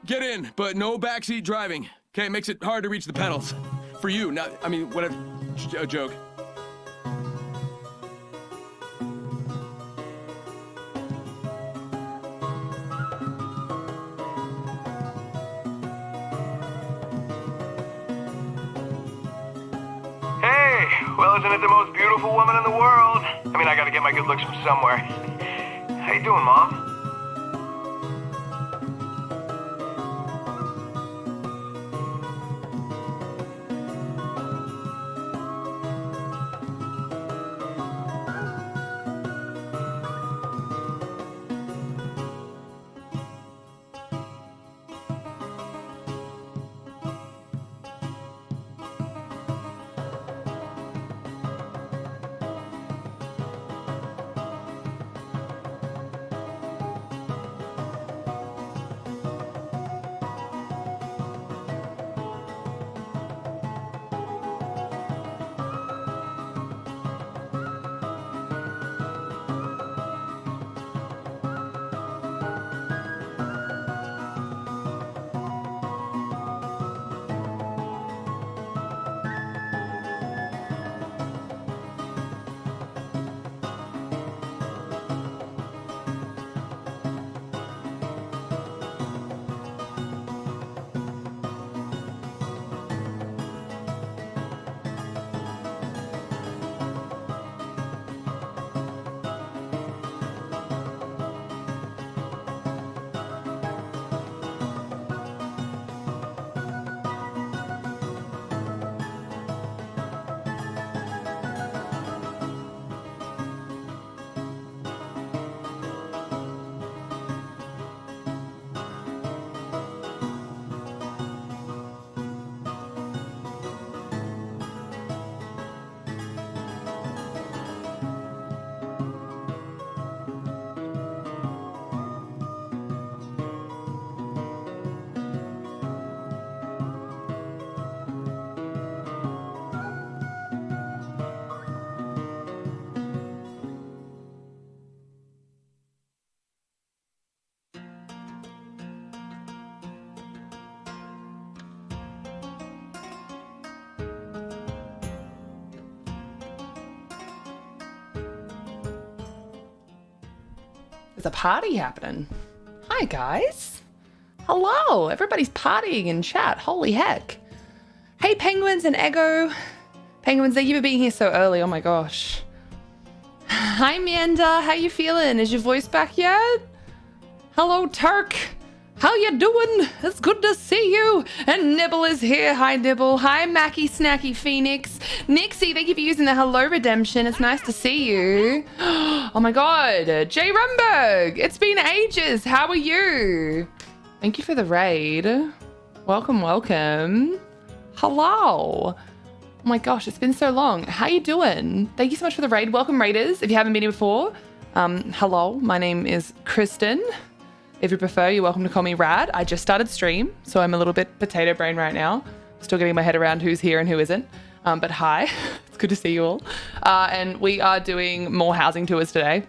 get in, but no backseat driving. Okay, makes it hard to reach the pedals. For you, not, I mean, whatever. A joke. Hey, well, isn't it the most beautiful woman in the world? I mean, I gotta get my good looks from somewhere. How you doing, Mom? There's a party happening. Hi, guys. Hello. Everybody's partying in chat. Holy heck. Hey, Penguins and Ego. Penguins, thank you for being here so early. Oh my gosh. Hi, Manda. How you feeling? Is your voice back yet? Hello, Turk. How you doing? It's good to see you. And Nibble is here. Hi, Nibble. Hi, Mackie Snacky Phoenix. Nixie, thank you for using the hello redemption. It's nice to see you. Oh my god. Jay Rumberg. It's been ages. How are you? Thank you for the raid. Welcome, welcome. Hello. Oh my gosh, it's been so long. How you doing? Thank you so much for the raid. Welcome, raiders. If you haven't been here before, hello. My name is Kristen. If you prefer, you're welcome to call me Rad. I just started stream, so I'm a little bit potato brain right now. Still getting my head around who's here and who isn't. But hi, it's good to see you all. And we are doing more housing tours today.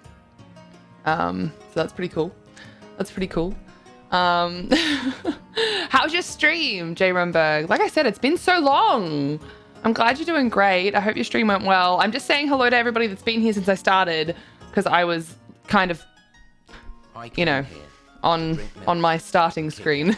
So that's pretty cool. That's pretty cool. How's your stream, Jay Rumberg? Like I said, it's been so long. I'm glad you're doing great. I hope your stream went well. I'm just saying hello to everybody that's been here since I started, because I was kind of, you know, on my starting screen.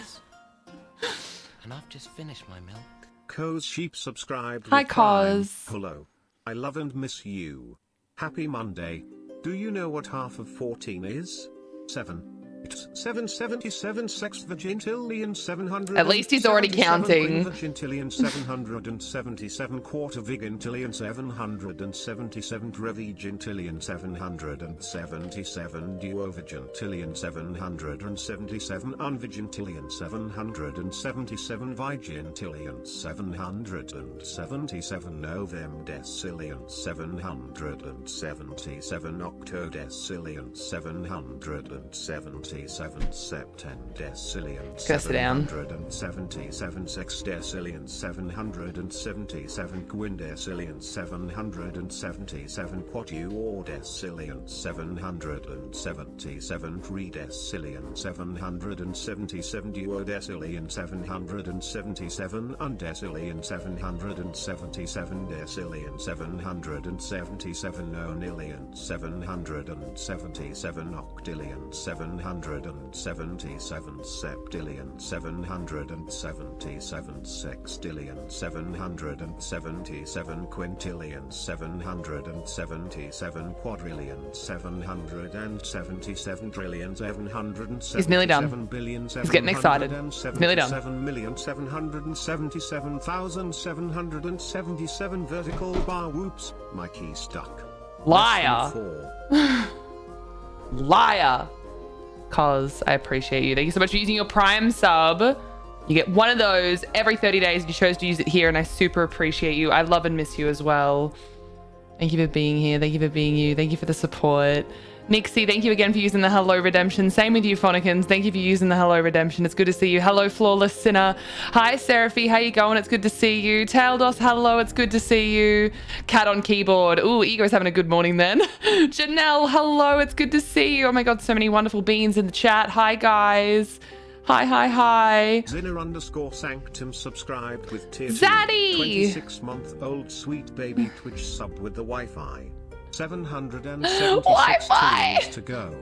And I've just finished my milk. Coz Sheep subscribed. Hi, Coz. Hello. I love and miss you. Happy Monday. Do you know what half of 14 is? 7. It's 777 sexvigintillion 700. At least he's already counting. Vigintillion 777 quarter vigintillion 777 trevigintillion 777 duovigintillion 777 unvigintillion 777 vigintillion 777 novemdecillion 777 octodecillion 777 77 September decillion Go sit down. 777 sextillion 777 quindecillion 777 quatuordecillion 777 tridecillion 777 duodecillion 777 undecillion 777 decillion 777 nonillion 777 octillion 777 septillion 777 sextillion 777 quintillion 777 quadrillion 777 trillion 777 He's nearly done. billion He's getting excited. He's nearly done. 7,777,777 vertical bar. Whoops, my key stuck. Liar. Lesson 4. Liar. Cause I appreciate you. Thank you so much for using your Prime sub. You get one of those every 30 days. You chose to use it here, and I super appreciate you. I love and miss you as well. Thank you for being here. Thank you for being you. Thank you for the support. Nixie, thank you again for using the Hello Redemption. Same with you, Phonikins. Thank you for using the Hello Redemption. It's good to see you. Hello, Flawless Sinner. Hi, Seraphy. How you going? It's good to see you. Taildos, hello. It's good to see you. Cat on keyboard. Ooh, Ego's having a good morning then. Janelle, hello. It's good to see you. Oh my God, so many wonderful beans in the chat. Hi, guys. Hi, hi, hi. Zinner_Sanctum subscribed with tier 2. Zaddy! 26-month-old sweet baby Twitch sub with the Wi-Fi. 776 Wi-Fi! tunes to go.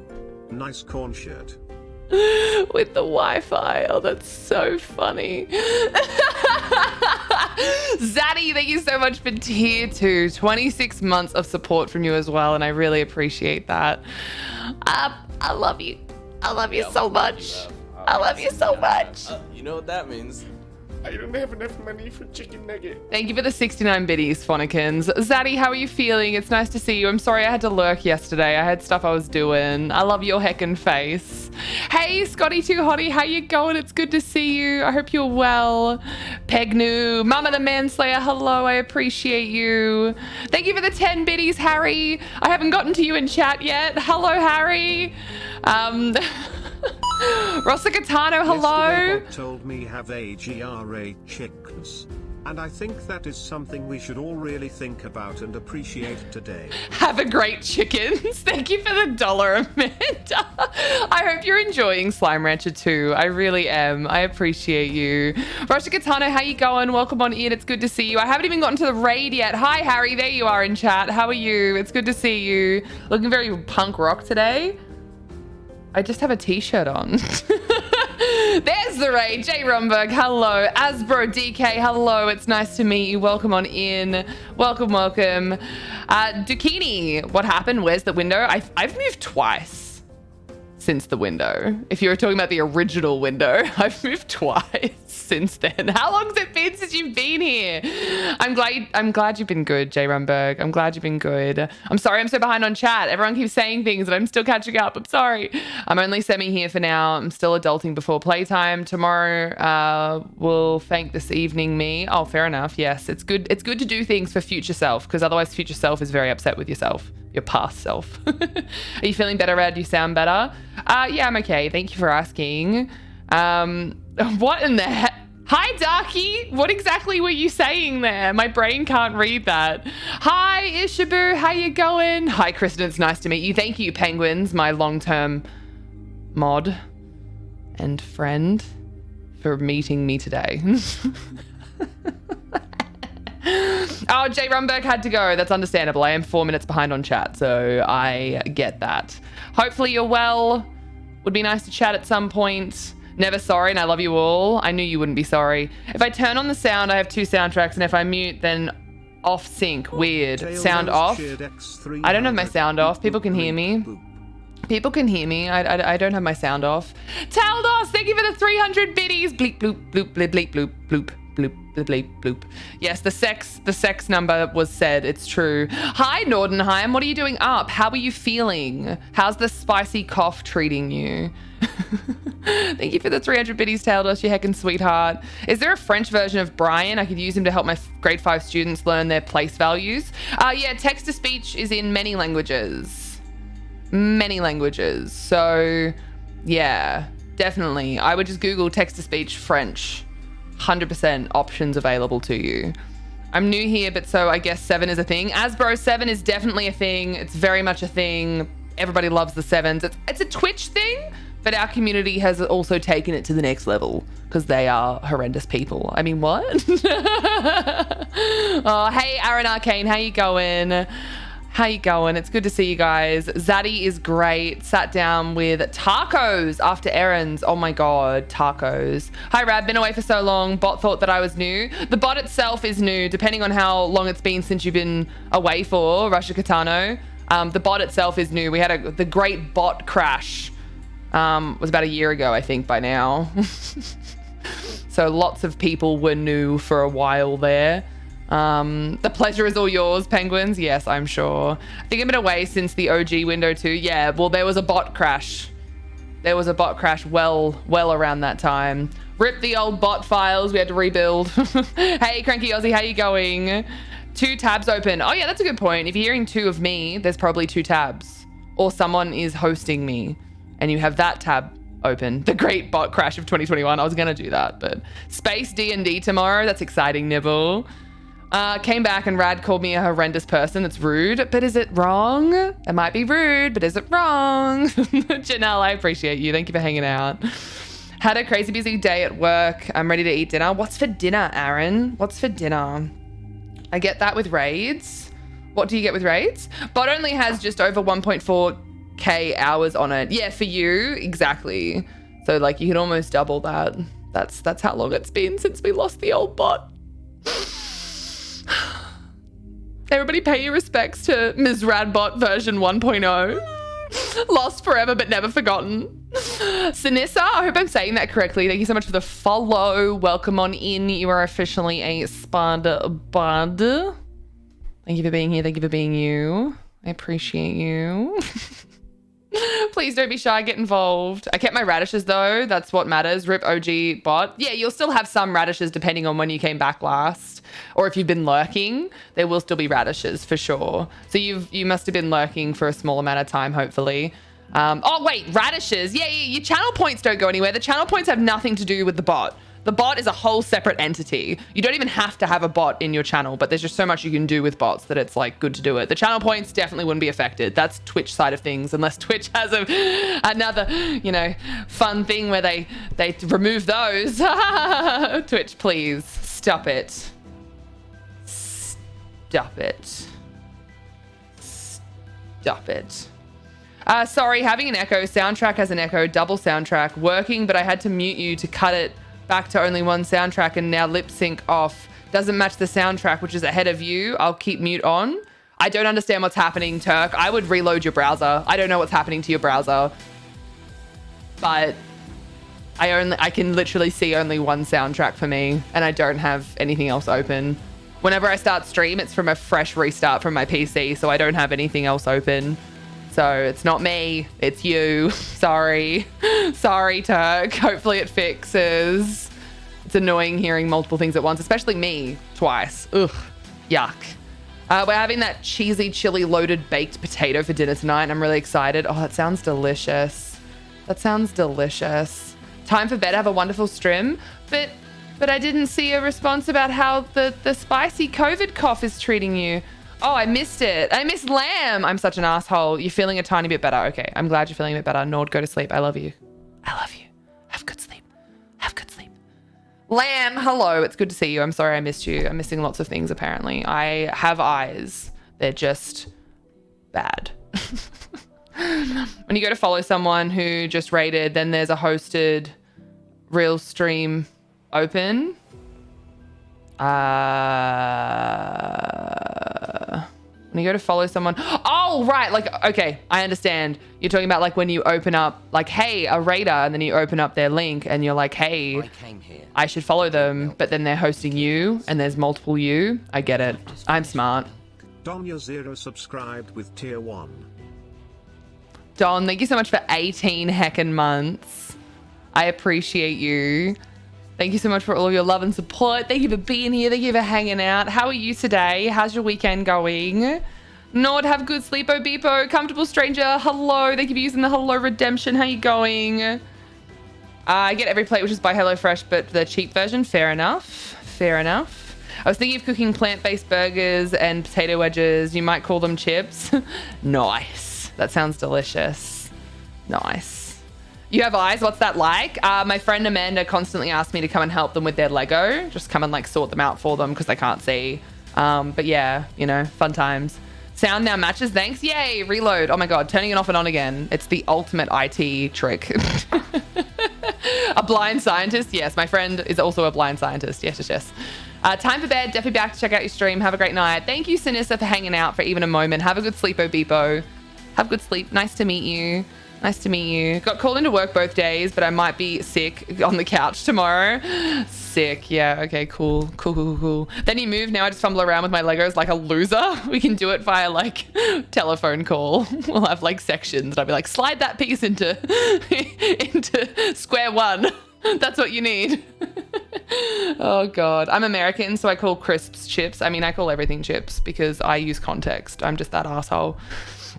Nice corn shirt. With the Wi-Fi. Oh, that's so funny. Zaddy, thank you so much for tier 2. 26 months of support from you as well, and I really appreciate that. I love you. I love you so much. I love you so much. You know what that means. I don't have enough money for chicken nugget. Thank you for the 69 biddies, Phonikins. Zaddy, how are you feeling? It's nice to see you. I'm sorry I had to lurk yesterday. I had stuff I was doing. I love your heckin' face. Hey, Scotty Too Hottie, how you going? It's good to see you. I hope you're well. Pegnu, Mama the Manslayer, hello. I appreciate you. Thank you for the 10 biddies, Harry. I haven't gotten to you in chat yet. Hello, Harry. Rossa Catano, hello. Yesterday Bob told me have AGRA chickens, and I think that is something we should all really think about and appreciate today. Have a great chickens. Thank you for the $1, Amanda. I hope you're enjoying Slime Rancher too. I really am. I appreciate you. Rossa Catano, how you going? Welcome on in. It's good to see you. I haven't even gotten to the raid yet. Hi, Harry. There you are in chat. How are you? It's good to see you. Looking very punk rock today. I just have a t-shirt on. There's the raid. Jay Rumberg, hello. Asbro DK, hello. It's nice to meet you. Welcome on in. Welcome, welcome. Dukini, what happened? Where's the window? I've moved twice since the window. If you were talking about the original window, I've moved twice since then. How long's it been since you've been here? I'm glad you've been good, Jay Rumberg. I'm glad you've been good. I'm sorry I'm so behind on chat. Everyone keeps saying things and I'm still catching up. I'm sorry. I'm only semi here for now. I'm still adulting before playtime. Tomorrow we'll thank this evening me. Oh, fair enough. Yes, it's good. It's good to do things for future self, because otherwise future self is very upset with yourself. Your past self. Are you feeling better, Red? Do you sound better? Yeah, I'm okay. Thank you for asking. What in the heck? Hi, Darky. What exactly were you saying there? My brain can't read that. Hi, Ishabu. How you going? Hi, Kristen. It's nice to meet you. Thank you, Penguins, my long-term mod and friend, for meeting me today. Oh, Jay Rumberg had to go. That's understandable. I am 4 minutes behind on chat, so I get that. Hopefully you're well. Would be nice to chat at some point. Never sorry, and I love you all. I knew you wouldn't be sorry. If I turn on the sound, I have 2 soundtracks, and if I mute, then off sync. Weird. Sound off. I don't have my sound off. People can hear me. People can hear me. I don't have my sound off. Taldos, thank you for the 300 biddies. Bleep, bloop, bloop, bleep, bleep, bloop, bloop. Bloop, bloop, bleep, bloop. Yes, the sex number was said. It's true. Hi, Nordenheim. What are you doing up? How are you feeling? How's the spicy cough treating you? Thank you for the 300 biddies, Taildos, you heckin' sweetheart. Is there a French version of Brian? I could use him to help my grade 5 students learn their place values. Yeah, text-to-speech is in many languages. Many languages. So Yeah, definitely. I would just Google text-to-speech French. 100% options available to you. I'm new here, but so I guess 7 is a thing. Asbro, 7 is definitely a thing. It's very much a thing. Everybody loves the 7s. It's a Twitch thing, but our community has also taken it to the next level because they are horrendous people. I mean, what? Oh, hey, Aaron Arcane, how you going? How you going? It's good to see you guys. Zaddy is great. Sat down with tacos after errands. Oh my God, tacos. Hi, Rab. Been away for so long. Bot thought that I was new. The bot itself is new, depending on how long it's been since you've been away for, Russia Katano. The bot itself is new. We had the great bot crash. Was about a year ago, I think, by now. So lots of people were new for a while there. The pleasure is all yours, Penguins. Yes, I'm sure. I think I've been away since the OG window too. Yeah, well, there was a bot crash. There was a bot crash well around that time. Rip the old bot files. We had to rebuild. Hey, Cranky Aussie, how you going? 2 tabs open. Oh yeah, that's a good point. If you're hearing 2 of me, there's probably 2 tabs. Or someone is hosting me and you have that tab open. The great bot crash of 2021. I was going to do that, but Space D&D tomorrow. That's exciting, Nibble. Came back and Rad called me a horrendous person. It's rude, but is it wrong? It might be rude, but is it wrong? Janelle, I appreciate you. Thank you for hanging out. Had a crazy busy day at work. I'm ready to eat dinner. What's for dinner, Aaron? What's for dinner? I get that with raids. What do you get with raids? Bot only has just over 1.4k hours on it. Yeah, for you, exactly. So like you can almost double that. That's how long it's been since we lost the old bot. Everybody pay your respects to Ms. Radbot version 1.0. Lost forever but never forgotten. Sinissa, I hope I'm saying that correctly. Thank you so much for the follow. Welcome on in. You are officially a spud bud. Thank you for being here. Thank you for being you. I appreciate you. Please don't be shy, get involved. I kept my radishes though. That's what matters. Rip OG bot. Yeah, you'll still have some radishes depending on when you came back last. Or if you've been lurking, there will still be radishes for sure. So you must have been lurking for a small amount of time, hopefully. Oh wait, radishes. Yeah, your channel points don't go anywhere. The channel points have nothing to do with the bot. The bot is a whole separate entity. You don't even have to have a bot in your channel, but there's just so much you can do with bots that it's like good to do it. The channel points definitely wouldn't be affected. That's Twitch side of things, unless Twitch has another, you know, fun thing where they remove those. Twitch, please stop it. Stop it. Stop it. Sorry, having an echo. Soundtrack has an echo. Double soundtrack. Working, but I had to mute you to cut it back to only one soundtrack and now lip sync off. Doesn't match the soundtrack, which is ahead of you. I'll keep mute on. I don't understand what's happening, Turk. I would reload your browser. I don't know what's happening to your browser. But I can literally see only one soundtrack for me and I don't have anything else open. Whenever I start stream, it's from a fresh restart from my PC, so I don't have anything else open. So it's not me, it's you. Sorry. Sorry, Turk. Hopefully it fixes. It's annoying hearing multiple things at once, especially me twice. Ugh, yuck. We're having that cheesy chili loaded baked potato for dinner tonight. And I'm really excited. Oh, that sounds delicious. That sounds delicious. Time for bed. Have a wonderful stream. But I didn't see a response about how the spicy COVID cough is treating you. Oh, I missed it. I missed Lamb. I'm such an asshole. You're feeling a tiny bit better. Okay, I'm glad you're feeling a bit better. Nord, go to sleep. I love you. I love you. Have good sleep. Have good sleep. Lamb, hello. It's good to see you. I'm sorry I missed you. I'm missing lots of things, apparently. I have eyes. They're just bad. When you go to follow someone who just raided, then there's a hosted real stream open. When you go to follow someone, oh right, like okay, I understand. You're talking about like when you open up like, hey, a raider, and then you open up their link and you're like, hey, I should follow them, but then they're hosting you and there's multiple you. I get it. I'm smart. Donya0 subscribed with tier 1. Don, thank you so much for 18 heckin' months. I appreciate you. Thank you so much for all of your love and support. Thank you for being here. Thank you for hanging out. How are you today? How's your weekend going? Nord, have good sleep, Beepo. Comfortable stranger, hello. Thank you for using the hello redemption. How you going? I get every plate, which is by HelloFresh, but the cheap version. Fair enough. Fair enough. I was thinking of cooking plant-based burgers and potato wedges. You might call them chips. Nice. That sounds delicious. Nice. You have eyes. What's that like? My friend Amanda constantly asks me to come and help them with their Lego. Just come and like sort them out for them because they can't see. But yeah, you know, fun times. Sound now matches. Thanks. Yay. Reload. Oh my God. Turning it off and on again. It's the ultimate IT trick. A blind scientist. Yes. My friend is also a blind scientist. Yes, yes, yes. Time for bed. Definitely back to check out your stream. Have a great night. Thank you, Sinissa, for hanging out for even a moment. Have a good sleep, Beepo. Have good sleep. Nice to meet you. Nice to meet you. Got called into work both days, but I might be sick on the couch tomorrow. Sick. Yeah. Okay. Cool. Cool. Cool. Cool. Then you move. Now I just fumble around with my Legos like a loser. We can do it via like telephone call. We'll have like sections. And I'll be like, slide that piece into into square one. That's what you need. Oh God. I'm American, so I call crisps chips. I mean, I call everything chips because I use context. I'm just that asshole.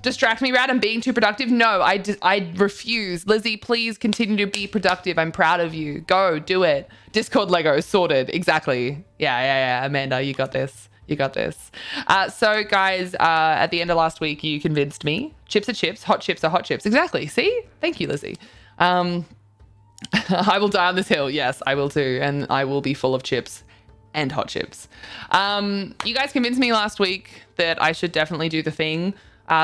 Distract me, Rad. I'm being too productive. No, I refuse. Lizzie, please continue to be productive. I'm proud of you. Go, do it. Discord Lego, sorted. Exactly. Yeah. Amanda, you got this. You got this. So, guys, at the end of last week, you convinced me. Chips are chips. Hot chips are hot chips. Exactly. See? Thank you, Lizzie. I will die on this hill. Yes, I will too. And I will be full of chips and hot chips. You guys convinced me last week that I should definitely do the thing.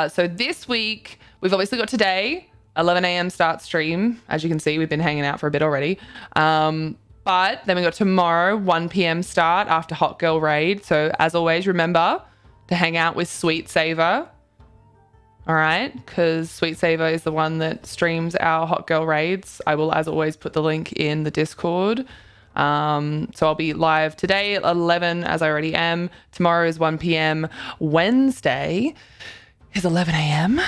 So this week, we've obviously got today, 11 a.m. start stream. As you can see, we've been hanging out for a bit already. But then we got tomorrow, 1 p.m. start after Hot Girl Raid. So as always, remember to hang out with Sweet Saver. All right, because Sweet Saver is the one that streams our Hot Girl Raids. I will, as always, put the link in the Discord. So I'll be live today at 11, as I already am. Tomorrow is 1 p.m. Wednesday is 11 a.m.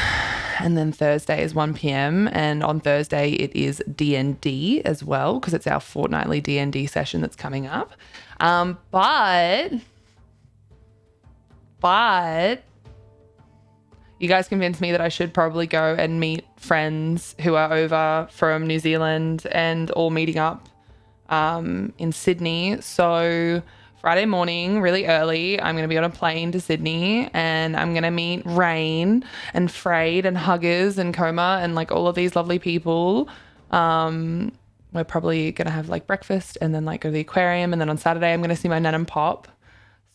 and then Thursday is 1 p.m. and on Thursday it is D&D as well because it's our fortnightly D&D session that's coming up. But you guys convinced me that I should probably go and meet friends who are over from New Zealand and all meeting up in Sydney. So Friday morning, really early, I'm going to be on a plane to Sydney and I'm going to meet Rain and Frayed and Huggers and Coma and like all of these lovely people. We're probably going to have like breakfast and then like go to the aquarium. And then on Saturday, I'm going to see my Nan and Pop.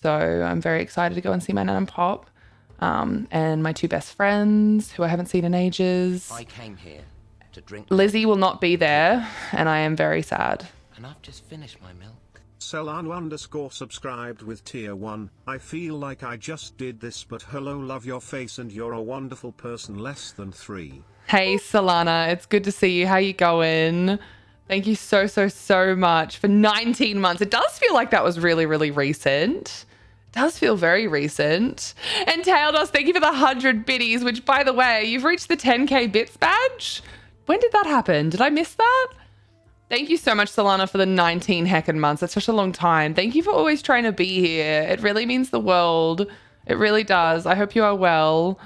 So I'm very excited to go and see my Nan and Pop. And my two best friends who I haven't seen in ages. I came here to drink. Lizzie will not be there and I am very sad. And I've just finished my milk. Solano_subscribed with tier 1. I feel like I just did this, but hello, love your face and you're a wonderful person. Less than 3. Hey Solana, it's good to see you. How you going? Thank you so much for 19 months. It does feel like that was really recent. It does feel very recent. And Taildos, thank you for the 100 biddies, which by the way, you've reached the 10k bits badge. When did that happen? Did I miss that? Thank you so much, Solana, for the 19 heckin' months. That's such a long time. Thank you for always trying to be here. It really means the world. It really does. I hope you are well.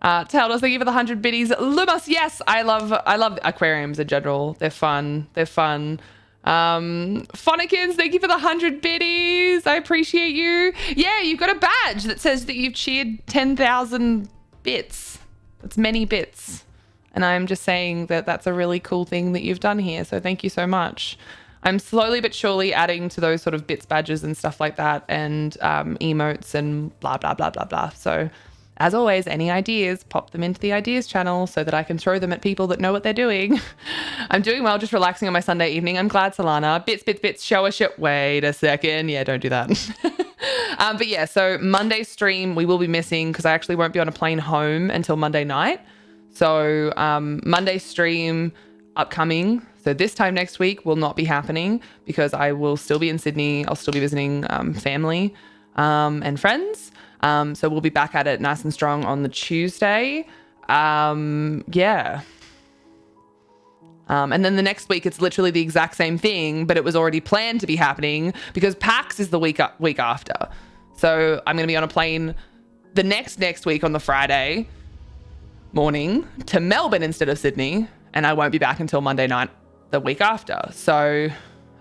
Taildos, thank you for the 100 biddies. Lumos, yes, I love aquariums in general. They're fun. Phonikins, thank you for the 100 biddies. I appreciate you. Yeah, you've got a badge that says that you've cheered 10,000 bits. That's many bits. And I'm just saying that that's a really cool thing that you've done here. So thank you so much. I'm slowly but surely adding to those sort of bits badges and stuff like that and emotes and blah, blah, blah, blah, blah. So as always, any ideas, pop them into the ideas channel so that I can throw them at people that know what they're doing. I'm doing well, just relaxing on my Sunday evening. I'm glad, Solana. Bits, show a shit. Wait a second. Yeah, don't do that. But yeah, so Monday stream we will be missing because I actually won't be on a plane home until Monday night. So Monday stream upcoming. So this time next week will not be happening because I will still be in Sydney. I'll still be visiting family and friends. So we'll be back at it nice and strong on the Tuesday. Yeah. And then the next week, it's literally the exact same thing, but it was already planned to be happening because PAX is the week after. So I'm going to be on a plane the next week on the Friday morning to Melbourne instead of Sydney, and I won't be back until Monday night the week after. So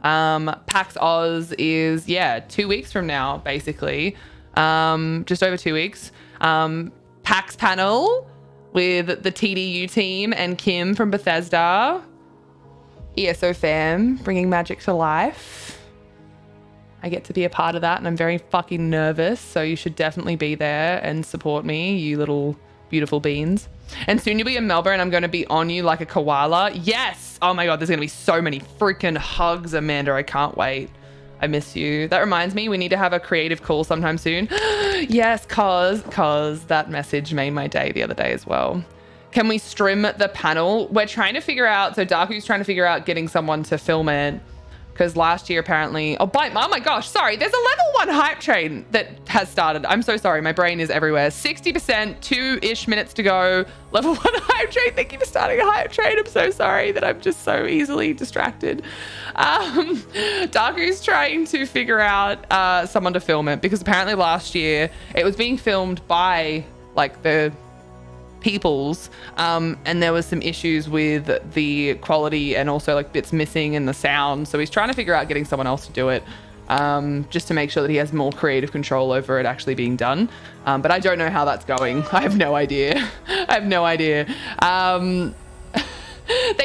PAX Oz is 2 weeks from now, basically. Just over 2 weeks. PAX panel with the TDU team and Kim from Bethesda. ESO fam, bringing magic to life. I get to be a part of that, and I'm very fucking nervous, so you should definitely be there and support me, you little beautiful beans. And soon you'll be in Melbourne. I'm going to be on you like a koala. Yes! Oh my God, there's going to be so many freaking hugs, Amanda. I can't wait. I miss you. That reminds me, we need to have a creative call sometime soon. Yes, cause that message made my day the other day as well. Can we stream the panel? We're trying to figure out, so Darku's trying to figure out getting someone to film it. Because last year, apparently, oh my gosh, sorry. There's a level 1 hype train that has started. I'm so sorry. My brain is everywhere. 60%, 2-ish minutes to go. Level 1 hype train. Thank you for starting a hype train. I'm so sorry that I'm just so easily distracted. Darku's trying to figure out someone to film it, because apparently last year it was being filmed by like the peoples, and there was some issues with the quality and also like bits missing in the sound, so he's trying to figure out getting someone else to do it, just to make sure that he has more creative control over it actually being done, but I don't know how that's going. I have no idea. Thank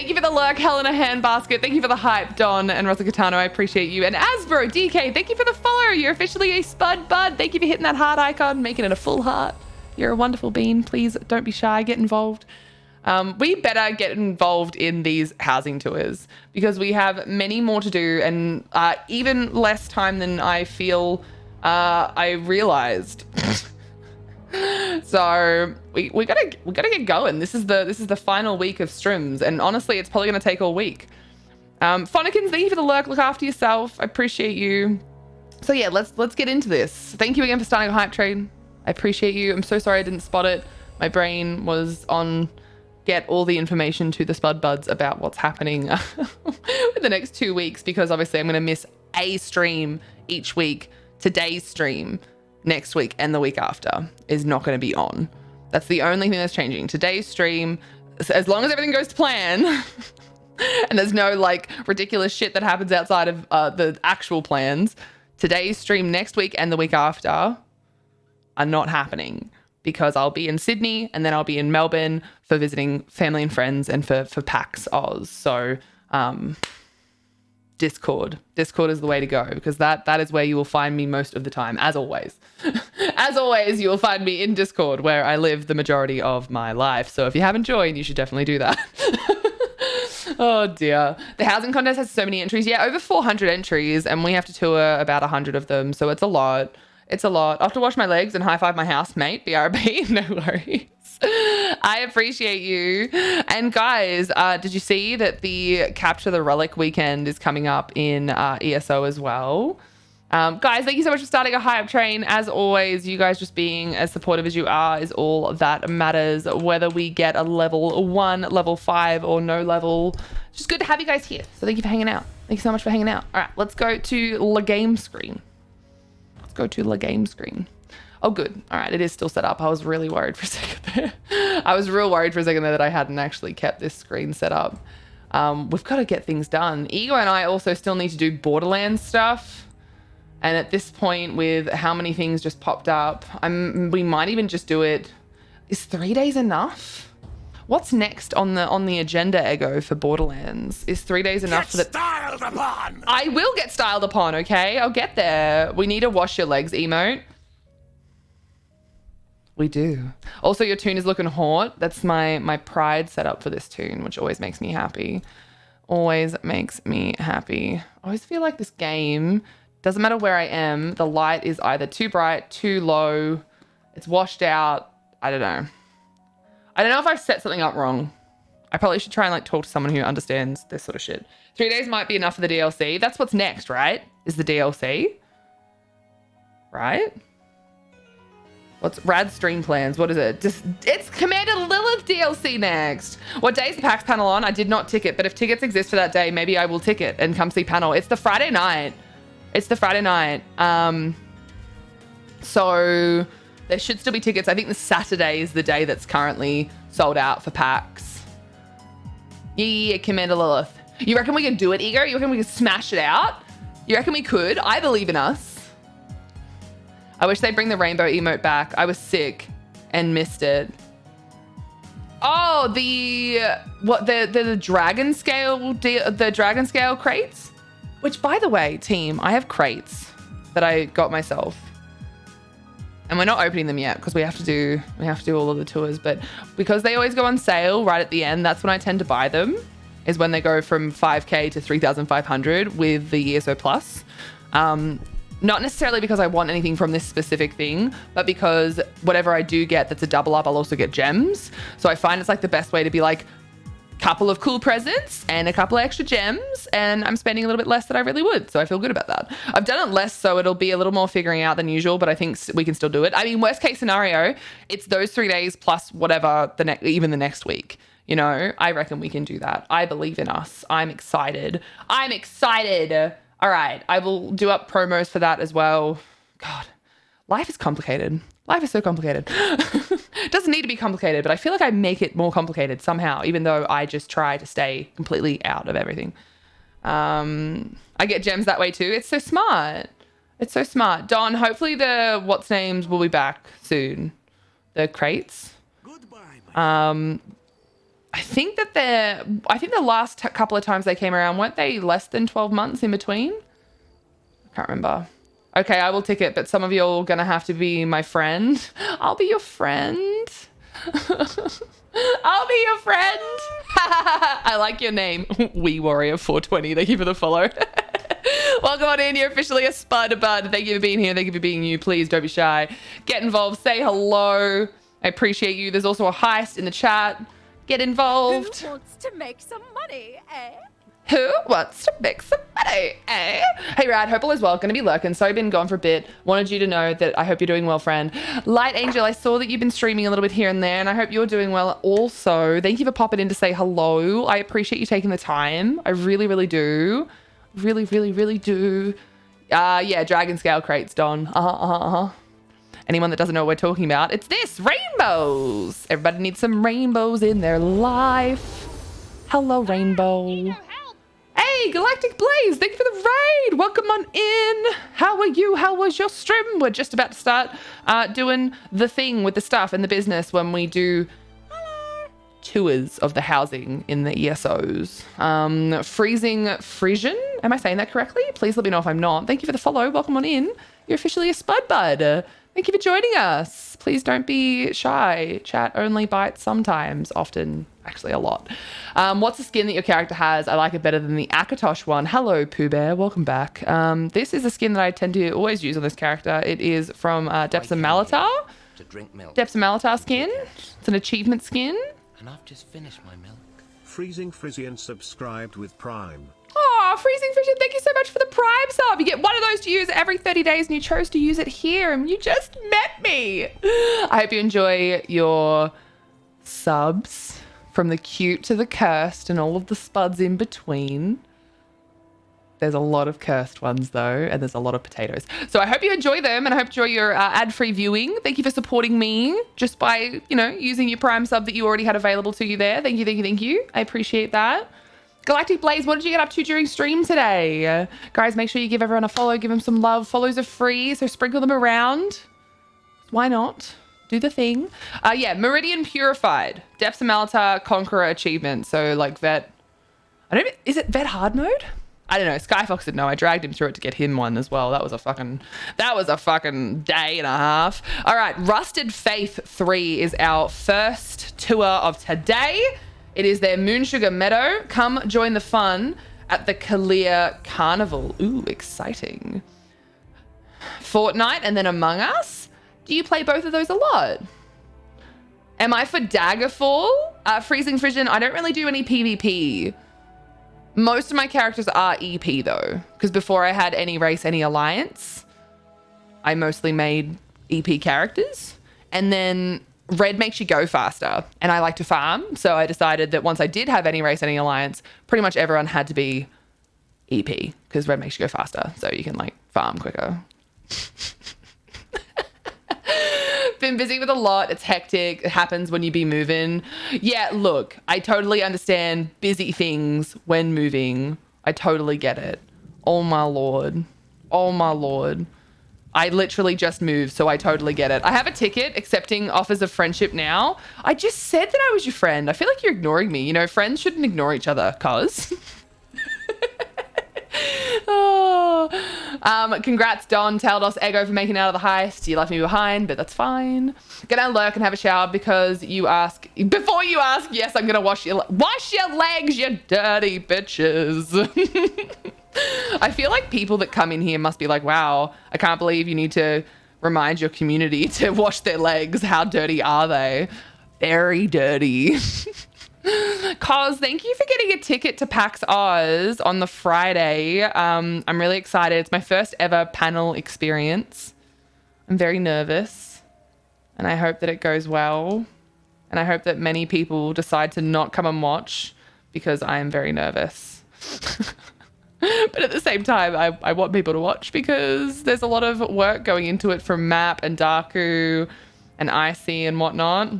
you for the lurk, Helen, a handbasket. Thank you for the hype, Don and Rosa Catano. I appreciate you. And Asbro DK, thank you for the follow. You're officially a spud bud. Thank you for hitting that heart icon, making it a full heart. You're a wonderful bean. Please don't be shy. Get involved. We better get involved in these housing tours, because we have many more to do, and even less time than I feel I realized. So we gotta get going. This is the final week of streams, and honestly, it's probably gonna take all week. Fonnikins, thank you for the lurk. Look after yourself. I appreciate you. So yeah, let's get into this. Thank you again for starting a hype train. I appreciate you. I'm so sorry I didn't spot it. My brain was on get all the information to the Spud Buds about what's happening in the next 2 weeks, because obviously I'm going to miss a stream each week. Today's stream next week and the week after is not going to be on. That's the only thing that's changing. Today's stream, as long as everything goes to plan and there's no like ridiculous shit that happens outside of the actual plans, today's stream next week and the week after are not happening, because I'll be in Sydney and then I'll be in Melbourne for visiting family and friends and for PAX Oz. So Discord is the way to go, because that is where you will find me most of the time, as always. As always, you will find me in Discord, where I live the majority of my life. So if you haven't joined, you should definitely do that. Oh dear. The housing contest has so many entries. Yeah, over 400 entries, and we have to tour about 100 of them. So it's a lot. It's a lot. I have to wash my legs and high five my housemate, BRB. No worries. I appreciate you. And guys, did you see that the Capture the Relic weekend is coming up in ESO as well? Guys, thank you so much for starting a hype train. As always, you guys just being as supportive as you are is all that matters, whether we get a level 1, level 5, or no level. It's just good to have you guys here. So thank you for hanging out. Thank you so much for hanging out. All right, let's go to the game screen. Go to the game screen. Oh, good. All right, it is still set up. I was really worried for a second there. I was real worried for a second there that I hadn't actually kept this screen set up. We've got to get things done. Ego and I also still need to do Borderlands stuff. And at this point, with how many things just popped up, we might even just do it. Is 3 days enough? What's next on the agenda, Ego, for Borderlands? Is 3 days enough for the... Styled upon! I will get styled upon, okay? I'll get there. We need to wash your legs emote. We do. Also, your tune is looking hot. That's my pride setup for this tune, which always makes me happy. Always makes me happy. I always feel like this game, doesn't matter where I am, the light is either too bright, too low, it's washed out. I don't know. I don't know if I've set something up wrong. I probably should try and like talk to someone who understands this sort of shit. 3 days might be enough for the DLC. That's what's next, right? Is the DLC? Right? What's Rad Stream Plans? What is it? It's Commander Lilith DLC next. What day is the PAX panel on? I did not ticket, but if tickets exist for that day, maybe I will ticket and come see panel. It's the Friday night. So There should still be tickets. I think the Saturday is the day that's currently sold out for PAX. Yeah, Commander Lilith. You reckon we can do it, Ego? You reckon we can smash it out? You reckon we could? I believe in us. I wish they'd bring the rainbow emote back. I was sick and missed it. Oh, the dragon scale, the dragon scale crates? Which, by the way, team, I have crates that I got myself. And we're not opening them yet because we have to do all of the tours, but because they always go on sale right at the end, that's when I tend to buy them, is when they go from 5k to 3,500 with the ESO Plus. Not necessarily because I want anything from this specific thing, but because whatever I do get that's a double up, I'll also get gems. So I find it's like the best way to be like, couple of cool presents and a couple of extra gems, and I'm spending a little bit less than I really would, so I feel good about that. I've done it less, so it'll be a little more figuring out than usual, but I think we can still do it. I mean, worst case scenario, it's those 3 days plus whatever even the next week. You know, I reckon we can do that. I believe in us. I'm excited. All right, I will do up promos for that as well. God, life is complicated. Life is so complicated. It doesn't need to be complicated, but I feel like I make it more complicated somehow, even though I just try to stay completely out of everything. I get gems that way too. It's so smart. It's so smart. Don, hopefully the what's names will be back soon. The crates. I think the last couple of times they came around, weren't they less than 12 months in between? I can't remember. Okay, I will ticket, but some of you are going to have to be my friend. I'll be your friend. I'll be your friend. I like your name. Wee Warrior 420. Thank you for the follow. Welcome on in. You're officially a Spud Bud. Thank you for being here. Thank you for being you. Please don't be shy. Get involved. Say hello. I appreciate you. There's also a heist in the chat. Get involved. Who wants to make some money, eh? Who wants to make some money, eh? Hey, Rad, hope all is well. Gonna be lurking. Sorry, been gone for a bit. Wanted you to know that I hope you're doing well, friend. Light Angel, I saw that you've been streaming a little bit here and there, and I hope you're doing well also. Thank you for popping in to say hello. I appreciate you taking the time. I really, really do. Really, really, really do. Yeah, Dragon Scale crates, Don. Anyone that doesn't know what we're talking about, it's this, rainbows. Everybody needs some rainbows in their life. Hello, rainbow. Hey, Galactic Blaze, thank you for the raid. Welcome on in. How are you? How was your stream? We're just about to start doing the thing with the stuff and the business when we do tours of the housing in the ESOs. Freezing Frisian. Am I saying that correctly? Please let me know if I'm not. Thank you for the follow. Welcome on in. You're officially a Spud Bud. Thank you for joining us. Please don't be shy. Chat only bites sometimes, often, actually a lot. What's the skin that your character has? I like it better than the Akatosh one. Hello, Pooh Bear. Welcome back. This is a skin that I tend to always use on this character. It is from Depths of Malatar. To drink milk. Depths of Malatar skin. It's an achievement skin. And I've just finished my milk. Freezing Frisian subscribed with Prime. Oh, Freezing Frisian, thank you so much for the Prime sub. You get one of those to use every 30 days and you chose to use it here and you just met me. I hope you enjoy your subs from the cute to the cursed and all of the spuds in between. There's a lot of cursed ones though, and there's a lot of potatoes. So I hope you enjoy them and I hope you enjoy your ad-free viewing. Thank you for supporting me just by, using your Prime sub that you already had available to you there. Thank you, thank you, thank you. I appreciate that. Galactic Blaze, what did you get up to during stream today? Guys, make sure you give everyone a follow, give them some love. Follows are free, so sprinkle them around. Why not? Do the thing. Yeah, Meridian Purified. Depths of Malatar Conqueror achievement. So like Vet, is it Vet hard mode? I don't know. Skyfox didn't know. I dragged him through it to get him one as well. That was a fucking day and a half. All right, Rusted Faith 3 is our first tour of today. It is their Moon Sugar Meadow. Come join the fun at the Kalia Carnival. Ooh, exciting. Fortnite and then Among Us. Do you play both of those a lot? Am I for Daggerfall? Freezing Frisian, I don't really do any PvP. Most of my characters are EP though, because before I had any race, any alliance, I mostly made EP characters. And then Red makes you go faster and I like to farm. So I decided that once I did have any race, any alliance, pretty much everyone had to be EP because Red makes you go faster. So you can like farm quicker. been busy with a lot. It's hectic. It happens when you be moving. Yeah, look, I totally understand busy things when moving. I totally get it. Oh my Lord. Oh my Lord. I literally just moved, so I totally get it. I have a ticket accepting offers of friendship now. I just said that I was your friend. I feel like you're ignoring me. You know, friends shouldn't ignore each other, cuz. Oh. Congrats, Don, Taldos, Ego for making it out of the heist. You left me behind, but that's fine. Gonna lurk and have a shower because you ask. Before you ask, yes, I'm gonna wash your legs, you dirty bitches. I feel like people that come in here must be like, wow, I can't believe you need to remind your community to wash their legs. How dirty are they? Very dirty. Cos, thank you for getting a ticket to PAX Oz on the Friday. I'm really excited. It's my first ever panel experience. I'm very nervous and I hope that it goes well. And I hope that many people decide to not come and watch because I am very nervous. But at the same time, I want people to watch because there's a lot of work going into it from Map and Darku and Icy and whatnot.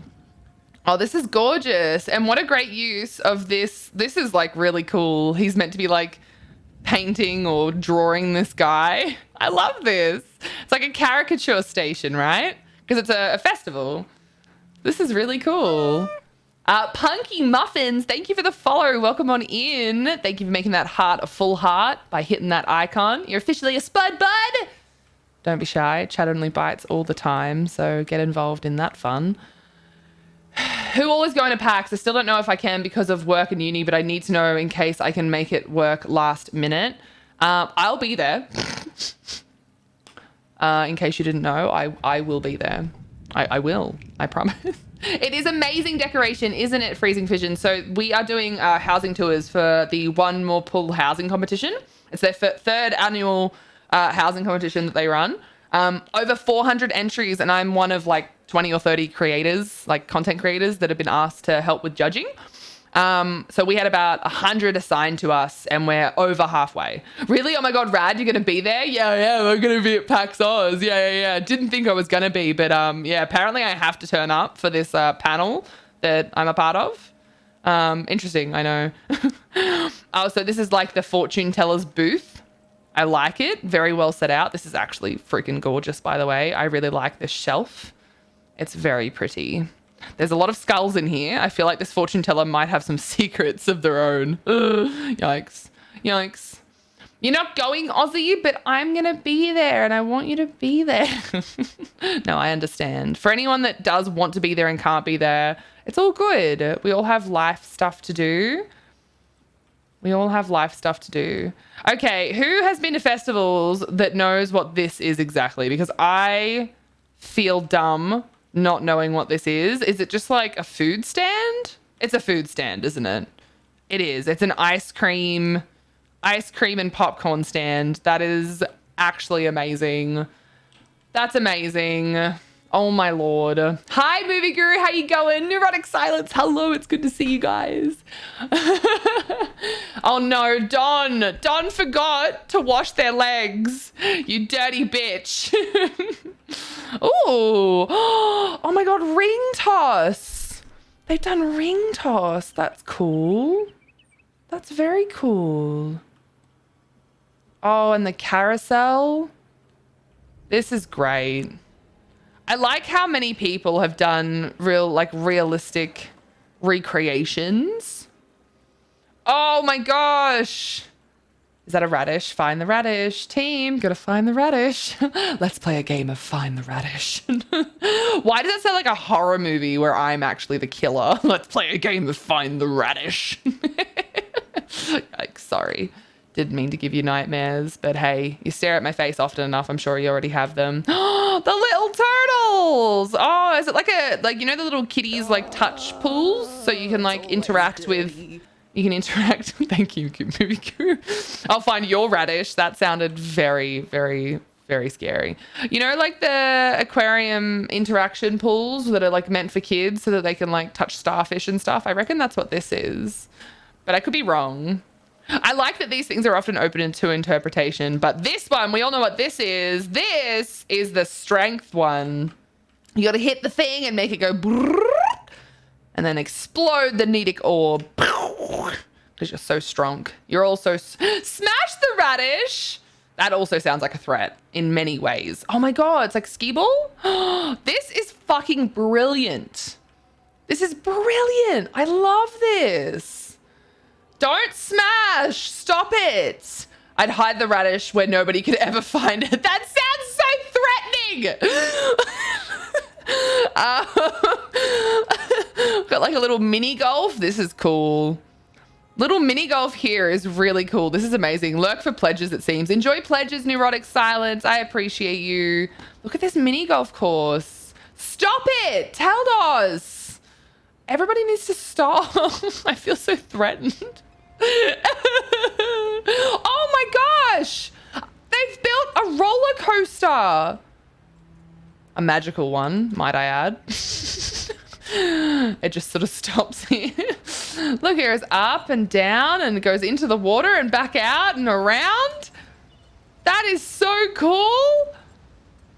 Oh, this is gorgeous. And what a great use of this. This is like really cool. He's meant to be like painting or drawing this guy. I love this. It's like a caricature station, right? Because it's a festival. This is really cool. Punky Muffins, thank you for the follow. Welcome on in. Thank you for making that heart a full heart by hitting that icon. You're officially a spud bud. Don't be shy. Chat only bites all the time, so get involved in that fun. Who all is going to PAX? I still don't know if I can because of work and uni, but I need to know in case I can make it work last minute. I'll be there. In case you didn't know, I will be there. I will. I promise. It is amazing decoration, isn't it, Freezing Fission? So we are doing housing tours for the One More Pull housing competition. It's their third annual housing competition that they run. Over 400 entries, and I'm one of like 20 or 30 creators, like content creators that have been asked to help with judging. So we had about 100 assigned to us and we're over halfway. Really? Oh my God, Rad, you're going to be there? Yeah, we're going to be at PAX Oz. Yeah. Didn't think I was going to be, but yeah, apparently I have to turn up for this panel that I'm a part of. Interesting, I know. Oh, so this is like the fortune teller's booth. I like it. Very well set out. This is actually freaking gorgeous, by the way. I really like this shelf. It's very pretty. There's a lot of skulls in here. I feel like this fortune teller might have some secrets of their own. Ugh, yikes. You're not going, Aussie, but I'm going to be there and I want you to be there. No, I understand. For anyone that does want to be there and can't be there, it's all good. We all have life stuff to do. Okay, who has been to festivals that knows what this is exactly? Because I feel dumb not knowing what this is. Is it just like a food stand? It's a food stand, isn't it? It is. It's an ice cream and popcorn stand. That is actually amazing. That's amazing. Oh my Lord. Hi, Movie Guru. How you going? Neurotic Silence. Hello. It's good to see you guys. Oh no, Don. Don forgot to wash their legs. You dirty bitch. Ooh. Oh my God. Ring toss. They've done ring toss. That's cool. That's very cool. Oh, and the carousel. This is great. I like how many people have done realistic recreations. Oh my gosh. Is that a radish? Find the radish. Team, gotta find the radish. Let's play a game of find the radish. Why does it sound like a horror movie where I'm actually the killer? Let's play a game of find the radish. Like, sorry. Didn't mean to give you nightmares, but hey, you stare at my face often enough, I'm sure you already have them. Oh, the little turtles! Oh, is it like you know the little kitties like touch pools? So you can like interact with, thank you, movie guru. I'll find your radish. That sounded very, very, very scary. You know, like the aquarium interaction pools that are like meant for kids so that they can like touch starfish and stuff. I reckon that's what this is, but I could be wrong. I like that these things are often open to interpretation, but this one, we all know what this is. This is the strength one. You got to hit the thing and make it go brrrr, and then explode the Nedic orb because you're so strong. You're also smash the radish. That also sounds like a threat in many ways. Oh my god, it's like skee ball. This is fucking brilliant. This is brilliant. I love this. Don't smash. Stop it. I'd hide the radish where nobody could ever find it. That sounds so threatening. Got like a little mini golf. This is cool. Little mini golf here is really cool. This is amazing. Lurk for pledges, it seems. Enjoy pledges, Neurotic Silence. I appreciate you. Look at this mini golf course. Stop it. Taldos. Everybody needs to stop. I feel so threatened. Oh my gosh. They've built a roller coaster. A magical one, might I add. It just sort of stops here. Look, here it's up and down and it goes into the water and back out and around. That is so cool.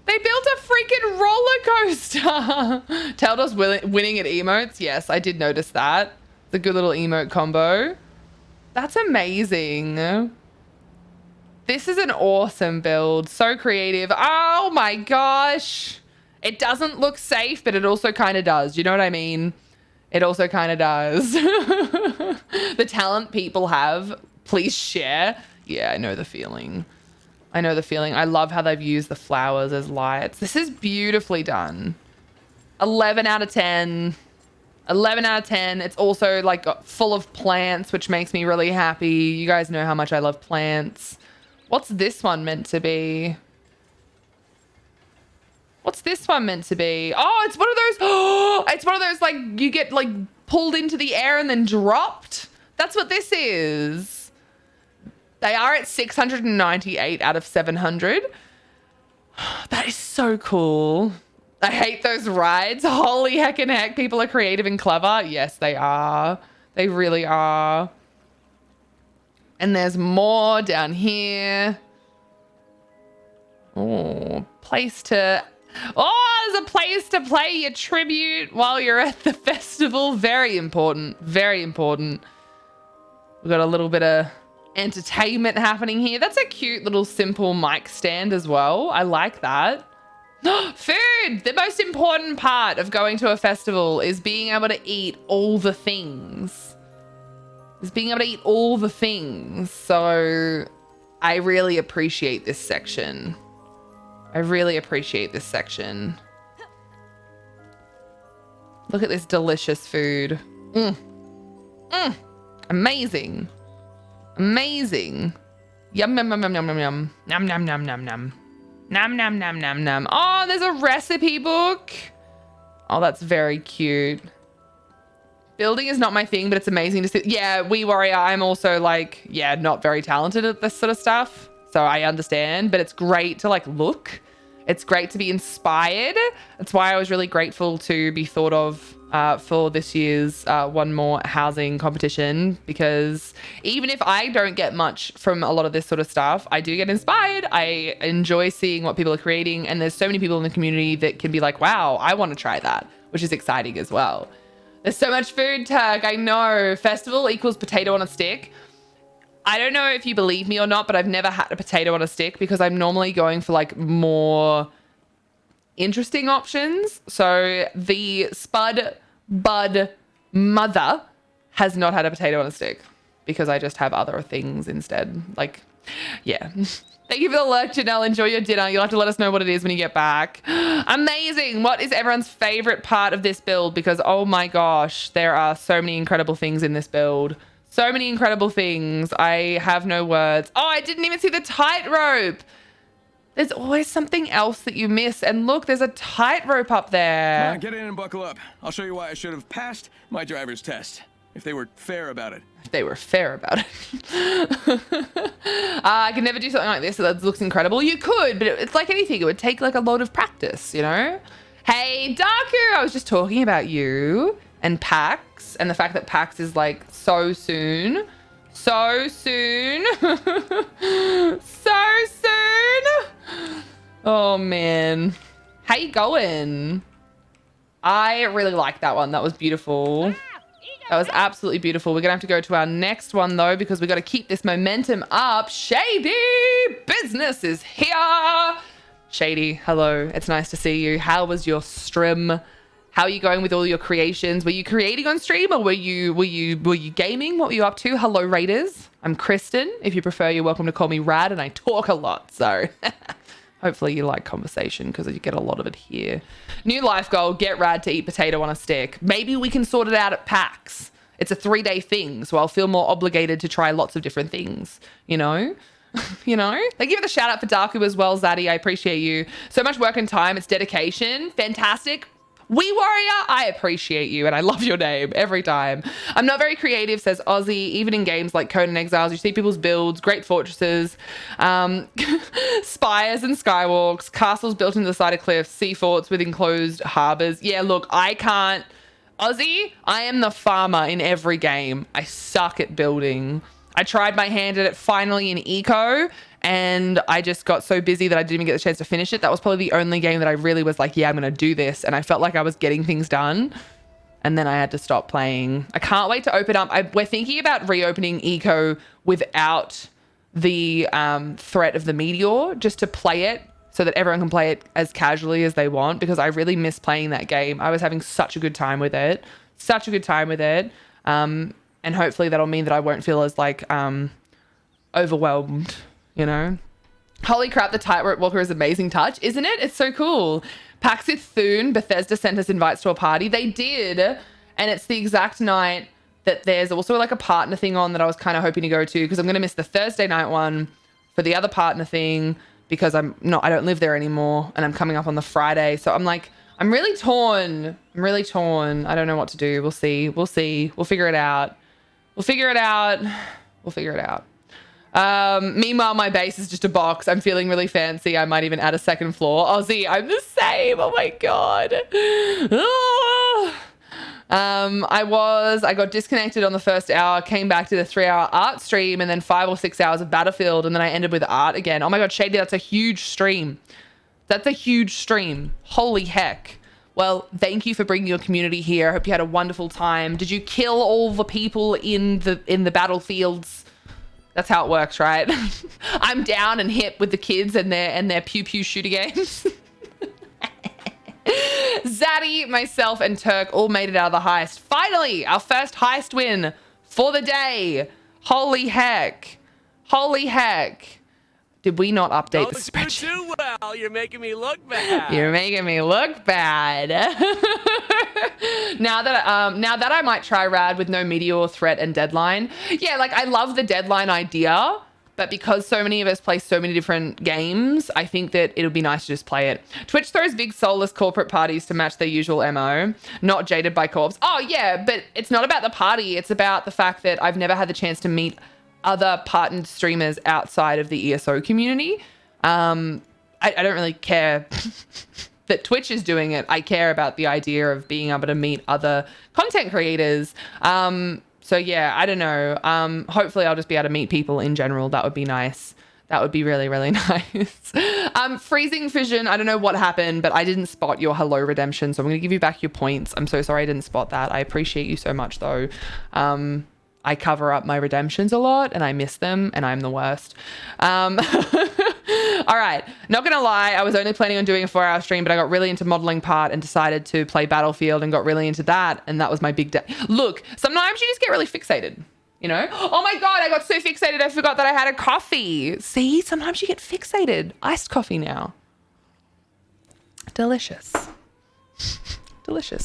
They built a freaking roller coaster. Taldos winning at emotes. Yes, I did notice that. It's a good little emote combo. That's amazing. This is an awesome build. So creative. Oh my gosh. It doesn't look safe, but it also kind of does. You know what I mean? It also kind of does. The talent people have, please share. Yeah, I know the feeling. I know the feeling. I love how they've used the flowers as lights. This is beautifully done. 11 out of 10. 11 out of 10. It's also like full of plants, which makes me really happy. You guys know how much I love plants. What's this one meant to be? What's this one meant to be? Oh, it's one of those. Oh, it's one of those like you get like pulled into the air and then dropped. That's what this is. They are at 698 out of 700. That is so cool. I hate those rides. Holy heckin' heck. People are creative and clever. Yes, they are. They really are. And there's more down here. Oh, place to... Oh, there's a place to play your tribute while you're at the festival. Very important. Very important. We've got a little bit of entertainment happening here. That's a cute little simple mic stand as well. I like that. Food! The most important part of going to a festival is being able to eat all the things. So I really appreciate this section. Look at this delicious food. Amazing. Amazing. Yum, yum, yum, yum, yum, yum, yum. Nom, nom, nom, nom, nom. Nom, nom, nom, nom, nom. Oh, there's a recipe book. Oh, that's very cute. Building is not my thing, but it's amazing to see. Yeah, Wee Warrior, I'm also like, yeah, not very talented at this sort of stuff. So I understand, but it's great to like look. It's great to be inspired. That's why I was really grateful to be thought of for this year's One More Housing competition, because even if I don't get much from a lot of this sort of stuff, I do get inspired. I enjoy seeing what people are creating, and there's so many people in the community that can be like, wow, I want to try that, which is exciting as well. There's so much food, Tag. I know. Festival equals potato on a stick. I don't know if you believe me or not, but I've never had a potato on a stick because I'm normally going for like more interesting options. So the Spud Bud mother has not had a potato on a stick because I just have other things instead. Like, yeah. Thank you for the lurk, Janelle. Enjoy your dinner. You'll have to let us know what it is when you get back. Amazing. What is everyone's favorite part of this build? Because, oh my gosh, there are so many incredible things in this build. So many incredible things. I have no words. Oh, I didn't even see the tightrope. There's always something else that you miss. And look, there's a tightrope up there. Come on, get in and buckle up. I'll show you why I should have passed my driver's test, if they were fair about it. If they were fair about it. I could never do something like this. That looks incredible. You could, but it's like anything. It would take like a lot of practice, you know? Hey, Darku, I was just talking about you and PAX and the fact that PAX is like so soon. So soon. So soon. Oh, man. How you going? I really like that one. That was beautiful. That was absolutely beautiful. We're going to have to go to our next one, though, because we got to keep this momentum up. Shady Business is here. Shady, hello. It's nice to see you. How was your stream? How are you going with all your creations? Were you creating on stream or were you gaming? What were you up to? Hello, Raiders. I'm Kristen. If you prefer, you're welcome to call me Rad, and I talk a lot, so hopefully you like conversation because you get a lot of it here. New life goal, get Rad to eat potato on a stick. Maybe we can sort it out at PAX. It's a 3-day thing, so I'll feel more obligated to try lots of different things, you know? You know? Thank you for the shout out for Darku as well, Zaddy. I appreciate you. So much work and time. It's dedication. Fantastic. We Warrior, I appreciate you and I love your name every time. I'm not very creative, says Aussie. Even in games like Conan Exiles, you see people's builds, great fortresses, spires and skywalks, castles built into the side of cliffs, sea forts with enclosed harbors. Yeah, look, I can't. Aussie, I am the farmer in every game. I suck at building. I tried my hand at it finally in Eco, and I just got so busy that I didn't even get the chance to finish it. That was probably the only game that I really was like, yeah, I'm going to do this. And I felt like I was getting things done. And then I had to stop playing. I can't wait to open up. We're thinking about reopening Eco without the threat of the meteor, just to play it so that everyone can play it as casually as they want, because I really miss playing that game. I was having such a good time with it. Such a good time with it. And hopefully that'll mean that I won't feel as like overwhelmed. You know, holy crap, the Tightrope Walker is amazing touch, isn't it? It's so cool. Paxith Thune, Bethesda sent us invites to a party. They did, and it's the exact night that there's also like a partner thing on that I was kind of hoping to go to, because I'm going to miss the Thursday night one for the other partner thing because I don't live there anymore, and I'm coming up on the Friday. So I'm like, I'm really torn. I don't know what to do. We'll see. We'll figure it out. Meanwhile, my base is just a box. I'm feeling really fancy. I might even add a second floor. Aussie, I'm the same. Oh my God. I got disconnected on the first hour, came back to the 3-hour art stream, and then 5 or 6 hours of Battlefield, and then I ended with art again. Oh my God, Shady, that's a huge stream. Holy heck. Well, thank you for bringing your community here. I hope you had a wonderful time. Did you kill all the people in the battlefields? That's how it works, right? I'm down and hip with the kids and their pew pew shooter games. Zaddy, myself, and Turk all made it out of the heist. Finally, our first heist win for the day. Holy heck. Did we not update the spreadsheet? You too well. You're making me look bad. Now that I might try Rad with no meteor, threat, and deadline. Yeah, like I love the deadline idea, but because so many of us play so many different games, I think that it'll be nice to just play it. Twitch throws big soulless corporate parties to match their usual MO, not jaded by corps. Oh yeah, but it's not about the party. It's about the fact that I've never had the chance to meet other partnered streamers outside of the ESO community. I don't really care that Twitch is doing it. I care about the idea of being able to meet other content creators. So yeah, I don't know. Hopefully I'll just be able to meet people in general. That would be nice. That would be really, really nice. Freezing Fission, I don't know what happened, but I didn't spot your hello redemption. So I'm going to give you back your points. I'm so sorry I didn't spot that. I appreciate you so much though. I cover up my redemptions a lot and I miss them and I'm the worst. All right, not gonna lie, I was only planning on doing a 4-hour stream, but I got really into modeling part and decided to play Battlefield and got really into that, and that was my big day. Look, sometimes you just get really fixated, you know? Oh my God, I got so fixated I forgot that I had a coffee. See, sometimes you get fixated. Iced coffee now. Delicious.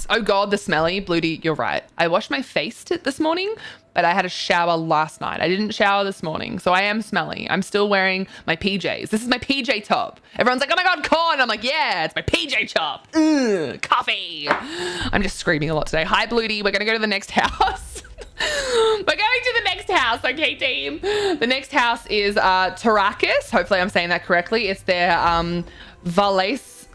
Oh God, the smelly. Bluedy, you're right. I washed my face this morning, but I had a shower last night. I didn't shower this morning, so I am smelly. I'm still wearing my PJs. This is my PJ top. Everyone's like, oh my God, corn. I'm like, yeah, it's my PJ top. Coffee. I'm just screaming a lot today. Hi, Bluedy. We're going to go to the next house. We're going to the next house, okay, team? The next house is Tarakis. Hopefully I'm saying that correctly. It's their Valais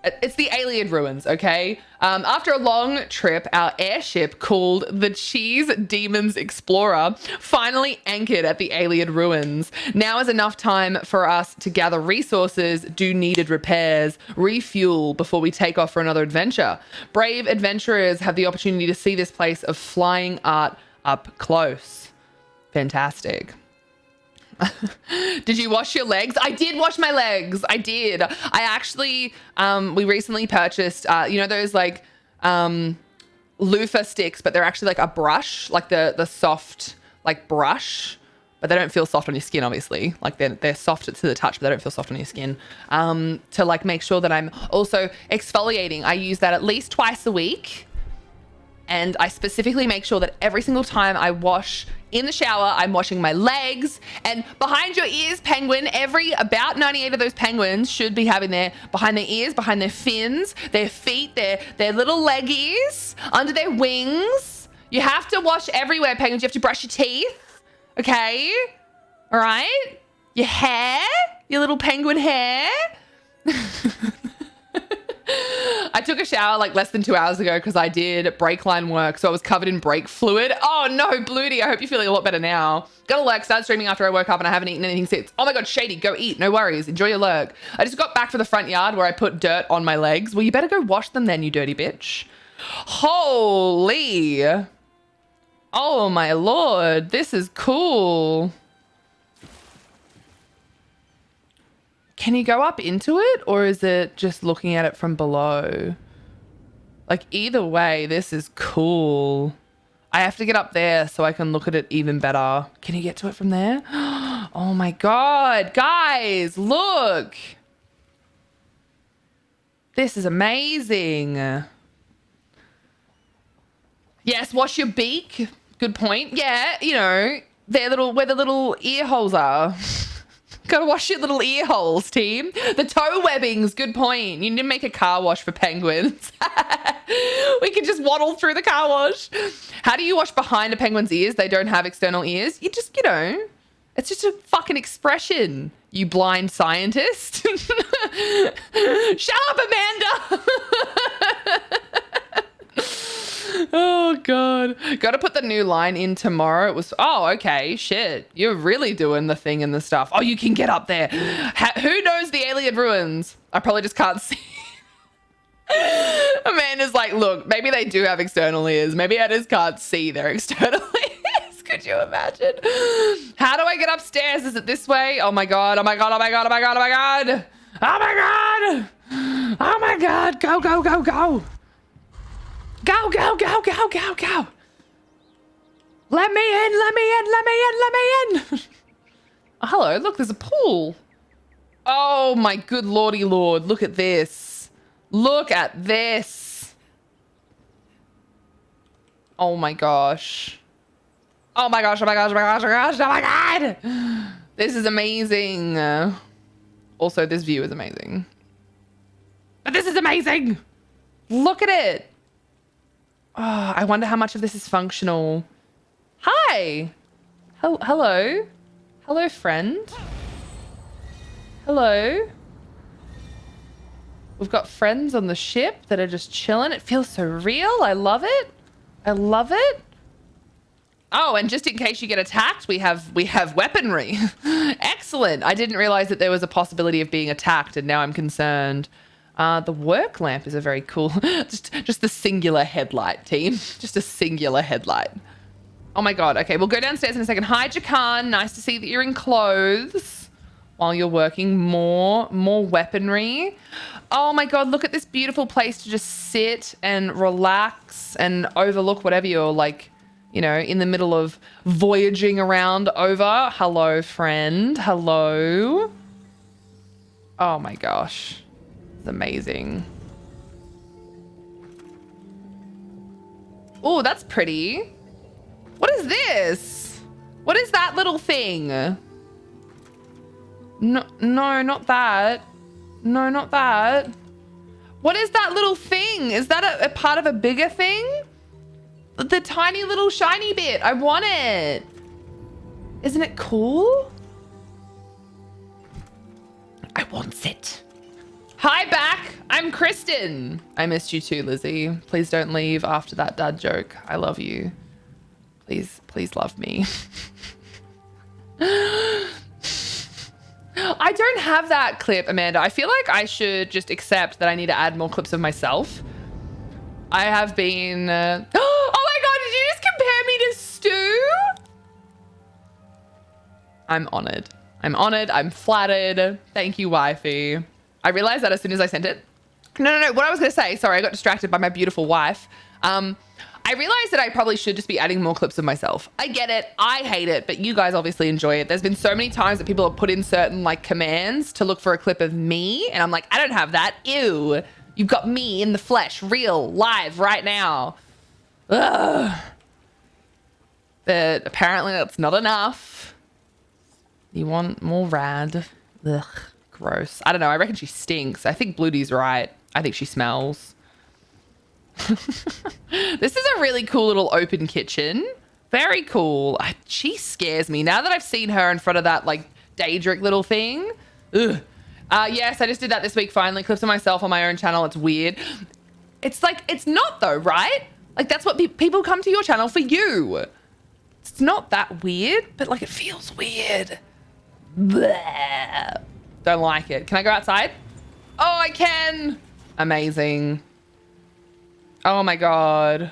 It's the Alien ruins, okay? After a long trip, our airship called the Cheese Demons Explorer finally anchored at the Alien ruins. Now is enough time for us to gather resources, do needed repairs, refuel before we take off for another adventure. Brave adventurers have the opportunity to see this place of flying art up close. Fantastic. Did you wash your legs? I did wash my legs. I did. I actually, we recently purchased, you know, those like loofah sticks, but they're actually like a brush, like the soft like brush, but they don't feel soft on your skin, obviously. Like they're soft to the touch, but they don't feel soft on your skin. To like make sure that I'm also exfoliating. I use that at least twice a week. And I specifically make sure that every single time I wash in the shower, I'm washing my legs. And behind your ears, penguin, about 98 of those penguins should be having behind their ears, behind their fins, their feet, their little leggies, under their wings. You have to wash everywhere, penguins. You have to brush your teeth. Okay? All right? Your hair, your little penguin hair. I took a shower like less than 2 hours ago because I did brake line work, so I was covered in brake fluid. Oh no, Bloody, I hope you're feeling a lot better now. Got a lurk, started streaming after I woke up and I haven't eaten anything since. Oh my god, Shady, go eat, no worries, enjoy your lurk. I just got back from the front yard where I put dirt on my legs. Well, you better go wash them then, you dirty bitch. Holy. Oh my lord, this is cool. Can you go up into it, or is it just looking at it from below? Like, either way, this is cool. I have to get up there so I can look at it even better. Can you get to it from there? Oh my god, guys, look. This is amazing. Yes, wash your beak. Good point. Yeah, you know, where the little ear holes are. Gotta wash your little ear holes, team. The toe webbings, good point. You need to make a car wash for penguins. We can just waddle through the car wash. How do you wash behind a penguin's ears? They don't have external ears. You just, you know, it's just a fucking expression, you blind scientist. Shut up, Amanda. Oh god, gotta put the new line in tomorrow. It was, oh okay, shit, you're really doing the thing and the stuff. Oh, you can get up there. Who knows the alien ruins? I probably just can't see. Amanda's like, look, maybe they do have external ears, maybe I just can't see their external ears. Could you imagine? How do I get upstairs? Is it this way? Oh my god, oh my god, oh my god, oh my god, oh my god, oh my god, oh my god, go go go go. Go, go, go, go, go, go. Let me in, let me in, let me in, let me in. Oh, hello, look, there's a pool. Oh my good lordy lord, look at this. Look at this. Oh my gosh. Oh my gosh, oh my gosh, oh my gosh, oh my gosh, oh my god. This is amazing. Also, this view is amazing. But this is amazing. Look at it. Oh, I wonder how much of this is functional. Hi. Hello. Hello, friend. Hello. We've got friends on the ship that are just chilling. It feels so real. I love it. I love it. Oh, and just in case you get attacked, we have weaponry. Excellent. I didn't realize that there was a possibility of being attacked, and now I'm concerned. The work lamp is a very cool, just the singular headlight, team. Just a singular headlight. Oh my god. Okay, we'll go downstairs in a second. Hi, Jakan. Nice to see that you're in clothes while you're working. More weaponry. Oh my god, look at this beautiful place to just sit and relax and overlook whatever you're like, you know, in the middle of voyaging around over. Hello, friend. Hello. Oh my gosh. It's amazing. Oh, that's pretty. What is this? What is that little thing? No, not that. No, not that. What is that little thing? Is that a part of a bigger thing? The tiny little shiny bit. I want it. Isn't it cool? I want it. Hi back. I'm Kristen. I missed you too, Lizzie. Please don't leave after that dad joke. I love you. Please love me. I don't have that clip, Amanda. I feel like I should just accept that I need to add more clips of myself. I have been... Oh my God, did you just compare me to Stu? I'm honored. I'm honored. I'm flattered. Thank you, wifey. I realized that as soon as I sent it. No. What I was going to say, sorry, I got distracted by my beautiful wife. I realized that I probably should just be adding more clips of myself. I get it. I hate it, but you guys obviously enjoy it. There's been so many times that people have put in certain like commands to look for a clip of me. And I'm like, I don't have that. Ew. You've got me in the flesh, real, live, right now. Ugh. But apparently that's not enough. You want more rad. Ugh, gross. I don't know. I reckon she stinks. I think Bluty's right. I think she smells. This is a really cool little open kitchen. Very cool. She scares me now that I've seen her in front of that like Daedric little thing. Ugh. Yes, I just did that this week finally. Clips of myself on my own channel. It's weird. It's like, it's not though, right? Like that's what people come to your channel for you. It's not that weird, but like it feels weird. Bleh. Don't like it. Can I go outside? Oh, I can. Amazing. Oh my God.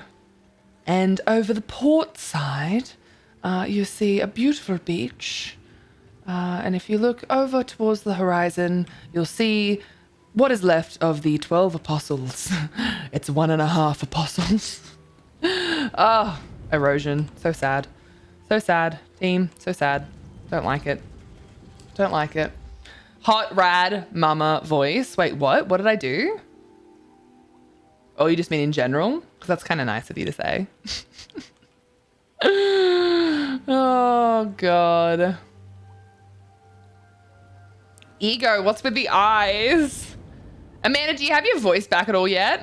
And over the port side, you see a beautiful beach. And if you look over towards the horizon, you'll see what is left of the 12 apostles. It's 1.5 apostles. Oh, erosion. So sad. So sad. Team, so sad. Don't like it. Don't like it. Hot, rad, mama voice. Wait, what? What did I do? Oh, you just mean in general? Because that's kind of nice of you to say. Oh, God. Ego, what's with the eyes? Amanda, do you have your voice back at all yet?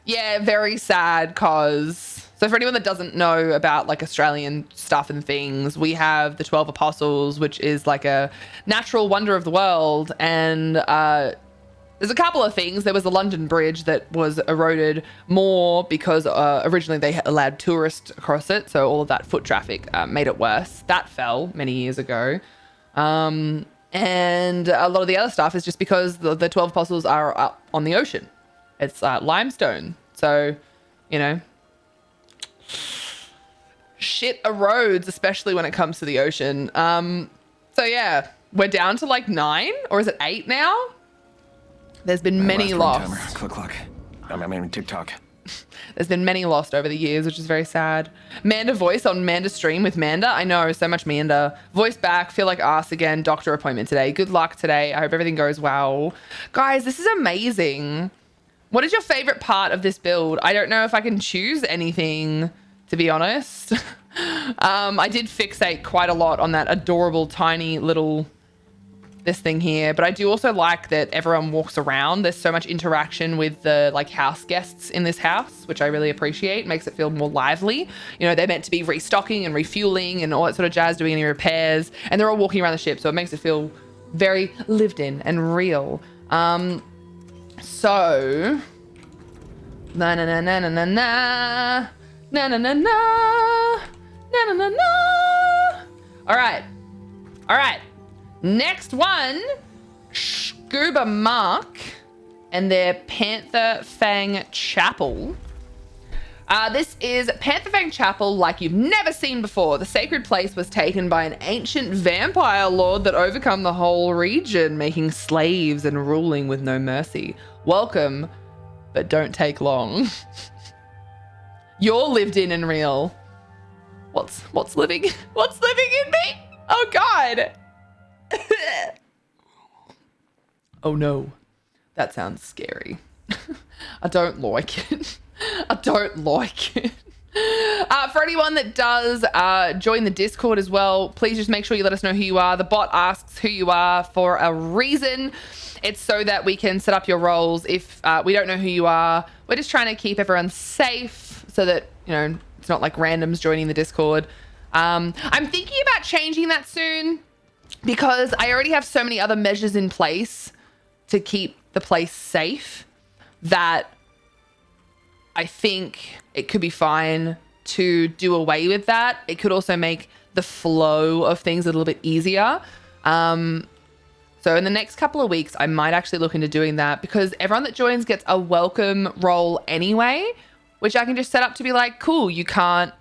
Yeah, very sad cause... So for anyone that doesn't know about like Australian stuff and things, we have the 12 Apostles, which is like a natural wonder of the world. And there's a couple of things. There was the London Bridge that was eroded more because originally they allowed tourists across it. So all of that foot traffic made it worse. That fell many years ago. And a lot of the other stuff is just because the 12 Apostles are up on the ocean. It's limestone. So, you know, shit erodes, especially when it comes to the ocean. So yeah, we're down to like 9 or is it 8 now? There's been many lost. Click clock. I mean TikTok. There's been many lost over the years, which is very sad. Manda voice on Manda stream with Manda. I know, so much Manda. Voice back, feel like ass again. Doctor appointment today. Good luck today. I hope everything goes well. Guys, this is amazing. What is your favorite part of this build? I don't know if I can choose anything, to be honest. I did fixate quite a lot on that adorable, tiny little this thing here, but I do also like that everyone walks around. There's so much interaction with the like house guests in this house, which I really appreciate. Makes it feel more lively. You know, they're meant to be restocking and refueling and all that sort of jazz, doing any repairs, and they're all walking around the ship, so it makes it feel very lived in and real. So na na na na na na na na na na na na na. All right. Next one, Scuba Mark and their Panther Fang Chapel. This is Panther Fang Chapel like you've never seen before. The sacred place was taken by an ancient vampire lord that overcome the whole region, making slaves and ruling with no mercy. Welcome, but don't take long. You're lived in and real. What's living in me? Oh God. Oh no, that sounds scary. I don't like it. I don't like it. For anyone that does join the Discord as well, please just make sure you let us know who you are. The bot asks who you are for a reason. It's so that we can set up your roles. If we don't know who you are, we're just trying to keep everyone safe so that, you know, it's not like randoms joining the Discord. I'm thinking about changing that soon, because I already have so many other measures in place to keep the place safe, that I think it could be fine to do away with that. It could also make the flow of things a little bit easier. So in the next couple of weeks, I might actually look into doing that, because everyone that joins gets a welcome role anyway, which I can just set up to be like, cool, you can't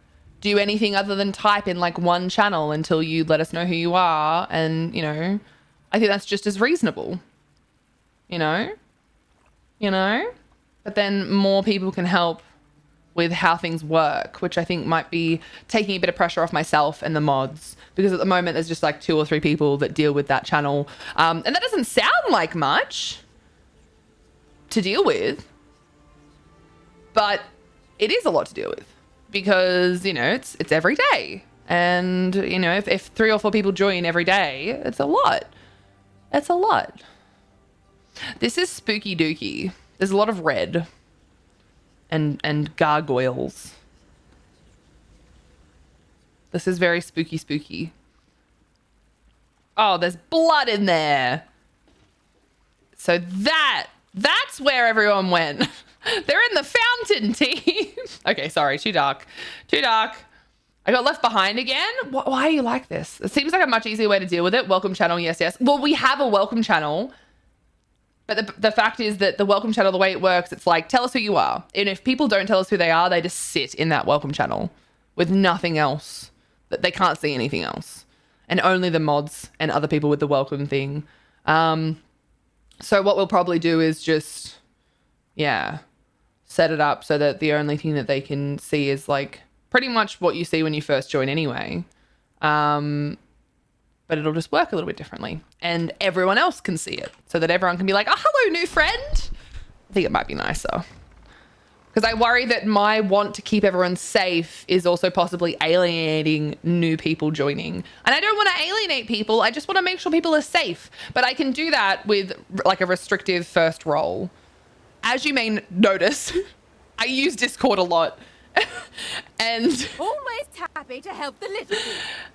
do anything other than type in like one channel until you let us know who you are. And, you know, I think that's just as reasonable, you know? But then more people can help with how things work, which I think might be taking a bit of pressure off myself and the mods, because at the moment there's just like 2 or 3 people that deal with that channel. And that doesn't sound like much to deal with, but it is a lot to deal with, because, you know, it's every day. And, you know, if 3 or 4 people join every day, it's a lot. It's a lot. This is spooky dooky. There's a lot of red and gargoyles. This is very spooky spooky. Oh, there's blood in there. So that's where everyone went. They're in the fountain team. Okay, sorry, too dark. Too dark. I got left behind again. Why are you like this? It seems like a much easier way to deal with it. Welcome channel, yes, yes. Well, we have a welcome channel. But the fact is that the welcome channel, the way it works, it's like, tell us who you are. And if people don't tell us who they are, they just sit in that welcome channel with nothing else. That they can't see anything else. And only the mods and other people with the welcome thing. So what we'll probably do is just, yeah, set it up so that the only thing that they can see is like pretty much what you see when you first join anyway. But it'll just work a little bit differently. And everyone else can see it, so that everyone can be like, oh, hello, new friend. I think it might be nicer. Because I worry that my want to keep everyone safe is also possibly alienating new people joining. And I don't want to alienate people. I just want to make sure people are safe. But I can do that with like a restrictive first role. As you may notice, I use Discord a lot. And Always happy to help the little people.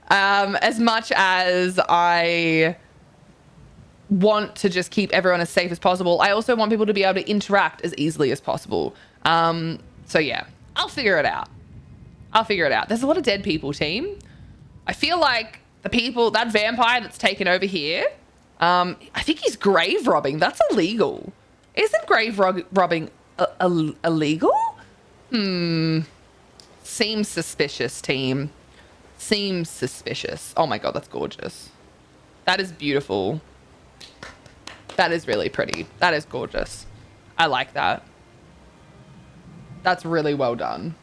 as much as I want to just keep everyone as safe as possible, I also want people to be able to interact as easily as possible. So yeah, I'll figure it out. There's a lot of dead people, team. I feel like the people, that vampire that's taken over here, I think he's grave robbing. That's illegal. Isn't grave robbing illegal? Seems suspicious, team. Seems suspicious. Oh my God, that's gorgeous. That is beautiful. That is really pretty. That is gorgeous. I like that. That's really well done.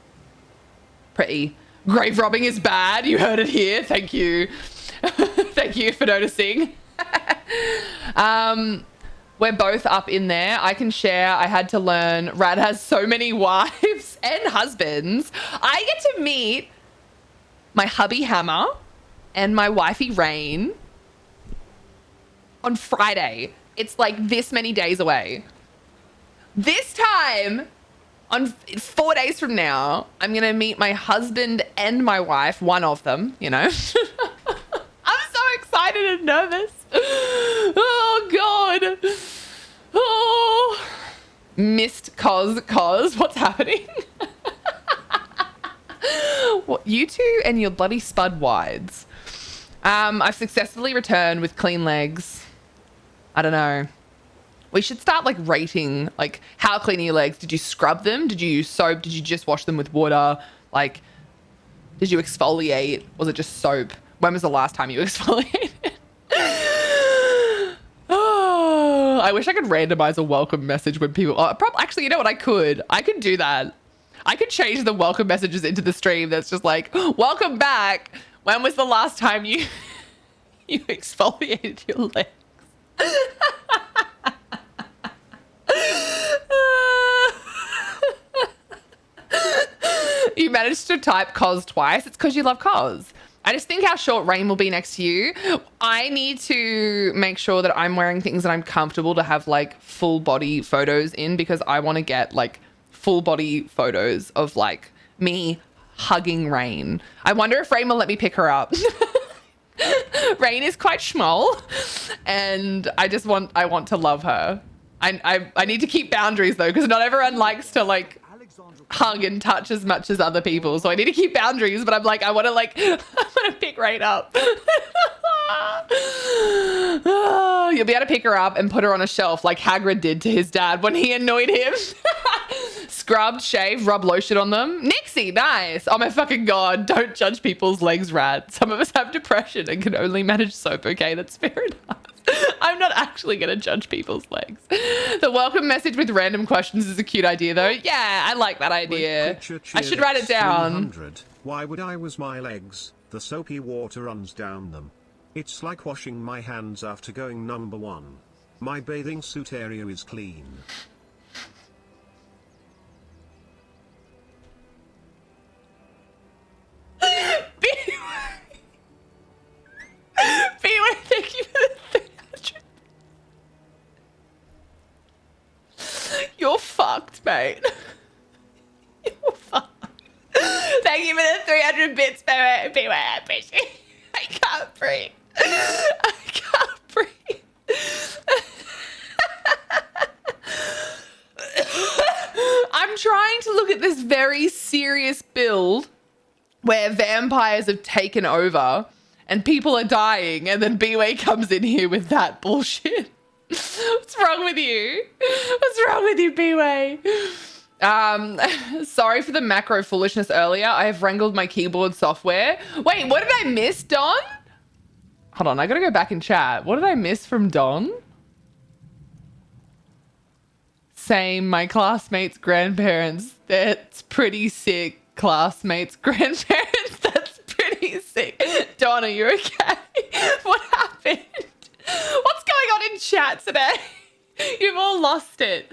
Pretty. Grave robbing is bad. You heard it here. Thank you. Thank you for noticing. We're both up in there. I can share. I had to learn. Rad has so many wives and husbands. I get to meet my hubby Hammer and my wifey Rain on Friday. It's like this many days away. This time, on 4 days from now, I'm going to meet my husband and my wife, one of them, you know. I'm so excited and nervous. Oh, God. Oh. Missed cause. What's happening? What, you two and your bloody spud wides. I've successfully returned with clean legs. I don't know. We should start like rating, like how clean are your legs? Did you scrub them? Did you use soap? Did you just wash them with water? Like, did you exfoliate? Was it just soap? When was the last time you exfoliated? Oh, I wish I could randomize a welcome message when people, actually, you know what? I could do that. I could change the welcome messages into the stream that's just like, welcome back. When was the last time you exfoliated your legs? You managed to type cos twice. It's because you love cos. I just think how short Rain will be next to you. I need to make sure that I'm wearing things that I'm comfortable to have like full body photos in, because I want to get like full body photos of like me hugging Rain. I wonder if Rain will let me pick her up. Rain is quite small and I want to love her. I need to keep boundaries though, because not everyone likes to like hug and touch as much as other people. So I need to keep boundaries, but I'm like, I want to like, I want to pick Rain up. You'll be able to pick her up and put her on a shelf like Hagrid did to his dad when he annoyed him. Scrubbed, shaved, rub lotion on them. Nixie, nice. Oh my fucking God. Don't judge people's legs, Rad. Some of us have depression and can only manage soap. Okay, that's fair enough. I'm not actually going to judge people's legs. The welcome message with random questions is a cute idea though. Yeah, I like that idea. I should write it down. Why would I wash my legs? The soapy water runs down them. It's like washing my hands after going number 1. My bathing suit area is clean. B-Way, thank you for the 300. You're fucked, mate. You're fucked. Thank you for the 300 bits, B-Way. I appreciate it. I can't breathe. I can't breathe. I'm trying to look at this very serious build where vampires have taken over and people are dying, and then B-Way comes in here with that bullshit. What's wrong with you? What's wrong with you, B-Way? Sorry for the macro foolishness earlier. I have wrangled my keyboard software. Wait, what did I miss, Don? Hold on, I gotta go back and chat. What did I miss from Don? Same, my classmates' grandparents. That's pretty sick. Classmates' grandparents. That's pretty sick. Don, are you okay? What happened? What's going on in chat today? You've all lost it.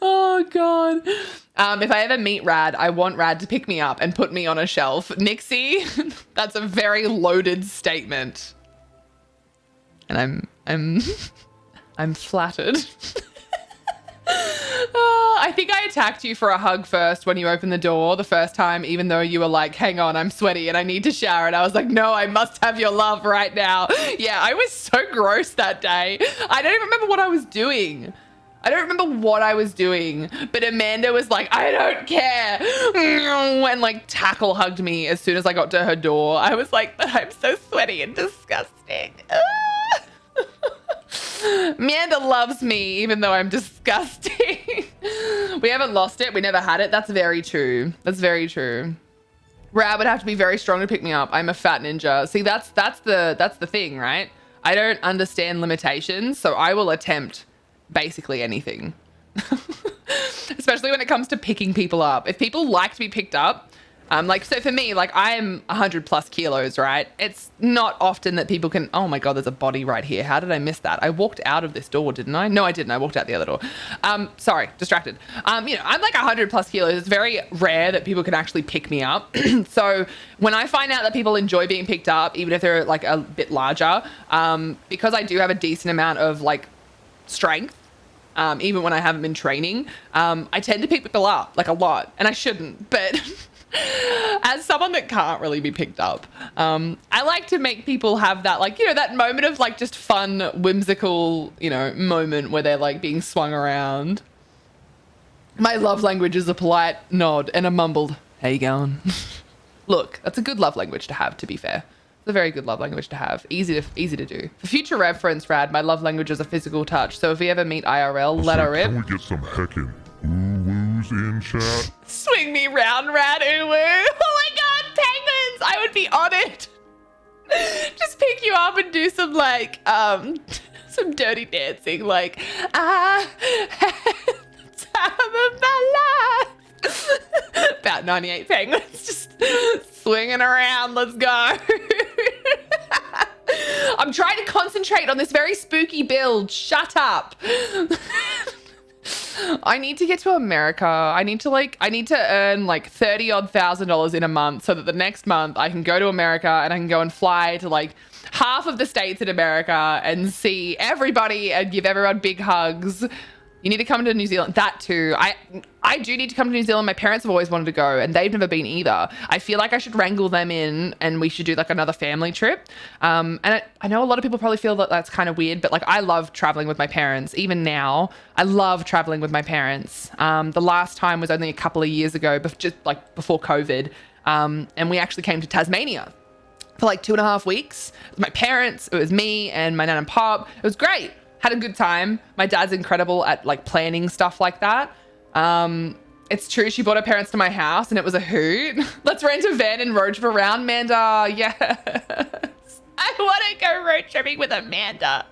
Oh, God. If I ever meet Rad, I want Rad to pick me up and put me on a shelf. Nixie, that's a very loaded statement. And I'm flattered. I think I attacked you for a hug first when you opened the door the first time, even though you were like, hang on, I'm sweaty and I need to shower. And I was like, no, I must have your love right now. Yeah, I was so gross that day. I don't even remember what I was doing. But Amanda was like, I don't care. And like tackle hugged me as soon as I got to her door. I was like, but I'm so sweaty and disgusting. Amanda loves me, even though I'm disgusting. We haven't lost it. We never had it. That's very true. That's very true. Rad would have to be very strong to pick me up. I'm a fat ninja. See, that's the thing, right? I don't understand limitations, so I will attempt basically anything. Especially when it comes to picking people up. If people like to be picked up, like, so for me, like, I'm 100+ kilos, right? It's not often that people can, oh my God, there's a body right here. How did I miss that? I walked out of this door, didn't I? No, I didn't. I walked out the other door. Sorry, distracted. I'm like 100+ kilos. It's very rare that people can actually pick me up. So when I find out that people enjoy being picked up, even if they're like a bit larger, because I do have a decent amount of like strength, even when I haven't been training, I tend to pick people up like a lot, and I shouldn't, but as someone that can't really be picked up, I like to make people have that, like, you know, that moment of like just fun, whimsical, you know, moment where they're like being swung around. My love language is a polite nod and a mumbled, how you going? Look, that's a good love language to have, to be fair. It's a very good love language to have. Easy to do. For future reference, Rad, my love language is a physical touch. So if we ever meet IRL, let her rip. Can we get some heckin' ooh-woos in chat? Swing me round, Rad, ooh-woo. Oh my God, penguins! I would be on it. Just pick you up and do some like, some dirty dancing, like, I had the time of my life. About 98 penguins just swinging around. Let's go. I'm trying to concentrate on this very spooky build. Shut up. I need to get to America. I need to earn like $30,000 in a month so that the next month I can go to America and I can go and fly to like half of the states in America and see everybody and give everyone big hugs You need to come to New Zealand. That too. I do need to come to New Zealand. My parents have always wanted to go and they've never been either. I feel like I should wrangle them in and we should do like another family trip. And I know a lot of people probably feel that that's kind of weird, but like I love traveling with my parents. Even now, I love traveling with my parents. The last time was only a couple of years ago, just like before COVID. And we actually came to Tasmania for like 2.5 weeks. It was my parents, it was me and my nan and pop. It was great. Had a good time. My dad's incredible at like planning stuff like that. It's true. She brought her parents to my house and it was a hoot. Let's rent a van and road trip around, Manda. Yes. I want to go road tripping with Amanda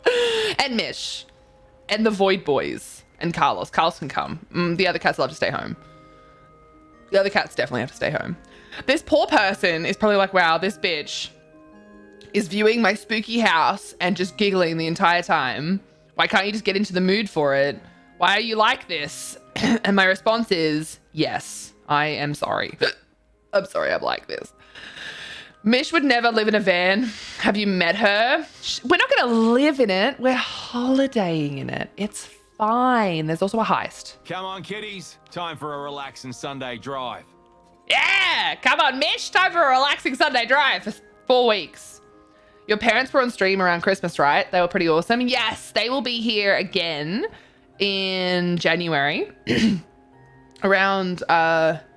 and Mish and the Void Boys and Carlos. Carlos can come. The other cats will have to stay home. The other cats definitely have to stay home. This poor person is probably like, wow, this bitch is viewing my spooky house and just giggling the entire time. Why can't you just get into the mood for it? Why are you like this? And my response is, yes, I am sorry. I'm sorry I'm like this. Mish would never live in a van. Have you met her? We're not going to live in it. We're holidaying in it. It's fine. There's also a heist. Come on, kiddies. Time for a relaxing Sunday drive. Yeah, come on, Mish. Time for a relaxing Sunday drive for 4 weeks. Your parents were on stream around Christmas, right? They were pretty awesome. Yes, they will be here again in January around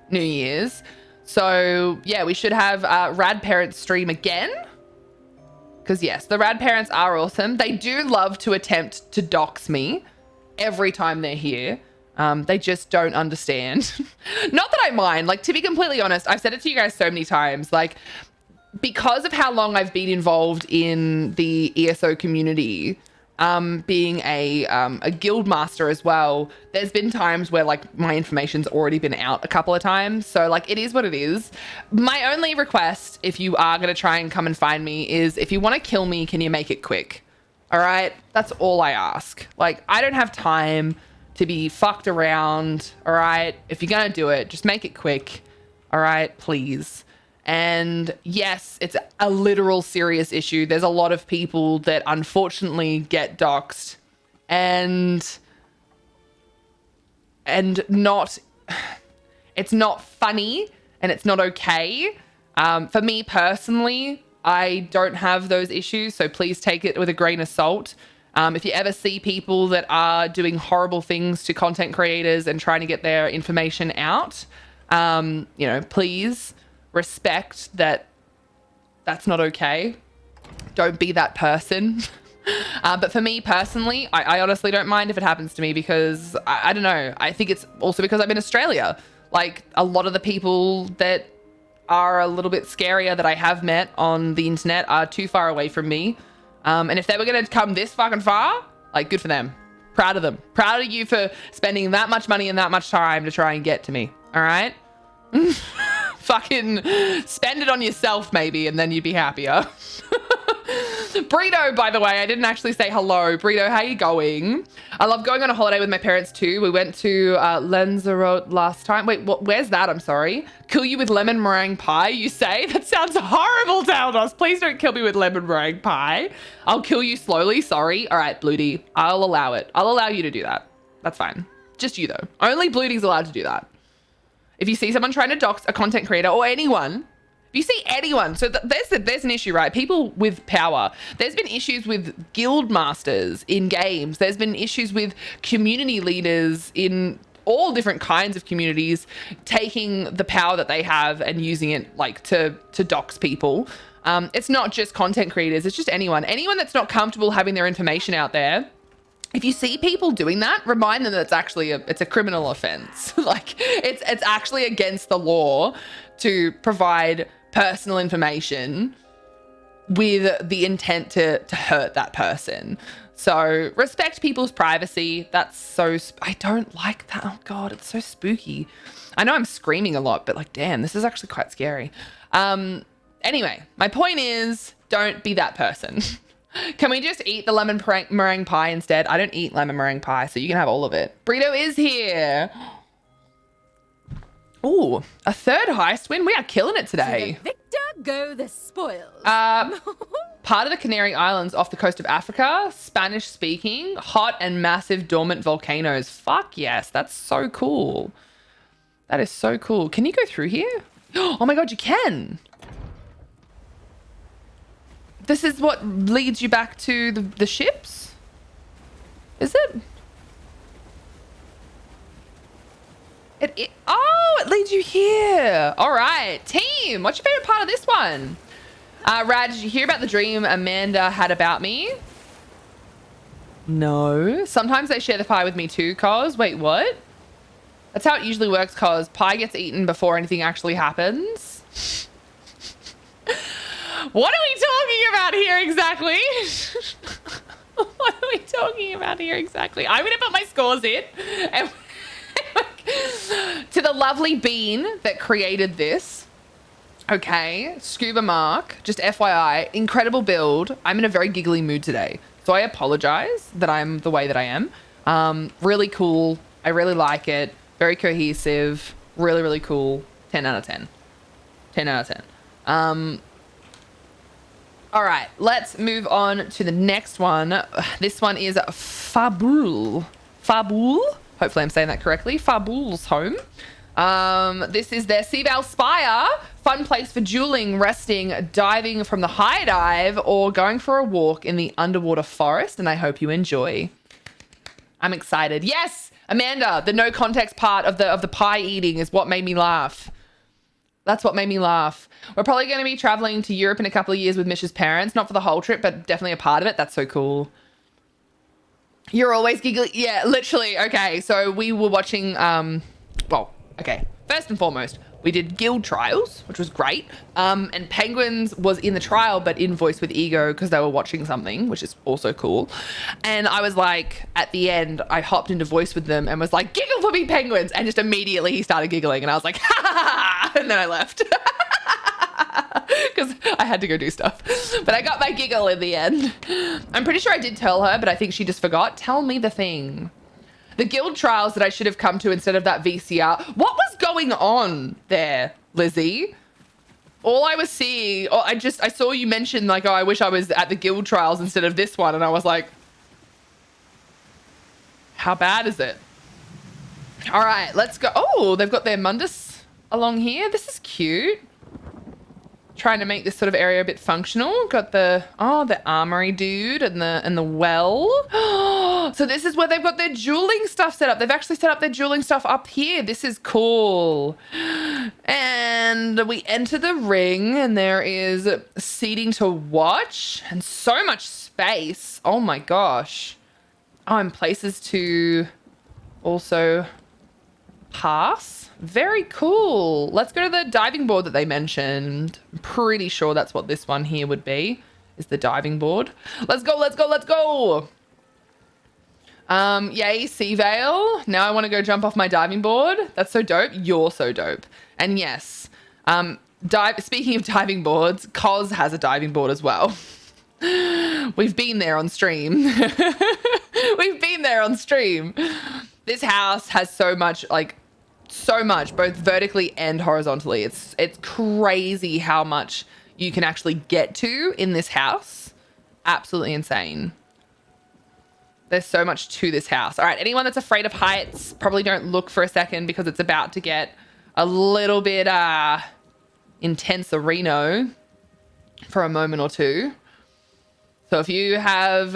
New Year's. So yeah, we should have Rad Parents stream again. Because yes, the Rad Parents are awesome. They do love to attempt to dox me every time they're here. They just don't understand. Not that I mind. Like, to be completely honest, I've said it to you guys so many times. Like, because of how long I've been involved in the ESO community, being a guild master as well, there's been times where like my information's already been out a couple of times. So like it is what it is. My only request, if you are going to try and come and find me, is if you want to kill me, can you make it quick? All right. That's all I ask. Like, I don't have time to be fucked around. All right. If you're going to do it, just make it quick. All right, please. And yes, it's a literal serious issue. There's a lot of people that unfortunately get doxxed and not, it's not funny and it's not okay. For me personally, I don't have those issues. So please take it with a grain of salt. If you ever see people that are doing horrible things to content creators and trying to get their information out, you know, please respect that that's not okay. Don't be that person. But for me personally, I honestly don't mind if it happens to me because I don't know. I think it's also because I'm in Australia. Like, a lot of the people that are a little bit scarier that I have met on the internet are too far away from me. And if they were going to come this fucking far, like, good for them. Proud of them. Proud of you for spending that much money and that much time to try and get to me. All right? Fucking spend it on yourself maybe and then you'd be happier. Burrito, by the way, I didn't actually say hello. Burrito, how you going? I love going on a holiday with my parents too. We went to Lanzarote last time. Wait, where's that? I'm sorry. Kill you with lemon meringue pie, you say? That sounds horrible, Taldos. Please don't kill me with lemon meringue pie. I'll kill you slowly. Sorry. All right, Bluedy. I'll allow it. I'll allow you to do that. That's fine. Just you though. Only Bluedy's allowed to do that. If you see someone trying to dox a content creator or anyone, if you see anyone, so there's an issue, right? People with power. There's been issues with guild masters in games. There's been issues with community leaders in all different kinds of communities taking the power that they have and using it like to dox people. It's not just content creators. It's just anyone that's not comfortable having their information out there. If you see people doing that, remind them that it's actually it's a criminal offense. Like, it's actually against the law to provide personal information with the intent to hurt that person. So respect people's privacy. That's so, I don't like that. Oh God, it's so spooky. I know I'm screaming a lot, but like, damn, this is actually quite scary. Anyway, my point is, don't be that person. Can we just eat the lemon meringue pie instead? I don't eat lemon meringue pie, so you can have all of it. Burrito is here. Ooh, a third heist win. We are killing it today. To the victor go the spoils. Part of the Canary Islands off the coast of Africa, Spanish speaking, hot and massive dormant volcanoes. Fuck yes, that's so cool. That is so cool. Can you go through here? Oh my God, you can. This is what leads you back to the ships? Is it? Oh, it leads you here. All right, team. What's your favorite part of this one? Rad, did you hear about the dream Amanda had about me? No. Sometimes they share the pie with me too, Cos. Wait, what? That's how it usually works, Cos. Pie gets eaten before anything actually happens. What are we talking about here exactly? What are we talking about here exactly? I'm going to put my scores in. And to the lovely bean that created this. Okay, Scuba Mark, just FYI, incredible build. I'm in a very giggly mood today. So I apologize that I'm the way that I am. Really cool. I really like it. Very cohesive. Really, really cool. 10 out of 10. 10 out of 10. All right, let's move on to the next one. This one is Fabul. Fabul? Hopefully I'm saying that correctly. Fabul's home. This is their Seaval Spire. Fun place for dueling, resting, diving from the high dive, or going for a walk in the underwater forest, and I hope you enjoy. I'm excited. Yes, Amanda, the no context part of the pie eating is what made me laugh. That's what made me laugh. We're probably going to be traveling to Europe in a couple of years with Mish's parents. Not for the whole trip, but definitely a part of it. That's so cool. You're always giggly. Yeah, literally. Okay, so we were watching, okay. First and foremost, we did guild trials, which was great. And Penguins was in the trial, but in voice with Ego because they were watching something, which is also cool. And I was like, at the end, I hopped into voice with them and was like, giggle for me, Penguins. And just immediately he started giggling and I was like, ha ha ha. And then I left because I had to go do stuff. But I got my giggle in the end. I'm pretty sure I did tell her, but I think she just forgot. Tell me the thing. The guild trials that I should have come to instead of that VCR. What was going on there, Lizzie? All I was seeing, I saw you mention like, oh, I wish I was at the guild trials instead of this one. And I was like, how bad is it? All right, let's go. Oh, they've got their Mundus along here. This is cute. Trying to make this sort of area a bit functional. Got the armory dude and the well. So this is where they've got their dueling stuff set up. They've actually set up their dueling stuff up here. This is cool. And we enter the ring and there is seating to watch and so much space. Oh my gosh. Oh, and places to also pass. Very cool. Let's go to the diving board that they mentioned. I'm pretty sure that's what this one here would be, is the diving board. Let's go, let's go, let's go. Yay, Sea Vale. Now I want to go jump off my diving board. That's so dope. You're so dope. And yes, speaking of diving boards, Cos has a diving board as well. We've been there on stream. We've been there on stream. This house has so much, both vertically and horizontally. It's crazy how much you can actually get to in this house. Absolutely insane. There's so much to this house. All right, anyone that's afraid of heights, probably don't look for a second because it's about to get a little bit intense-a-reno for a moment or two. So if you have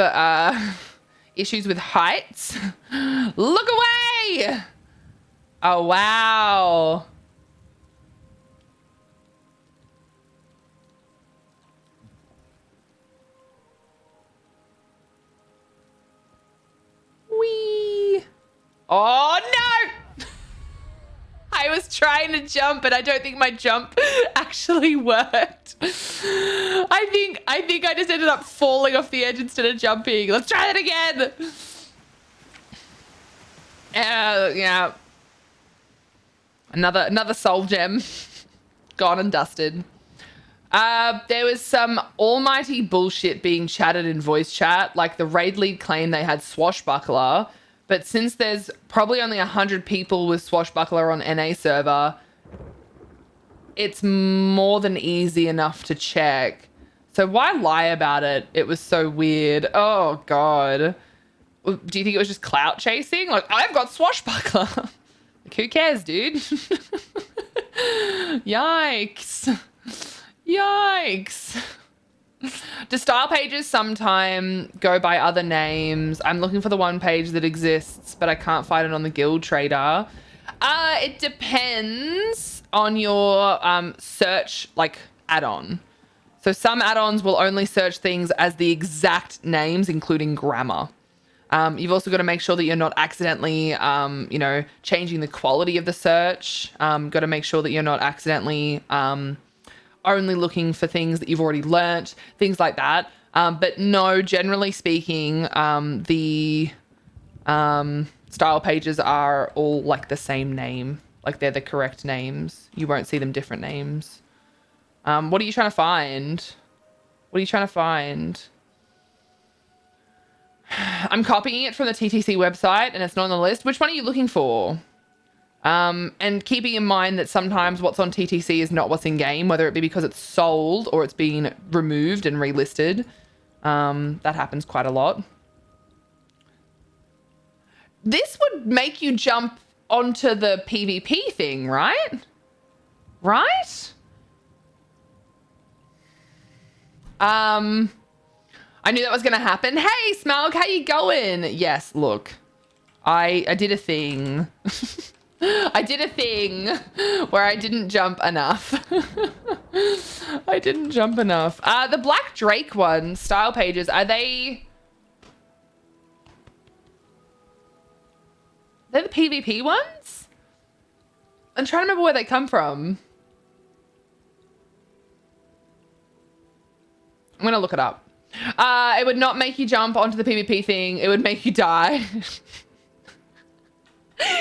issues with heights, look away! Oh, wow. Whee! Oh, no! I was trying to jump, but I don't think my jump actually worked. I think I just ended up falling off the edge instead of jumping. Let's try that again. Yeah. Another soul gem. Gone and dusted. There was some almighty bullshit being chatted in voice chat. Like the raid lead claimed they had Swashbuckler. But since there's probably only 100 people with Swashbuckler on NA server, it's more than easy enough to check. So why lie about it? It was so weird. Oh God. Do you think it was just clout chasing? Like, I've got swashbuckler. Like, who cares, dude? Yikes. Yikes. Do style pages sometime go by other names? I'm looking for the one page that exists, but I can't find it on the Guild Trader. It depends on your search, like, add-on. So some add-ons will only search things as the exact names, including grammar. You've also got to make sure that you're not accidentally, changing the quality of the search. Got to make sure that you're not accidentally only looking for things that you've already learnt, things like that. But no, generally speaking, the style pages are all like the same name. Like they're the correct names. You won't see them different names. What are you trying to find? What are you trying to find? I'm copying it from the TTC website and it's not on the list. Which one are you looking for? And keeping in mind that sometimes what's on TTC is not what's in game, whether it be because it's sold or it's been removed and relisted. That happens quite a lot. This would make you jump onto the PvP thing, right? Right? I knew that was going to happen. Hey, Smaug, how you going? Yes, look. I did a thing. I did a thing where I didn't jump enough. I didn't jump enough. The Black Drake one, style pages, are they... They're the PvP ones? I'm trying to remember where they come from. I'm going to look it up. It would not make you jump onto the PvP thing. It would make you die.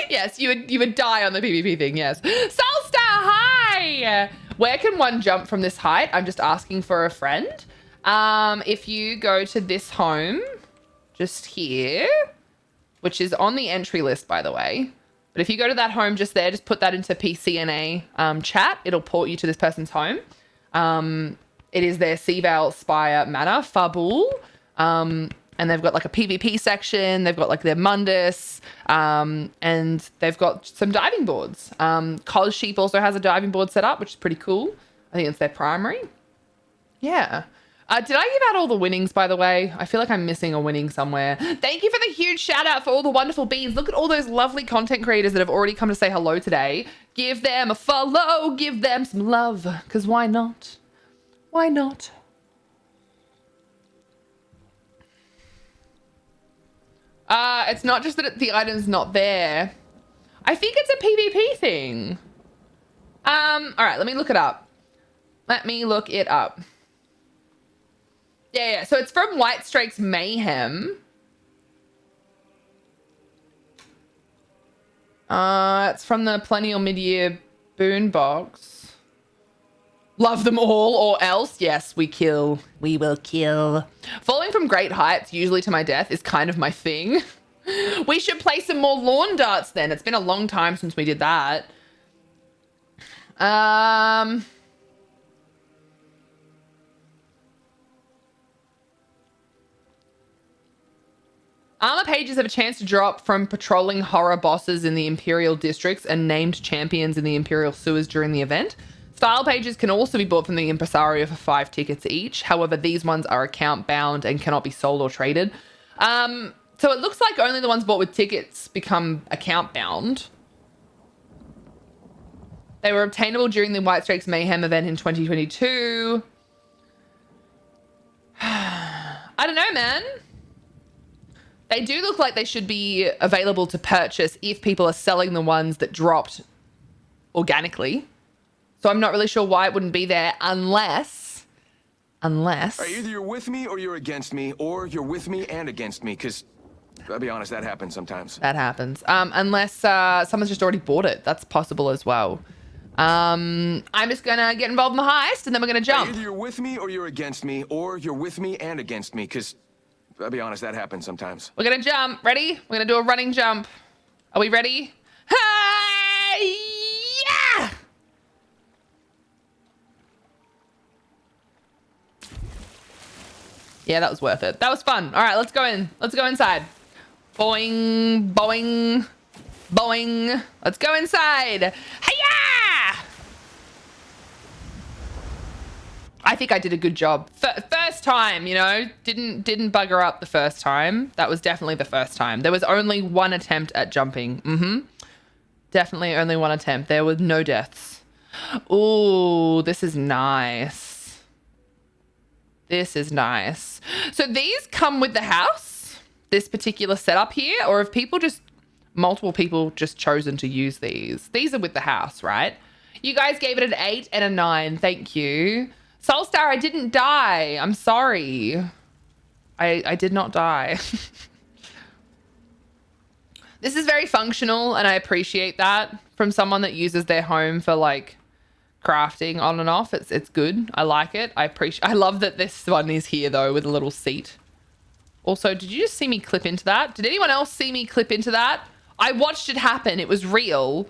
Yes, you would die on the PvP thing, yes. Soulstar, hi! Where can one jump from this height? I'm just asking for a friend. If you go to this home, just here, which is on the entry list, by the way. But if you go to that home just there, just put that into PCNA chat. It'll port you to this person's home. It is their Seavale Spire Manor, Fabul. And they've got like a PvP section. They've got like their Mundus. And they've got some diving boards. Cos Sheep also has a diving board set up, which is pretty cool. I think it's their primary. Yeah. Did I give out all the winnings, by the way? I feel like I'm missing a winning somewhere. Thank you for the huge shout out for all the wonderful beans. Look at all those lovely content creators that have already come to say hello today. Give them a follow. Give them some love. Because why not? Why not? It's not just that the item's not there. I think it's a PvP thing. All right, let me look it up. Let me look it up. Yeah. So it's from White Strake's Mayhem. It's from the Perennial Mid-Year Boonbox. Love them all or else. Yes, we kill. We will kill. Falling from great heights, usually to my death, is kind of my thing. We should play some more lawn darts then. It's been a long time since we did that. Armor pages have a chance to drop from patrolling horror bosses in the Imperial districts and named champions in the Imperial sewers during the event. Style pages can also be bought from the Impresario for 5 tickets each. However, these ones are account bound and cannot be sold or traded. So it looks like only the ones bought with tickets become account bound. They were obtainable during the White Strakes Mayhem event in 2022. I don't know, man. They do look like they should be available to purchase if people are selling the ones that dropped organically. So I'm not really sure why it wouldn't be there unless... Either you're with me or you're against me, or you're with me and against me, because, I'll be honest, that happens sometimes. That happens. Unless someone's just already bought it. That's possible as well. I'm just going to get involved in the heist, and then we're going to jump. Either you're with me or you're against me, or you're with me and against me, because, I'll be honest, that happens sometimes. We're going to jump. Ready? We're going to do a running jump. Are we ready? Hey! Yeah! Yeah, that was worth it. That was fun. All right, let's go in. Let's go inside. Boing, boing, boing. Let's go inside. Hiya! I think I did a good job. First time, you know, didn't bugger up the first time. That was definitely the first time. There was only one attempt at jumping. Definitely only one attempt. There were no deaths. Ooh, this is nice. This is nice. So these come with the house, this particular setup here, or have multiple people just chosen to use these? These are with the house, right? You guys gave it an 8 and a 9. Thank you. Soulstar, I didn't die. I'm sorry. I did not die. This is very functional, and I appreciate that from someone that uses their home for like crafting on and off. It's good. I like it. I love that this one is here though with a little seat. Also, did you just see me clip into that? Did anyone else see me clip into that? I watched it happen. It was real.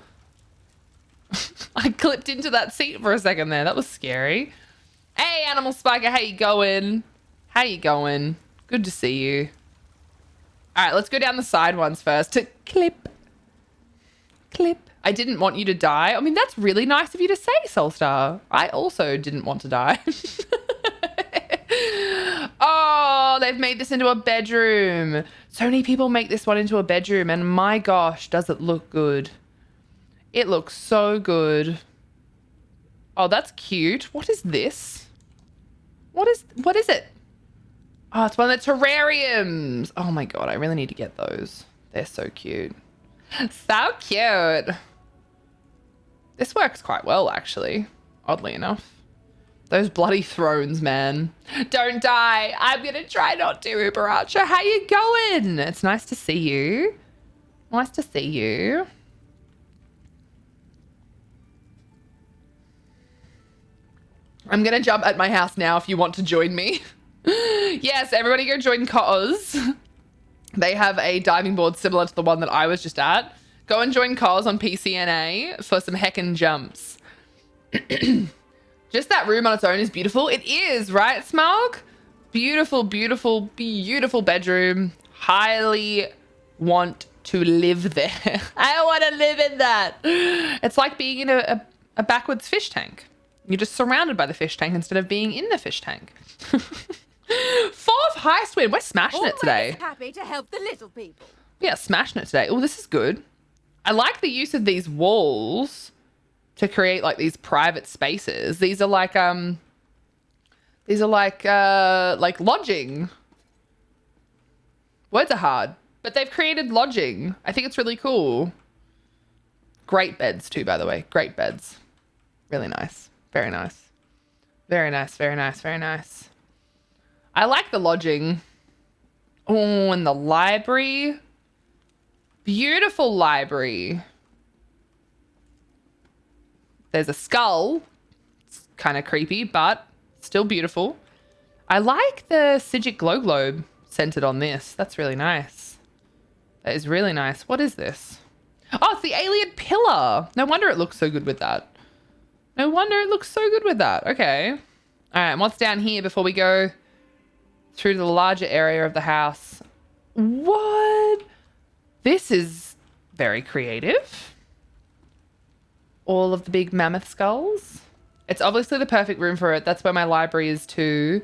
I clipped into that seat for a second there. That was scary. Hey, Animal Spiker, how you going? How you going? Good to see you. All right, let's go down the side ones first to clip. Clip. I didn't want you to die. I mean, that's really nice of you to say, Soulstar. I also didn't want to die. Oh, they've made this into a bedroom. So many people make this one into a bedroom, and my gosh, does it look good. It looks so good. Oh, that's cute. What is this? What is it? Oh, it's one of the terrariums. Oh my God, I really need to get those. They're so cute. So cute. This works quite well, actually, oddly enough. Those bloody thrones, man. Don't die. I'm going to try not to, Uberacha. How you going? It's nice to see you. Nice to see you. I'm going to jump at my house now if you want to join me. Yes, everybody go join Cos. They have a diving board similar to the one that I was just at. Go and join Cos on PCNA for some heckin' jumps. Just that room on its own is beautiful. It is, right, Smug? Beautiful, beautiful, beautiful bedroom. Highly want to live there. I want to live in that. It's like being in a backwards fish tank. You're just surrounded by the fish tank instead of being in the fish tank. 4th highest win. We're smashing it today. Always happy to help the little people. Yeah, smashing it today. Oh, this is good. I like the use of these walls to create like these private spaces. These are like lodging. Words are hard, but they've created lodging. I think it's really cool. Great beds too, by the way. Great beds. Really nice. Very nice. Very nice, very nice, very nice. I like the lodging. Oh, and the library. Beautiful library. There's a skull. It's kind of creepy, but still beautiful. I like the Sigic Glow Globe centered on this. That's really nice. That is really nice. What is this? Oh, it's the alien pillar. No wonder it looks so good with that. No wonder it looks so good with that. Okay. All right, and what's down here before we go through to the larger area of the house? What? This is very creative. All of the big mammoth skulls. It's obviously the perfect room for it. That's where my library is too.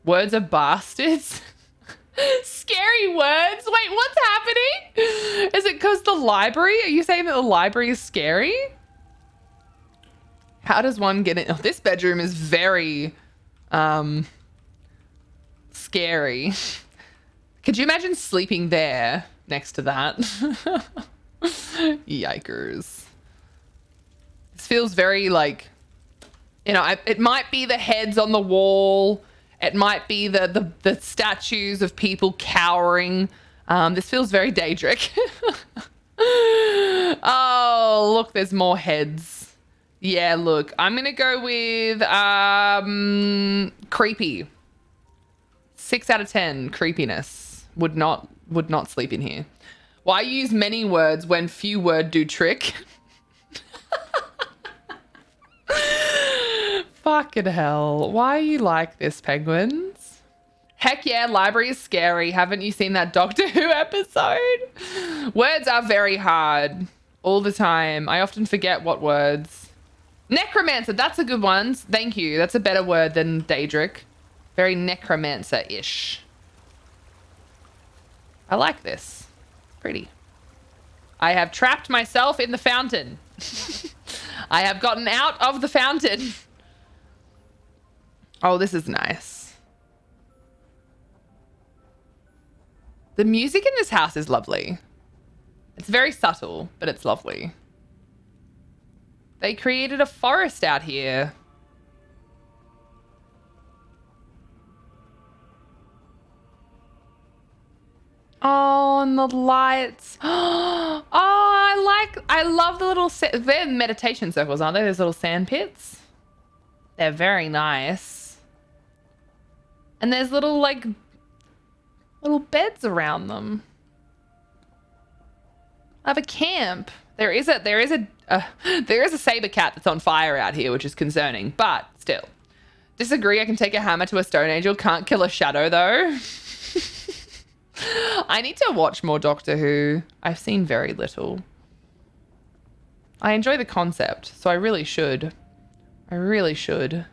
Words of bastards. Scary words. Wait, what's happening? Is it because the library? Are you saying that the library is scary? How does one get in? Oh, this bedroom is very scary. Could you imagine sleeping there next to that? Yikers. This feels very like, you know, it might be the heads on the wall. It might be the statues of people cowering. This feels very Daedric. Oh, look, there's more heads. Yeah, look, I'm going to go with creepy. 6 out of 10 creepiness. Would not sleep in here. Why use many words when few word do trick? Fucking hell. Why are you like this, penguins? Heck yeah, library is scary. Haven't you seen that Doctor Who episode? Words are very hard all the time. I often forget what words. Necromancer, that's a good one. Thank you. That's a better word than Daedric. Very necromancer-ish. I like this. Pretty. I have trapped myself in the fountain. I have gotten out of the fountain. Oh, this is nice. The music in this house is lovely. It's very subtle, but it's lovely. They created a forest out here. Oh, and the lights. Oh, I love the little, they're meditation circles, aren't they? Those little sand pits. They're very nice. And there's little beds around them. I have a camp. There is a saber cat that's on fire out here, which is concerning, but still. Disagree. I can take a hammer to a stone angel. Can't kill a shadow though. I need to watch more Doctor Who. I've seen very little. I enjoy the concept, so I really should. I really should.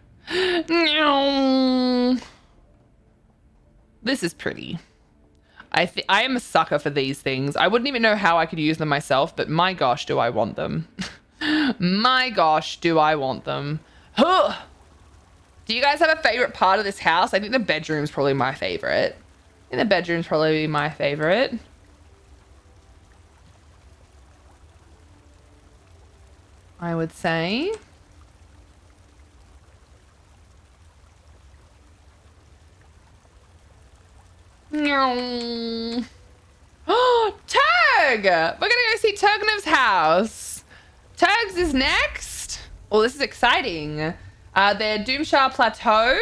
This is pretty. I am a sucker for these things. I wouldn't even know how I could use them myself, but my gosh, do I want them. My gosh, do I want them. Huh. Do you guys have a favorite part of this house? I think the bedroom's probably my favorite. I think the bedroom's probably my favorite. I would say. Oh, Turg! We're gonna go see Turgnev's house. Turg's is next. Oh, this is exciting. They're Doomshire Plateau,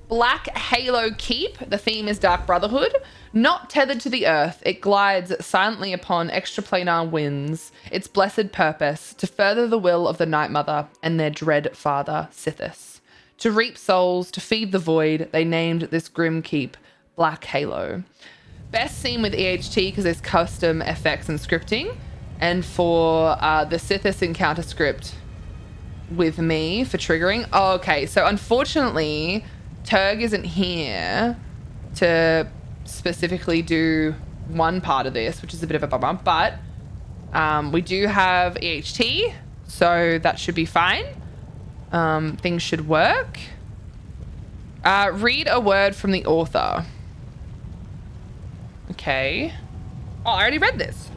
Black Halo Keep. The theme is Dark Brotherhood. Not tethered to the earth, it glides silently upon extraplanar winds. Its blessed purpose to further the will of the Night Mother and their dread father, Sithis. To reap souls, to feed the void, they named this grim keep Black Halo. Best seen with EHT because there's custom effects and scripting, and for the Sithis encounter script with me for triggering. Oh, okay, so unfortunately, Turg isn't here to specifically do one part of this, which is a bit of a bummer, but we do have EHT, so that should be fine. Things should work. Read a word from the author. Okay. Oh, I already read this.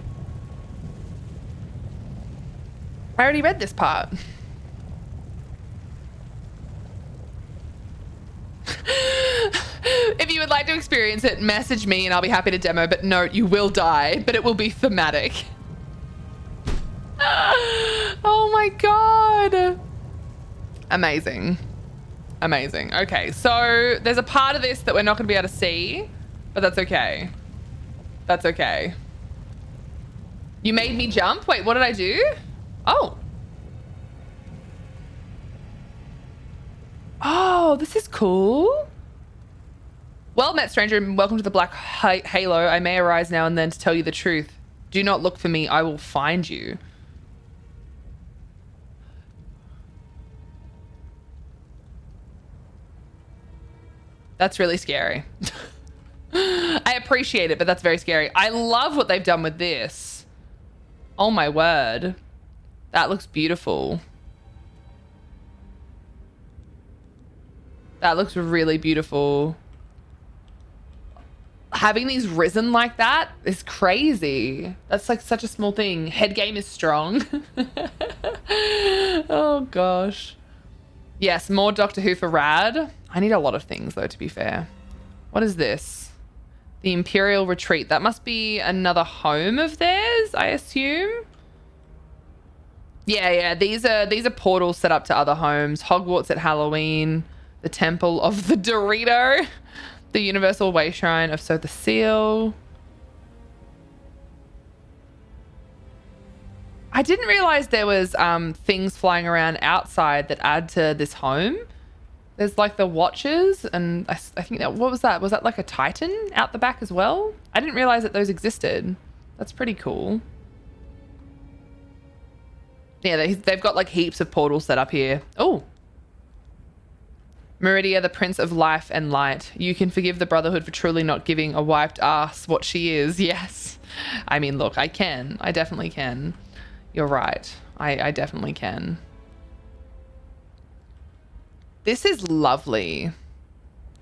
I already read this part. If you would like to experience it, message me and I'll be happy to demo, but note you will die, but it will be thematic. Oh my God. Amazing. Amazing. Okay, so there's a part of this that we're not going to be able to see, but that's okay. That's okay. You made me jump? Wait, what did I do? Oh. Oh, this is cool. Well met, stranger, and welcome to the Black Halo. I may arise now and then to tell you the truth. Do not look for me. I will find you. That's really scary. I appreciate it, but that's very scary. I love what they've done with this. Oh my word. That looks beautiful. That looks really beautiful. Having these risen like that is crazy. That's like such a small thing. Head game is strong. Oh gosh. Yes, more Doctor Who for Rad. I need a lot of things though, to be fair. What is this? The Imperial Retreat. That must be another home of theirs, I assume. Yeah. These are portals set up to other homes. Hogwarts at Halloween. The Temple of the Dorito. The Universal Way Shrine of So the Seal. I didn't realize there was things flying around outside that add to this home. There's like the watches, and I think that, what was that? Was that like a Titan out the back as well? I didn't realize that those existed. That's pretty cool. Yeah, they've got like heaps of portals set up here. Oh. Meridia, the Prince of Life and Light. You can forgive the Brotherhood for truly not giving a wiped ass what she is. Yes. I mean, look, I can. I definitely can. You're right. I definitely can. This is lovely.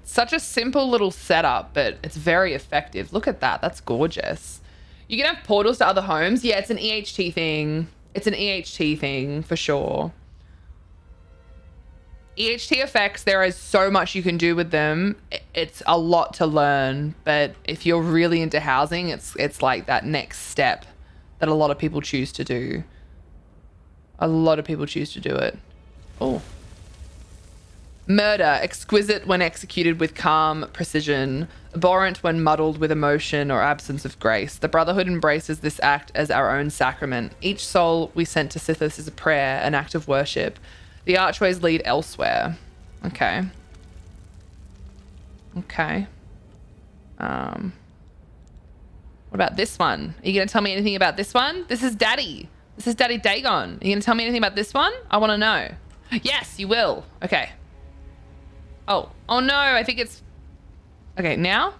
Such a simple little setup, but it's very effective. Look at that. That's gorgeous. You can have portals to other homes. Yeah, it's an EHT thing. It's an EHT thing for sure. EHT effects, there is so much you can do with them. It's a lot to learn, but if you're really into housing, it's like that next step that a lot of people choose to do. A lot of people choose to do it. Oh. Murder, exquisite when executed with calm precision, abhorrent when muddled with emotion or absence of grace. The Brotherhood embraces this act as our own sacrament. Each soul we sent to Sithis is a prayer, an act of worship. The archways lead elsewhere. Okay. Okay. What about this one? Are you going to tell me anything about this one? This is Daddy. This is Daddy Dagon. Are you going to tell me anything about this one? I want to know. Yes, you will. Okay. Oh no, I think it's... Okay, now?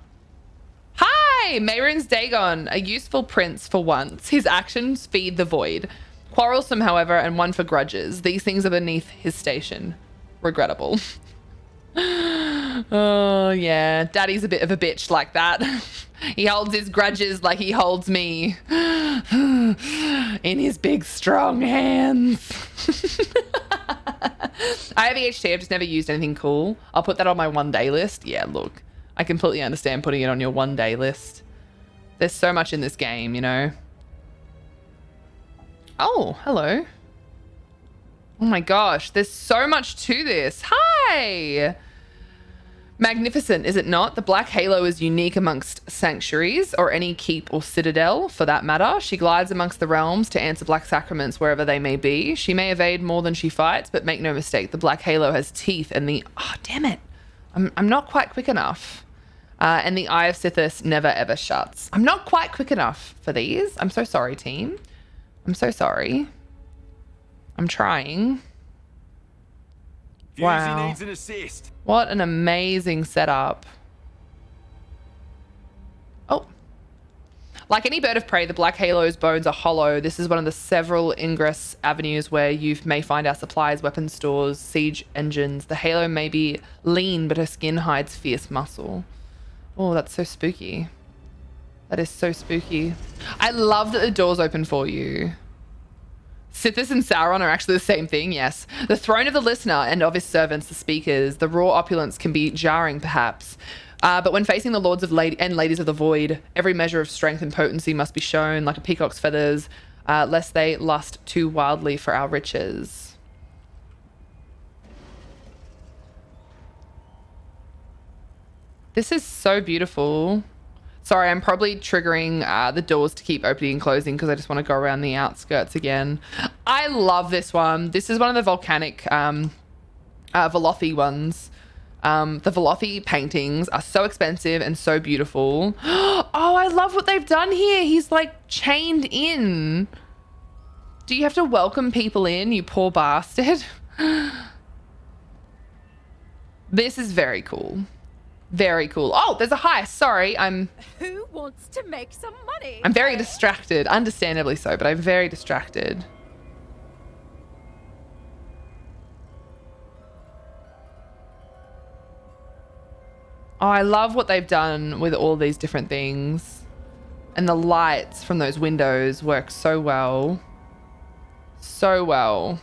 Hi! Mehrunes Dagon, a useful prince for once. His actions feed the void. Quarrelsome, however, and one for grudges. These things are beneath his station. Regrettable. Oh, yeah. Daddy's a bit of a bitch like that. He holds his grudges like he holds me. In his big, strong hands. I have EHT. I've just never used anything cool. I'll put that on my one-day list. Yeah, look. I completely understand putting it on your one-day list. There's so much in this game, you know? Oh, hello. Oh my gosh, there's so much to this. Hi! Magnificent, is it not? The Black Halo is unique amongst sanctuaries, or any keep or citadel, for that matter. She glides amongst the realms to answer black sacraments wherever they may be. She may evade more than she fights, but make no mistake, the Black Halo has teeth and the... Oh, damn it. I'm not quite quick enough. And the Eye of Sithis never ever shuts. I'm not quite quick enough for these. I'm so sorry, team. I'm so sorry. I'm trying. Wow. Needs an assist. What an amazing setup. Oh. Like any bird of prey, the Black Halo's bones are hollow. This is one of the several ingress avenues where you may find our supplies, weapon stores, siege engines. The Halo may be lean, but her skin hides fierce muscle. Oh, that's so spooky. That is so spooky. I love that the doors open for you. Sithis and Sauron are actually the same thing, yes. The throne of the listener and of his servants, the speakers. The raw opulence can be jarring, perhaps. But when facing the lords of and ladies of the void, every measure of strength and potency must be shown like a peacock's feathers, lest they lust too wildly for our riches. This is so beautiful. Sorry, I'm probably triggering the doors to keep opening and closing because I just want to go around the outskirts again. I love this one. This is one of the volcanic Velothi ones. The Velothi paintings are so expensive and so beautiful. Oh, I love what they've done here. He's like chained in. Do you have to welcome people in, you poor bastard? This is very cool. Very cool. Oh, there's a heist. Sorry, Who wants to make some money? I'm very distracted. Understandably so, but I'm very distracted. Oh, I love what they've done with all these different things. And the lights from those windows work so well. So well.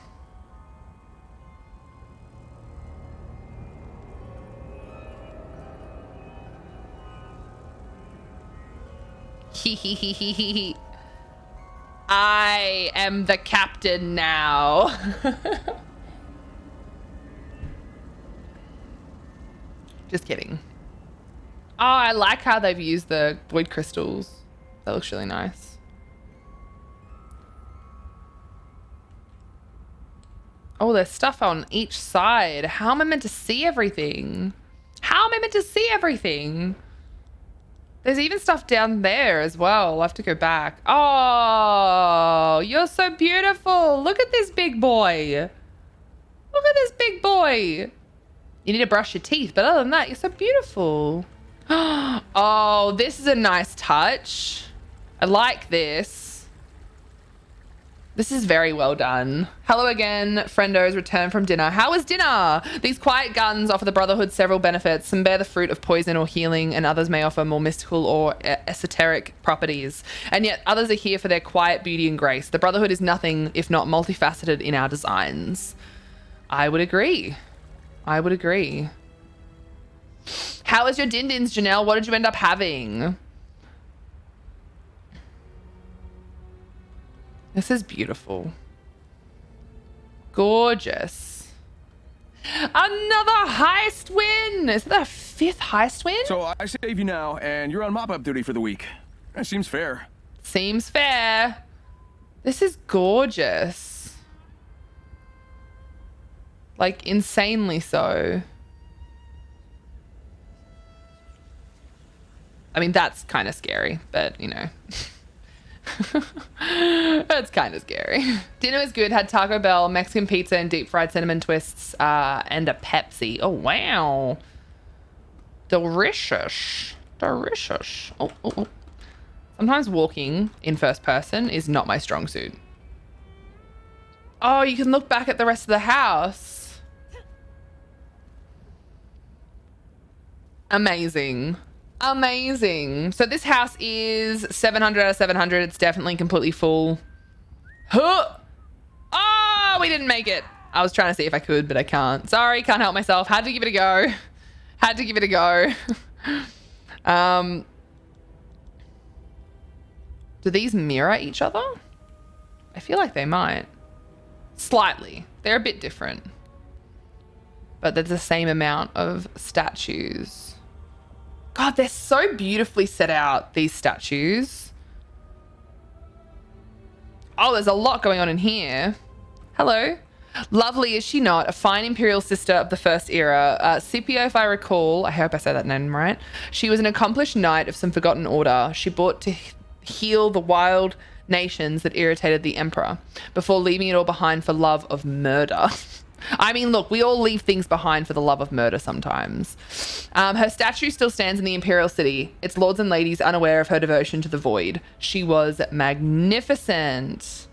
I am the captain now. Just kidding. Oh, I like how they've used the void crystals. That looks really nice. Oh, there's stuff on each side. How am I meant to see everything? How am I meant to see everything? There's even stuff down there as well. I'll have to go back. Oh, you're so beautiful. Look at this big boy. Look at this big boy. You need to brush your teeth, but other than that, you're so beautiful. Oh, this is a nice touch. I like this. This is very well done. Hello again, friendos, return from dinner. How was dinner? These quiet gardens offer the Brotherhood several benefits. Some bear the fruit of poison or healing, and others may offer more mystical or esoteric properties. And yet others are here for their quiet beauty and grace. The Brotherhood is nothing if not multifaceted in our designs. I would agree. I would agree. How was your din-dins, Janelle? What did you end up having? This is beautiful. Gorgeous. Another heist win! Is that a 5th heist win? So I save you now, and you're on mop-up duty for the week. That seems fair. Seems fair. This is gorgeous. Like, insanely so. I mean, that's kind of scary, but, you know. That's kind of scary. Dinner was good. Had Taco Bell, Mexican pizza, and deep fried cinnamon twists, and a Pepsi. Oh, wow. Delicious. Delicious. Oh, oh, oh. Sometimes walking in first person is not my strong suit. Oh, you can look back at the rest of the house. Amazing. Amazing. So this house is 700 out of 700. It's definitely completely full. Huh. Oh, we didn't make it. I was trying to see if I could, but I can't. Sorry, can't help myself. Had to give it a go. Had to give it a go. Do these mirror each other? I feel like they might. Slightly. They're a bit different. But there's the same amount of statues. God, they're so beautifully set out, these statues. Oh, there's a lot going on in here. Hello. Lovely, is she not? A fine imperial sister of the first era. Scipio, if I recall, I hope I said that name right. She was an accomplished knight of some forgotten order. She brought to heal the wild nations that irritated the emperor before leaving it all behind for love of murder. I mean, look, we all leave things behind for the love of murder sometimes. Her statue still stands in the Imperial City, its lords and ladies unaware of her devotion to the void. She was magnificent.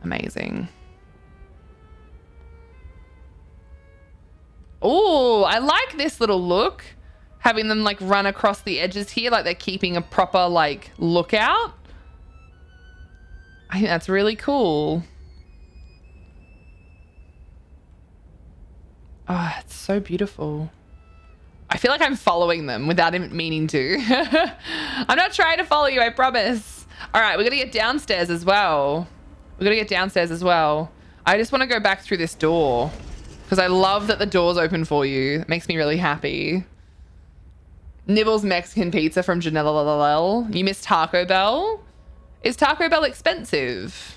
Amazing. Oh, I like this little look. Having them like run across the edges here, like they're keeping a proper like lookout. I think that's really cool. Oh, it's so beautiful. I feel like I'm following them without even meaning to. I'm not trying to follow you, I promise. All right, we're gonna get downstairs as well. We're gonna get downstairs as well. I just want to go back through this door because I love that the door's open for you. It makes me really happy. Nibbles Mexican pizza from Janelle. You miss Taco Bell? Is Taco Bell expensive?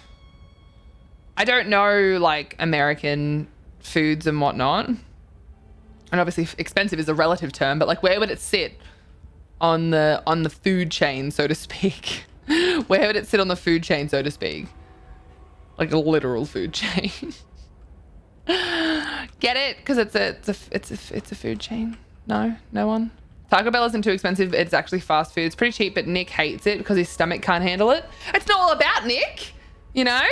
I don't know, like, American foods and whatnot. And obviously expensive is a relative term, but like where would it sit on the food chain, so to speak? Where would it sit on the food chain, so to speak? Like a literal food chain. Get it? Because it's a food chain. No one. Taco Bell isn't too expensive. It's actually fast food. It's pretty cheap, but Nick hates it because his stomach can't handle it. It's not all about Nick, you know?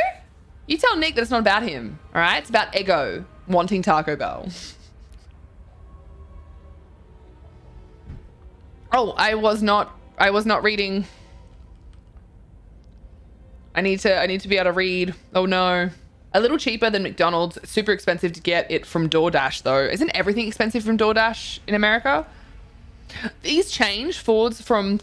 You tell Nick that it's not about him, all right? It's about ego wanting Taco Bell. Oh, I was not reading. I need to be able to read. Oh no. A little cheaper than McDonald's. Super expensive to get it from DoorDash though. Isn't everything expensive from DoorDash in America? These chains forged from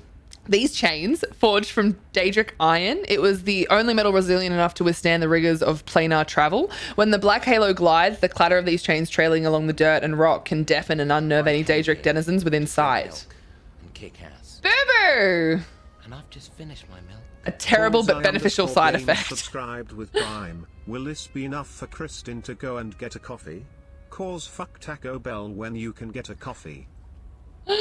Daedric iron. It was the only metal resilient enough to withstand the rigors of planar travel. When the black halo glides, the clatter of these chains trailing along the dirt and rock can deafen and unnerve any Daedric denizens within sight. And kick ass. Boo-boo! And I've just finished my milk. A terrible but Bullseye beneficial side _ games effect. Subscribed with Prime. Will this be enough for Kristin to go and get a coffee? Cause fuck Taco Bell when you can get a coffee. Boo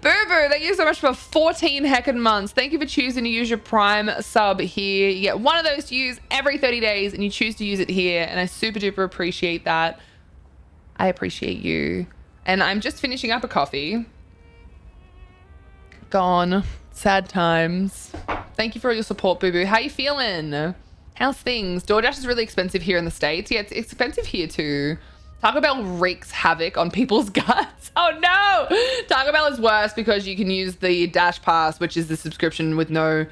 Boo, thank you so much for 14 heckin' months. Thank you for choosing to use your Prime sub here. You get one of those to use every 30 days and you choose to use it here. And I super duper appreciate that. I appreciate you. And I'm just finishing up a coffee. Gone. Sad times. Thank you for all your support, Boo Boo. How you feeling? How's things? DoorDash is really expensive here in the States. Yeah, it's expensive here too. Taco Bell wreaks havoc on people's guts. Oh no! Taco Bell is worse because you can use the Dash Pass, which is the subscription with no...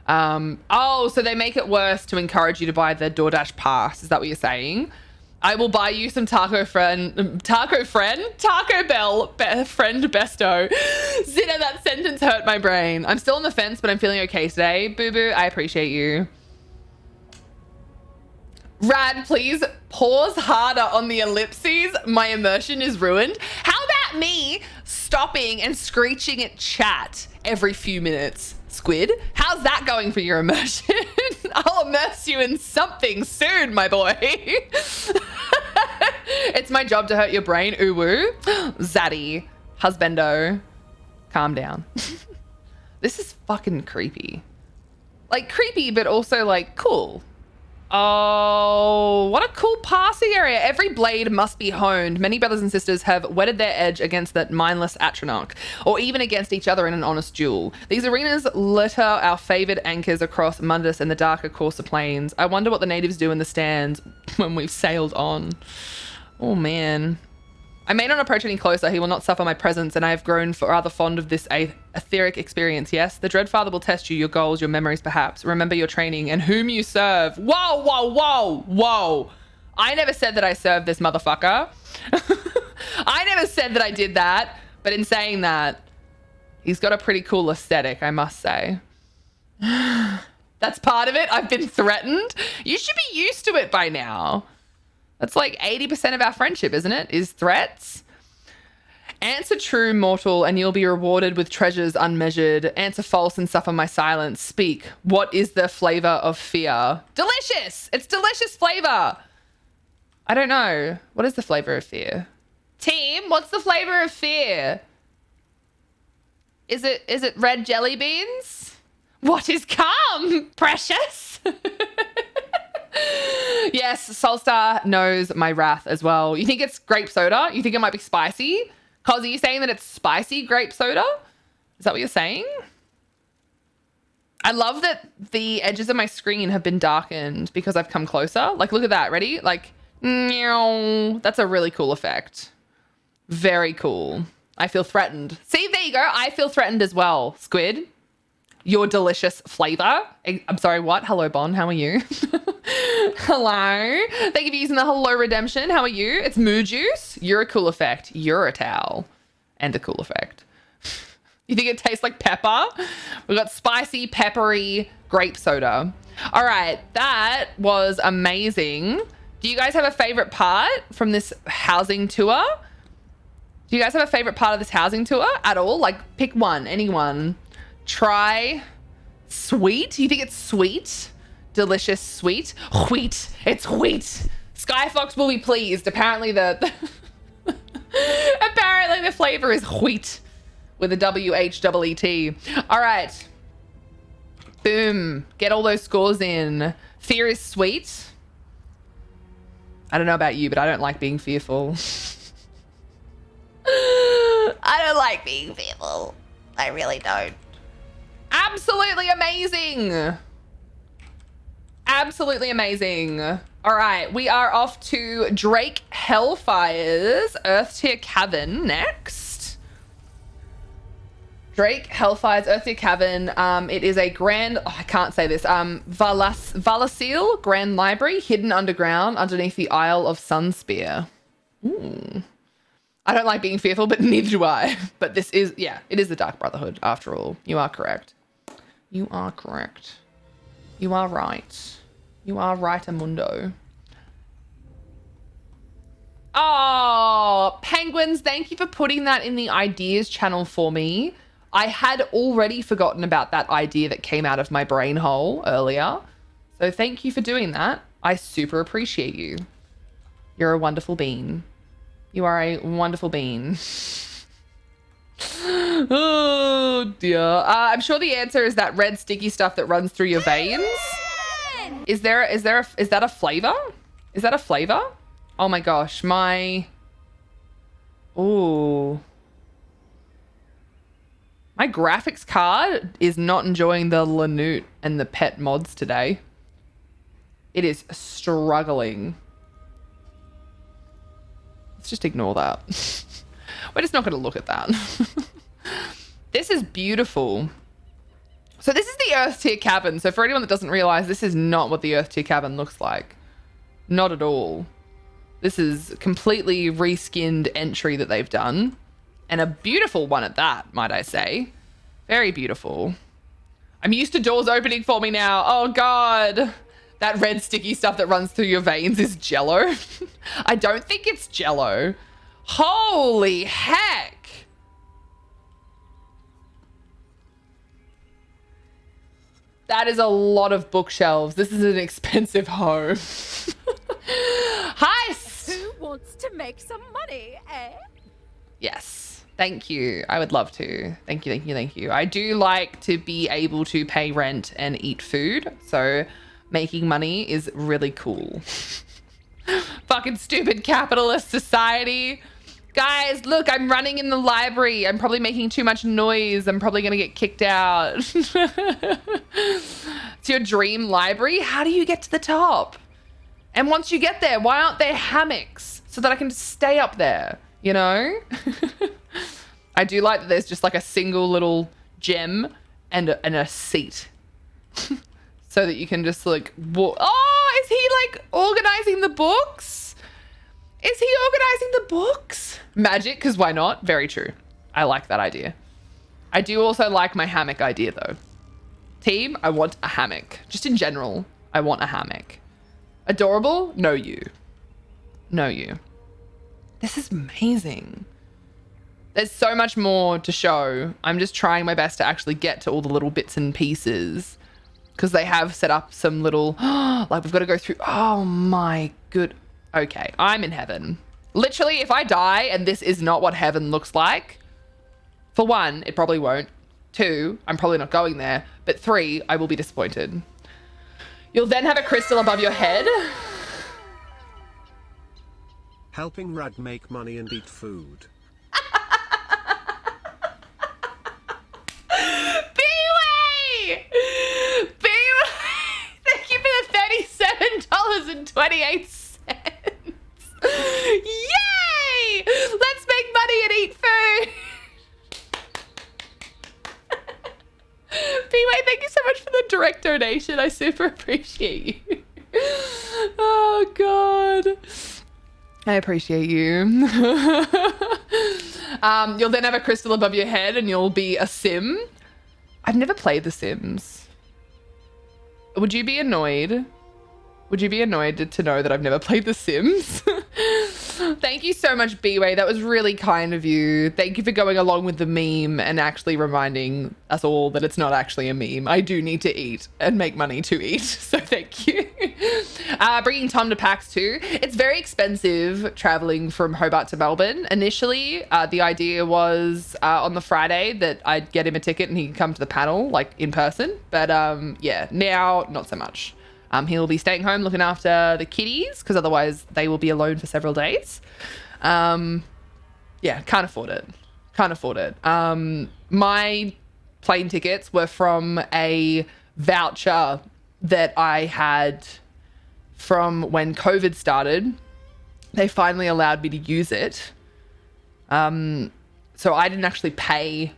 so they make it worse to encourage you to buy the DoorDash Pass. Is that what you're saying? I will buy you some Taco Bell friend besto. Zina, that sentence hurt my brain. I'm still on the fence, but I'm feeling okay today. Boo Boo, I appreciate you. Rad, please pause harder on the ellipses. My immersion is ruined. How about me stopping and screeching at chat every few minutes? Squid, how's that going for your immersion? I'll immerse you in something soon, my boy. It's my job to hurt your brain. Ooh woo. Zaddy, husbando, calm down. This is fucking creepy. Like creepy, but also like cool. Oh, what a cool passing area. Every blade must be honed. Many brothers and sisters have whetted their edge against that mindless Atronach, or even against each other in an honest duel. These arenas litter our favoured anchors across Mundus and the darker, coarser plains. I wonder what the natives do in the stands when we've sailed on. Oh, man. I may not approach any closer. He will not suffer my presence, and I have grown rather fond of this etheric experience, yes? The Dreadfather will test you, your goals, your memories, perhaps. Remember your training and whom you serve. Whoa, whoa, whoa, whoa. I never said that I served this motherfucker. I never said that I did that, but in saying that, he's got a pretty cool aesthetic, I must say. That's part of it. I've been threatened. You should be used to it by now. That's like 80% of our friendship, isn't it? Is threats. Answer true, mortal, and you'll be rewarded with treasures unmeasured. Answer false and suffer my silence. Speak. What is the flavor of fear? Delicious! It's delicious flavor. I don't know. What is the flavor of fear? Team, what's the flavor of fear? Is it red jelly beans? What is calm, precious? Yes, Solstar knows my wrath as well. You think it's grape soda? You think it might be spicy? Cause are you saying that it's spicy grape soda? Is that what you're saying? I love that the edges of my screen have been darkened because I've come closer. Like, look at that. Ready? Like, meow. That's a really cool effect. Very cool. I feel threatened. See, there you go. I feel threatened as well, Squid. Your delicious flavor. I'm sorry, what? Hello, Bon. How are you? Hello. Thank you for using the hello redemption. How are you? It's Moo Juice. You're a cool effect. You're a towel. And a cool effect. You think it tastes like pepper? We've got spicy, peppery grape soda. All right. That was amazing. Do you guys have a favorite part from this housing tour? Do you guys have a favorite part of this housing tour at all? Like, pick one. Anyone. Try sweet. You think it's sweet? Delicious sweet? Wheat. It's wheat. Skyfox will be pleased. Apparently the flavor is wheat with a WHEET. All right. Boom. Get all those scores in. Fear is sweet. I don't know about you, but I don't like being fearful. I don't like being fearful. I really don't. Absolutely amazing. Absolutely amazing. All right, we are off to Drake Hellfire's Earth Tier Cavern next. Drake Hellfire's Earth Tier Cavern. It is a grand, I can't say this, Valasil Grand Library hidden underground underneath the Isle of Sunspear. Ooh. I don't like being fearful, but neither do I. But this is, yeah, it is the Dark Brotherhood after all. You are correct. You are correct. You are right. You are right, Amundo. Oh, Penguins, thank you for putting that in the ideas channel for me. I had already forgotten about that idea that came out of my brain hole earlier. So thank you for doing that. I super appreciate you. You're a wonderful bean. You are a wonderful bean. Oh dear. I'm sure the answer is that red sticky stuff that runs through your veins. Is that a flavor? Is that a flavor? Oh my gosh, ooh. My graphics card is not enjoying the Lanute and the pet mods today. It is struggling. Let's just ignore that. We're just not going to look at that. This is beautiful. So this is the Earth tier cabin. So for anyone that doesn't realize, this is not what the Earth tier cabin looks like. Not at all. This is completely reskinned entry that they've done. And a beautiful one at that, might I say. Very beautiful. I'm used to doors opening for me now. Oh God. That red sticky stuff that runs through your veins is Jello. I don't think it's Jello. Holy heck. That is a lot of bookshelves. This is an expensive home. Hi. Who wants to make some money, eh? Yes. Thank you. I would love to. Thank you, thank you, thank you. I do like to be able to pay rent and eat food. So making money is really cool. Fucking stupid capitalist society. Guys, look, I'm running in the library. I'm probably making too much noise. I'm probably going to get kicked out. It's your dream library. How do you get to the top? And once you get there, why aren't there hammocks so that I can just stay up there? You know? I do like that there's just like a single little gem and a seat. So that you can just like walk. Oh, is he like organizing the books? Is he organizing the books? Magic, because why not? Very true. I like that idea. I do also like my hammock idea though. Team, I want a hammock. Just in general, I want a hammock. Adorable? No you. No you. This is amazing. There's so much more to show. I'm just trying my best to actually get to all the little bits and pieces because they have set up some little, like we've got to go through. Oh my good. Okay, I'm in heaven. Literally, if I die and this is not what heaven looks like, for one, it probably won't. Two, I'm probably not going there. But three, I will be disappointed. You'll then have a crystal above your head. Helping Rad make money and eat food. B-Way! B-Way! Thank you for the $37.28. Yay! Let's make money and eat food. B-Way, thank you so much for the direct donation. I super appreciate you. Oh, God. I appreciate you. You'll then have a crystal above your head and you'll be a sim. I've never played The Sims. Would you be annoyed? Would you be annoyed to know that I've never played The Sims? Thank you so much, B-Way. That was really kind of you. Thank you for going along with the meme and actually reminding us all that it's not actually a meme. I do need to eat and make money to eat. So thank you. Bringing Tom to PAX too. It's very expensive traveling from Hobart to Melbourne. Initially, the idea was on the Friday that I'd get him a ticket and he could come to the panel like in person. But yeah, now not so much. He'll be staying home looking after the kitties because otherwise they will be alone for several days. Yeah, can't afford it. Can't afford it. My plane tickets were from a voucher that I had from when COVID started. They finally allowed me to use it. So I didn't actually pay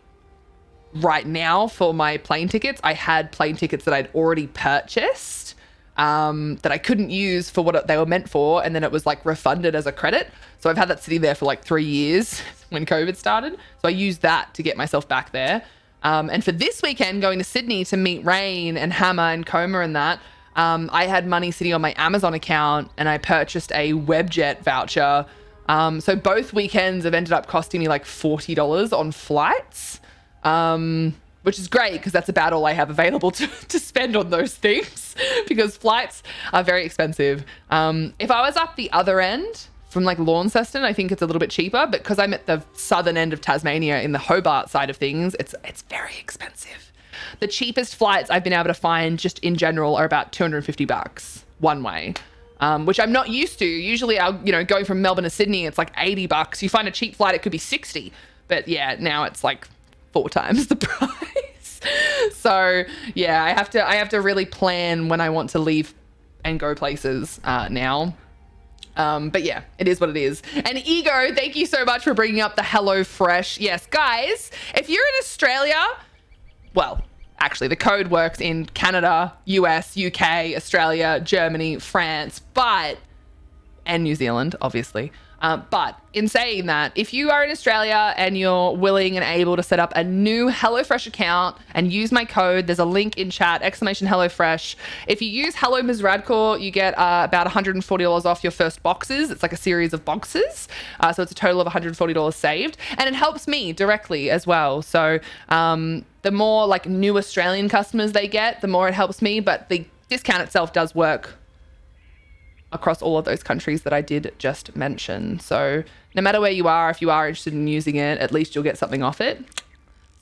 right now for my plane tickets. I had plane tickets that I'd already purchased. That I couldn't use for what they were meant for, and then it was like refunded as a credit. So I've had that sitting there for like 3 years when COVID started. So I used that to get myself back there. And for this weekend, going to Sydney to meet Rain and Hammer and Coma and that, I had money sitting on my Amazon account and I purchased a Webjet voucher. So both weekends have ended up costing me like $40 on flights. which is great because that's about all I have available to spend on those things because flights are very expensive. If I was up the other end from like Launceston, I think it's a little bit cheaper, but because I'm at the southern end of Tasmania in the Hobart side of things, it's very expensive. The cheapest flights I've been able to find just in general are about $250 one way, which I'm not used to. Usually going from Melbourne to Sydney, it's like $80. You find a cheap flight, it could be 60. But yeah, now it's like 4 times the price. So yeah, I have to really plan when I want to leave and go places now. But yeah, it is what it is. And Ego, thank you so much for bringing up the HelloFresh. Yes, guys, if you're in Australia, well, actually the code works in Canada, US, UK, Australia, Germany, France, and New Zealand, obviously. But in saying that, if you are in Australia and you're willing and able to set up a new HelloFresh account and use my code, there's a link in chat, !HelloFresh. If you use Hello Ms. Radcore, you get about $140 off your first boxes. It's like a series of boxes. So it's a total of $140 saved. And it helps me directly as well. So the more like new Australian customers they get, the more it helps me. But the discount itself does work across all of those countries that I did just mention. So no matter where you are, if you are interested in using it, at least you'll get something off it.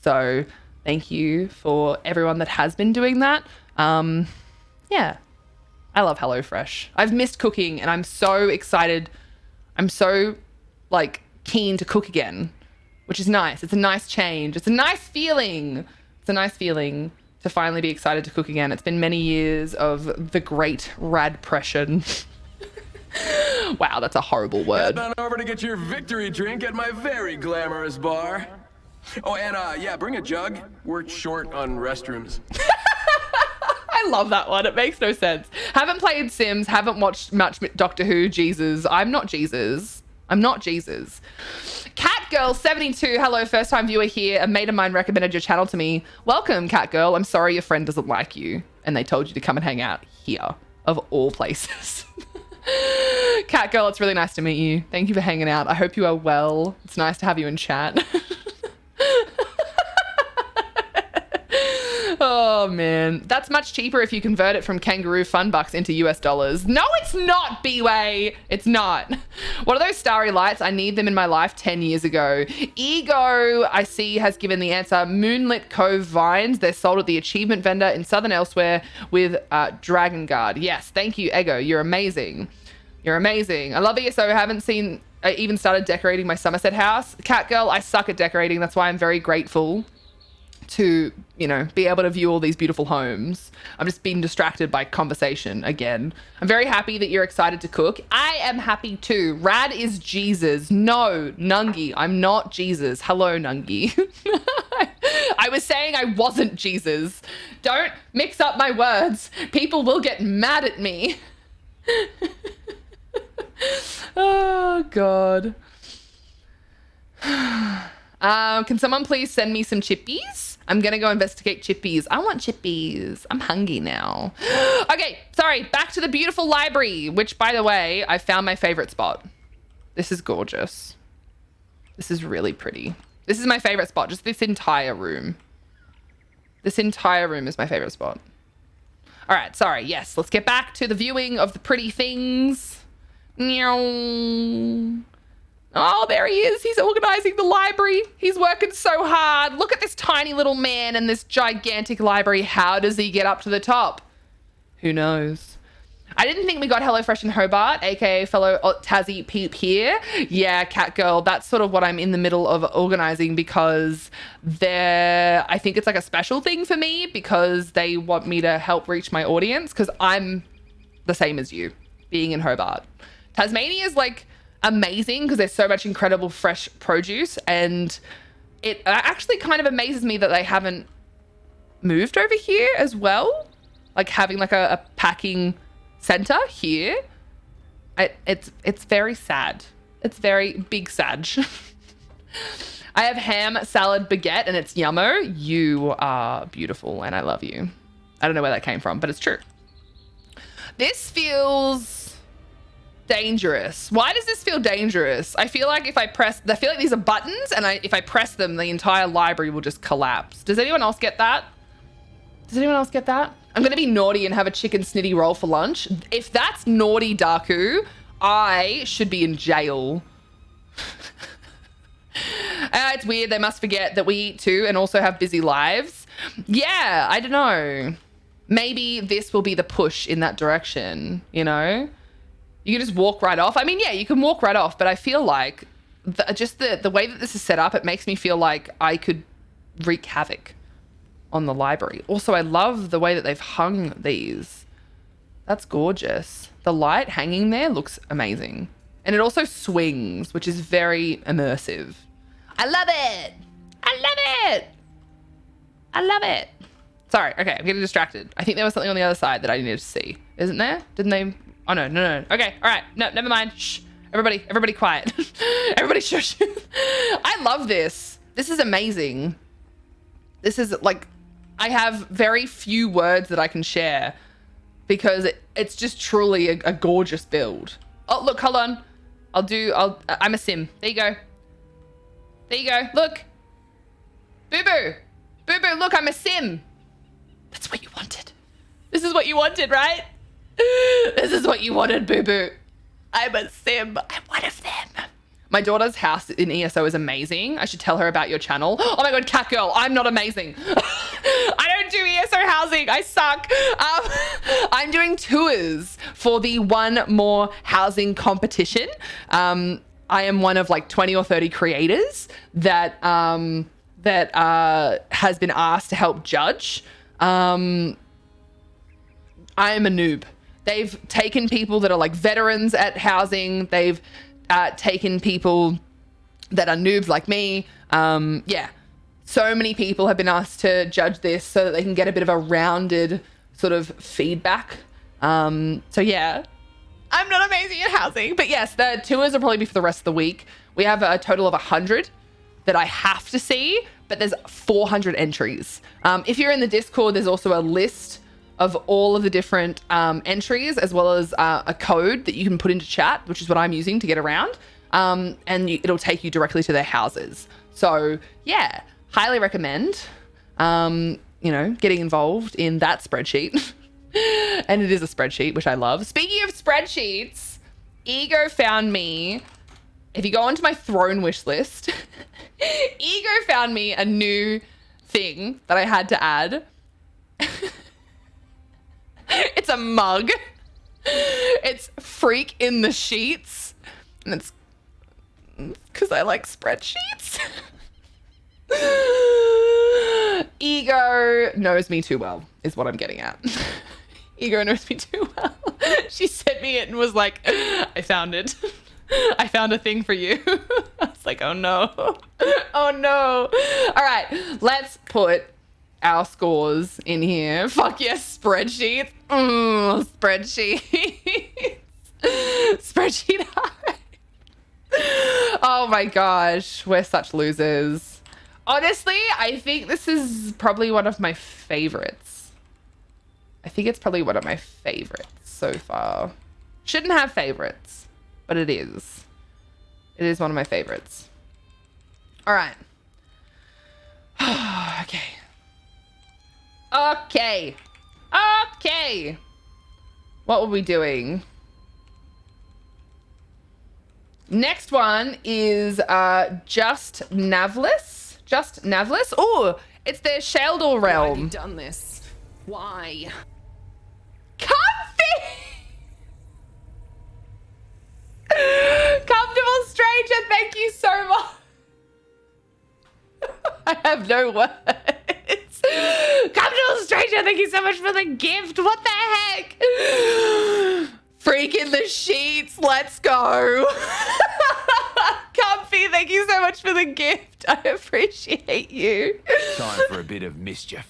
So thank you for everyone that has been doing that. Yeah, I love HelloFresh. I've missed cooking and I'm so excited. I'm so like keen to cook again, which is nice. It's a nice change. It's a nice feeling. It's a nice feeling to finally be excited to cook again. It's been many years of the great radpression. Wow, that's a horrible word. Head on over to get your victory drink at my very glamorous bar. Oh, and yeah, bring a jug. We're short on restrooms. I love that one. It makes no sense. Haven't played Sims, haven't watched much Doctor Who. Jesus. I'm not Jesus. Catgirl72, hello, first time viewer here. A mate of mine recommended your channel to me. Welcome, Catgirl. I'm sorry your friend doesn't like you and they told you to come and hang out here, of all places. Catgirl, it's really nice to meet you. Thank you for hanging out. I hope you are well. It's nice to have you in chat. Oh man, that's much cheaper if you convert it from kangaroo fun bucks into US dollars. No, it's not, B-Way. It's not. What are those starry lights? I need them in my life 10 years ago. Ego, I see, has given the answer. Moonlit Cove vines. They're sold at the achievement vendor in Southern Elsewhere with Dragon Guard. Yes, thank you, Ego. You're amazing. You're amazing. I love ESO. I haven't seen, I even started decorating my Somerset house. Catgirl, I suck at decorating. That's why I'm very grateful to, be able to view all these beautiful homes. I'm just being distracted by conversation again. I'm very happy that you're excited to cook. I am happy too. Rad is Jesus. No, Nungi, I'm not Jesus. Hello, Nungi. I was saying I wasn't Jesus. Don't mix up my words. People will get mad at me. Oh, God. Can someone please send me some chippies? I'm going to go investigate chippies. I want chippies. I'm hungry now. Okay, sorry. Back to the beautiful library, which, by the way, I found my favorite spot. This is gorgeous. This is really pretty. This is my favorite spot. Just this entire room. This entire room is my favorite spot. All right, sorry. Yes, let's get back to the viewing of the pretty things. Meow. Oh, there he is. He's organizing the library. He's working so hard. Look at this tiny little man and this gigantic library. How does he get up to the top? Who knows? I didn't think we got HelloFresh in Hobart, aka fellow Tassie peep here. Yeah, Catgirl, that's sort of what I'm in the middle of organizing because I think it's like a special thing for me because they want me to help reach my audience because I'm the same as you, being in Hobart. Tasmania is like amazing because there's so much incredible fresh produce, and it actually kind of amazes me that they haven't moved over here as well, like having like a packing center here. It's very sad. It's very big sad. I have ham salad baguette and it's yummo. You are beautiful and I love you. I don't know where that came from, but it's true. This feels dangerous. Why does this feel dangerous? I feel like I feel like these are buttons, and if I press them, the entire library will just collapse. Does anyone else get that? Does anyone else get that? I'm gonna be naughty and have a chicken snitty roll for lunch. If that's naughty, Daku, I should be in jail. It's weird. They must forget that we eat too and also have busy lives. Yeah, I don't know. Maybe this will be the push in that direction, you know? You can just walk right off. I mean, yeah, you can walk right off, but I feel like the way that this is set up, it makes me feel like I could wreak havoc on the library. Also, I love the way that they've hung these. That's gorgeous. The light hanging there looks amazing. And it also swings, which is very immersive. I love it. I love it. I love it. Sorry. Okay, I'm getting distracted. I think there was something on the other side that I needed to see. Isn't there? Didn't they? Oh, no. Okay, all right. No, never mind. Shh. Everybody quiet. Everybody shush. I love this. This is amazing. This is like, I have very few words that I can share because it's just truly a gorgeous build. Oh, look, hold on. I'm a sim. There you go. There you go. Look. Boo-boo. Boo-boo, look, I'm a sim. That's what you wanted. This is what you wanted, right? This is what you wanted, Boo-boo. I'm a sim. I'm one of them. My daughter's house in ESO is amazing. I should tell her about your channel. Oh my God, cat girl, I'm not amazing. I don't do ESO housing. I suck. I'm doing tours for the One More Housing competition. I am one of like 20 or 30 creators that has been asked to help judge. I am a noob. They've taken people that are like veterans at housing. They've taken people that are noobs like me. Yeah, so many people have been asked to judge this so that they can get a bit of a rounded sort of feedback. So yeah, I'm not amazing at housing, but yes, the tours will probably be for the rest of the week. We have a total of 100 that I have to see, but there's 400 entries. If you're in the Discord, there's also a list of all of the different entries, as well as a code that you can put into chat, which is what I'm using to get around. It'll take you directly to their houses. So yeah, highly recommend, getting involved in that spreadsheet. And it is a spreadsheet, which I love. Speaking of spreadsheets, Ego found me, if you go onto my throne wish list, Ego found me a new thing that I had to add. It's a mug. It's Freak in the Sheets. And it's because I like spreadsheets. Ego knows me too well, is what I'm getting at. Ego knows me too well. She sent me it and was like, I found it. I found a thing for you. I was like, oh no. Oh no. All right, let's put our scores in here. Fuck yes, spreadsheets. Spreadsheets. Spreadsheet high. Oh my gosh, we're such losers. Honestly, I think this is probably one of my favorites. I think it's probably one of my favorites so far. Shouldn't have favorites, but it is. It is one of my favorites. All right. Okay. What were we doing? Next one is Just Navlis. Oh, it's the Sheldor realm. Why have you done this? Why? Comfy! Comfortable stranger, thank you so much. I have no words. Comfortable stranger, thank you so much for the gift. What the heck? Freak in the sheets, let's go. Comfy, thank you so much for the gift. I appreciate you. Time for a bit of mischief.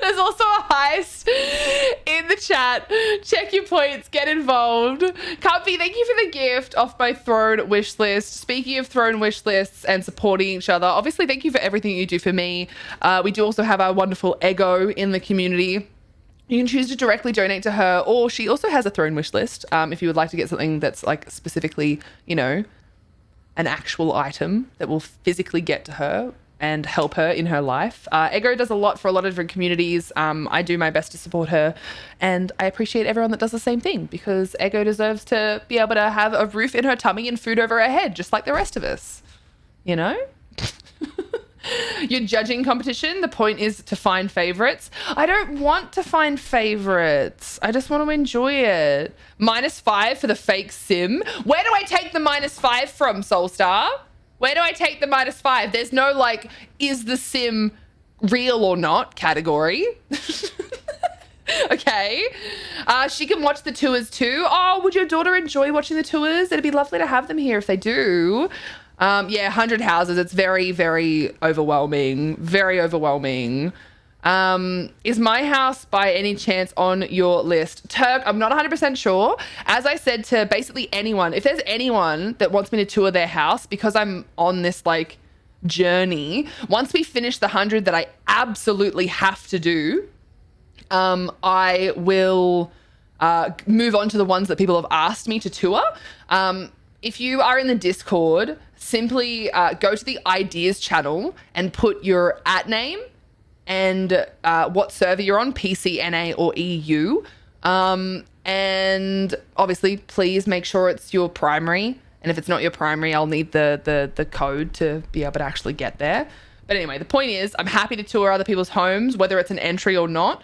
There's also a heist in the chat. Check your points, get involved. Comfy, thank you for the gift off my throne wish list. Speaking of throne wish lists and supporting each other, obviously thank you for everything you do for me. We do also have our wonderful Ego in the community. You can choose to directly donate to her, or she also has a throne wish list. If you would like to get something that's like specifically, you know, an actual item that will physically get to her and help her in her life. Ego does a lot for a lot of different communities. I do my best to support her, and I appreciate everyone that does the same thing, because Ego deserves to be able to have a roof in her tummy and food over her head, just like the rest of us, you know? Your judging competition, the point is to find favorites. I don't want to find favorites. I just want to enjoy it. -5 for the fake sim. Where do I take the -5 from, Soulstar? Where do I take the -5? There's no like, is the sim real or not category. Okay. She can watch the tours too. Oh, would your daughter enjoy watching the tours? It'd be lovely to have them here if they do. Yeah, 100 houses. It's very, very overwhelming. Very overwhelming. Is my house by any chance on your list? Turk, I'm not 100% sure. As I said to basically anyone, if there's anyone that wants me to tour their house, because I'm on this like journey, once we finish the 100 that I absolutely have to do, I will move on to the ones that people have asked me to tour. If you are in the Discord, simply go to the ideas channel and put your @name and what server you're on, PC, NA, or EU. And obviously, please make sure it's your primary. And if it's not your primary, I'll need the code to be able to actually get there. But anyway, the point is, I'm happy to tour other people's homes, whether it's an entry or not.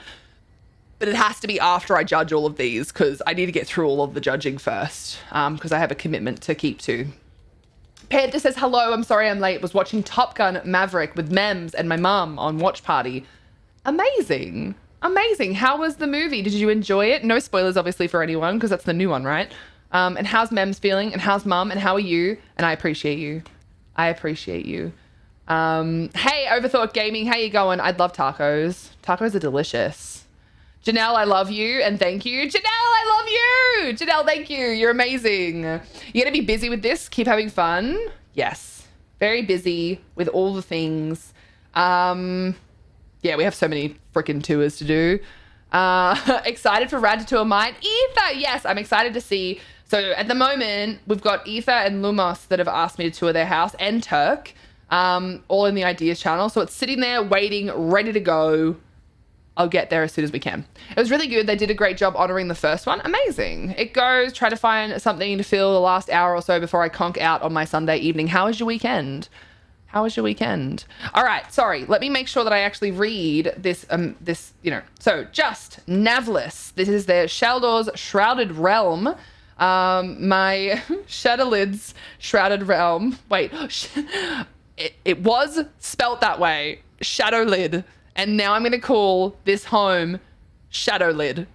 But it has to be after I judge all of these, because I need to get through all of the judging first, because I have a commitment to keep to. Panther says, hello, I'm sorry I'm late. Was watching Top Gun Maverick with Mems and my mum on watch party. Amazing. Amazing. How was the movie? Did you enjoy it? No spoilers, obviously, for anyone, because that's the new one, right? And how's Mems feeling? And how's mum? And how are you? And I appreciate you. I appreciate you. Hey, Overthought Gaming, how you going? I'd love tacos. Tacos are delicious. Janelle, I love you, and thank you. Janelle, I love you! Janelle, thank you. You're amazing. You're going to be busy with this? Keep having fun? Yes. Very busy with all the things. Yeah, we have so many freaking tours to do. Excited for Rad to tour mine? Ether, yes, I'm excited to see. So at the moment, we've got Ether and Lumos that have asked me to tour their house, and Turk, all in the Ideas channel. So it's sitting there waiting, ready to go. I'll get there as soon as we can. It was really good. They did a great job honoring the first one. Amazing. It goes, try to find something to fill the last hour or so before I conk out on my Sunday evening. How was your weekend? How was your weekend? All right, sorry. Let me make sure that I actually read this, So, just Navlis. This is their Shaldor's Shrouded Realm. My Shadowlid's Shrouded Realm. Wait, it was spelt that way. Shadowlid. And now I'm going to call this home Shadowlid.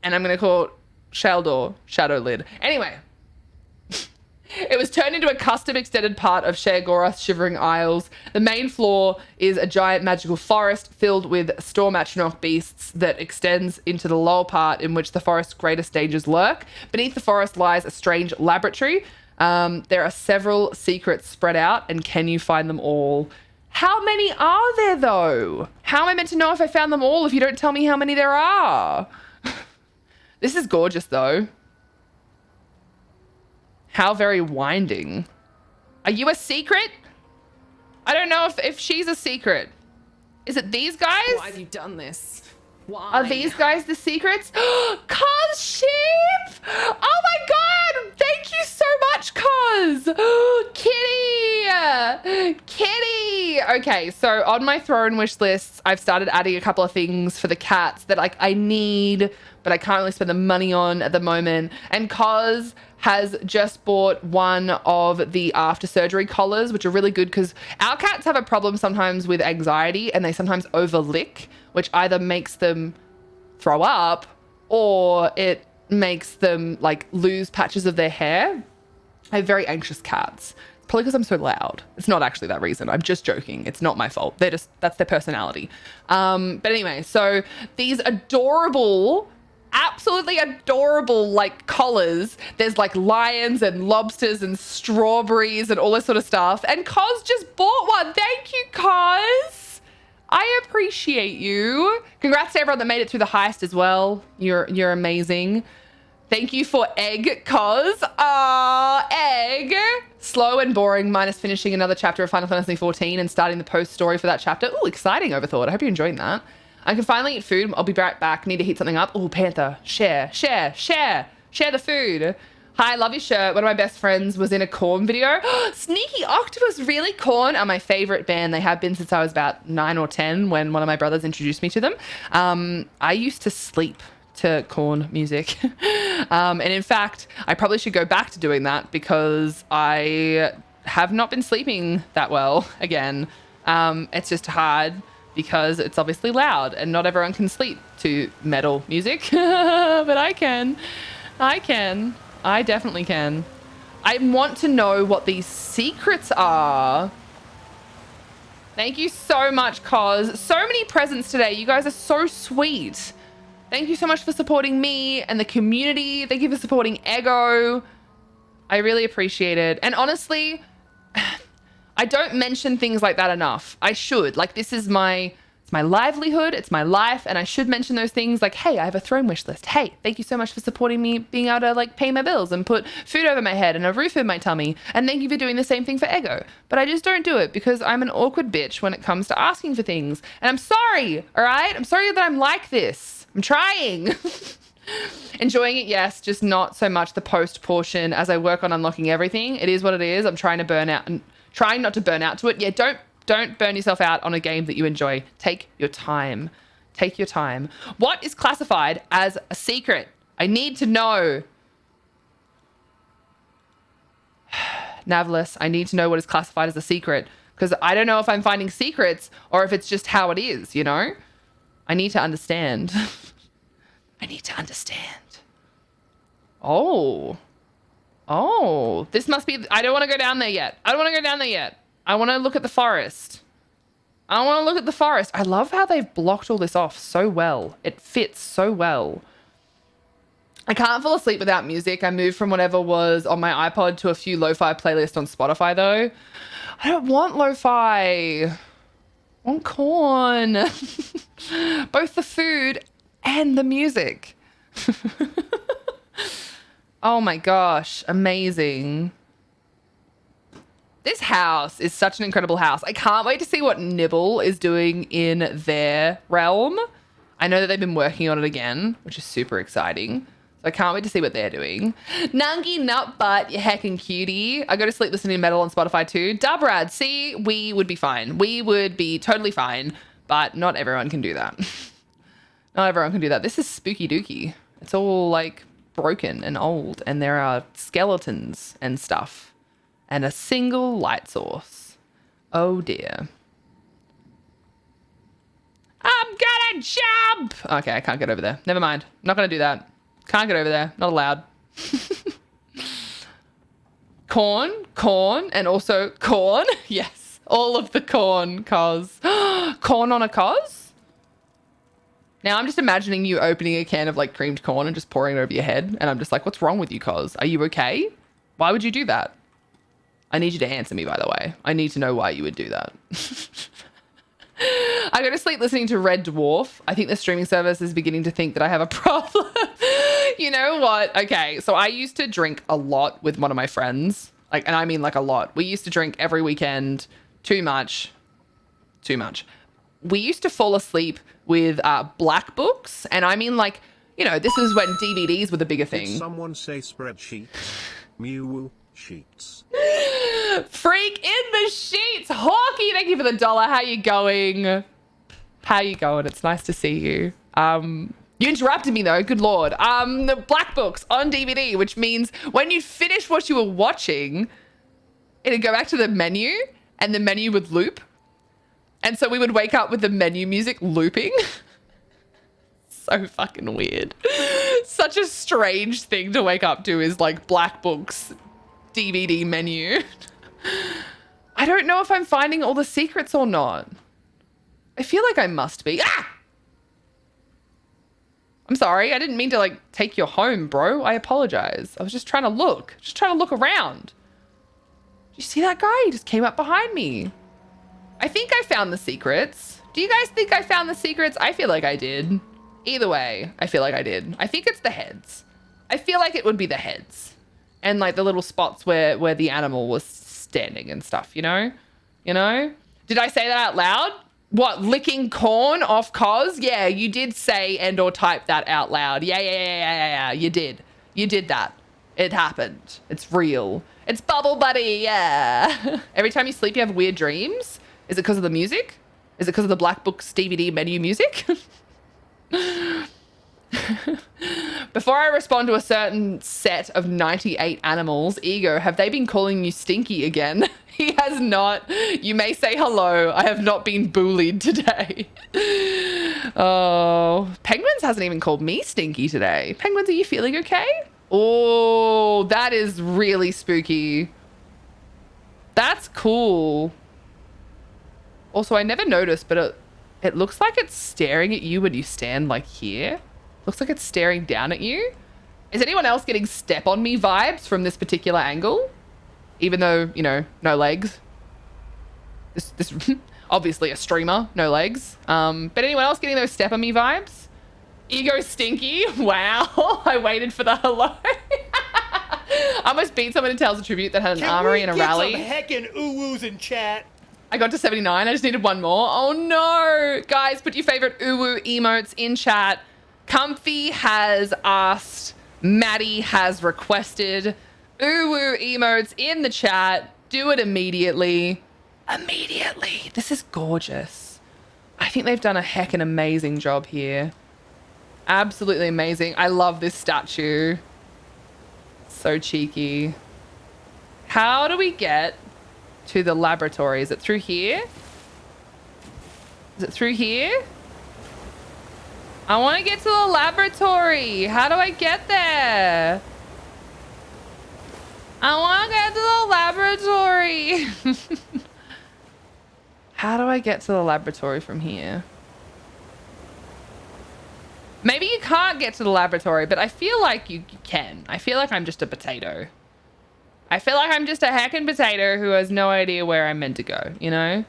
And I'm going to call Shaldor Shadowlid. Anyway, it was turned into a custom extended part of Sheogorath's Shivering Isles. The main floor is a giant magical forest filled with Storm Atronach beasts that extends into the lower part in which the forest's greatest dangers lurk. Beneath the forest lies a strange laboratory. There are several secrets spread out, and can you find them all? How many are there, though? How am I meant to know if I found them all if you don't tell me how many there are? This is gorgeous, though. How very winding. Are you a secret? I don't know if she's a secret. Is it these guys? Why have you done this? Why? Are these guys the secrets? Cos Sheep! Oh my god! Thank you so much, Cos! Kitty! Kitty! Okay, so on my throne wish lists, I've started adding a couple of things for the cats that like I need, but I can't really spend the money on at the moment. And Cos has just bought one of the after surgery collars, which are really good because our cats have a problem sometimes with anxiety and they sometimes overlick, which either makes them throw up or it makes them like lose patches of their hair. I have very anxious cats. It's probably because I'm so loud. It's not actually that reason. I'm just joking. It's not my fault. That's their personality. But anyway, so these adorable, absolutely adorable like collars. There's like lions and lobsters and strawberries and all this sort of stuff. And Cos just bought one. Thank you, Cos. I appreciate you. Congrats to everyone that made it through the heist as well. You're amazing. Thank you for egg, cause egg. Slow and boring, minus finishing another chapter of Final Fantasy 14 and starting the post story for that chapter. Ooh, exciting, Overthought. I hope you're enjoying that. I can finally eat food. I'll be right back. Need to heat something up. Ooh, Panther. Share the food. Hi, love your shirt. One of my best friends was in a Korn video. Sneaky Octopus, really? Korn are my favorite band. They have been since I was about 9 or 10 when one of my brothers introduced me to them. I used to sleep to Korn music. And in fact, I probably should go back to doing that because I have not been sleeping that well again. It's just hard because it's obviously loud and not everyone can sleep to metal music, but I can. I definitely can. I want to know what these secrets are. Thank you so much, Cos. So many presents today. You guys are so sweet. Thank you so much for supporting me and the community. Thank you for supporting Ego. I really appreciate it. And honestly, I don't mention things like that enough. I should. Like, this is my livelihood, it's my life, and I should mention those things like, hey, I have a throne wish list. Hey, thank you so much for supporting me being able to like pay my bills and put food over my head and a roof in my tummy. And thank you for doing the same thing for Ego. But I just don't do it because I'm an awkward bitch when it comes to asking for things. And I'm sorry, all right? I'm sorry that I'm like this. I'm trying. Enjoying it, yes, just not so much the post portion as I work on unlocking everything. It is what it is. I'm trying to burn out and trying not to burn out to it. Yeah, don't burn yourself out on a game that you enjoy. Take your time. Take your time. What is classified as a secret? I need to know. Navlis, I need to know what is classified as a secret because I don't know if I'm finding secrets or if it's just how it is, you know? I need to understand. I need to understand. Oh, this must be, I don't want to go down there yet. I want to look at the forest. I love how they've blocked all this off so well. It fits so well. I can't fall asleep without music. I moved from whatever was on my iPod to a few lo-fi playlists on Spotify though. I don't want lo-fi. I want corn. Both the food and the music. Oh my gosh, amazing. This house is such an incredible house. I can't wait to see what Nibble is doing in their realm. I know that they've been working on it again, which is super exciting. So I can't wait to see what they're doing. Nungy nut butt, you heckin' cutie. I go to sleep listening to metal on Spotify too. Dubrad, see, we would be fine. We would be totally fine, but not everyone can do that. Not everyone can do that. This is spooky dooky. It's all like broken and old, and there are skeletons and stuff, and a single light source. Oh dear. I'm gonna jump! Okay, I can't get over there. Never mind. Not gonna do that. Can't get over there. Not allowed. Corn, and also corn. Yes, all of the corn, cos. Corn on a cos? Now I'm just imagining you opening a can of like creamed corn and just pouring it over your head. And I'm just like, what's wrong with you, cos? Are you okay? Why would you do that? I need you to answer me, by the way. I need to know why you would do that. I go to sleep listening to Red Dwarf. I think the streaming service is beginning to think that I have a problem. You know what? Okay, so I used to drink a lot with one of my friends. Like, and I mean like a lot. We used to drink every weekend. Too much. We used to fall asleep with black books. And I mean like, you know, this is when DVDs were the bigger thing. Did someone say spreadsheets? Mew sheets. Freak in the sheets. Hawky, thank you for the $1. How you going? It's nice to see you. You interrupted me though, good lord. The black books on DVD, which means when you finish what you were watching, it'd go back to the menu and the menu would loop. And so we would wake up with the menu music looping. So fucking weird. Such a strange thing to wake up to is like black books DVD menu. I don't know if I'm finding all the secrets or not. I feel like I must be. Ah! I'm sorry. I didn't mean to like take your home, bro. I apologize. I was just trying to look. Around. Did you see that guy? He just came up behind me. I think I found the secrets. Do you guys think I found the secrets? I feel like I did. Either way, I feel like I did. I think it's the heads. I feel like it would be the heads. And like the little spots where the animal was standing and stuff, you know? You know? Did I say that out loud? What, licking corn off Cos? Yeah, you did say and or type that out loud. Yeah. You did. You did that. It happened. It's real. It's Bubble Buddy, yeah. Every time you sleep, you have weird dreams? Is it because of the music? Is it because of the Black Book's DVD menu music? Before I respond to a certain set of 98 animals, Ego, have they been calling you Stinky again? He has not. You may say hello. I have not been bullied today. Oh, Penguins hasn't even called me Stinky today. Penguins, are you feeling okay? Oh, that is really spooky. That's cool. Also, I never noticed, but it looks like it's staring at you when you stand like here. Looks like it's staring down at you. Is anyone else getting step on me vibes from this particular angle? Even though, you know, no legs. This obviously a streamer, no legs. But anyone else getting those step on me vibes? Ego Stinky. Wow. I waited for the hello. I almost beat someone in Tales of Tribute that had an armory and a rally. Some heckin' ooh-woos in chat. I got to 79. I just needed one more. Oh no. Guys, put your favorite uwu emotes in chat. Comfy has asked. Maddie has requested. Uwu emotes in the chat. Do it immediately. Immediately. This is gorgeous. I think they've done a heckin' amazing job here. Absolutely amazing. I love this statue. So cheeky. How do we get to the laboratory? Is it through here? Is it through here? I want to get to the laboratory. How do I get there? I want to get to the laboratory. How do I get to the laboratory from here? Maybe you can't get to the laboratory, but I feel like you can. I feel like I'm just a potato. I feel like I'm just a heckin' potato who has no idea where I'm meant to go, you know?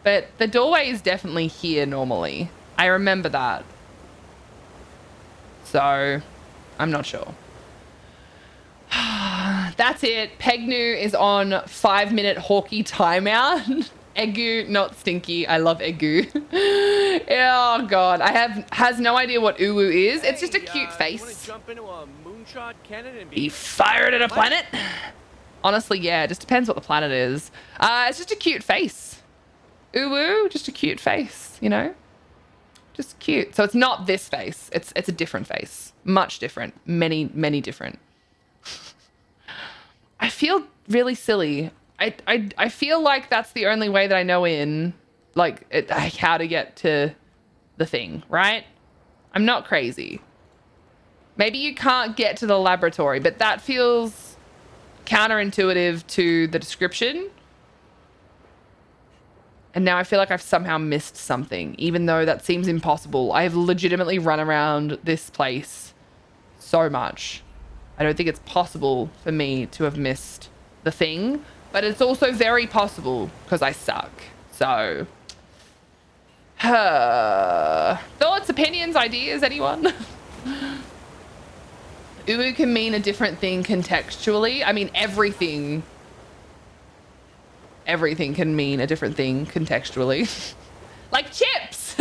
But the doorway is definitely here normally. I remember that. So, I'm not sure. That's it. Pegnu is on 5-minute Hawkeye timeout. Egu, not Stinky. I love Egu. Oh god, has no idea what uwu is. It's just a cute face. Jump into a moonshot cannon and Be fired at a planet? Honestly, yeah, it just depends what the planet is. It's just a cute face. Uwu, just a cute face, you know? Just cute. So it's not this face. It's a different face. Much different. Many different. I feel really silly. I feel like that's the only way that I know how to get to the thing, right? I'm not crazy. Maybe you can't get to the laboratory, but that feels counterintuitive to the description. And now I feel like I've somehow missed something, even though that seems impossible. I have legitimately run around this place so much. I don't think it's possible for me to have missed the thing, but it's also very possible because I suck. So, thoughts, opinions, ideas, anyone? Uwu can mean a different thing contextually. I mean, everything can mean a different thing contextually. Like chips.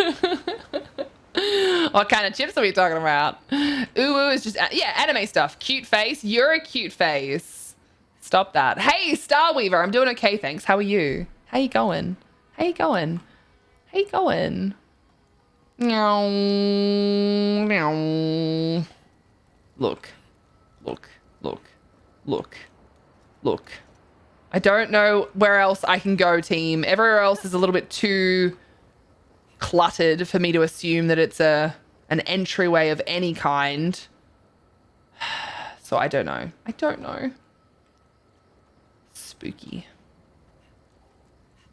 What kind of chips are we talking about? Uwu is just, yeah, anime stuff. Cute face. You're a cute face. Stop that. Hey, Starweaver. I'm doing okay, thanks. How are you? How you going? How you going? How you going? Meow. Meow. Look. I don't know where else I can go, team. Everywhere else is a little bit too cluttered for me to assume that it's an entryway of any kind. So I don't know. Spooky.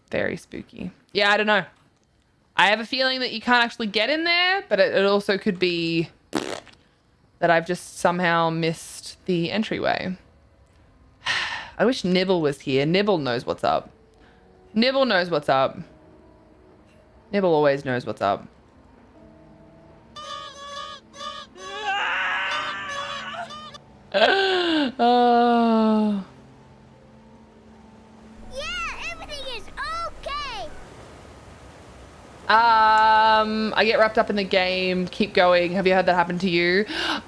Very spooky. Yeah, I don't know. I have a feeling that you can't actually get in there, but it also could be that I've just somehow missed the entryway. I wish Nibble was here. Nibble knows what's up. Nibble always knows what's up. Oh. Yeah, everything is okay. I get wrapped up in the game. Keep going. Have you had that happen to you?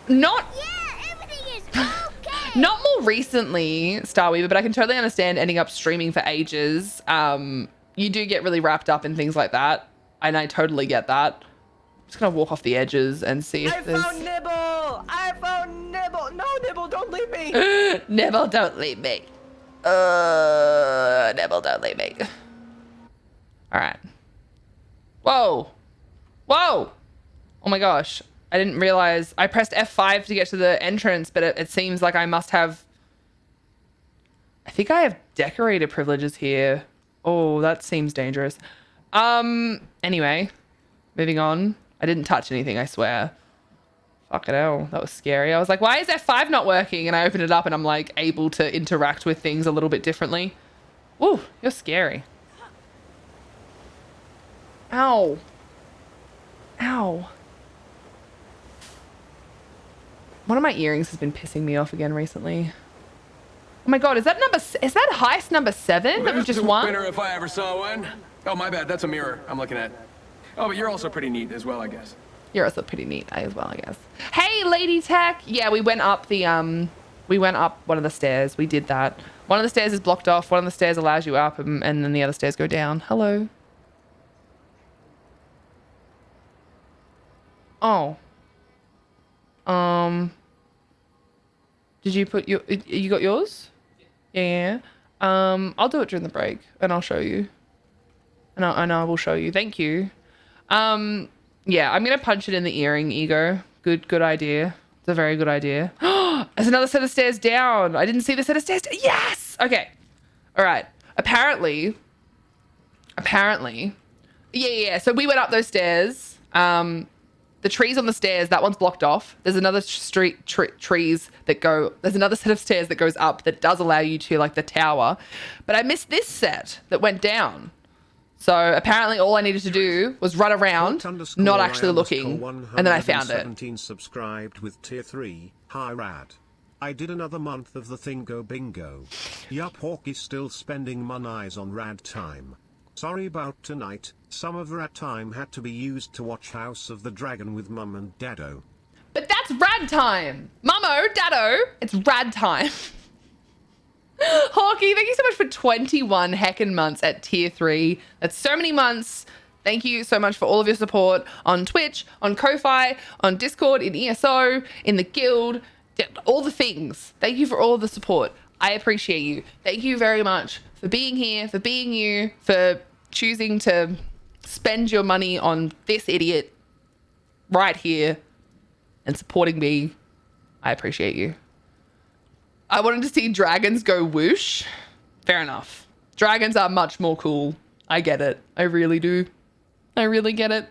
Not. Yeah, everything is okay. Not more recently, Starweaver, but I can totally understand ending up streaming for ages. You do get really wrapped up in things like that, and I totally get that. I'm just gonna walk off the edges and see if there's... Nibble! I found Nibble! No, Nibble, don't leave me! Nibble, don't leave me. Nibble, don't leave me. All right. Whoa. Whoa. Oh my gosh. I didn't realize. I pressed F5 to get to the entrance, but it seems like I must have... I think I have decorator privileges here. Oh, that seems dangerous. Anyway, moving on. I didn't touch anything, I swear. Fucking hell, that was scary. I was like, why is F5 not working? And I opened it up and I'm like able to interact with things a little bit differently. Ooh, you're scary. Ow. Ow. One of my earrings has been pissing me off again recently. Oh my god, is that heist number 7 that we've just won? Winner if I ever saw one. Oh, my bad. That's a mirror I'm looking at. Oh, but you're also pretty neat as well, I guess. You're also pretty neat as well, I guess. Hey, Lady Tech. Yeah, we went up the we went up one of the stairs. We did that. One of the stairs is blocked off. One of the stairs allows you up, and then the other stairs go down. Hello. Oh. Did you put your... You got yours? Yeah. I'll do it during the break, and I'll show you. And I will show you. Thank you. Yeah, I'm gonna punch it in the earring, Ego. Good idea. It's a very good idea. There's another set of stairs down. I didn't see the set of stairs. Yes! Okay. All right. Apparently. Yeah. So we went up those stairs. The trees on the stairs, that one's blocked off. There's another trees that go... There's another set of stairs that goes up that does allow you to, like, the tower. But I missed this set that went down. So apparently all I needed to do was run around, not actually looking, and then I found it. 17 subscribed with tier 3. Hi Rad. I did another month of the Thingo Bingo. Yup, Hawkie's still spending monies on Rad time. Sorry about tonight. Some of Rad time had to be used to watch House of the Dragon with Mum and Daddo. But that's Rad time. Mummo, Daddo, it's Rad time. Hawkie, thank you so much for 21 heckin' months at tier 3. That's so many months. Thank you so much for all of your support on Twitch, on Ko-Fi, on Discord, in ESO, in the guild, all the things. Thank you for all of the support. I appreciate you. Thank you very much for being here, for being you, for choosing to spend your money on this idiot right here and supporting me. I appreciate you. I wanted to see dragons go whoosh. Fair enough. Dragons are much more cool. I get it. I really do. I really get it.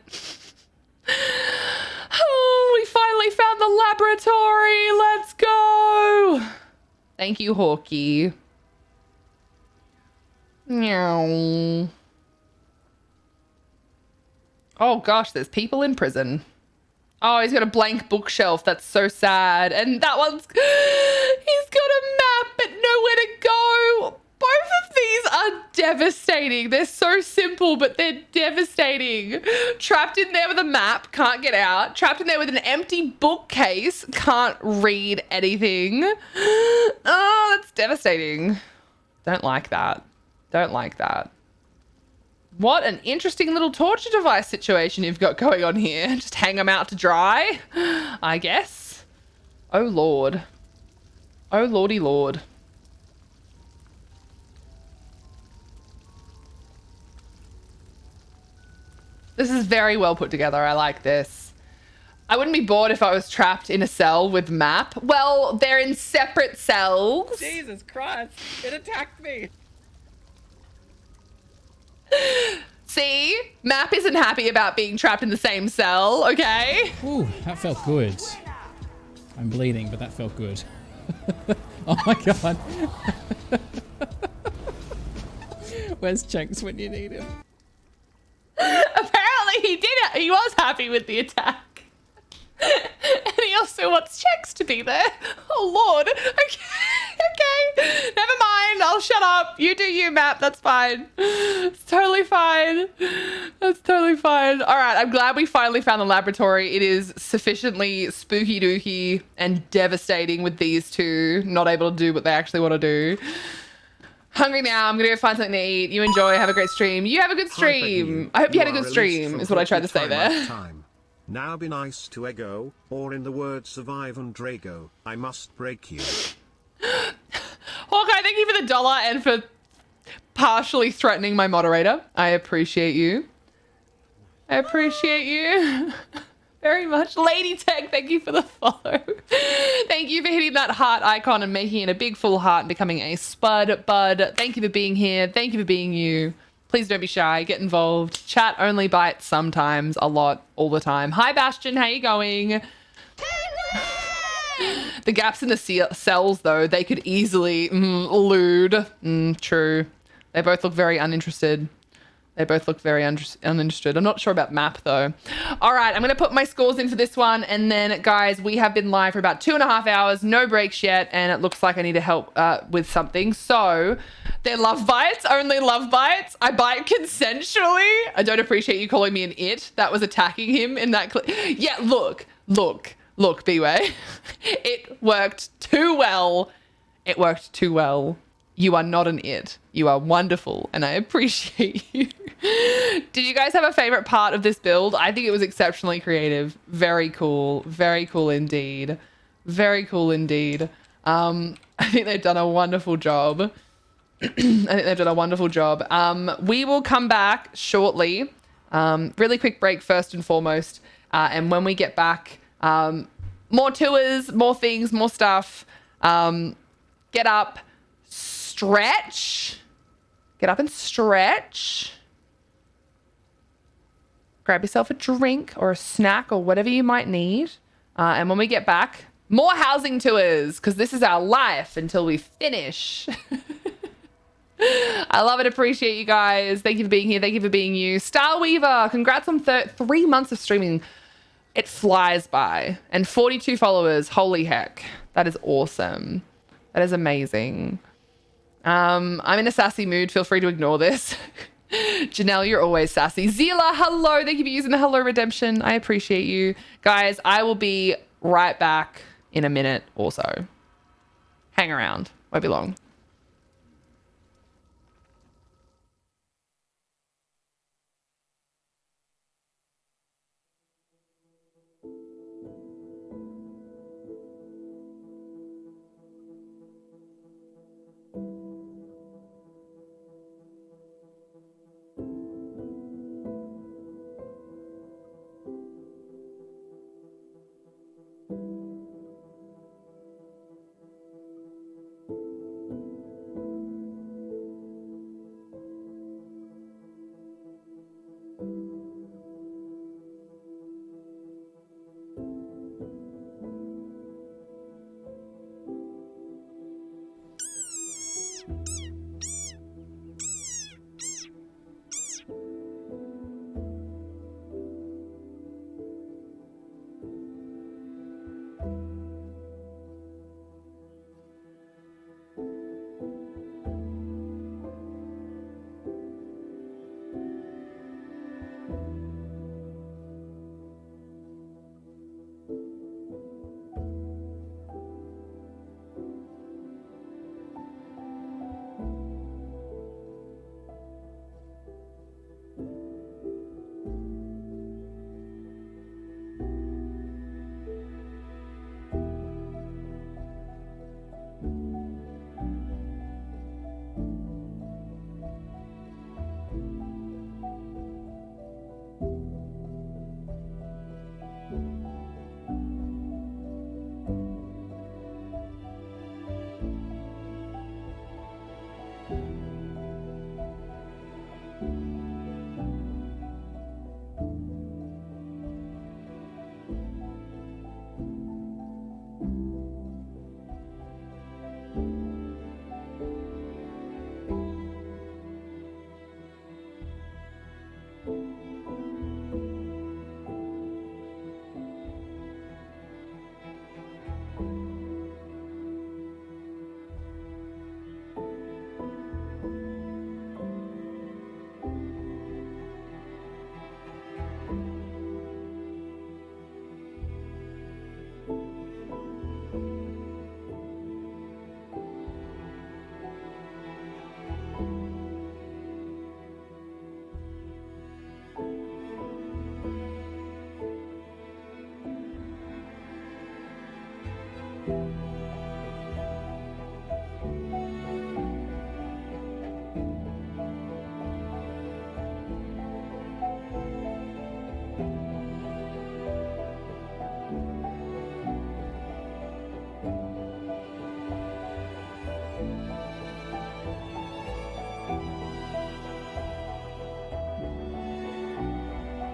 Oh, we finally found the laboratory. Let's go. Thank you, Hawkie. Meow. Oh gosh, there's people in prison. Oh, he's got a blank bookshelf. That's so sad. And that one's... He's got a map, but nowhere to go. Both of these are devastating. They're so simple, but they're devastating. Trapped in there with a map, can't get out. Trapped in there with an empty bookcase, can't read anything. Oh, that's devastating. Don't like that. Don't like that. What an interesting little torture device situation you've got going on here. Just hang them out to dry, I guess. Oh, Lord. Oh, Lordy Lord. This is very well put together. I like this. I wouldn't be bored if I was trapped in a cell with map. Well, they're in separate cells. Jesus Christ. It attacked me. See? Map isn't happy about being trapped in the same cell, okay? Ooh, that felt good. I'm bleeding, but that felt good. Oh my god. Where's Chunks when you need him? Apparently he did it. He was happy with the attack. And he also wants checks to be there. Oh, Lord. Okay. Never mind. I'll shut up. You do you, Map. That's fine. It's totally fine. That's totally fine. All right. I'm glad we finally found the laboratory. It is sufficiently spooky dooky and devastating with these two not able to do what they actually want to do. Hungry now. I'm going to go find something to eat. You enjoy. Have a great stream. You have a good stream. I hope you had a good stream is what I tried to say there. Now be nice to Ego, or in the words of Ivan Drago, I must break you. Hawkeye, thank you for the $1 and for partially threatening my moderator. I appreciate you. I appreciate you very much. Lady Tech, thank you for the follow. Thank you for hitting that heart icon and making it a big full heart and becoming a spud bud. Thank you for being here. Thank you for being you. Please don't be shy. Get involved. Chat only bites sometimes, a lot, all the time. Hi, Bastion. How you going? The gaps in the cells, though, they could easily elude. True. They both look very uninterested. They both look very uninterested. I'm not sure about Map, though. All right, I'm going to put my scores in for this one. And then, guys, we have been live for about 2.5 hours. No breaks yet. And it looks like I need to help with something. So, they're love bites. Only love bites. I bite consensually. I don't appreciate you calling me an it. That was attacking him in that clip. Yeah, look, B-Way. It worked too well. It worked too well. You are not an it. You are wonderful, and I appreciate you. Did you guys have a favorite part of this build? I think it was exceptionally creative. Very cool. Very cool indeed. Very cool indeed. I think they've done a wonderful job. I think they've done a wonderful job. We will come back shortly. Really quick break first and foremost. And when we get back, more tours, more things, more stuff. Get up. Stretch. Get up and stretch. Grab yourself a drink or a snack or whatever you might need. And when we get back, more housing tours, because this is our life until we finish. I love and appreciate you guys. Thank you for being here. Thank you for being you. Starweaver, congrats on 3 months of streaming. It flies by. And 42 followers. Holy heck. That is awesome. That is amazing. I'm in a sassy mood. Feel free to ignore this. Janelle, you're always sassy. Zila, hello. Thank you for using the hello redemption. I appreciate you. Guys, I will be right back in a minute or so. Hang around. Won't be long.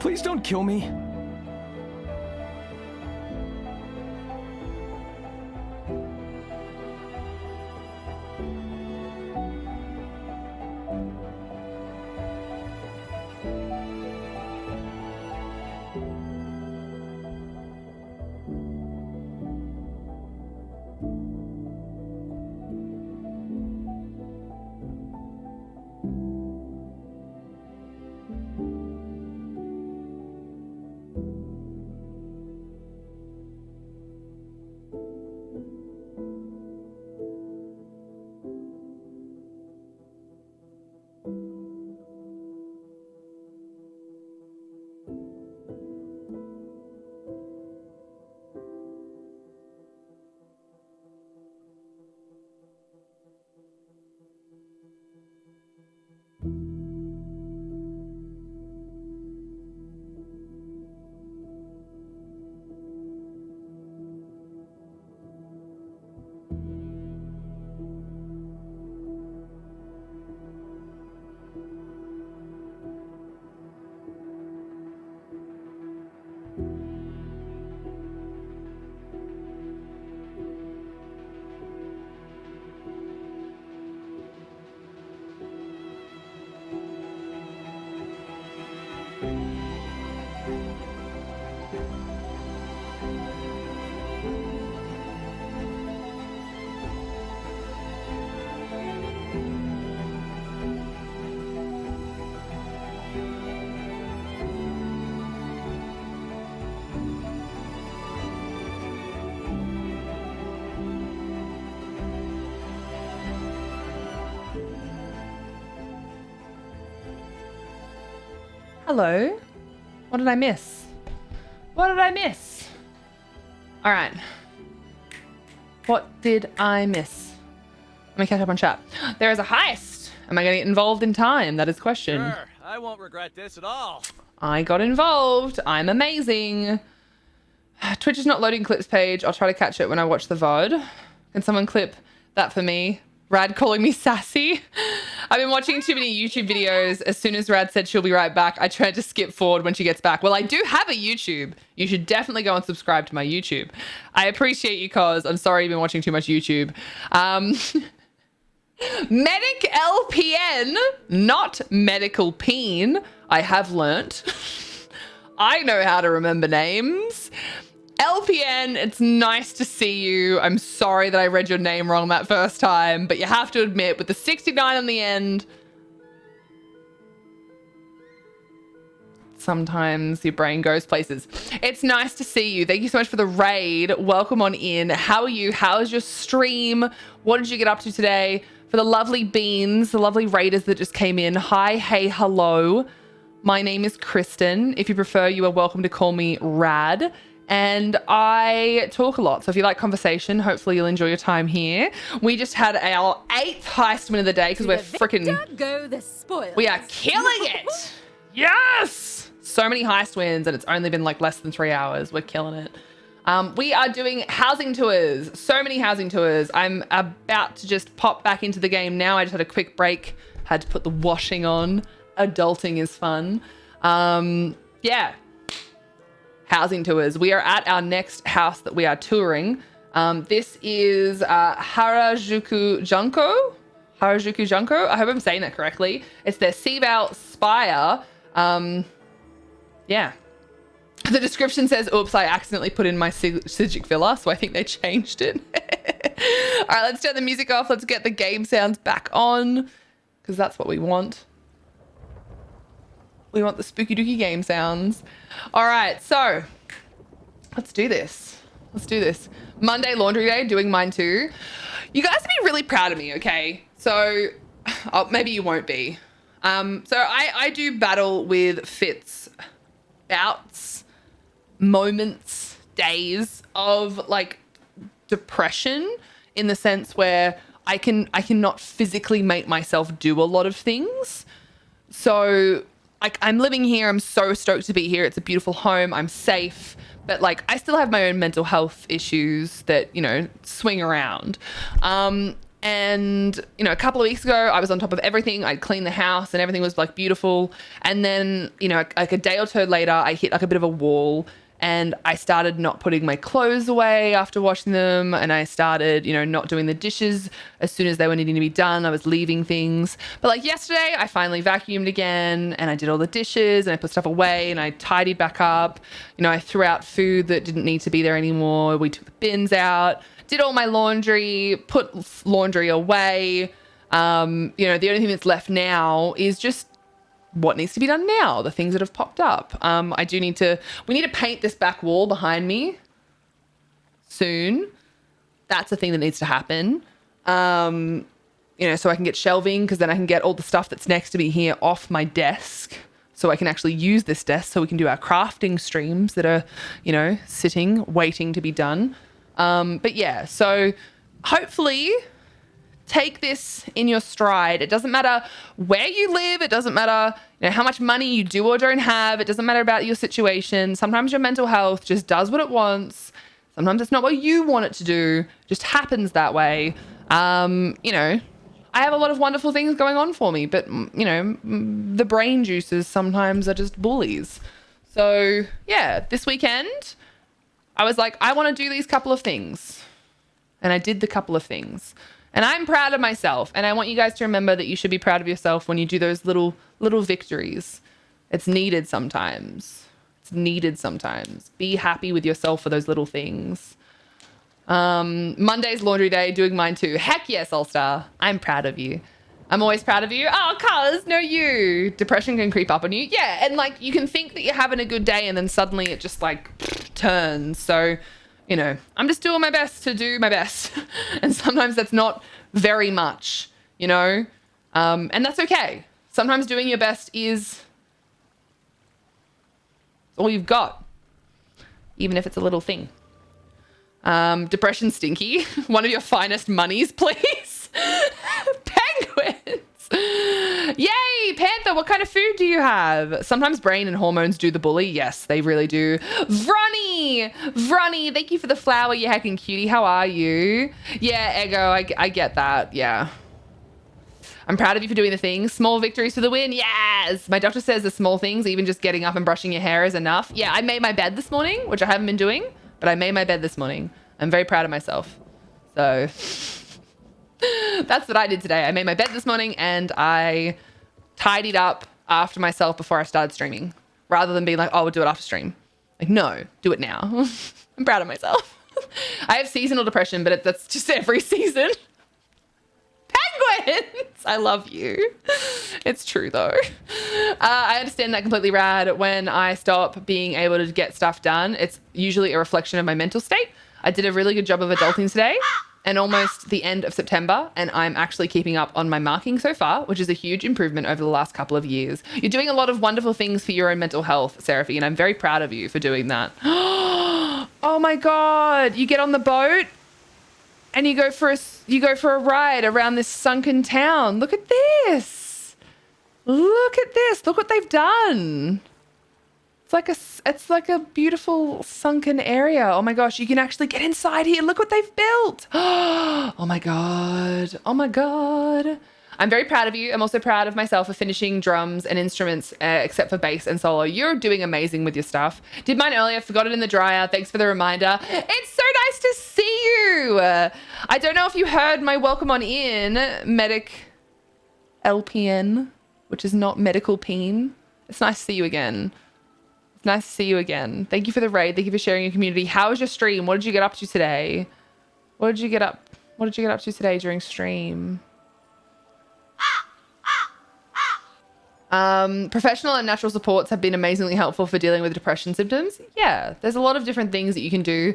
Please don't kill me. Hello. What did I miss? What did I miss? All right. What did I miss? Let me catch up on chat. There is a heist. Am I going to get involved in time? That is the question. Sure, I won't regret this at all. I got involved. I'm amazing. Twitch is not loading clips page. I'll try to catch it when I watch the VOD. Can someone clip that for me? Rad calling me sassy. I've been watching too many YouTube videos. As soon as Rad said she'll be right back, I tried to skip forward when she gets back. Well, I do have a YouTube. You should definitely go and subscribe to my YouTube. I appreciate you, cause I'm sorry you've been watching too much YouTube. Medic LPN, not medical peen. I have learnt. I know how to remember names. LPN, it's nice to see you. I'm sorry that I read your name wrong that first time, but you have to admit, with the 69 on the end, sometimes your brain goes places. It's nice to see you. Thank you so much for the raid. Welcome on in. How are you? How's your stream? What did you get up to today? For the lovely beans, the lovely raiders that just came in. Hi, hey, hello. My name is Kristen. If you prefer, you are welcome to call me Rad. And I talk a lot. So if you like conversation, hopefully you'll enjoy your time here. We just had our 8th heist win of the day because we're freaking... Go the spoilers. We are killing it. Yes. So many heist wins and it's only been like less than 3 hours. We're killing it. We are doing housing tours. So many housing tours. I'm about to just pop back into the game now. I just had a quick break. Had to put the washing on. Adulting is fun. Yeah. Housing tours. We are at our next house that we are touring. This is Harajuku Junko. Harajuku Junko. I hope I'm saying that correctly. It's their Seaval Spire. Yeah. The description says, oops, I accidentally put in my Sijic Villa, so I think they changed it. All right, let's turn the music off. Let's get the game sounds back on, because that's what we want. We want the spooky dooky game sounds. All right, so let's do this. Let's do this. Monday laundry day, doing mine too. You guys will be really proud of me, okay? So, oh, maybe you won't be. So I do battle with fits, bouts, moments, days of like depression, in the sense where I cannot physically make myself do a lot of things. So I'm living here. I'm so stoked to be here. It's a beautiful home. I'm safe, but like I still have my own mental health issues that, you know, swing around. And, you know, a couple of weeks ago, I was on top of everything. I'd cleaned the house and everything was like beautiful. And then, you know, like a day or two later, I hit like a bit of a wall and I started not putting my clothes away after washing them. And I started, you know, not doing the dishes as soon as they were needing to be done. I was leaving things. But like yesterday, I finally vacuumed again and I did all the dishes and I put stuff away and I tidied back up. You know, I threw out food that didn't need to be there anymore. We took the bins out. Did all my laundry, put laundry away. You know, the only thing that's left now is just what needs to be done now, the things that have popped up. We need to paint this back wall behind me soon. That's a thing that needs to happen. You know, so I can get shelving because then I can get all the stuff that's next to me here off my desk so I can actually use this desk so we can do our crafting streams that are, you know, sitting, waiting to be done. But yeah, so hopefully take this in your stride. It doesn't matter where you live. It doesn't matter, you know, how much money you do or don't have. It doesn't matter about your situation. Sometimes your mental health just does what it wants. Sometimes it's not what you want it to do. It just happens that way. You know, I have a lot of wonderful things going on for me, but you know, the brain juices sometimes are just bullies. So yeah, this weekend, I was like, I want to do these couple of things. And I did the couple of things. And I'm proud of myself. And I want you guys to remember that you should be proud of yourself when you do those little victories. It's needed sometimes. It's needed sometimes. Be happy with yourself for those little things. Monday's laundry day, doing mine too. Heck yes, All-Star. I'm proud of you. I'm always proud of you. Oh, cuz, no you. Depression can creep up on you. Yeah, and like you can think that you're having a good day and then suddenly it just like turns. So, you know, I'm just doing my best to do my best. And sometimes that's not very much, you know? And that's okay. Sometimes doing your best is all you've got, even if it's a little thing. Depression stinky. One of your finest monies, please. Penguins. Yay, Panther, what kind of food do you have? Sometimes brain and hormones do the bully. Yes, they really do. Vronny, thank you for the flower, you heckin' cutie. How are you? Yeah, Ego, I get that. Yeah. I'm proud of you for doing the things. Small victories for the win. Yes. My doctor says the small things, even just getting up and brushing your hair, is enough. Yeah, I made my bed this morning, which I haven't been doing, but I made my bed this morning. I'm very proud of myself. So that's what I did today. I made my bed this morning and I tidied up after myself before I started streaming, rather than being like, oh, we'll do it after stream. Like, no, do it now. I'm proud of myself. I have seasonal depression, but that's just every season. Penguins! I love you. It's true though. I understand that completely, Rad. When I stop being able to get stuff done, it's usually a reflection of my mental state. I did a really good job of adulting today and almost the end of September, and I'm actually keeping up on my marking so far, which is a huge improvement over the last couple of years. You're doing a lot of wonderful things for your own mental health, Seraphy, and I'm very proud of you for doing that. Oh my God, you get on the boat and you go for a ride around this sunken town. Look at this. Look at this. Look what they've done. It's like a beautiful sunken area. Oh my gosh, you can actually get inside here. Look what they've built. Oh my God. Oh my God. I'm very proud of you. I'm also proud of myself for finishing drums and instruments, except for bass and solo. You're doing amazing with your stuff. Did mine earlier, forgot it in the dryer. Thanks for the reminder. It's so nice to see you. I don't know if you heard my welcome on in, Medic LPN, which is not medical peen. It's nice to see you again. It's nice to see you again. Thank you for the raid. Thank you for sharing your community. How was your stream? What did you get up to today? What did you get up to today during stream? Professional and natural supports have been amazingly helpful for dealing with depression symptoms. Yeah, there's a lot of different things that you can do.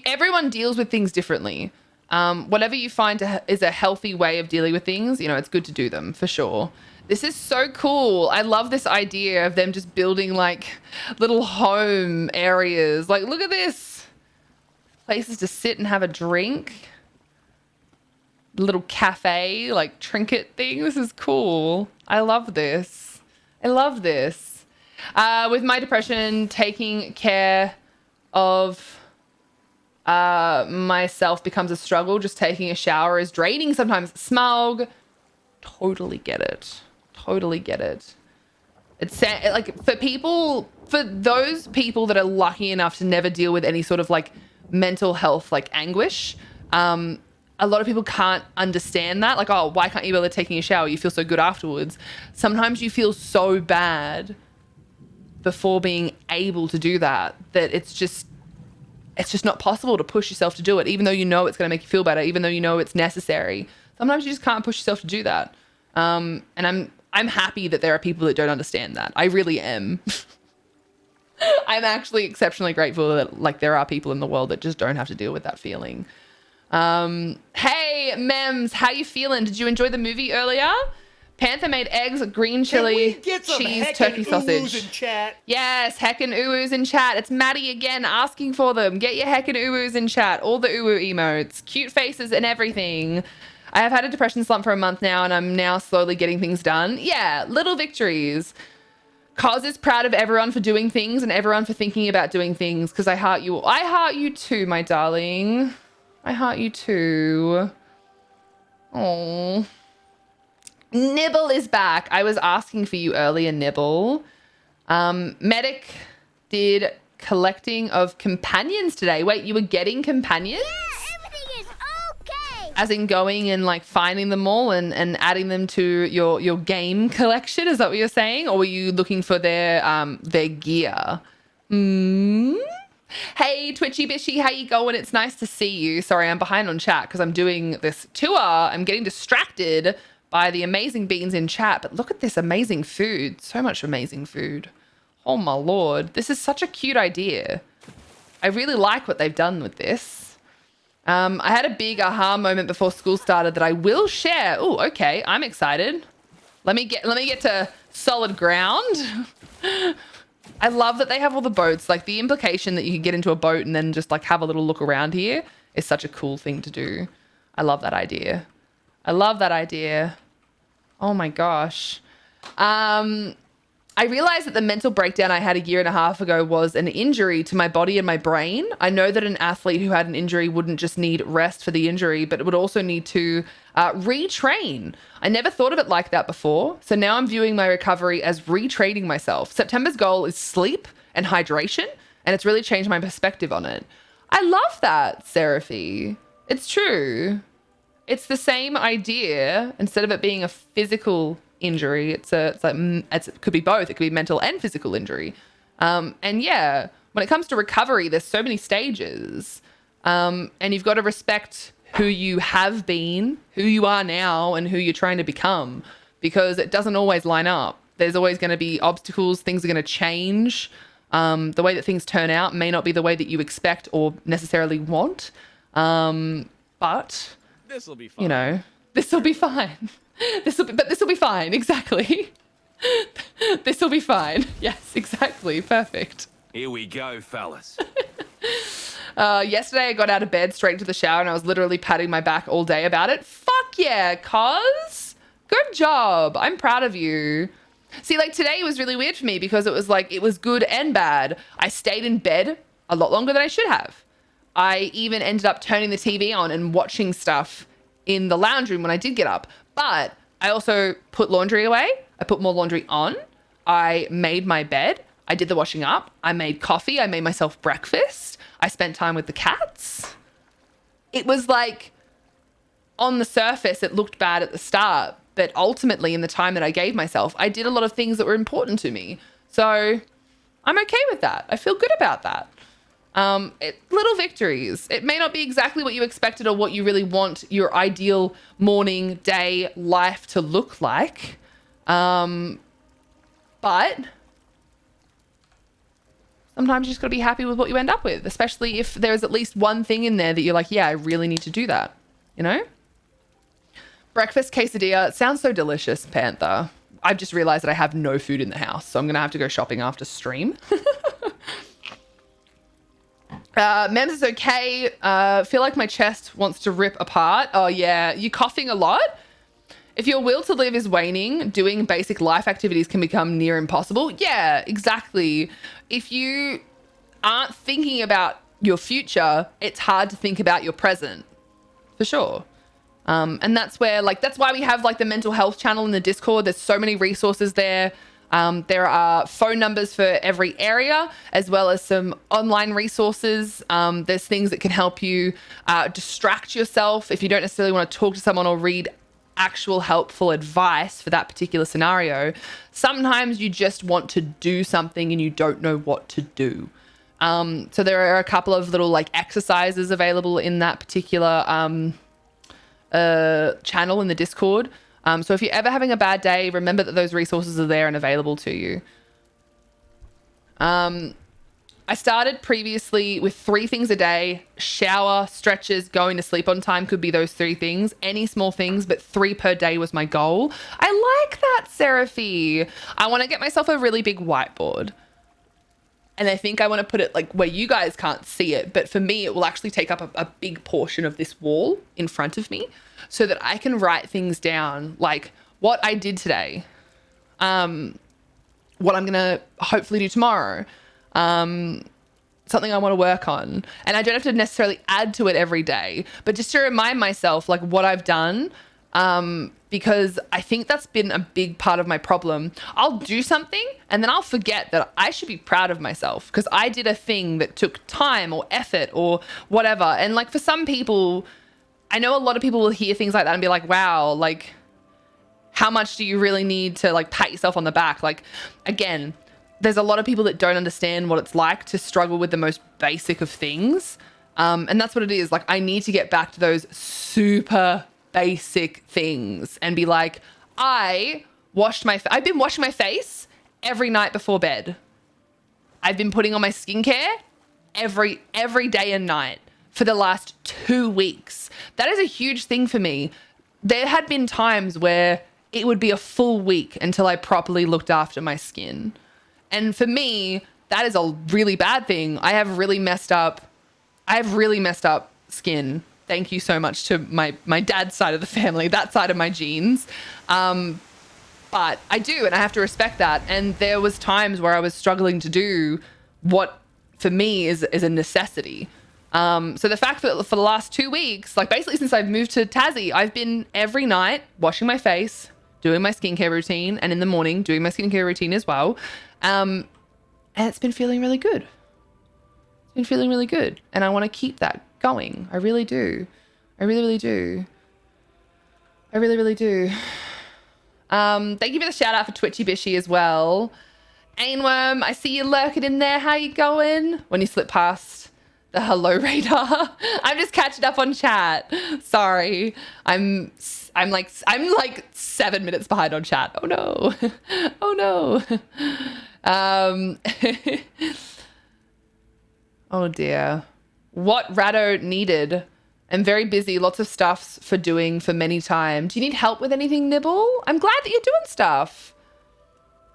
Everyone deals with things differently. Whatever you find is a healthy way of dealing with things, you know, it's good to do them for sure. This is so cool. I love this idea of them just building like little home areas. Like, look at this. Places to sit and have a drink. Little cafe, like trinket thing. This is cool. I love this. I love this. With my depression, taking care of Myself becomes a struggle. Just taking a shower is draining sometimes. Smug. Totally get it. Totally get it. It's like for those people that are lucky enough to never deal with any sort of like mental health like anguish, a lot of people can't understand that. Like, oh, why can't you bother taking a shower? You feel so good afterwards. Sometimes you feel so bad before being able to do that it's just not possible to push yourself to do it, even though you know it's going to make you feel better, even though you know it's necessary. Sometimes you just can't push yourself to do that. And I'm happy that there are people that don't understand that. I really am. I'm actually exceptionally grateful that like there are people in the world that just don't have to deal with that feeling. Hey, Mems, how you feeling? Did you enjoy the movie earlier? Panther made eggs, green chili, cheese, turkey sausage. In chat? Yes, heckin' uwus in chat. It's Maddie again asking for them. Get your heckin' uwus in chat. All the uwu emotes, cute faces and everything. I have had a depression slump for a month now and I'm now slowly getting things done. Yeah, little victories. Cos is proud of everyone for doing things and everyone for thinking about doing things because I heart you all. I heart you too, my darling. I heart you too. Oh. Nibble is back. I was asking for you earlier, Nibble. Medic did collecting of companions today. Wait, you were getting companions? Yeah, everything is okay. As in going and like finding them all and adding them to your game collection? Is that what you're saying? Or were you looking for their gear? Hey, Twitchy Bishy, how you going? It's nice to see you. Sorry, I'm behind on chat because I'm doing this tour. I'm getting distracted by the amazing beans in chat, but look at this amazing food. So much amazing food. Oh my Lord. This is such a cute idea. I really like what they've done with this. I had a big aha moment before school started that I will share. Oh, okay. I'm excited. Let me get to solid ground. I love that they have all the boats. Like the implication that you can get into a boat and then just like have a little look around here is such a cool thing to do. I love that idea. I love that idea. Oh my gosh. I realized that the mental breakdown I had a year and a half ago was an injury to my body and my brain. I know that an athlete who had an injury wouldn't just need rest for the injury, but it would also need to retrain. I never thought of it like that before. So now I'm viewing my recovery as retraining myself. September's goal is sleep and hydration, and it's really changed my perspective on it. I love that, Seraphy. It's true. It's the same idea. Instead of it being a physical injury, it could be both. It could be mental and physical injury. And yeah, when it comes to recovery, there's so many stages. And you've got to respect who you have been, who you are now, and who you're trying to become, because it doesn't always line up. There's always going to be obstacles. Things are going to change. The way that things turn out may not be the way that you expect or necessarily want. But This'll be fine. you know, this will be fine. This will be fine. Exactly. This will be fine. Yes, exactly. Perfect. Here we go, fellas. Yesterday I got out of bed straight into the shower and I was literally patting my back all day about it. Fuck yeah, cuz. Good job. I'm proud of you. See, like today was really weird for me because it was like, it was good and bad. I stayed in bed a lot longer than I should have. I even ended up turning the TV on and watching stuff in the lounge room when I did get up. But I also put laundry away. I put more laundry on. I made my bed. I did the washing up. I made coffee. I made myself breakfast. I spent time with the cats. It was like, on the surface, it looked bad at the start. But ultimately, in the time that I gave myself, I did a lot of things that were important to me. So I'm okay with that. I feel good about that. Little victories. It may not be exactly what you expected or what you really want your ideal morning, day, life to look like. But sometimes you just got to be happy with what you end up with, especially if there's at least one thing in there that you're like, yeah, I really need to do that. You know? Breakfast quesadilla. It sounds so delicious, Panther. I've just realized that I have no food in the house, so I'm going to have to go shopping after stream. Mems is okay. Feel like my chest wants to rip apart. Oh yeah, you coughing a lot? If your will to live is waning, doing basic life activities can become near impossible. Yeah, exactly. If you aren't thinking about your future, it's hard to think about your present, for sure. And that's where, like, that's why we have like the mental health channel in the Discord. There's so many resources there. There are phone numbers for every area, as well as some online resources. There's things that can help you distract yourself if you don't necessarily want to talk to someone or read actual helpful advice for that particular scenario. Sometimes you just want to do something and you don't know what to do. So there are a couple of little like exercises available in that particular channel in the Discord. So if you're ever having a bad day, remember that those resources are there and available to you. I started previously with 3 things a day: shower, stretches, going to sleep on time could be those 3 things. Any small things, but 3 per day was my goal. I like that, Seraphy. I want to get myself a really big whiteboard. And I think I want to put it like where you guys can't see it, but for me, it will actually take up a big portion of this wall in front of me so that I can write things down, like what I did today, what I'm going to hopefully do tomorrow, something I want to work on. And I don't have to necessarily add to it every day, but just to remind myself like what I've done, because I think that's been a big part of my problem. I'll do something and then I'll forget that I should be proud of myself because I did a thing that took time or effort or whatever. And like for some people, I know a lot of people will hear things like that and be like, wow, like how much do you really need to like pat yourself on the back? Like, again, there's a lot of people that don't understand what it's like to struggle with the most basic of things. And that's what it is. Like, I need to get back to those super basic things and be like, I've been washing my face every night before bed. I've been putting on my skincare every day and night for the last 2 weeks. That is a huge thing for me. There had been times where it would be a full week until I properly looked after my skin. And for me, that is a really bad thing. I have really messed up skin. Thank you so much to my dad's side of the family, that side of my genes. But I do, and I have to respect that. And there was times where I was struggling to do what for me is a necessity. So the fact that for the last 2 weeks, like basically since I've moved to Tassie, I've been every night washing my face, doing my skincare routine, and in the morning doing my skincare routine as well. And it's been feeling really good. It's been feeling really good. And I want to keep that going. I really do. I really, really do. I really, really do. Thank you for the shout out for Twitchy Bishy as well. Ainworm, I see you lurking in there. How you going? When you slip past the hello radar. I'm just catching up on chat. Sorry. I'm like 7 minutes behind on chat. Oh no. Oh no. Oh dear. What Rado needed. I'm very busy. Lots of stuff for doing for many times. Do you need help with anything, Nibble? I'm glad that you're doing stuff.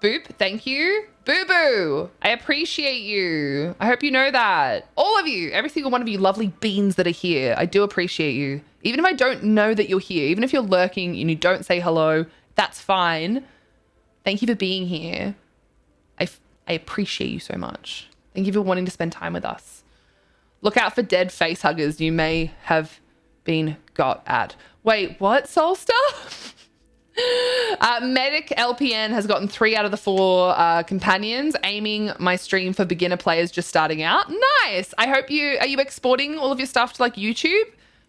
Boop, thank you. Boo Boo, I appreciate you. I hope you know that. All of you, every single one of you lovely beans that are here. I do appreciate you. Even if I don't know that you're here, even if you're lurking and you don't say hello, that's fine. Thank you for being here. I appreciate you so much. Thank you for wanting to spend time with us. Look out for dead face huggers you may have been got at. Wait, what, Solster? Medic LPN has gotten 3 out of the 4 companions, aiming my stream for beginner players just starting out. Nice. I hope are you exporting all of your stuff to like YouTube? You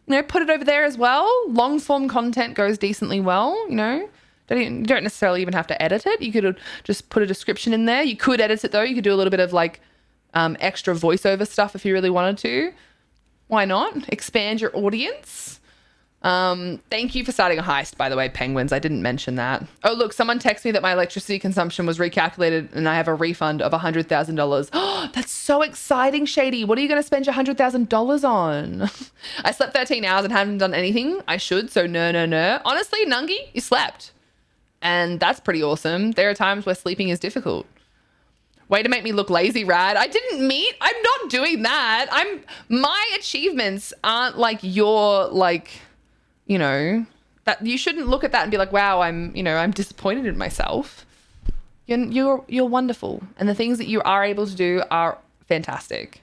know, put it over there as well. Long form content goes decently well, you know. You don't necessarily even have to edit it. You could just put a description in there. You could edit it though. You could do a little bit of like extra voiceover stuff if you really wanted to. Why not? Expand your audience. Thank you for starting a heist, by the way, Penguins. I didn't mention that. Oh, look, someone texted me that my electricity consumption was recalculated and I have a refund of $100,000. Oh, that's so exciting, Shady. What are you going to spend your $100,000 on? I slept 13 hours and haven't done anything. I should, so no. Honestly, Nungi, you slept. And that's pretty awesome. There are times where sleeping is difficult. Way to make me look lazy, Rad. I'm not doing that. My achievements aren't like your, like, you know, that you shouldn't look at that and be like, wow, I'm disappointed in myself. You're wonderful. And the things that you are able to do are fantastic.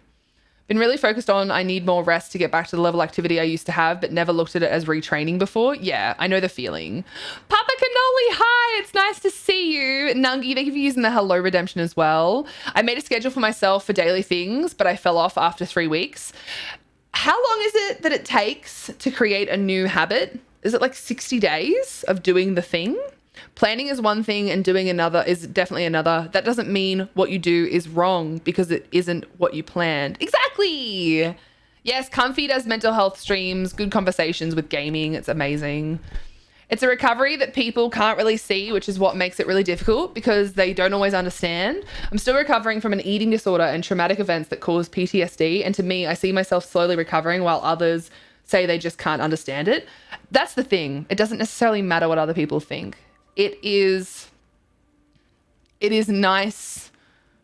Been really focused on I need more rest to get back to the level of activity I used to have, but never looked at it as retraining before. Yeah, I know the feeling. Papa Cannoli, hi, it's nice to see you. Nungi, thank you for using the hello redemption as well. I made a schedule for myself for daily things, but I fell off after 3 weeks. How long is it that it takes to create a new habit? Is it like 60 days of doing the thing? Planning is one thing and doing another is definitely another. That doesn't mean what you do is wrong because it isn't what you planned. Exactly. Yes, Comfy does mental health streams, good conversations with gaming. It's amazing. It's a recovery that people can't really see, which is what makes it really difficult because they don't always understand. I'm still recovering from an eating disorder and traumatic events that cause PTSD. And to me, I see myself slowly recovering while others say they just can't understand it. That's the thing. It doesn't necessarily matter what other people think. It is nice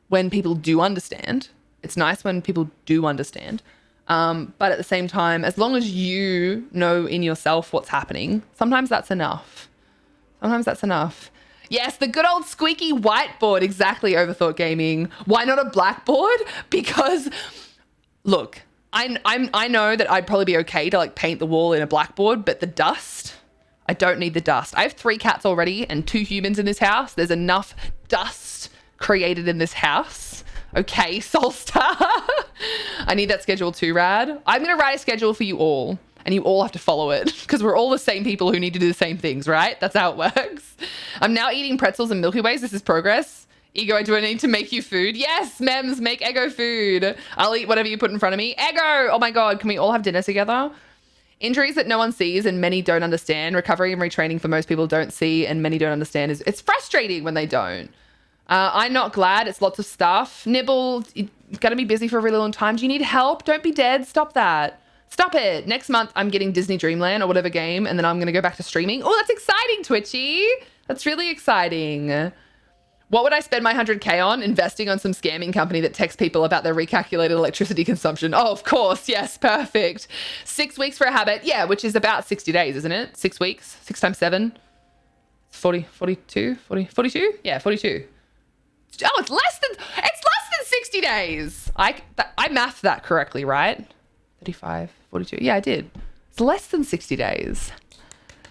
when people do understand. It's nice when people do understand. But at the same time, as long as you know in yourself what's happening, sometimes that's enough. Sometimes that's enough. Yes, the good old squeaky whiteboard. Exactly, Overthought Gaming. Why not a blackboard? Because, look, I know that I'd probably be okay to like paint the wall in a blackboard, but the dust... I don't need the dust. I have 3 cats already and 2 humans in this house. There's enough dust created in this house. Okay, Soulstar. I need that schedule too, Rad. I'm going to write a schedule for you all and you all have to follow it because we're all the same people who need to do the same things, right? That's how it works. I'm now eating pretzels and Milky Ways. This is progress. Ego, do I need to make you food? Yes, Mems, make Ego food. I'll eat whatever you put in front of me. Ego! Oh my God, can we all have dinner together? Injuries that no one sees and many don't understand. Recovery and retraining for most people don't see and many don't understand. It's frustrating when they don't. I'm not glad. It's lots of stuff. Nibble, you're going to be busy for a really long time. Do you need help? Don't be dead. Stop that. Stop it. Next month, I'm getting Disney Dreamland or whatever game, and then I'm going to go back to streaming. Oh, that's exciting, Twitchy. That's really exciting. What would I spend my 100K on? Investing on some scamming company that texts people about their recalculated electricity consumption. Oh, of course. Yes, perfect. 6 weeks for a habit. Yeah, which is about 60 days, isn't it? 6 weeks. 6 times 7. 42? Yeah, 42. Oh, it's less than 60 days. I mathed that correctly, right? 35, 42. Yeah, I did. It's less than 60 days.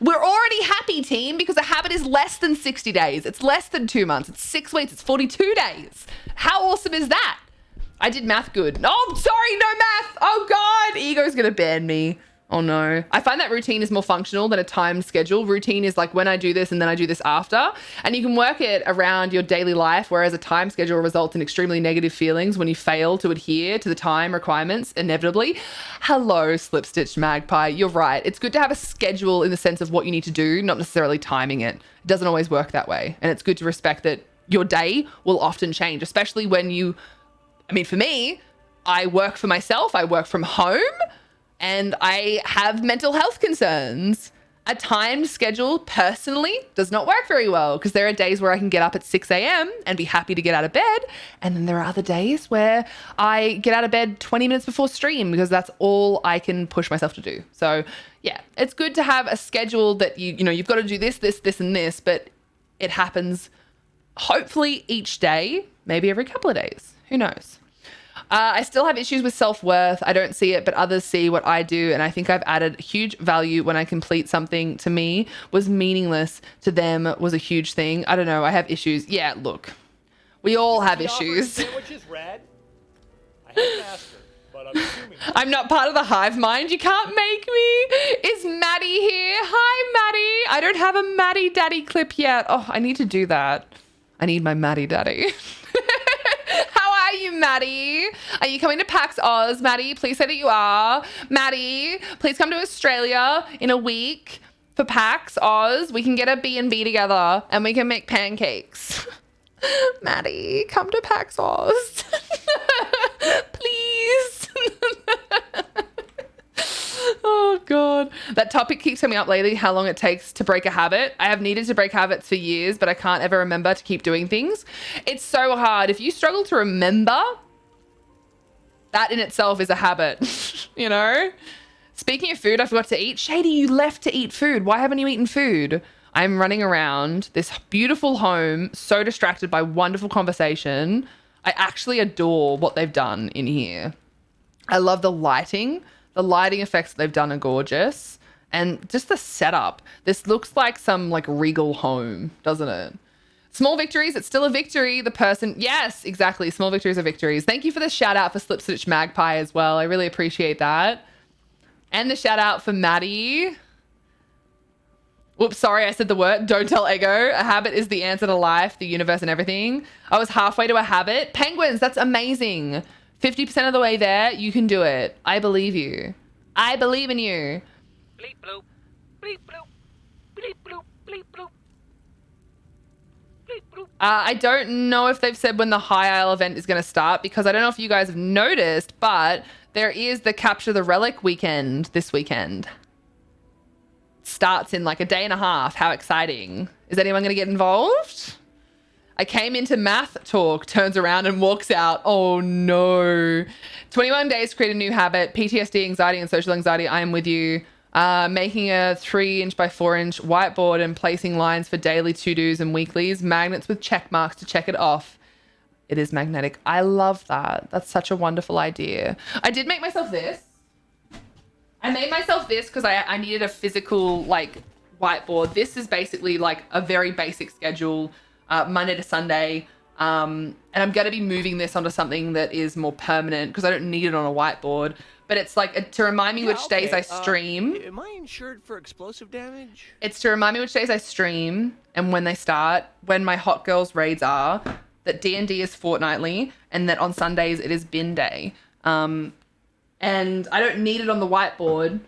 We're already happy, team, because a habit is less than 60 days. It's less than 2 months. It's 6 weeks. It's 42 days. How awesome is that? I did math good. Oh, sorry, no math. Oh, God. Ego's going to ban me. Oh, no. I find that routine is more functional than a timed schedule. Routine is like when I do this and then I do this after. And you can work it around your daily life, whereas a time schedule results in extremely negative feelings when you fail to adhere to the time requirements inevitably. Hello, Slipstitch Magpie. You're right. It's good to have a schedule in the sense of what you need to do, not necessarily timing it. It doesn't always work that way. And it's good to respect that your day will often change, especially when for me, I work for myself. I work from home. And I have mental health concerns. A timed schedule personally does not work very well because there are days where I can get up at 6 a.m. and be happy to get out of bed. And then there are other days where I get out of bed 20 minutes before stream because that's all I can push myself to do. So yeah, it's good to have a schedule that you've got to do this, and this, but it happens hopefully each day, maybe every couple of days. Who knows? I still have issues with self-worth. I don't see it, but others see what I do. And I think I've added huge value when I complete something to me was meaningless to them was a huge thing. I don't know. I have issues. Yeah, look, we all have issues. Sandwiches red? I haven't asked her, but I'm assuming. I'm not part of the hive mind. You can't make me. Is Maddie here? Hi, Maddie. I don't have a Maddie Daddy clip yet. Oh, I need to do that. I need my Maddie Daddy. How are you, Maddie? Are you coming to PAX Oz, Maddie? Please say that you are. Maddie, please come to Australia in a week for PAX Oz. We can get a B&B together and we can make pancakes. Maddie, come to PAX Oz. Please. Oh, God. That topic keeps coming up lately, how long it takes to break a habit. I have needed to break habits for years, but I can't ever remember to keep doing things. It's so hard. If you struggle to remember, that in itself is a habit, you know? Speaking of food, I forgot to eat. Shady, you left to eat food. Why haven't you eaten food? I'm running around this beautiful home, so distracted by wonderful conversation. I actually adore what they've done in here. I love the lighting. The lighting effects that they've done are gorgeous. And just the setup. This looks like some like regal home, doesn't it? Small victories, it's still a victory. The person, yes, exactly. Small victories are victories. Thank you for the shout out for Slip Stitch Magpie as well. I really appreciate that. And the shout out for Maddie. Whoops, sorry, I said the word. Don't tell ego. A habit is the answer to life, the universe, and everything. I was halfway to a habit. Penguins, that's amazing. 50% of the way there, you can do it. I believe you. I believe in you. Bleep bloop. Bleep bloop. Bleep bloop. Bleep bloop. I don't know if they've said when the High Isle event is going to start, because I don't know if you guys have noticed, but there is the Capture the Relic weekend this weekend. Starts in like a day and a half. How exciting. Is anyone going to get involved? I came into math talk, turns around and walks out. Oh no. 21 days to create a new habit. PTSD, anxiety, and social anxiety. I am with you. Making a 3" by 4" whiteboard and placing lines for daily to-dos and weeklies. Magnets with check marks to check it off. It is magnetic. I love that. That's such a wonderful idea. I did make myself this. I made myself this because I needed a physical like whiteboard. This is basically like a very basic schedule, Monday to Sunday. And I'm going to be moving this onto something that is more permanent because I don't need it on a whiteboard. But it's like to remind me which days I stream. Am I insured for explosive damage? It's to remind me which days I stream and when they start, when my Hot Girls raids are, that D&D is fortnightly, and that on Sundays it is bin day. And I don't need it on the whiteboard,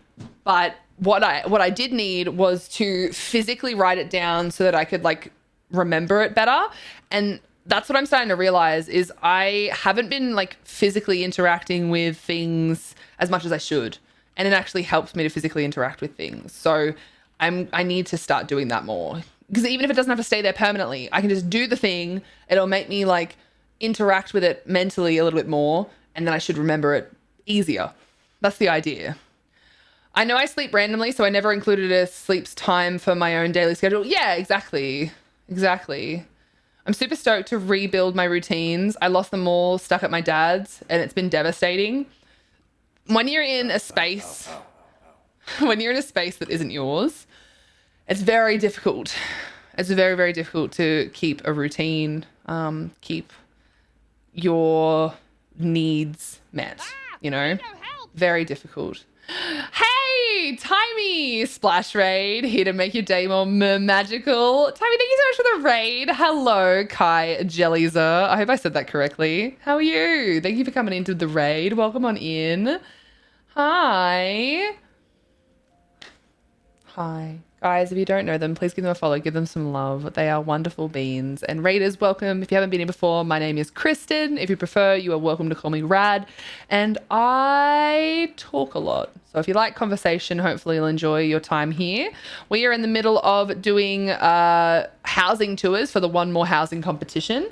but what I did need was to physically write it down so that I could like remember it better. And that's what I'm starting to realize is I haven't been like physically interacting with things as much as I should. And it actually helps me to physically interact with things. So I need to start doing that more. Because even if it doesn't have to stay there permanently, I can just do the thing. It'll make me like interact with it mentally a little bit more. And then I should remember it easier. That's the idea. I know I sleep randomly, so I never included a sleeps time for my own daily schedule. Yeah, exactly. Exactly. I'm super stoked to rebuild my routines. I lost them all stuck at my dad's, and it's been devastating. When you're in a space, that isn't yours, it's very difficult. It's very, very difficult to keep a routine, keep your needs met, you know? Very difficult. Hey, Timey! Splash Raid, here to make your day more magical. Timey, thank you so much for the raid. Hello, Kai Jellizer. I hope I said that correctly. How are you? Thank you for coming into the raid. Welcome on in. Hi. Hi. Guys, if you don't know them, please give them a follow. Give them some love. They are wonderful beans. And raiders, welcome. If you haven't been here before, my name is Kristen. If you prefer, you are welcome to call me Rad. And I talk a lot. So if you like conversation, hopefully you'll enjoy your time here. We are in the middle of doing housing tours for the One More Housing competition.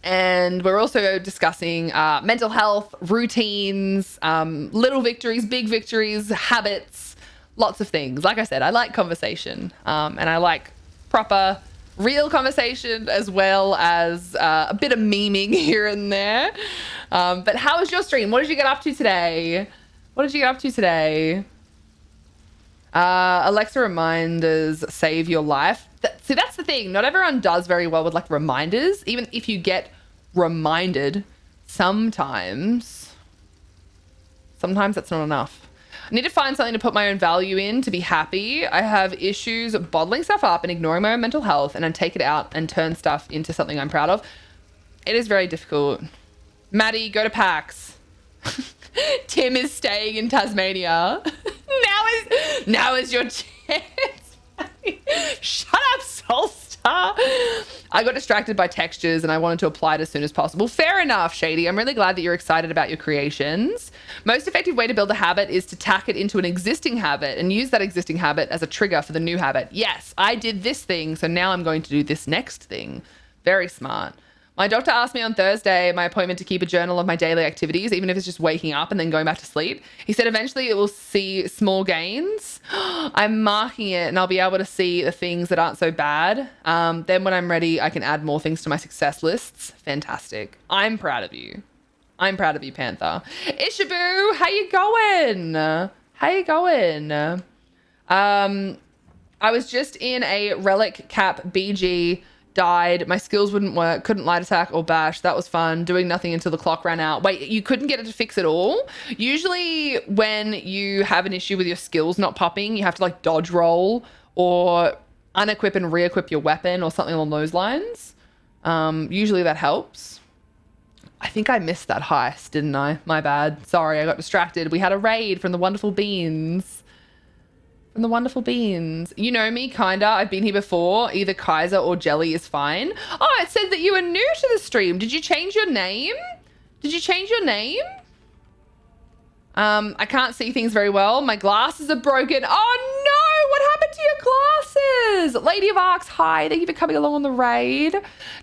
And we're also discussing mental health, routines, little victories, big victories, habits, lots of things. Like I said, I like conversation, and I like proper, real conversation as well as a bit of memeing here and there. But how was your stream? What did you get up to today? Alexa reminders save your life. See, that's the thing. Not everyone does very well with like reminders. Even if you get reminded, sometimes that's not enough. I need to find something to put my own value in to be happy. I have issues bottling stuff up and ignoring my own mental health, and I take it out and turn stuff into something I'm proud of. It is very difficult. Maddie, go to PAX. Tim is staying in Tasmania. Now is your chance. Shut up, Solstar. I got distracted by textures and I wanted to apply it as soon as possible. Fair enough, Shady. I'm really glad that you're excited about your creations. Most effective way to build a habit is to tack it into an existing habit and use that existing habit as a trigger for the new habit. Yes, I did this thing, so now I'm going to do this next thing. Very smart. My doctor asked me on Thursday, my appointment, to keep a journal of my daily activities, even if it's just waking up and then going back to sleep. He said eventually it will see small gains. I'm marking it and I'll be able to see the things that aren't so bad. Then when I'm ready, I can add more things to my success lists. Fantastic. I'm proud of you. I'm proud of you, Panther. Ishaboo, how you going? How you going? I was just in a relic cap BG, died. My skills wouldn't work. Couldn't light attack or bash. That was fun. Doing nothing until the clock ran out. Wait, you couldn't get it to fix it all? Usually when you have an issue with your skills not popping, you have to like dodge roll or unequip and re-equip your weapon or something along those lines. Usually that helps. I think I missed that heist, didn't I? My bad. Sorry, I got distracted. We had a raid from the wonderful beans. From the wonderful beans. You know me, kinda. I've been here before. Either Kaiser or Jelly is fine. Oh, it said that you were new to the stream. Did you change your name? Did you change your name? I can't see things very well. My glasses are broken. Oh no! What happened to your glasses? Lady of Arcs, hi. Thank you for coming along on the raid.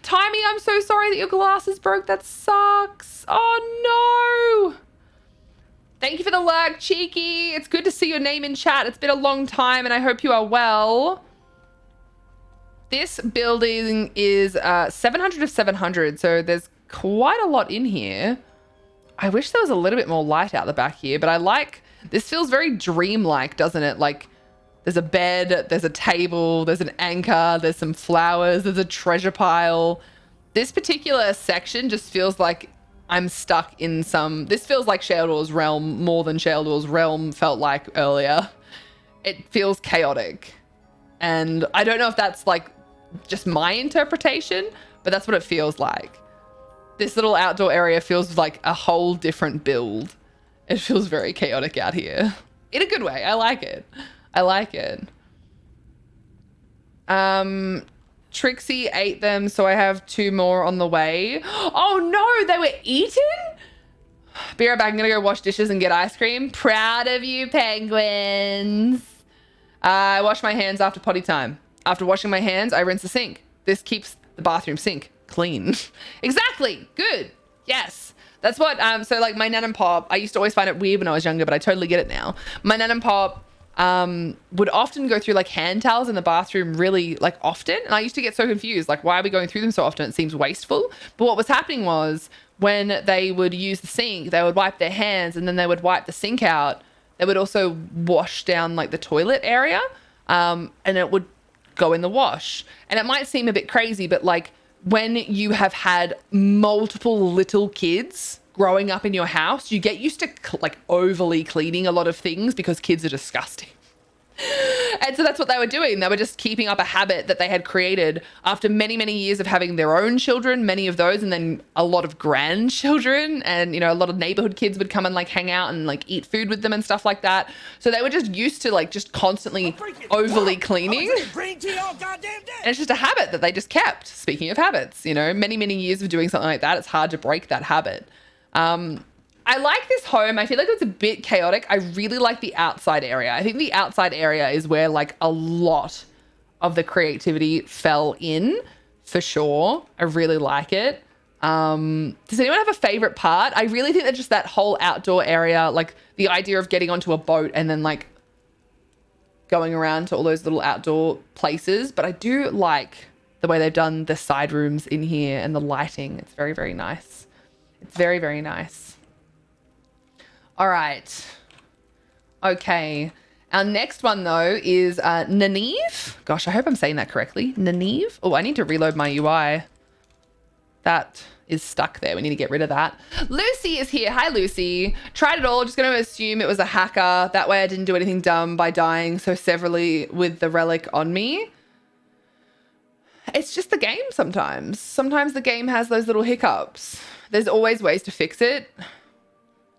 Timey, I'm so sorry that your glasses broke. That sucks. Oh no! Thank you for the lurk, Cheeky. It's good to see your name in chat. It's been a long time and I hope you are well. This building is 700 of 700, so there's quite a lot in here. I wish there was a little bit more light out the back here, but I like, this feels very dreamlike, doesn't it? Like there's a bed, there's a table, there's an anchor, there's some flowers, there's a treasure pile. This particular section just feels like I'm stuck in some, this feels like Sheldor's realm more than Sheldor's realm felt like earlier. It feels chaotic. And I don't know if that's like just my interpretation, but that's what it feels like. This little outdoor area feels like a whole different build. It feels very chaotic out here. In a good way. I like it. I like it. Trixie ate them, so I have 2 more on the way. Oh no, they were eaten? Be right back. I'm gonna go wash dishes and get ice cream. Proud of you, penguins. I wash my hands after potty time. After washing my hands, I rinse the sink. This keeps the bathroom sink clean. Exactly. Good. Yes. That's what, so like my nan and pop, I used to always find it weird when I was younger, but I totally get it now. My nan and pop would often go through like hand towels in the bathroom really like often. And I used to get so confused, like, why are we going through them so often? It seems wasteful. But what was happening was when they would use the sink, they would wipe their hands and then they would wipe the sink out. They would also wash down like the toilet area and it would go in the wash. And it might seem a bit crazy, but like when you have had multiple little kids growing up in your house, you get used to like overly cleaning a lot of things because kids are disgusting. And so that's what they were doing. They were just keeping up a habit that they had created after many, many years of having their own children, many of those, and then a lot of grandchildren. And, you know, a lot of neighborhood kids would come and like hang out and like eat food with them and stuff like that. So they were just used to like just constantly overly cleaning. And it's just a habit that they just kept. Speaking of habits, you know, many, many years of doing something like that, it's hard to break that habit. I like this home. I feel like it's a bit chaotic. I really like the outside area. I think the outside area is where like a lot of the creativity fell in, for sure. I really like it. Does anyone have a favorite part? I really think that just that whole outdoor area, like the idea of getting onto a boat and then like going around to all those little outdoor places. But I do like the way they've done the side rooms in here and the lighting. It's very, very nice. It's very, very nice. All right. Okay. Our next one, though, is Nanive. Gosh, I hope I'm saying that correctly. Nanive. Oh, I need to reload my UI. That is stuck there. We need to get rid of that. Lucy is here. Hi, Lucy. Tried it all. Just going to assume it was a hacker. That way I didn't do anything dumb by dying so severally with the relic on me. It's just the game sometimes. Sometimes the game has those little hiccups. There's always ways to fix it.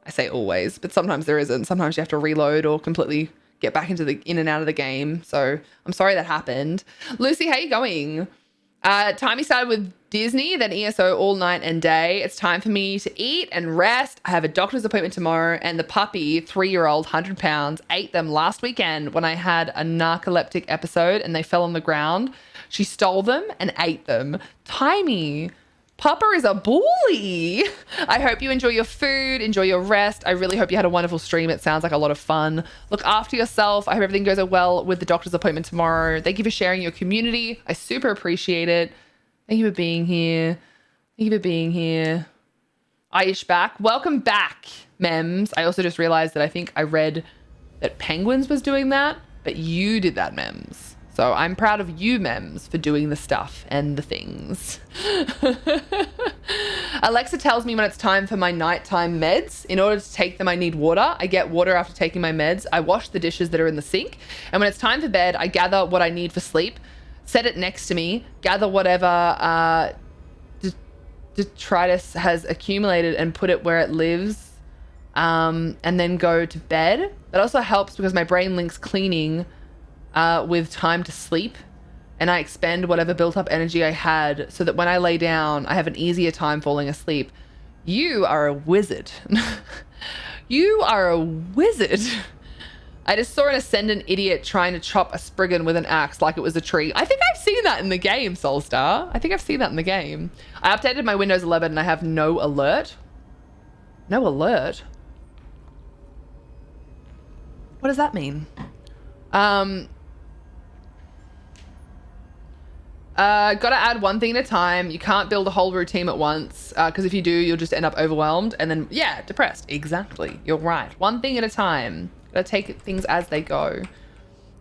I say always, but sometimes there isn't. Sometimes you have to reload or completely get back into the in and out of the game. So I'm sorry that happened. Lucy, how you going? Timey started with Disney, then ESO all night and day. It's time for me to eat and rest. I have a doctor's appointment tomorrow, and the puppy, 3-year-old, 100 pounds, ate them last weekend when I had a narcoleptic episode and they fell on the ground. She stole them and ate them. Timey, Papa is a bully. I hope you enjoy your food, enjoy your rest. I really hope you had a wonderful stream. It sounds like a lot of fun. Look after yourself. I hope everything goes well with the doctor's appointment tomorrow. Thank you for sharing your community. I super appreciate it. Thank you for being here. Thank you for being here. Aish back. Welcome back, Mems. I also just realized that I think I read that Penguins was doing that, but you did that, Mems. So I'm proud of you, Mems, for doing the stuff and the things. Alexa tells me when it's time for my nighttime meds. In order to take them, I need water. I get water after taking my meds. I wash the dishes that are in the sink. And when it's time for bed, I gather what I need for sleep, set it next to me, gather whatever detritus has accumulated and put it where it lives, and then go to bed. That also helps because my brain links cleaning with time to sleep, and I expend whatever built up energy I had so that when I lay down, I have an easier time falling asleep. You are a wizard. You are a wizard. I just saw an Ascendant idiot trying to chop a Spriggan with an axe like it was a tree. I think I've seen that in the game, Soulstar. I think I've seen that in the game. I updated my Windows 11 and I have no alert. No alert? What does that mean? Gotta add one thing at a time. You can't build a whole routine at once, because if you do, you'll just end up overwhelmed and then, yeah, depressed. Exactly. You're right. One thing at a time. Gotta take things as they go.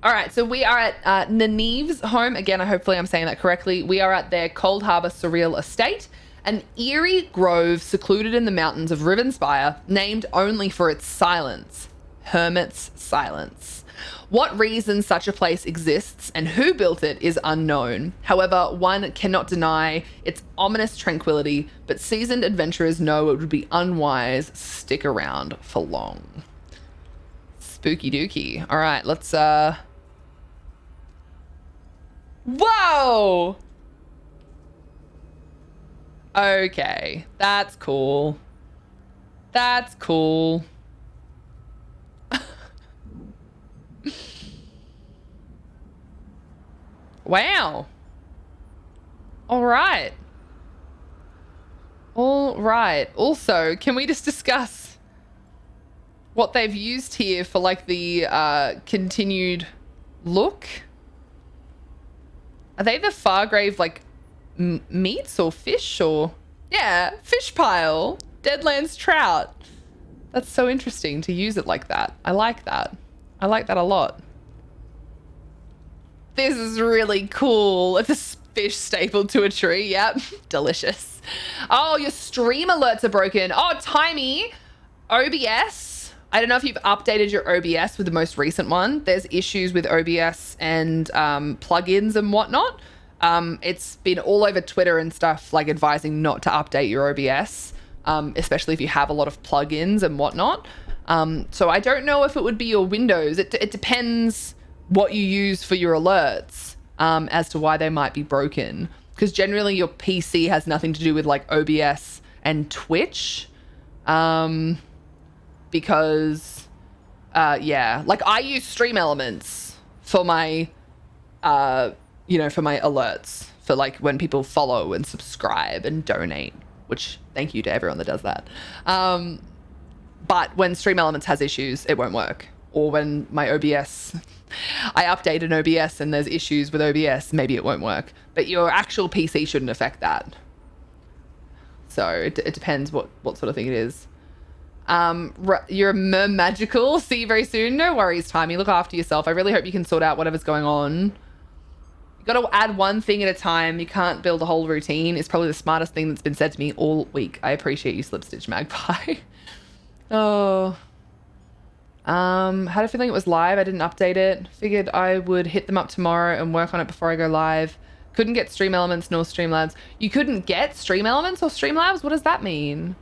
All right, so we are at Nynaeve's home. Again, hopefully I'm saying that correctly. We are at their Cold Harbour Surreal Estate, an eerie grove secluded in the mountains of Rivenspire, named only for its silence. Hermit's silence. What reason such a place exists and who built it is unknown. However, one cannot deny its ominous tranquility, but seasoned adventurers know it would be unwise to stick around for long. Spooky dooky. All right, let's, Whoa! Okay, that's cool. That's cool. Wow. All right. All right. Also, can we just discuss what they've used here for like the continued look? Are they the Fargrave like meats or fish or? Yeah, fish pile. Deadlands trout. That's so interesting to use it like that. I like that. I like that a lot. This is really cool. It's a fish stapled to a tree. Yep. Delicious. Oh, your stream alerts are broken. Oh, Timey. OBS. I don't know if you've updated your OBS with the most recent one. There's issues with OBS and plugins and whatnot. It's been all over Twitter and stuff, like advising not to update your OBS, especially if you have a lot of plugins and whatnot. So I don't know if it would be your Windows. It depends what you use for your alerts as to why they might be broken. Because generally your PC has nothing to do with like OBS and Twitch. Because, yeah, like I use Stream Elements for my, for my alerts. For like when people follow and subscribe and donate. Which, thank you to everyone that does that. But when Stream Elements has issues, it won't work. Or when my OBS... I update an OBS and there's issues with OBS, maybe it won't work. But your actual PC shouldn't affect that. So it depends what sort of thing it is. You're magical. See you very soon. No worries, Timey. Look after yourself. I really hope you can sort out whatever's going on. You got to add one thing at a time. You can't build a whole routine. It's probably the smartest thing that's been said to me all week. I appreciate you, Slipstitch Magpie. Oh... had a feeling it was live. I didn't update it. Figured I would hit them up tomorrow and work on it before I go live. Couldn't get Stream Elements nor Streamlabs. You couldn't get Stream Elements or Streamlabs? What does that mean?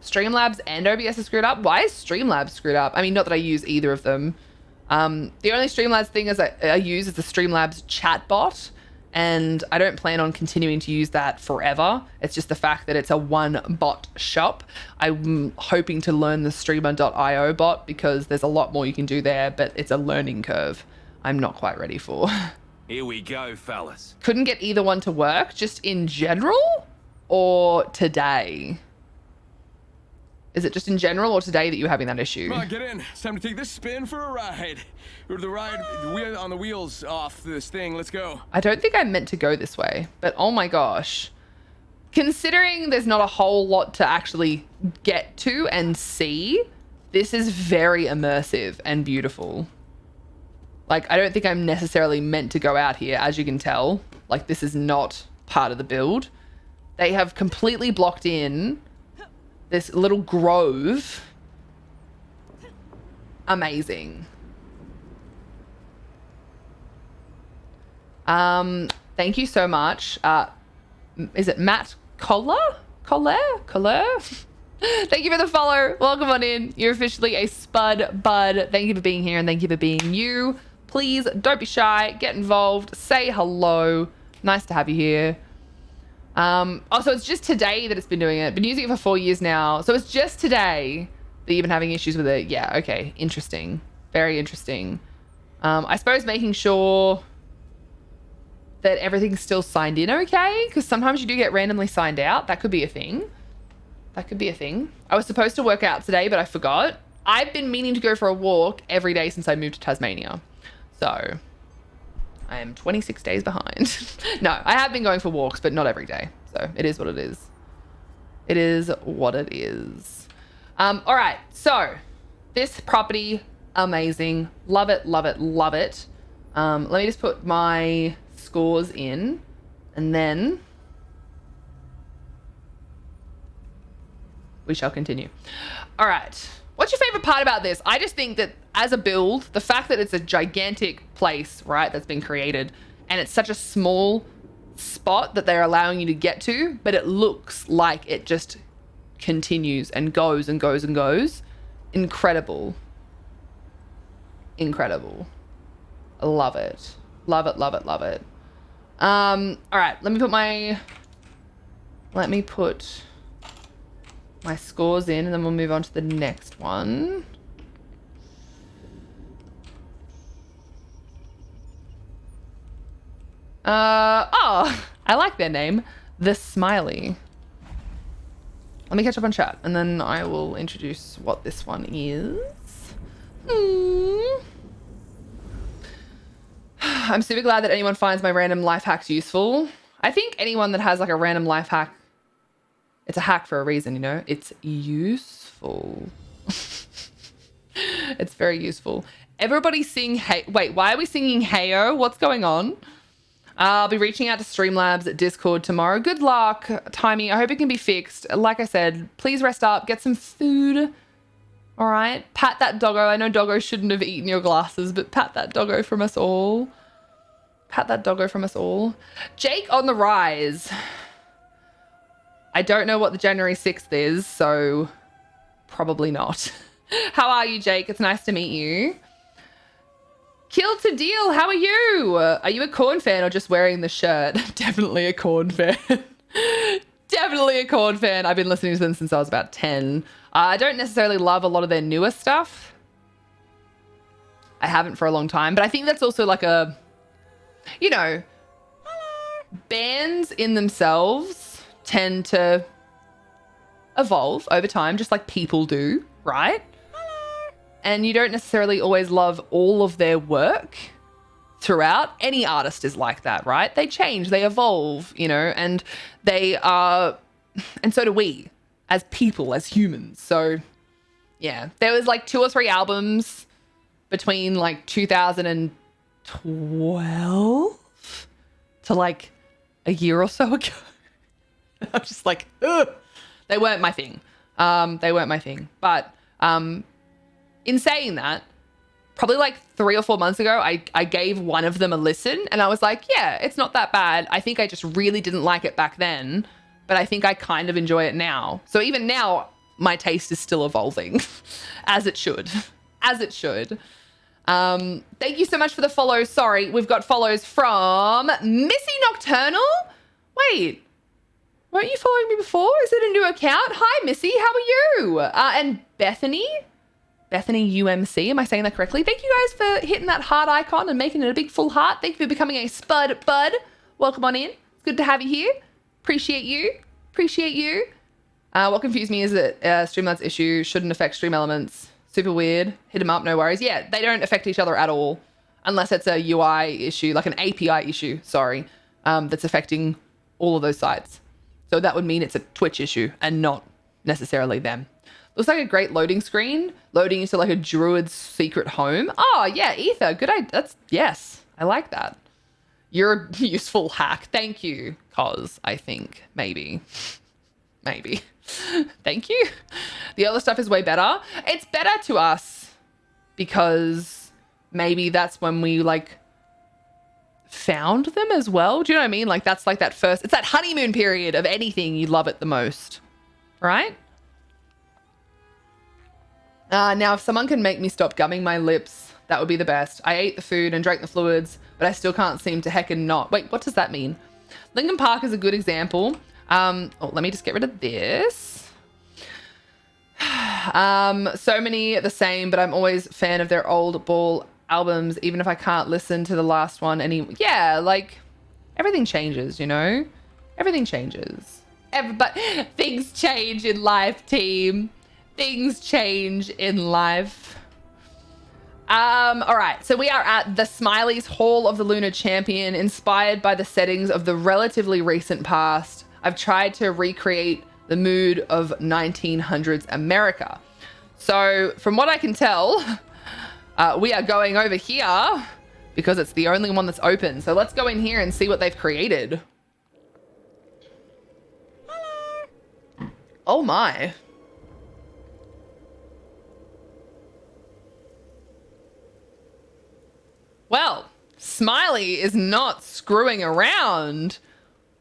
Streamlabs and OBS is screwed up? Why is Streamlabs screwed up? I mean, not that I use either of them. The only Streamlabs thing I use is the Streamlabs chatbot. And I don't plan on continuing to use that forever. It's just the fact that it's a one bot shop. I'm hoping to learn the streamer.io bot because there's a lot more you can do there, but it's a learning curve I'm not quite ready for. Here we go, fellas. Couldn't get either one to work, just in general? or today? Is it just in general or today that you're having that issue? Come on, get in. It's time to take this spin for a ride. We're on the wheels off this thing. Let's go. I don't think I'm meant to go this way, but oh my gosh. Considering there's not a whole lot to actually get to and see, this is very immersive and beautiful. Like, I don't think I'm necessarily meant to go out here, as you can tell. Like, this is not part of the build. They have completely blocked in this little grove. Amazing. Thank you so much. Is it Matt Collar? Thank you for the follow. Welcome on in. You're officially a Spud Bud. Thank you for being here and thank you for being you. Please don't be shy. Get involved. Say hello. Nice to have you here. Also, it's just today that it's been doing it. Been using it for 4 years now. So it's just today that you've been having issues with it. Yeah, okay. Interesting. Very interesting. I suppose making sure that everything's still signed in okay, because sometimes you do get randomly signed out. That could be a thing. That could be a thing. I was supposed to work out today, but I forgot. I've been meaning to go for a walk every day since I moved to Tasmania. So I am 26 days behind. No, I have been going for walks, but not every day. So it is what it is. It is what it is. All right. So this property, amazing. Love it, love it, love it. Let me just put my scores in and then we shall continue. All right. What's your favorite part about this? I just think that as a build, the fact that it's a gigantic place, right, that's been created and it's such a small spot that they're allowing you to get to, but it looks like it just continues and goes and goes and goes. Incredible. Incredible. I love it. Love it, love it, love it. All right, let me put my scores in and then we'll move on to the next one. Oh, I like their name, The Smiley. Let me catch up on chat and then I will introduce what this one is. I'm super glad that anyone finds my random life hacks useful. I think anyone that has like a random life hack, it's a hack for a reason, you know? It's useful. It's very useful. Everybody sing hey. Wait, why are we singing Heyo? What's going on? I'll be reaching out to Streamlabs at Discord tomorrow. Good luck, Timey. I hope it can be fixed. Like I said, please rest up, get some food. All right, pat that doggo. I know doggo shouldn't have eaten your glasses, but pat that doggo from us all. Pat that doggo from us all. Jake on the rise. I don't know what the January 6th is, so probably not. How are you, Jake? It's nice to meet you. Kill to deal. How are you? Are you a Corn fan or just wearing the shirt? Definitely a Corn fan. Definitely a Corn fan. I've been listening to them since I was about 10. I don't necessarily love a lot of their newer stuff. I haven't for a long time, but I think that's also like a, you know, bands in themselves tend to evolve over time, just like people do, right? And you don't necessarily always love all of their work throughout. Any artist is like that, right? They change, they evolve, you know, and they are, and so do we as people, as humans. So yeah, there was like 2 or 3 albums between like 2012 to like a year or so ago. I'm just like, ugh. They weren't my thing. They weren't my thing. But in saying that, probably like 3 or 4 months ago, I gave one of them a listen and I was like, yeah, it's not that bad. I think I just really didn't like it back then, but I think I kind of enjoy it now. So even now, my taste is still evolving, as it should, as it should. Thank you so much for the follow. Sorry, we've got follows from Missy Nocturnal. Wait, weren't you following me before? Is it a new account? Hi, Missy, how are you? And Bethany UMC, am I saying that correctly? Thank you guys for hitting that heart icon and making it a big full heart. Thank you for becoming a Spud Bud. Welcome on in. It's good to have you here. Appreciate you. Appreciate you. What confused me is that Streamlabs issue shouldn't affect Stream Elements. Super weird. Hit them up, no worries. Yeah, they don't affect each other at all. Unless it's a UI issue, like an API issue, sorry, that's affecting all of those sites. So that would mean it's a Twitch issue and not necessarily them. Looks like a great loading screen, loading into like a druid's secret home. Oh yeah, Ether, good idea. Yes, I like that. You're a useful hack. Thank you, cause I think maybe. Thank you. The other stuff is way better. It's better to us because maybe that's when we like found them as well. Do you know what I mean? Like that's like that first, it's that honeymoon period of anything you love it the most, right? Now, if someone can make me stop gumming my lips, that would be the best. I ate the food and drank the fluids, but I still can't seem to heckin' not. Wait, what does that mean? Lincoln Park is a good example. Let me just get rid of this. So many the same, but I'm always a fan of their old ball albums, even if I can't listen to the last one yeah, like everything changes, you know? Everything changes. But things change in life, team. Things change in life. All right, so we are at the Smiley's Hall of the Lunar Champion, inspired by the settings of the relatively recent past. I've tried to recreate the mood of 1900s America. So from what I can tell, we are going over here because it's the only one that's open. So let's go in here and see what they've created. Hello. Oh my. Well, Smiley is not screwing around.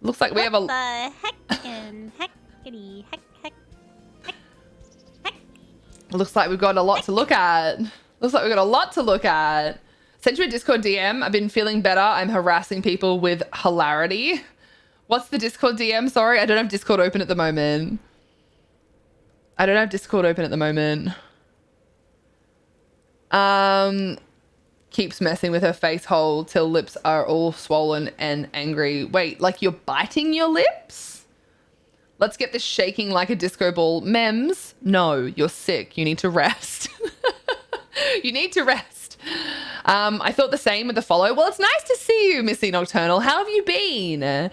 Looks like we have a... What the heckin' heckity heck. Looks like we've got a lot to look at. Sent you a Discord DM. I've been feeling better. I'm harassing people with hilarity. What's the Discord DM? Sorry, I don't have Discord open at the moment. Keeps messing with her face hole till lips are all swollen and angry. Wait, like you're biting your lips? Let's get this shaking like a disco ball. Mems, no, you're sick. You need to rest. You need to rest. I thought the same with the follow. Well, it's nice to see you, Missy Nocturnal. How have you been?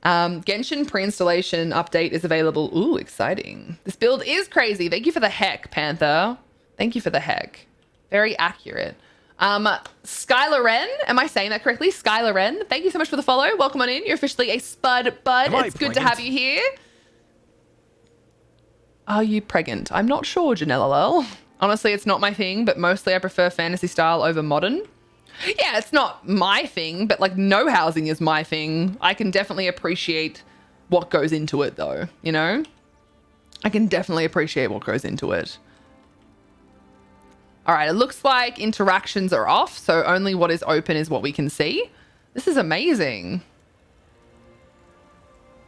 Genshin pre-installation update is available. Ooh, exciting. This build is crazy. Thank you for the heck, Panther. Thank you for the heck. Very accurate. Skylar Wren, am I saying that correctly? Skylar Wren, thank you so much for the follow. Welcome on in. You're officially a spud bud. It's good to have you here. Are you pregnant? I'm not sure, Janelle LL. Honestly, it's not my thing, but mostly I prefer fantasy style over modern. Yeah, it's not my thing, but like no housing is my thing. I can definitely appreciate what goes into it though, you know? I can definitely appreciate what goes into it. All right, it looks like interactions are off, so only what is open is what we can see. This is amazing.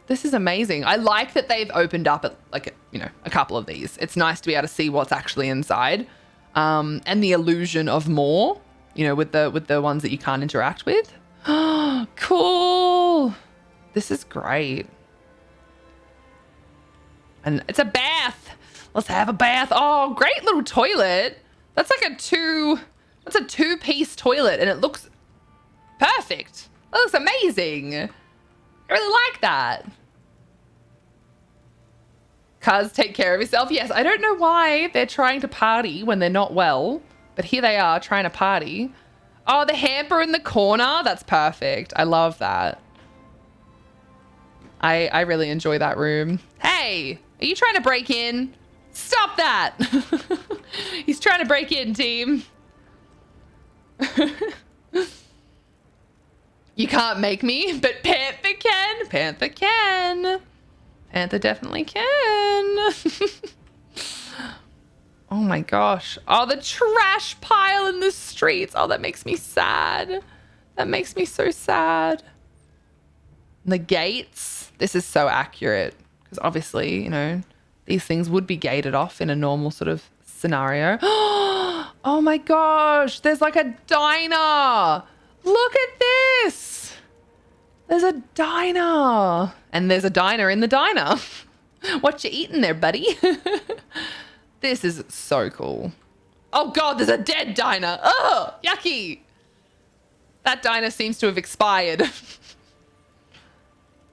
This is amazing. I like that they've opened up like, you know, a couple of these. It's nice to be able to see what's actually inside, and the illusion of more, you know, with the ones that you can't interact with. Cool. This is great. And it's a bath. Let's have a bath. Oh, great little toilet. That's like a two-piece toilet and it looks perfect. That looks amazing. I really like that. Cuz, take care of yourself. Yes, I don't know why they're trying to party when they're not well, but here they are trying to party. Oh, the hamper in the corner. That's perfect. I love that. I really enjoy that room. Hey, are you trying to break in? Stop that. He's trying to break in, team. You can't make me, but Panther can. Panther can. Panther definitely can. Oh my gosh. Oh, the trash pile in the streets. Oh, that makes me sad. That makes me so sad. The gates. This is so accurate because obviously, you know, these things would be gated off in a normal sort of scenario. Oh my gosh, there's like a diner. Look at this. There's a diner. And there's a diner in the diner. What you eating there, buddy? This is so cool. Oh God, there's a dead diner. Oh, yucky. That diner seems to have expired.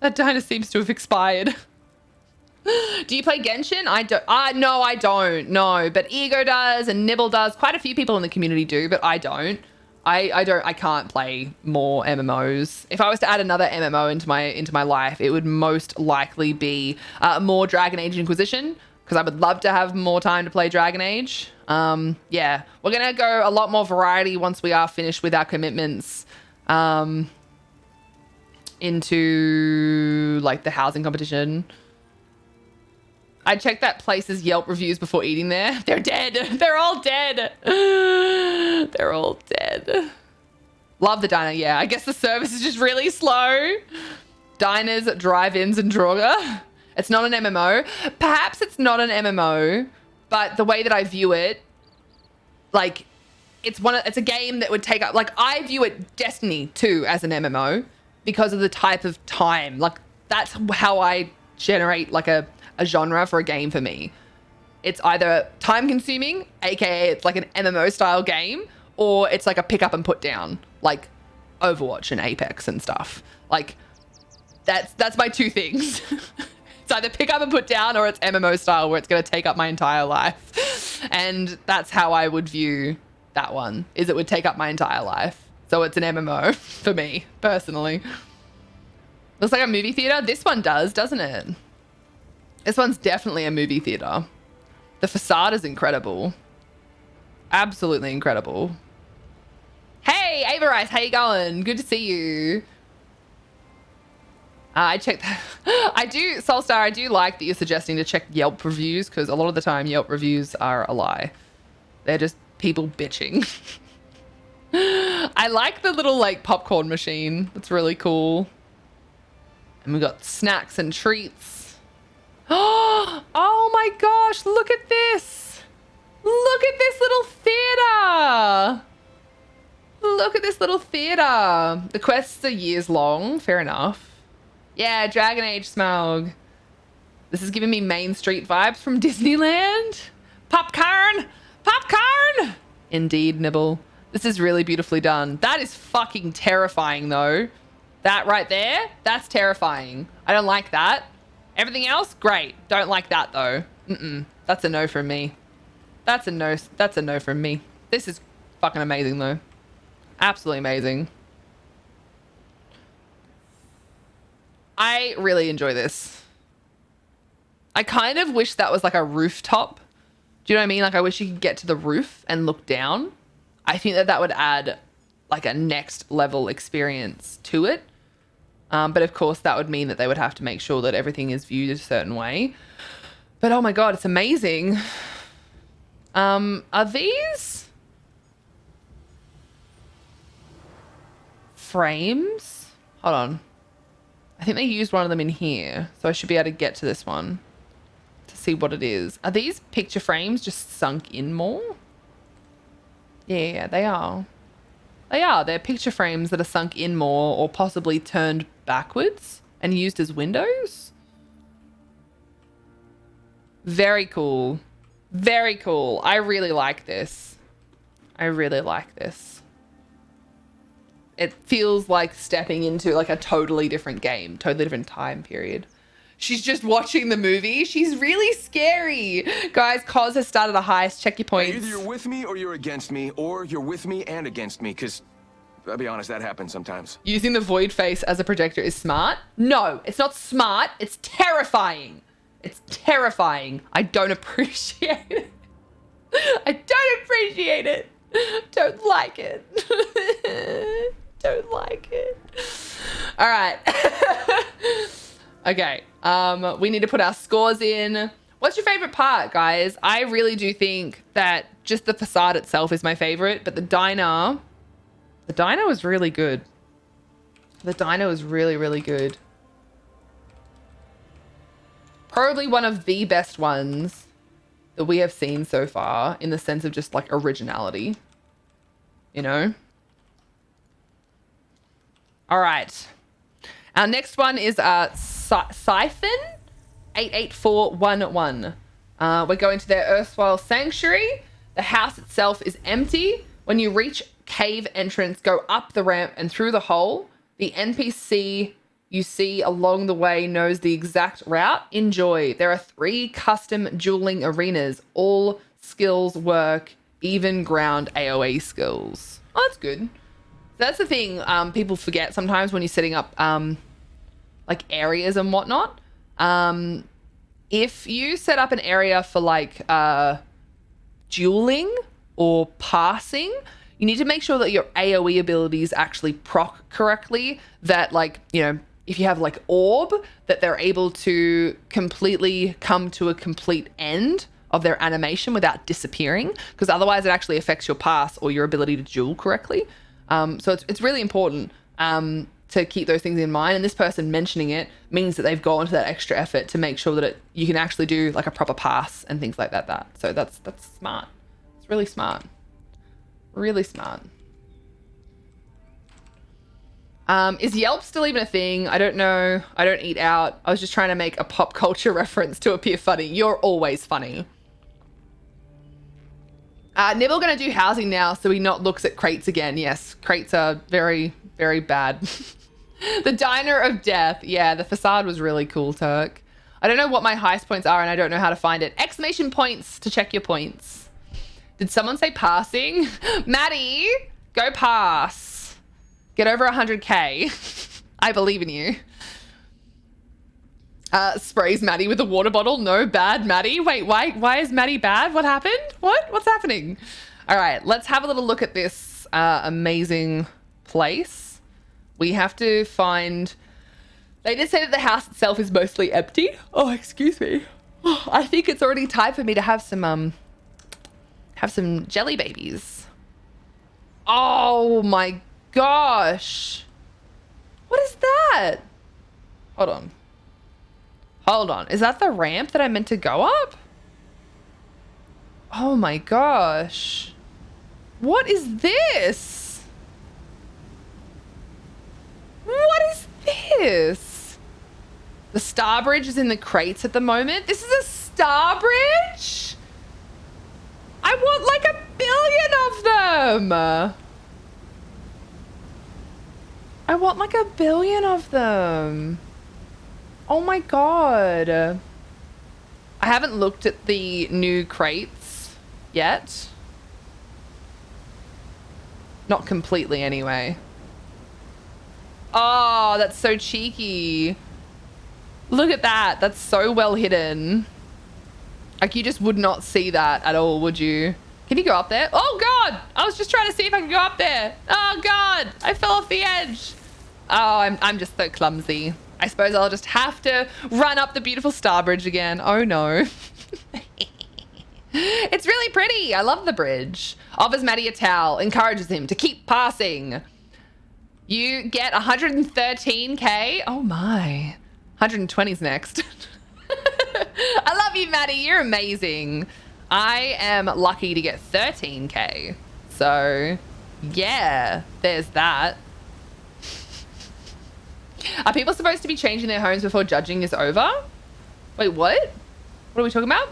That diner seems to have expired. Do you play Genshin? I don't. No, I don't. No, but Ego does and Nibble does. Quite a few people in the community do, but I don't. I can't play more MMOs. If I was to add another MMO into my life, it would most likely be more Dragon Age Inquisition, because I would love to have more time to play Dragon Age. Yeah, we're gonna go a lot more variety once we are finished with our commitments into like the housing competition. I checked that place's Yelp reviews before eating there. They're dead. They're all dead. They're all dead. Love the diner. Yeah, I guess the service is just really slow. Diners, drive-ins, and Draugr. It's not an MMO. Perhaps it's not an MMO, but the way that I view it, like, it's a game that would take up, like, I view it Destiny 2 as an MMO because of the type of time. Like, that's how I generate, like, a genre for a game for me. It's either time consuming, aka it's like an MMO style game, or it's like a pick up and put down, like Overwatch and Apex and stuff. Like that's my two things. It's either pick up and put down, or it's MMO style where it's going to take up my entire life. And that's how I would view that one, is it would take up my entire life. So it's an MMO for me personally. Looks like a movie theater. This one does, doesn't it? This one's definitely a movie theater. The facade is incredible. Absolutely incredible. Hey, Ava Rice, how you going? Good to see you. I checked that. I do, Soulstar, I do like that you're suggesting to check Yelp reviews, because a lot of the time Yelp reviews are a lie. They're just people bitching. I like the little like popcorn machine. It's really cool. And we've got snacks and treats. Oh my gosh, look at this. Look at this little theater. Look at this little theater. The quests are years long, fair enough. Yeah, Dragon Age Smaug. This is giving me Main Street vibes from Disneyland. Popcorn! Popcorn! Indeed, Nibble. This is really beautifully done. That is fucking terrifying though. That right there, that's terrifying. I don't like that. Everything else, great. Don't like that though. That's a no from me. That's a no from me. This is fucking amazing though. Absolutely amazing. I really enjoy this. I kind of wish that was like a rooftop. Do you know what I mean? Like I wish you could get to the roof and look down. I think that would add like a next level experience to it. But of course that would mean that they would have to make sure that everything is viewed a certain way. But oh my God, it's amazing. Are these frames? Hold on. I think they used one of them in here. So I should be able to get to this one to see what it is. Are these picture frames just sunk in more? Yeah, they are. They are. They're picture frames that are sunk in more or possibly turned backwards and used as windows. Very cool. Very cool. I really like this. I really like this. It feels like stepping into like a totally different game, totally different time period. She's just watching the movie. She's really scary. Guys, Cos has started a heist. Check your points. Either you're with me or you're against me, or you're with me and against me, because I'll be honest, that happens sometimes. Using the void face as a projector is smart? No, it's not smart. It's terrifying. It's terrifying. I don't appreciate it. I don't appreciate it. Don't like it. Don't like it. All right. Okay. We need to put our scores in. What's your favorite part, guys? I really do think that just the facade itself is my favorite, but the diner was really good. The diner was really, really good. Probably one of the best ones that we have seen so far in the sense of just like originality, you know? All right. Our next one is Siphon 88411. We're going to their erstwhile sanctuary. The house itself is empty. When you reach cave entrance, go up the ramp and through the hole. The NPC you see along the way knows the exact route. Enjoy. There are 3 custom dueling arenas. All skills work, even ground AoE skills. Oh, that's good. That's the thing people forget sometimes when you're setting up like areas and whatnot. If you set up an area for like dueling or passing, you need to make sure that your AoE abilities actually proc correctly. That, like, you know, if you have like orb, that they're able to completely come to a complete end of their animation without disappearing, because otherwise it actually affects your pass or your ability to duel correctly. So it's really important to keep those things in mind. And this person mentioning it means that they've gone to that extra effort to make sure that you can actually do like a proper pass and things like that. So that's smart. It's really smart. Really smart. Is Yelp still even a thing? I don't know. I don't eat out. I was just trying to make a pop culture reference to appear funny. You're always funny. Nibble gonna do housing now so he not looks at crates again. Yes, crates are very, very bad. The Diner of Death. Yeah, the facade was really cool, Turk. I don't know what my heist points are and I don't know how to find it. Exclamation points to check your points. Did someone say passing? Maddie, go pass. Get over 100k. I believe in you. Sprays Maddie with a water bottle. No, bad Maddie. Wait, why is Maddie bad? What happened? What's happening? All right, let's have a little look at this amazing place. We have to find... They did say that the house itself is mostly empty. Oh, excuse me. I think it's already time for me to have some jelly babies. Oh my gosh. What is that? Hold on. Is that the ramp that I meant to go up? Oh my gosh. What is this? What is this? The star bridge is in the crates at the moment. This is a star bridge? I want like 1 billion of them. I want like 1 billion of them. Oh my god. I haven't looked at the new crates yet. Not completely anyway. Oh, that's so cheeky. Look at that. That's so well hidden. Like, you just would not see that at all, would you? Can you go up there? Oh god! I was just trying to see if I could go up there. Oh god! I fell off the edge. Oh, I'm just so clumsy. I suppose I'll just have to run up the beautiful star bridge again. Oh no. It's really pretty. I love the bridge. Offers Maddie a towel. Encourages him to keep passing. You get 113k. Oh my. 120's next. I love you, Maddie. You're amazing. I am lucky to get 13k. So yeah, there's that. Are people supposed to be changing their homes before judging is over? Wait, what? What are we talking about?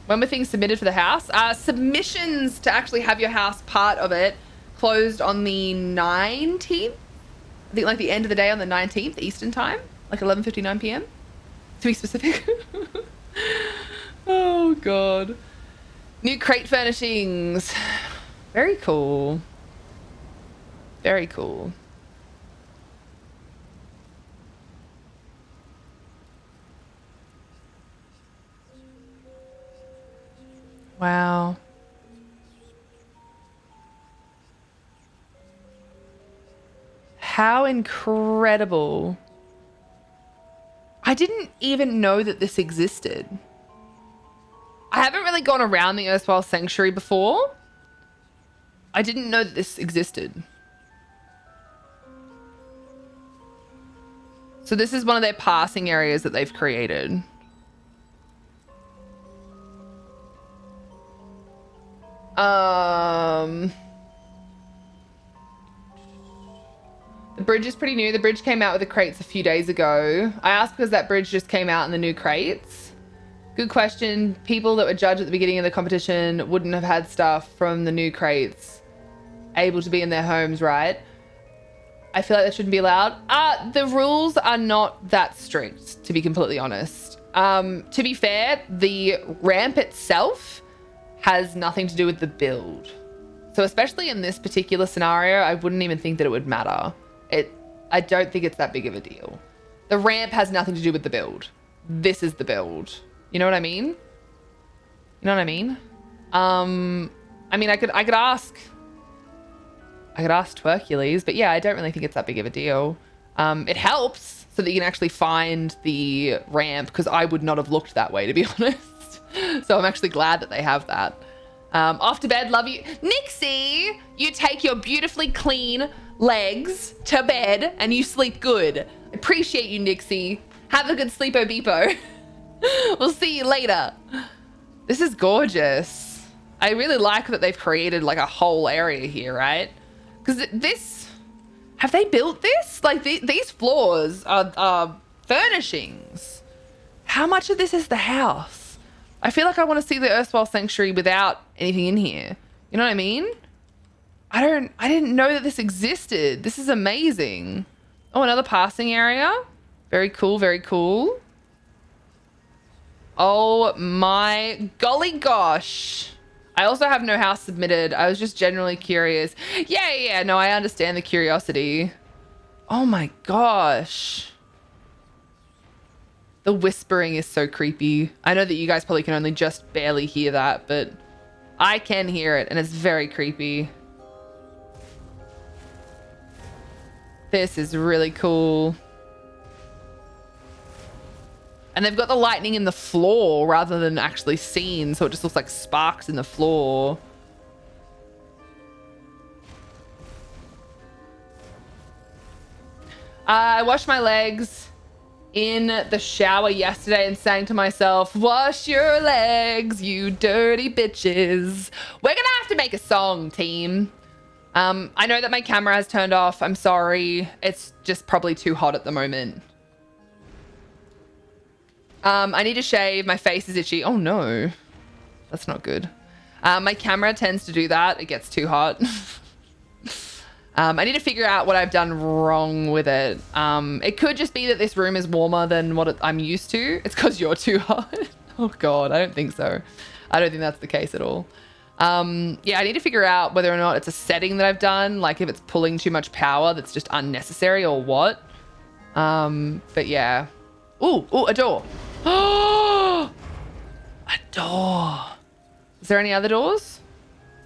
When were things submitted for the house? Submissions to actually have your house part of it closed on the 19th. I think like the end of the day on the 19th Eastern time, like 11:59 p.m. to be specific. Oh god. New crate furnishings. Very cool. Very cool. Wow. How incredible. I didn't even know that this existed. I haven't really gone around the erstwhile sanctuary before. I didn't know that this existed. So this is one of their passing areas that they've created. The bridge is pretty new. The bridge came out with the crates a few days ago. I asked because that bridge just came out in the new crates. Good question. People that were judged at the beginning of the competition wouldn't have had stuff from the new crates able to be in their homes, right? I feel like that shouldn't be allowed. The rules are not that strict, to be completely honest. To be fair, the ramp itself has nothing to do with the build. So especially in this particular scenario, I wouldn't even think that it would matter. I don't think it's that big of a deal. The ramp has nothing to do with the build. This is the build. You know what I mean? You know what I mean? I mean, I could ask Twerkules, but yeah, I don't really think it's that big of a deal. It helps so that you can actually find the ramp, because I would not have looked that way, to be honest. So I'm actually glad that they have that. Off to bed, love you. Nixie, you take your beautifully clean legs to bed and you sleep good. Appreciate you, Nixie. Have a good sleepo beepo. We'll see you later. This is gorgeous. I really like that they've created like a whole area here, right? Because this, have they built this? Like these floors are furnishings. How much of this is the house? I feel like I want to see the erstwhile sanctuary without anything in here. You know what I mean? I didn't know that this existed. This is amazing. Oh, another passing area. Very cool, very cool. Oh my golly gosh. I also have no house submitted. I was just generally curious. Yeah, no, I understand the curiosity. Oh my gosh. The whispering is so creepy. I know that you guys probably can only just barely hear that, but I can hear it and it's very creepy. This is really cool. And they've got the lightning in the floor rather than actually seen, so it just looks like sparks in the floor. I washed my legs in the shower yesterday and sang to myself, wash your legs, you dirty bitches. We're gonna have to make a song, team. I know that my camera has turned off. I'm sorry. It's just probably too hot at the moment. I need to shave. My face is itchy. Oh no, that's not good. My camera tends to do that. It gets too hot. I need to figure out what I've done wrong with it. It could just be that this room is warmer than what I'm used to. It's because you're too hot. Oh God, I don't think so. I don't think that's the case at all. Yeah, I need to figure out whether or not it's a setting that I've done, like if it's pulling too much power that's just unnecessary or what. But yeah. Ooh, a door. Oh, a door. Is there any other doors?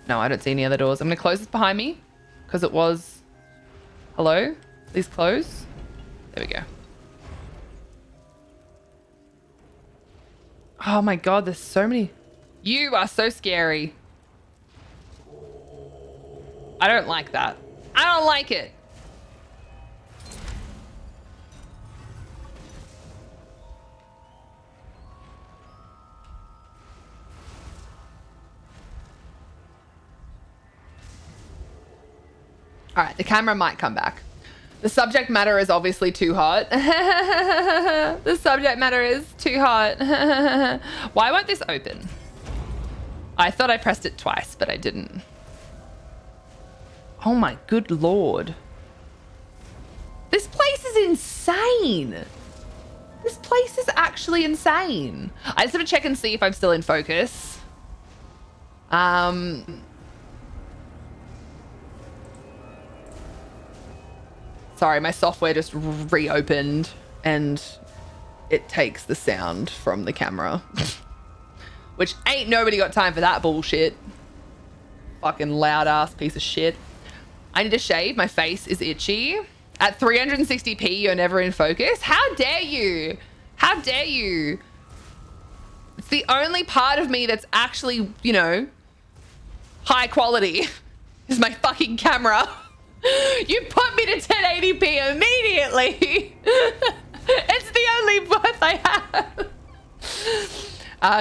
No, I don't see any other doors. I'm gonna close this behind me because it was, hello, please close. There we go. Oh my God, there's so many. You are so scary. I don't like that. I don't like it. All right, the camera might come back. The subject matter is obviously too hot. The subject matter is too hot. Why won't this open? I thought I pressed it twice, but I didn't. Oh my good Lord. This place is insane. This place is actually insane. I just have to check and see if I'm still in focus. Sorry, my software just reopened and it takes the sound from the camera. Which ain't nobody got time for that bullshit. Fucking loud ass piece of shit. I need to shave. My face is itchy. At 360p, you're never in focus. How dare you? How dare you? It's the only part of me that's actually, you know, high quality is my fucking camera. You put me to 1080p immediately. It's the only worth I have.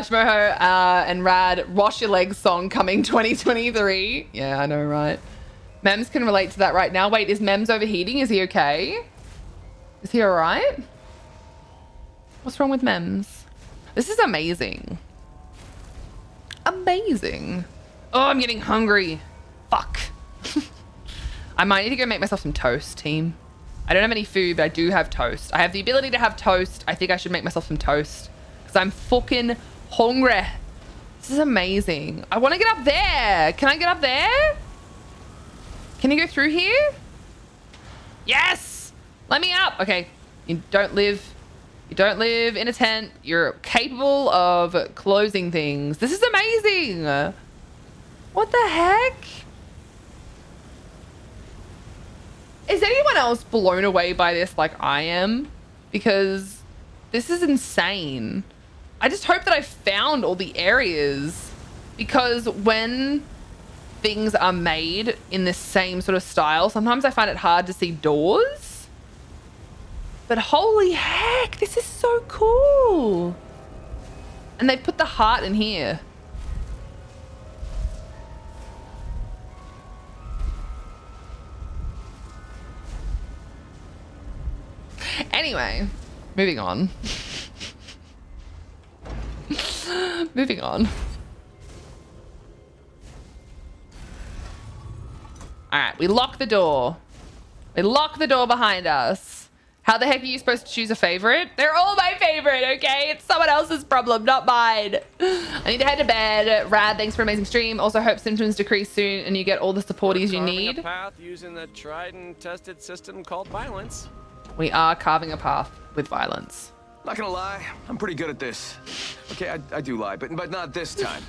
Shmoho and Rad, Wash Your Legs song coming 2023. Yeah, I know, right? Mems can relate to that right now. Wait, is Mems overheating? Is he okay? Is he all right? What's wrong with Mems? This is amazing. Amazing. Oh, I'm getting hungry. Fuck. I might need to go make myself some toast, team. I don't have any food, but I do have toast. I have the ability to have toast. I think I should make myself some toast because I'm fucking hungry. This is amazing. I want to get up there. Can I get up there? Can you go through here? Yes. Let me up. Okay. You don't live in a tent. You're capable of closing things. This is amazing. What the heck? Is anyone else blown away by this like I am? Because this is insane. I just hope that I found all the areas, because when things are made in this same sort of style, sometimes I find it hard to see doors. But holy heck, this is so cool. And they've put the heart in here. Anyway, moving on. Moving on. All right, we lock the door. We lock the door behind us. How the heck are you supposed to choose a favorite? They're all my favorite, okay? It's someone else's problem, not mine. I need to head to bed. Rad, thanks for an amazing stream. Also hope symptoms decrease soon and you get all the supporties you need. A path using the tried and tested system called violence. We are carving a path with violence. Not gonna lie, I'm pretty good at this. Okay, I do lie, but not this time.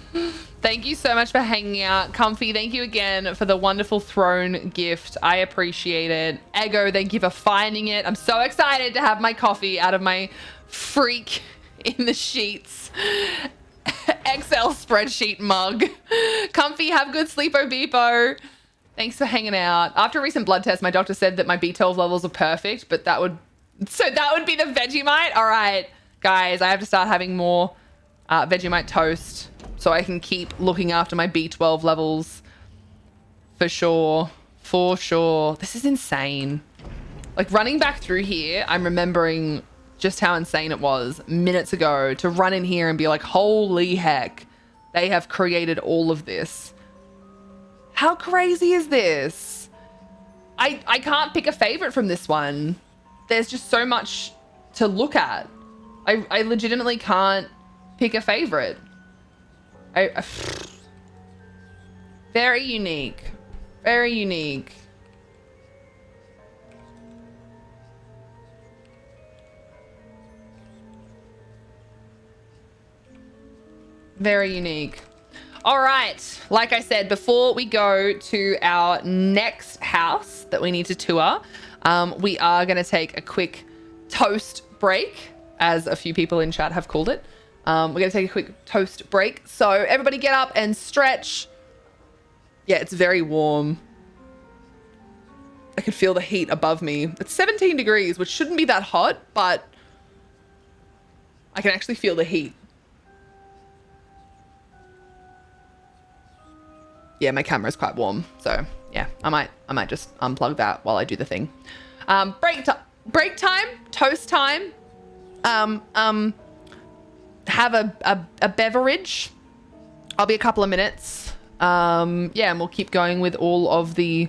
Thank you so much for hanging out. Comfy, thank you again for the wonderful throne gift. I appreciate it. Ego, thank you for finding it. I'm so excited to have my coffee out of my freak in the sheets Excel spreadsheet mug. Comfy, have good sleepo beepo. Thanks for hanging out. After a recent blood test, my doctor said that my B12 levels are perfect, but that would be the Vegemite? All right, guys, I have to start having more Vegemite toast so I can keep looking after my B12 levels. For sure. For sure. This is insane. Like, running back through here, I'm remembering just how insane it was minutes ago to run in here and be like, holy heck, they have created all of this. How crazy is this? I can't pick a favorite from this one. There's just so much to look at. I legitimately can't pick a favorite. Very unique. Very unique. Very unique. All right, like I said, before we go to our next house that we need to tour, we are going to take a quick toast break, as a few people in chat have called it. We're going to take a quick toast break. So everybody get up and stretch. Yeah, it's very warm. I can feel the heat above me. It's 17 degrees, which shouldn't be that hot, but I can actually feel the heat. Yeah, my camera's quite warm, so yeah, I might just unplug that while I do the thing. Break time, toast time. Have a beverage. I'll be a couple of minutes. Yeah, and we'll keep going with all of the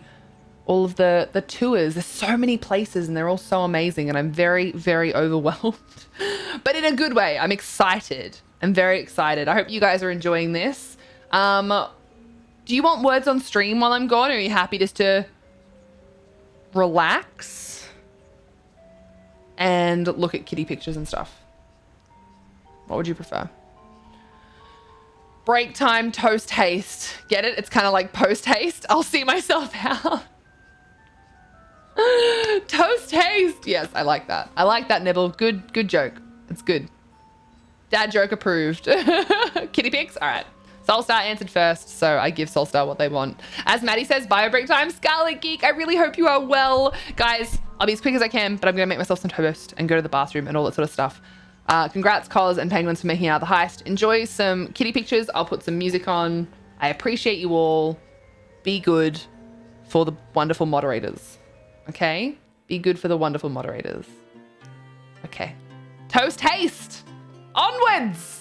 tours. There's so many places and they're all so amazing, and I'm very, very overwhelmed, but in a good way. I'm excited. I'm very excited. I hope you guys are enjoying this. Do you want words on stream while I'm gone, or are you happy just to relax and look at kitty pictures and stuff? What would you prefer? Break time, toast haste. Get it? It's kind of like post haste. I'll see myself out. Toast haste. Yes, I like that. I like that, Nibble. Good joke. It's good. Dad joke approved. Kitty pics? All right. Soulstar answered first, so I give Soulstar what they want. As Maddie says, bio break time. Scarlet Geek, I really hope you are well. Guys, I'll be as quick as I can, but I'm going to make myself some toast and go to the bathroom and all that sort of stuff. Congrats, Cos and Penguins, for making out the heist. Enjoy some kitty pictures. I'll put some music on. I appreciate you all. Be good. for the wonderful moderators. Okay? Be good for the wonderful moderators. Okay. Toast haste! Onwards!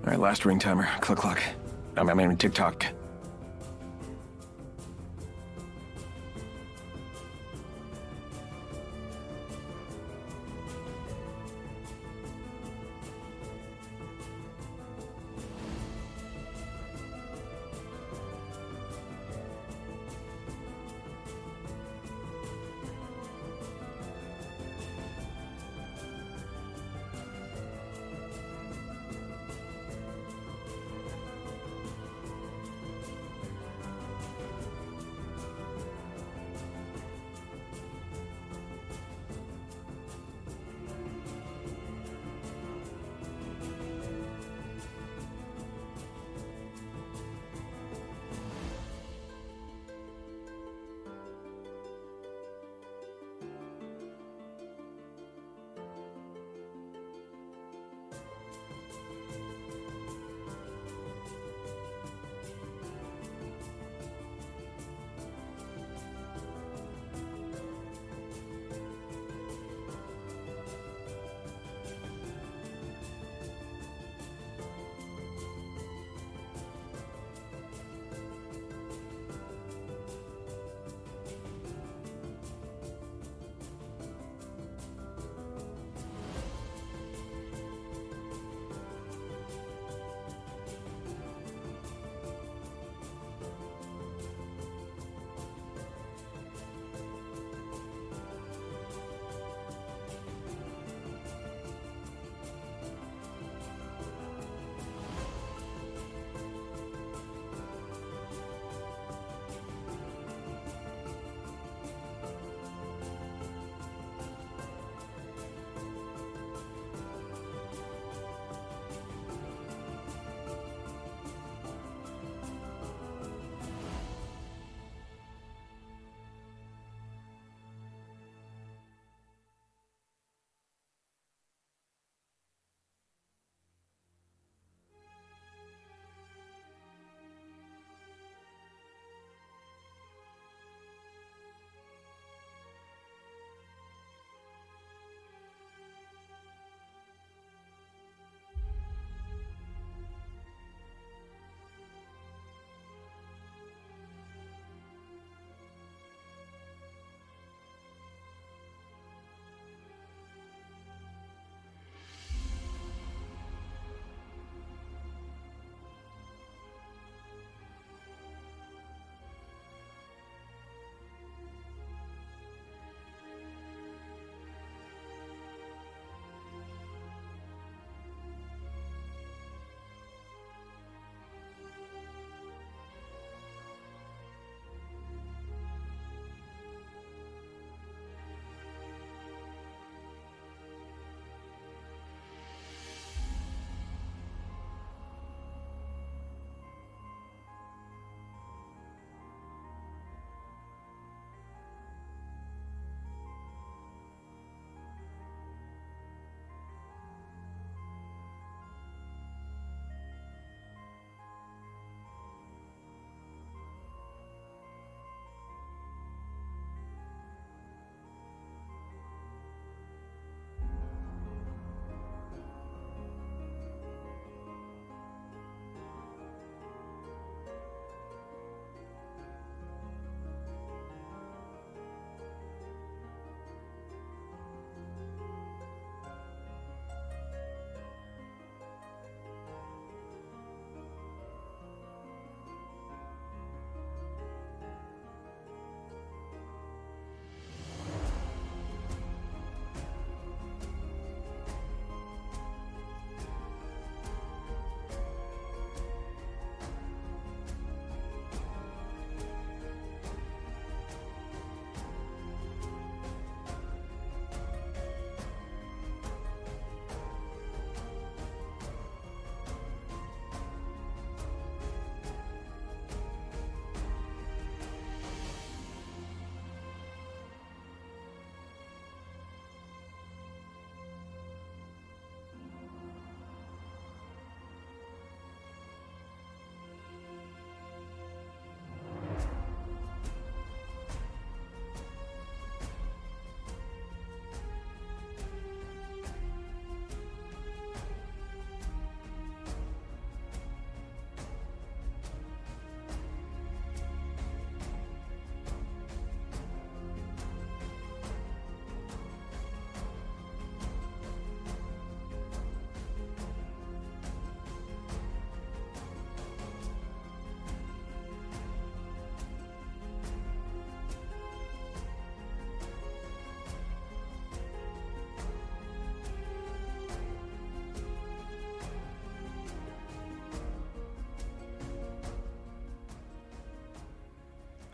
All right, last ring timer. Click clock. I mean, TikTok.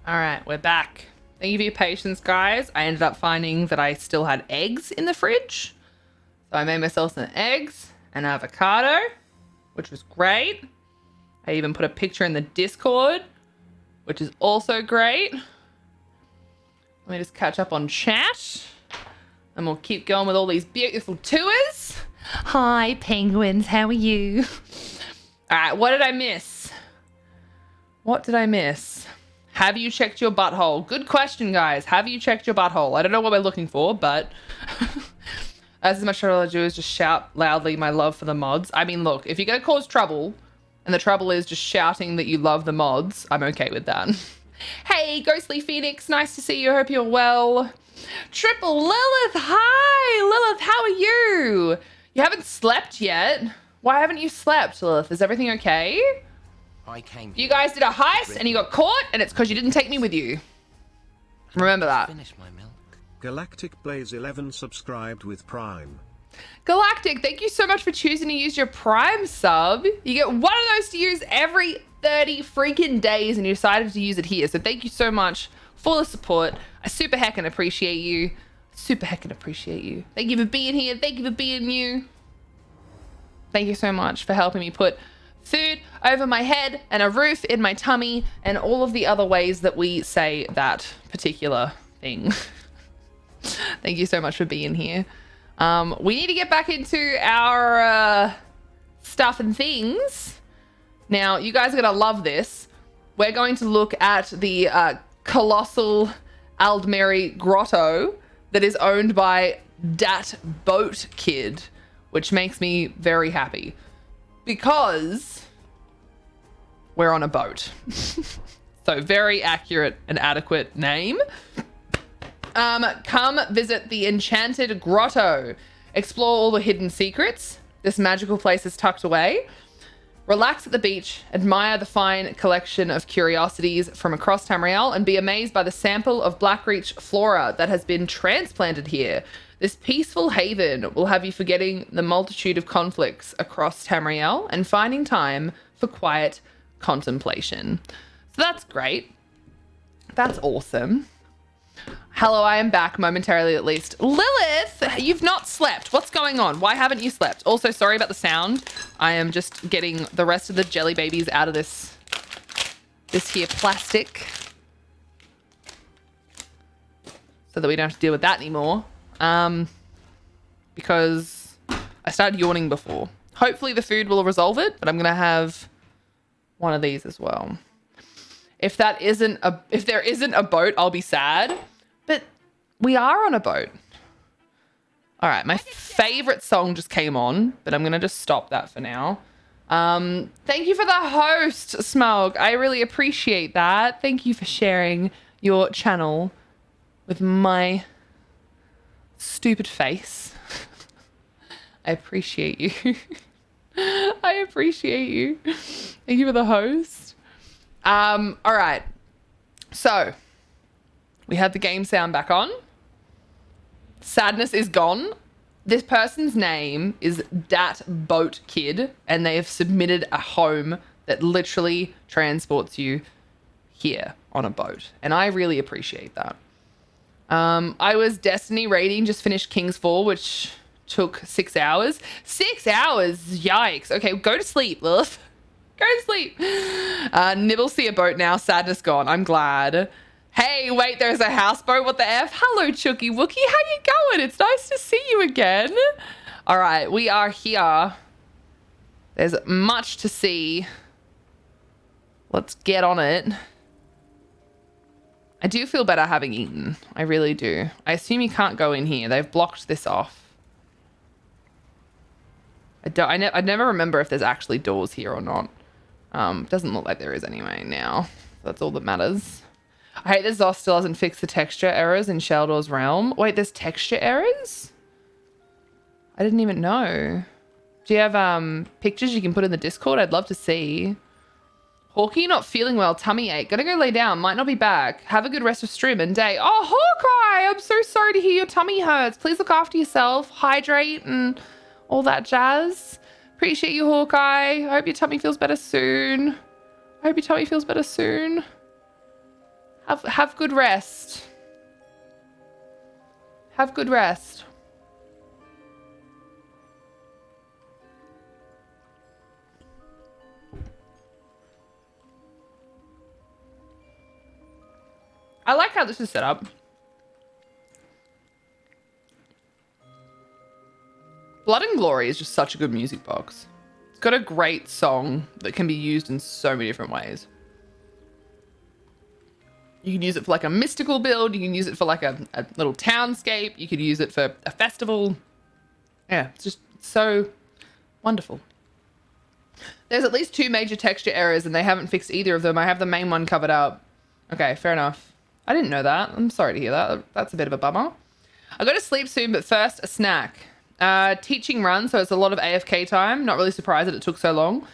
All right, we're back. Thank you for your patience, guys. I ended up finding that I still had eggs in the fridge. So I made myself some eggs and avocado, which was great. I even put a picture in the Discord, which is also great. Let me just catch up on chat. And we'll keep going with all these beautiful tours. Hi, penguins. How are you? All right, what did I miss? What did I miss? Have you checked your butthole? Good question, guys. Have you checked your butthole? I don't know what we're looking for, but as much as I do is just shout loudly my love for the mods. I mean, look, if you're going to cause trouble, and the trouble is just shouting that you love the mods, I'm okay with that. Hey, Ghostly Phoenix, nice to see you. Hope you're well. Triple Lilith, hi! Lilith, how are you? You haven't slept yet. Why haven't you slept, Lilith? Is everything okay? You guys did a heist and you got caught, and it's because you didn't take me with you. Remember that. Galactic Blaze 11 subscribed with Prime. Galactic, thank you so much for choosing to use your Prime sub. You get one of those to use every 30 freaking days, and you decided to use it here. So thank you so much for the support. I super heckin' appreciate you. Super heckin' appreciate you. Thank you for being here. Thank you for being you. Thank you so much for helping me put food over my head and a roof in my tummy and all of the other ways that we say that particular thing. Thank you so much for being here. We need to get back into our stuff and things. Now, you guys are going to love this. We're going to look at the colossal Aldmeri grotto that is owned by Dat Boat Kid, which makes me very happy because we're on a boat. So very accurate and adequate name. Come visit the Enchanted Grotto. Explore all the hidden secrets. This magical place is tucked away. Relax at the beach, admire the fine collection of curiosities from across Tamriel, and be amazed by the sample of Blackreach flora that has been transplanted here. This peaceful haven will have you forgetting the multitude of conflicts across Tamriel and finding time for quiet contemplation. So that's great. That's awesome. Hello, I am back momentarily at least. Lilith, you've not slept. What's going on? Why haven't you slept? Also, sorry about the sound. I am just getting the rest of the jelly babies out of this here plastic so that we don't have to deal with that anymore. Because I started yawning before. Hopefully the food will resolve it, but I'm gonna have one of these as well. If there isn't a boat, I'll be sad. But we are on a boat. All right, my favorite song just came on, but I'm gonna just stop that for now. Thank you for the host, Smug. I really appreciate that. Thank you for sharing your channel with my stupid face. I appreciate you. I appreciate you. Thank you for the host. All right. So we had the game sound back on. Sadness is gone. This person's name is Dat Boat Kid, and they have submitted a home that literally transports you here on a boat. And I really appreciate that. I was Destiny raiding, just finished King's Fall, which took 6 hours. 6 hours? Yikes. Okay, go to sleep, Lilith. Go to sleep. Nibble see a boat now. Sadness gone. I'm glad. Hey, wait, there's a houseboat. What the F? Hello, Chucky Wookie. How you going? It's nice to see you again. All right, we are here. There's much to see. Let's get on it. I do feel better having eaten. I really do. I assume you can't go in here. They've blocked this off. I never remember if there's actually doors here or not. Doesn't look like there is anyway now. That's all that matters. I hate that Zoss still hasn't fixed the texture errors in Sheldor's realm. Wait, there's texture errors? I didn't even know. Do you have pictures you can put in the Discord? I'd love to see. Hawkeye not feeling well, tummy ache. Gotta go lay down, might not be back. Have a good rest of stream and day. Oh, Hawkeye, I'm so sorry to hear your tummy hurts. Please look after yourself, hydrate and all that jazz. Appreciate you, Hawkeye. I hope your tummy feels better soon. Have good rest. Have good rest. I like how this is set up. Blood and Glory is just such a good music box. It's got a great song that can be used in so many different ways. You can use it for like a mystical build. You can use it for like a little townscape. You could use it for a festival. Yeah, it's just so wonderful. There's at least 2 major texture errors and they haven't fixed either of them. I have the main one covered up. Okay, fair enough. I didn't know that. I'm sorry to hear that. That's a bit of a bummer. I go to sleep soon, but first a snack. Teaching run, so it's a lot of AFK time. Not really surprised that it took so long.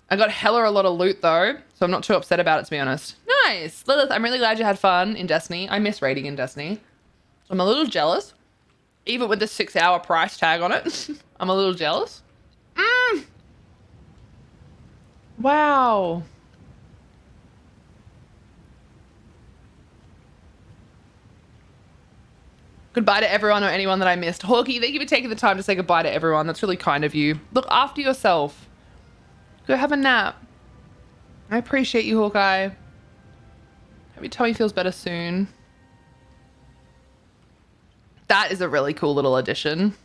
I got hella a lot of loot though, so I'm not too upset about it, to be honest. Nice. Lilith, I'm really glad you had fun in Destiny. I miss raiding in Destiny. I'm a little jealous. Even with the 6-hour price tag on it. I'm a little jealous. Wow. Goodbye to everyone or anyone that I missed. Hawkeye, thank you for taking the time to say goodbye to everyone. That's really kind of you. Look after yourself. Go have a nap. I appreciate you, Hawkeye. Hope your tummy feels better soon. That is a really cool little addition.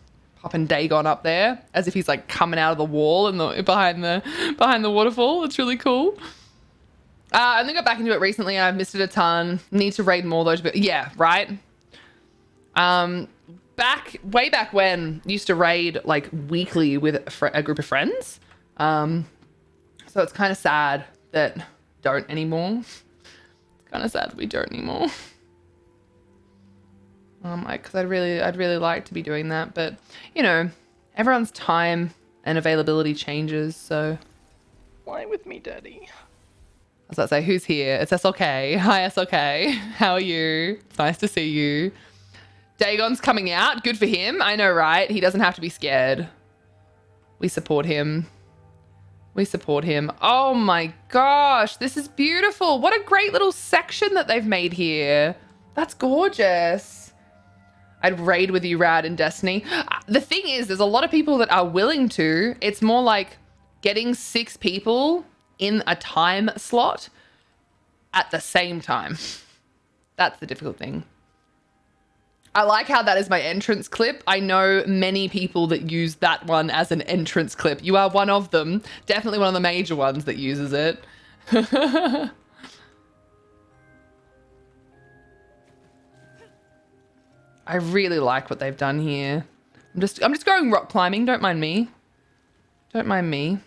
Popping Dagon up there as if he's like coming out of the wall and behind the waterfall. It's really cool. I only got back into it recently. I've missed it a ton. Need to raid more though. But yeah, right. Way back when, used to raid like weekly with a group of friends. So it's kind of sad that don't anymore. It's kind of sad that we don't anymore. Because I'd really like to be doing that, but you know, everyone's time and availability changes. So Fly with me, Daddy. as I say, who's here? It's SLK. Hi, SLK. How are you? It's nice to see you. Dagon's coming out. Good for him. I know, right? He doesn't have to be scared. We support him. We support him. Oh my gosh, this is beautiful. What a great little section that they've made here. That's gorgeous. I'd raid with you, Rad, in Destiny. The thing is, there's a lot of people that are willing to. It's more like getting 6 people in a time slot at the same time. That's the difficult thing. I like how that is my entrance clip. I know many people that use that one as an entrance clip. You are one of them. Definitely one of the major ones that uses it. I really like what they've done here. I'm just going rock climbing. Don't mind me. Don't mind me.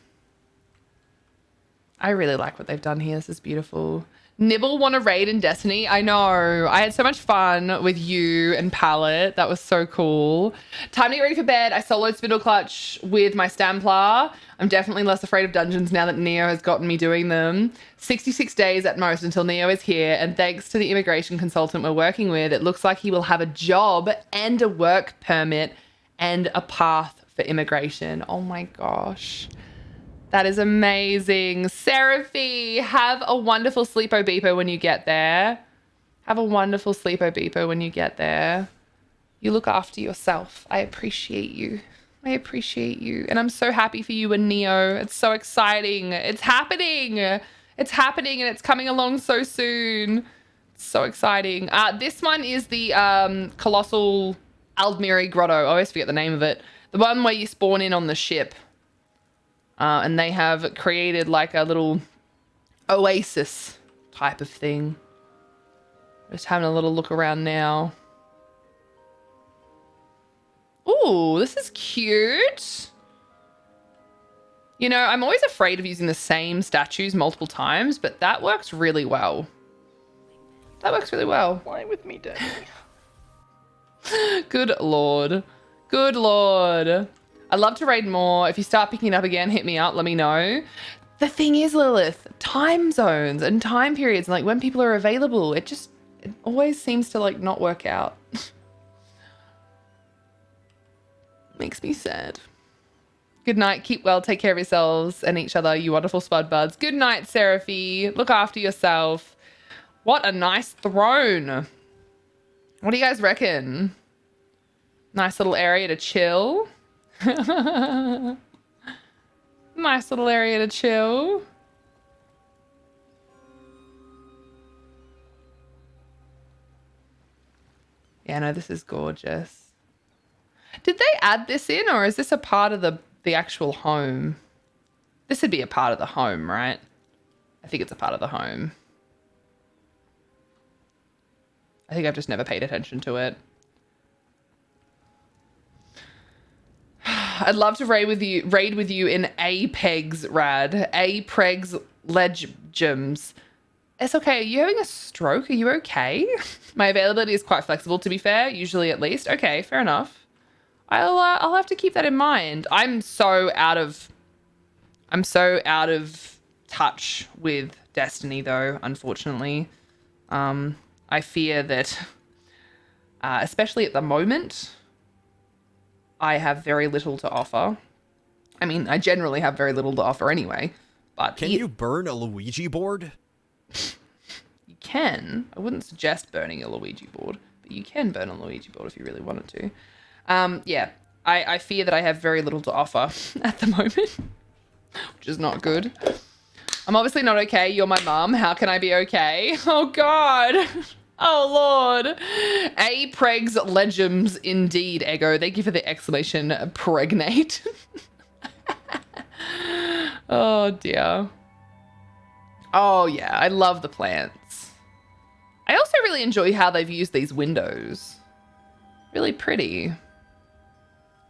I really like what they've done here. This is beautiful. Nibble want to raid in Destiny. I know. I had so much fun with you and Palette. That was so cool. Time to get ready for bed. I soloed Spindle Clutch with my Stamplar. I'm definitely less afraid of dungeons now that Neo has gotten me doing them. 66 days at most until Neo is here. And thanks to the immigration consultant we're working with, it looks like he will have a job and a work permit and a path for immigration. Oh my gosh. That is amazing. Seraphy, have a wonderful sleepo beepo when you get there. Have a wonderful sleepo beepo when you get there. You look after yourself. I appreciate you. I appreciate you. And I'm so happy for you and Neo. It's so exciting. It's happening. It's happening and it's coming along so soon. It's so exciting. This one is the Colossal Aldmiri Grotto. I always forget the name of it. The one where you spawn in on the ship. And they have created like a little oasis type of thing. Just having a little look around now. Ooh, this is cute. You know, I'm always afraid of using the same statues multiple times, but that works really well. That works really well. Fly with me, Daddy. Good Lord. Good Lord. I'd love to raid more. If you start picking it up again, hit me up. Let me know. The thing is, Lilith, time zones and time periods, like when people are available, it always seems to like not work out. Makes me sad. Good night. Keep well. Take care of yourselves and each other, you wonderful spud buds. Good night, Seraphy. Look after yourself. What a nice throne. What do you guys reckon? Nice little area to chill. Nice little area to chill. Yeah, no, this is gorgeous. Did they add this in, or is this a part of the actual home? This would be a part of the home, right? I think it's a part of the home. I think I've just never paid attention to it. I'd love to raid with you in Apex Rad. Apex Legends. It's okay. Are you having a stroke? Are you okay? My availability is quite flexible, to be fair. Usually, at least. Okay, fair enough. I'll have to keep that in mind. I'm so out of touch with Destiny, though. Unfortunately, I fear that, especially at the moment, I have very little to offer. I mean, I generally have very little to offer anyway. But can you burn a Luigi board? You can. I wouldn't suggest burning a Luigi board, but you can burn a Luigi board if you really wanted to. Yeah, I fear that I have very little to offer at the moment, which is not good. I'm obviously not okay. You're my mum. How can I be okay? Oh, God. Oh, Lord. Pregs Legends indeed, Ego. Thank you for the exclamation, pregnate. Oh, dear. Oh, yeah. I love the plants. I also really enjoy how they've used these windows. Really pretty.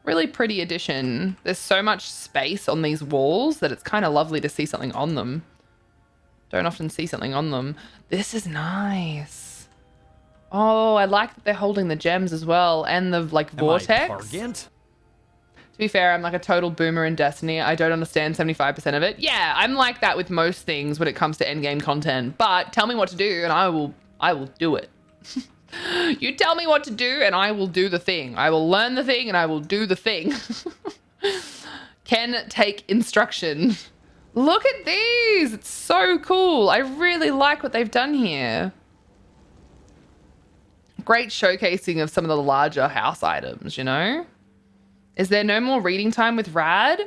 Really pretty addition. There's so much space on these walls that it's kind of lovely to see something on them. Don't often see something on them. This is nice. Oh, I like that they're holding the gems as well. And the, like, vortex. To be fair, I'm like a total boomer in Destiny. I don't understand 75% of it. Yeah, I'm like that with most things when it comes to endgame content. But tell me what to do and I will do it. You tell me what to do and I will do the thing. I will learn the thing and I will do the thing. Can take instruction. Look at these. It's so cool. I really like what they've done here. Great showcasing of some of the larger house items, you know? Is there no more reading time with Rad?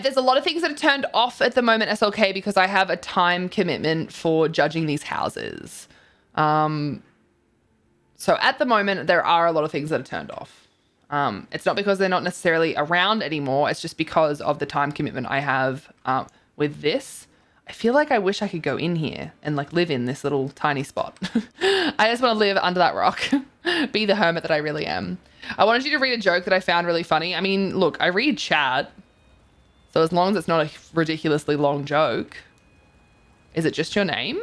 There's a lot of things that are turned off at the moment, SLK, because I have a time commitment for judging these houses. So at the moment, there are a lot of things that are turned off. It's not because they're not necessarily around anymore. It's just because of the time commitment I have with this. I feel like I wish I could go in here and like live in this little tiny spot. I just want to live under that rock. Be the hermit that I really am. I wanted you to read a joke that I found really funny. I mean, look, I read chat. So as long as it's not a ridiculously long joke. Is it just your name?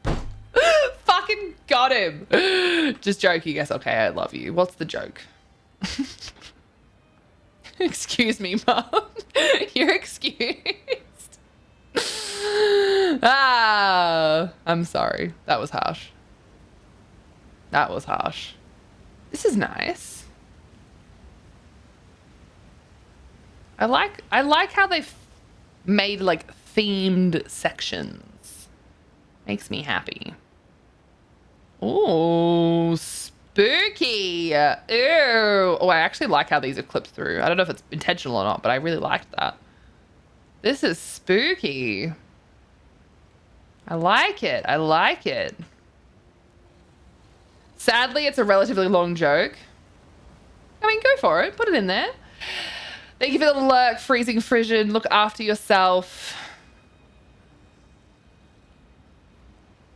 Fucking got him. Just joking. Yes, okay, I love you. What's the joke? Excuse me, Mom. You're excused. I'm sorry. That was harsh. That was harsh. This is nice. I like how they've made like themed sections. Makes me happy. Oh, spooky. Ew. Oh, I actually like how these are clipped through. I don't know if it's intentional or not, but I really liked that. This is spooky. I like it. I like it. Sadly, it's a relatively long joke. I mean, go for it. Put it in there. Thank you for the lurk, freezing frisian. Look after yourself.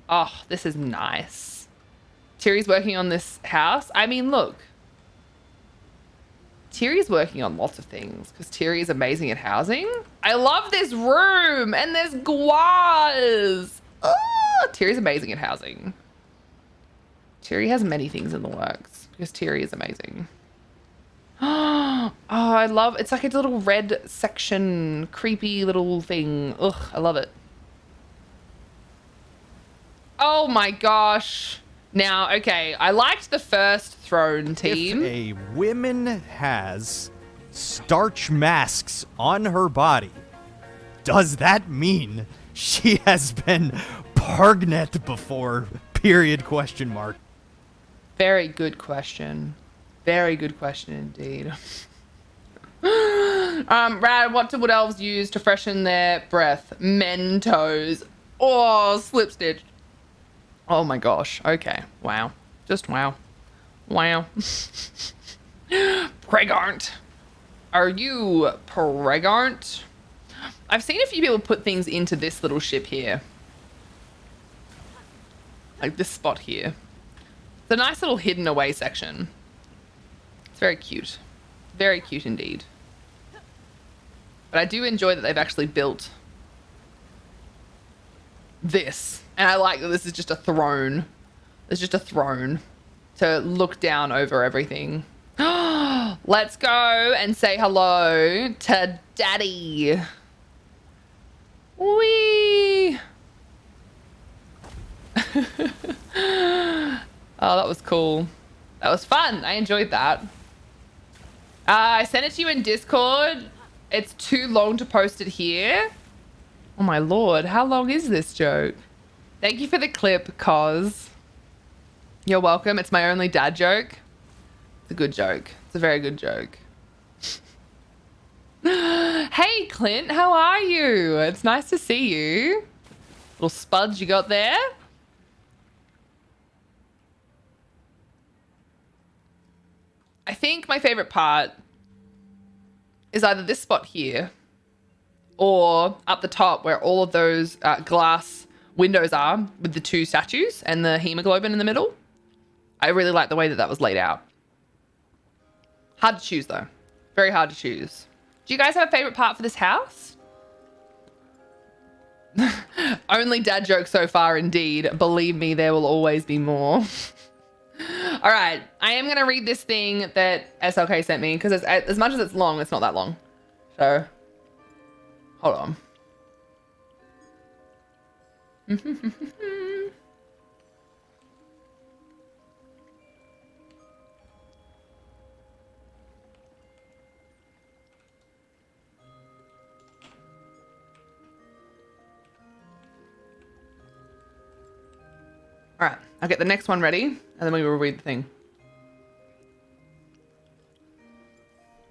Oh, this is nice. Tiri's working on this house. I mean, look. Tiri's working on lots of things because Tiri is amazing at housing. I love this room and there's guas. Oh, Tiri's amazing at housing. Tiri has many things in the works because Tiri is amazing. Oh, I love, it's like a little red section, creepy little thing. Ugh, I love it. Oh my gosh. Now, okay, I liked the first throne team. If a woman has starch masks on her body, does that mean she has been Hargnet before? Period question mark. Very good question. Very good question indeed. Rad, what do wood elves use to freshen their breath? Mentos. Oh, slip stitch. Oh my gosh. Okay. Wow. Just wow. Wow. Pregnant. Are you pregnant? I've seen a few people put things into this little ship here. Like this spot here. It's a nice little hidden away section. It's very cute. Very cute indeed. But I do enjoy that they've actually built this. And I like that this is just a throne. There's just a throne to look down over everything. Let's go and say hello to Daddy. Whee! Oh, that was cool. That was fun. I enjoyed that. I sent it to you in Discord. It's too long to post it here. Oh my lord, how long is this joke? Thank you for the clip, Cos. You're welcome. It's my only dad joke. It's a good joke. It's a very good joke. Hey, Clint, how are you? It's nice to see you. Little spuds you got there. I think my favorite part is either this spot here or up the top where all of those glass windows are with the two statues and the hemoglobin in the middle. I really like the way that that was laid out. Hard to choose though. Very hard to choose. Do you guys have a favorite part for this house? Only dad jokes so far indeed. Believe me, there will always be more. All right, I am going to read this thing that SLK sent me because as much as it's long, it's not that long. So, hold on. All right, I'll get the next one ready, and then we will read the thing.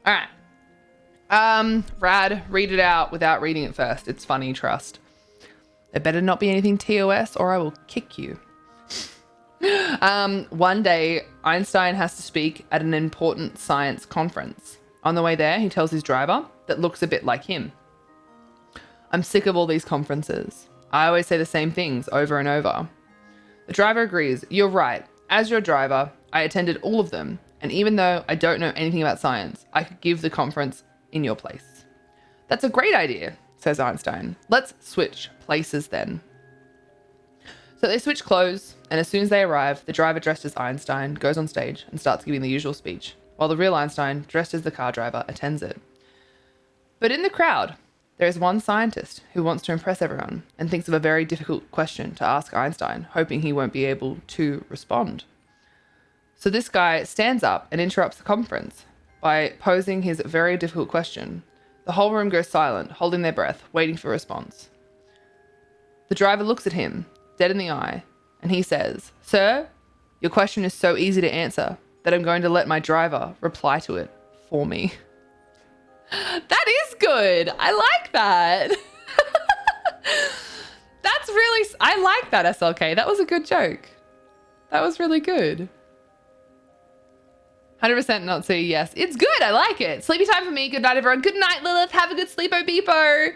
All right. Rad, read it out without reading it first. It's funny, trust. There better not be anything TOS, or I will kick you. One day, Einstein has to speak at an important science conference. On the way there, he tells his driver that looks a bit like him. I'm sick of all these conferences. I always say the same things over and over. The driver agrees. You're right. As your driver, I attended all of them. And even though I don't know anything about science, I could give the conference in your place. That's a great idea, says Einstein. Let's switch places then. So they switch clothes, and as soon as they arrive, the driver dressed as Einstein goes on stage and starts giving the usual speech, while the real Einstein, dressed as the car driver, attends it. But in the crowd, there is one scientist who wants to impress everyone and thinks of a very difficult question to ask Einstein, hoping he won't be able to respond. So this guy stands up and interrupts the conference by posing his very difficult question. The whole room goes silent, holding their breath, waiting for a response. The driver looks at him, dead in the eye, and he says, "Sir, your question is so easy to answer that I'm going to let my driver reply to it for me." That is good. I like that. That's really, I like that, SLK. That was a good joke. That was really good. 100% not say yes. It's good. I like it. Sleepy time for me. Good night, everyone. Good night, Lilith. Have a good sleepo beepo.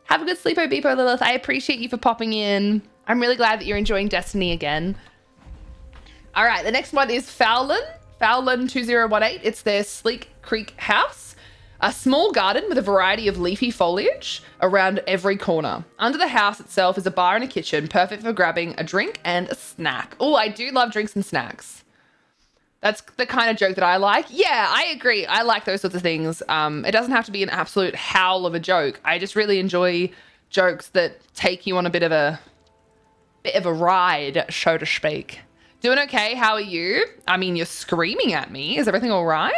Have a good sleepo beepo, Lilith. I appreciate you for popping in. I'm really glad that you're enjoying Destiny again. All right. The next one is Fowlin. Fowlin 2018. It's their Sleek Creek house. A small garden with a variety of leafy foliage around every corner. Under the house itself is a bar and a kitchen, perfect for grabbing a drink and a snack. Oh, I do love drinks and snacks. That's the kind of joke that I like. Yeah, I agree. I like those sorts of things. It doesn't have to be an absolute howl of a joke. I just really enjoy jokes that take you on a bit of a ride, so to speak. Doing okay? How are you? I mean, you're screaming at me. Is everything all right?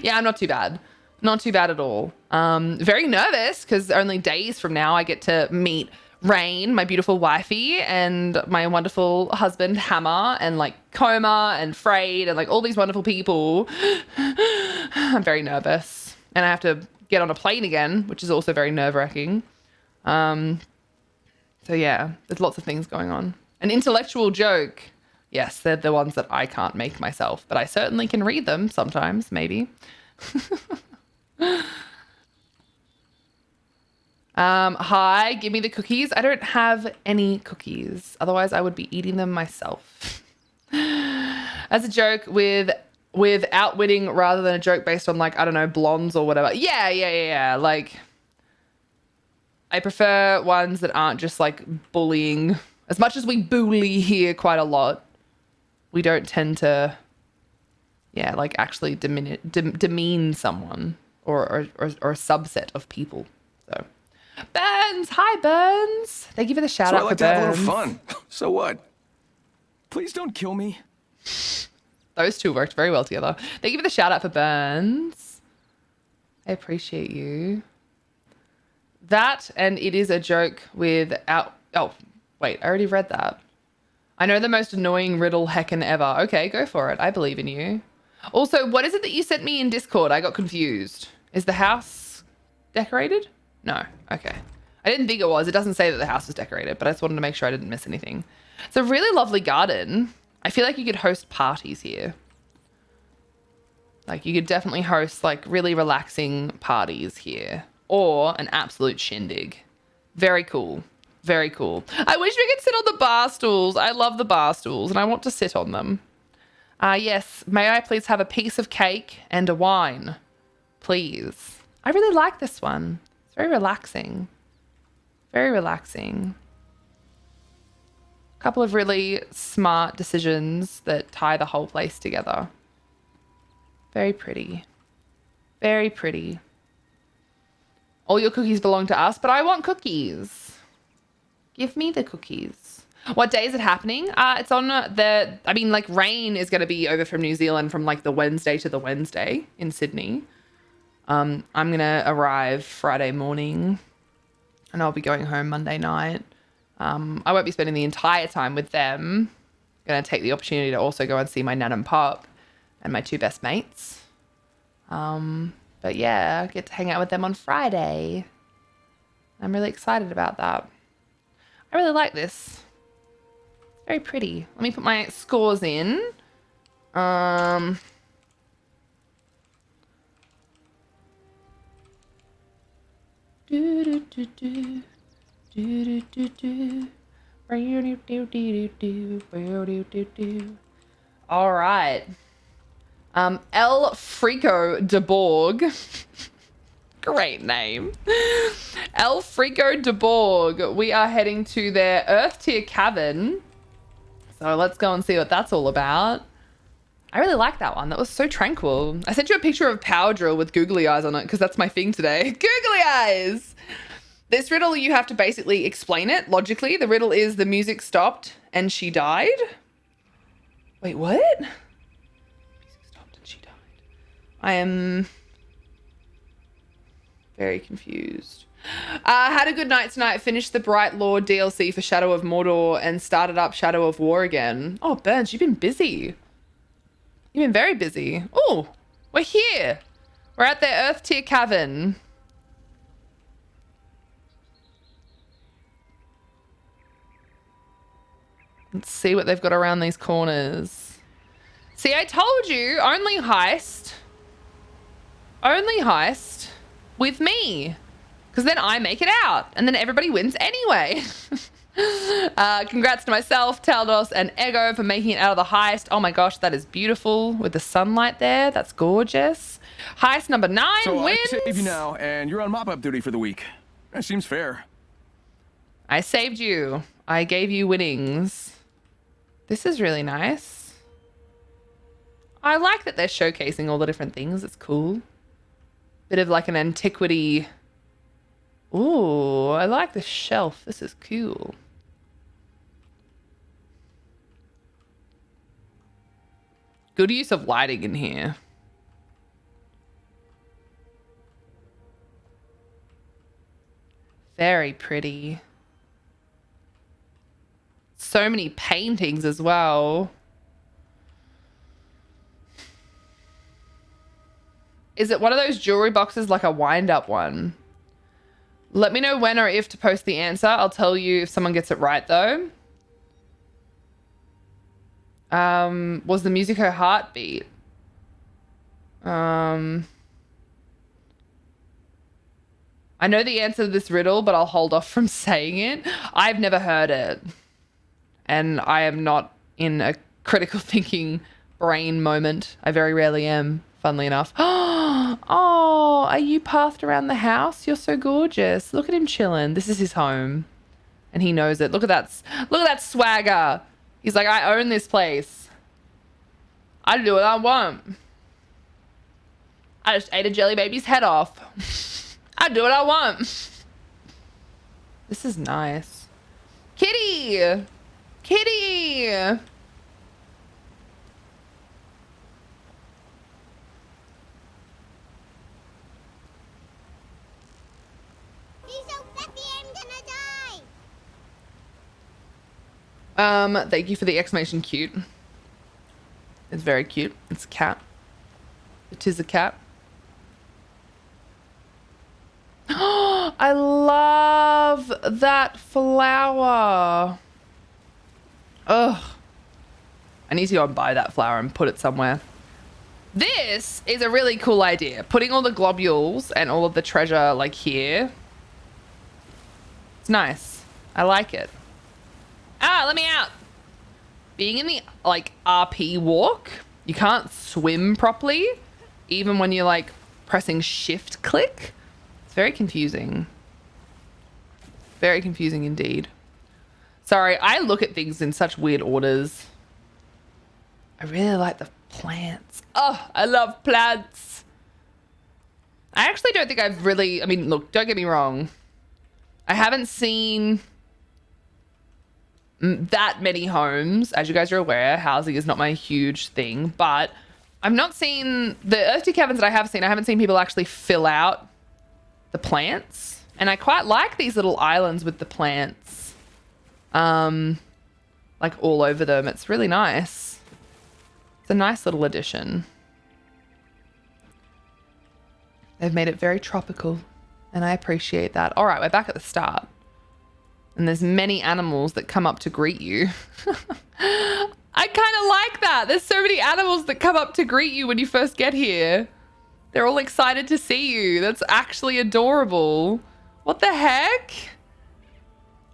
Yeah, I'm not too bad. Not too bad at all. Very nervous because only days from now I get to meet Rain, my beautiful wifey, and my wonderful husband Hammer, and like Coma and Frayed, and like all these wonderful people. I'm very nervous, and I have to get on a plane again, which is also very nerve-wracking. So yeah, there's lots of things going on. An intellectual joke. Yes, they're the ones that I can't make myself, but I certainly can read them sometimes, maybe. Hi, give me the cookies. I don't have any cookies. Otherwise, I would be eating them myself. As a joke with outwitting rather than a joke based on like, I don't know, blondes or whatever. Yeah. Like, I prefer ones that aren't just like bullying. As much as we bully here quite a lot, we don't tend to, like actually demean someone or a subset of people. So, Burns, hi Burns. Thank you for the shout out. I like for to have a Burns. little fun. So what? Please don't kill me. Those two worked very well together. Thank you for the shout out for Burns. I appreciate you. That, and it is a joke without. Oh, wait, I already read that. I know the most annoying riddle heckin' ever. Okay, go for it. I believe in you. Also, what is it that you sent me in Discord? I got confused. Is the house decorated? No. Okay. I didn't think it was. It doesn't say that the house was decorated, but I just wanted to make sure I didn't miss anything. It's a really lovely garden. I feel like you could host parties here. Like, you could definitely host, like, really relaxing parties here. Or an absolute shindig. Very cool. Very cool. I wish we could sit on the bar stools. I love the bar stools and I want to sit on them. Yes. May I please have a piece of cake and a wine? Please. I really like this one. It's very relaxing. Very relaxing. A couple of really smart decisions that tie the whole place together. Very pretty. Very pretty. All your cookies belong to us, but I want cookies. Give me the cookies. What day is it happening? It's on Rain is going to be over from New Zealand from like the Wednesday to the Wednesday in Sydney. I'm going to arrive Friday morning and I'll be going home Monday night. I won't be spending the entire time with them. I'm going to take the opportunity to also go and see my nan and pop and my two best mates. But yeah, I get to hang out with them on Friday. I'm really excited about that. I really like this. It's very pretty. Let me put my scores in. All right. El Frico de Borg. Great name. El Frico de Borg. We are heading to their Earth tier cavern. So let's go and see what that's all about. I really like that one. That was so tranquil. I sent you a picture of Power Drill with googly eyes on it because that's my thing today. Googly eyes! This riddle, you have to basically explain it logically. The riddle is the music stopped and she died. Wait, what? Music stopped and she died. I am very confused. Had a good night tonight. Finished the Bright Lord DLC for Shadow of Mordor and started up Shadow of War again. Oh, Burns, you've been busy. You've been very busy. Oh, we're here. We're at their Earth tier cavern. Let's see what they've got around these corners. See, I told you, only heist. Only heist with me. Because then I make it out. And then everybody wins anyway. Congrats to myself, Taldos, and Ego for making it out of the heist. Oh my gosh, that is beautiful with the sunlight there. That's gorgeous. Heist number 9 so wins. I save you now, and you're on mop-up duty for the week. That seems fair. I saved you. I gave you winnings. This is really nice. I like that they're showcasing all the different things. It's cool. Bit of like an antiquity. Ooh, I like the shelf. This is cool. Good use of lighting in here. Very pretty. so many paintings as well. Is it one of those jewelry boxes, like a wind-up one? Let me know when or if to post the answer. I'll tell you if someone gets it right, though. Was the music her heartbeat? I know the answer to this riddle, but I'll hold off from saying it. I've never heard it. And I am not in a critical thinking brain moment. I very rarely am, funnily enough. Oh, are you pathed around the house? You're so gorgeous. Look at him chilling. This is his home. And he knows it. Look at that swagger. He's like, I own this place. I do what I want. I just ate a jelly baby's head off. I do what I want. This is nice. Kitty! Kitty! Thank you for the exclamation cute. It's very cute. It's a cat. It is a cat. I love that flower. Ugh. I need to go and buy that flower and put it somewhere. This is a really cool idea. Putting all the globules and all of the treasure like here. It's nice. I like it. Ah, let me out. Being in the like RP walk, you can't swim properly, even when you're like pressing shift click. It's very confusing. Very confusing indeed. Sorry, I look at things in such weird orders. I really like the plants. Oh, I love plants. I actually don't think I've really, I mean, look, don't get me wrong. I haven't seen that many homes. As you guys are aware, housing is not my huge thing, but I've not seen the earthy cabins that I have seen. I haven't seen people actually fill out the plants, and I quite like these little islands with the plants, like all over them. It's really nice. It's a nice little addition. They've made it very tropical, and I appreciate that. All right, we're back at the start. And there's many animals that come up to greet you. I kind of like that. There's so many animals that come up to greet you when you first get here. They're all excited to see you. That's actually adorable. What the heck?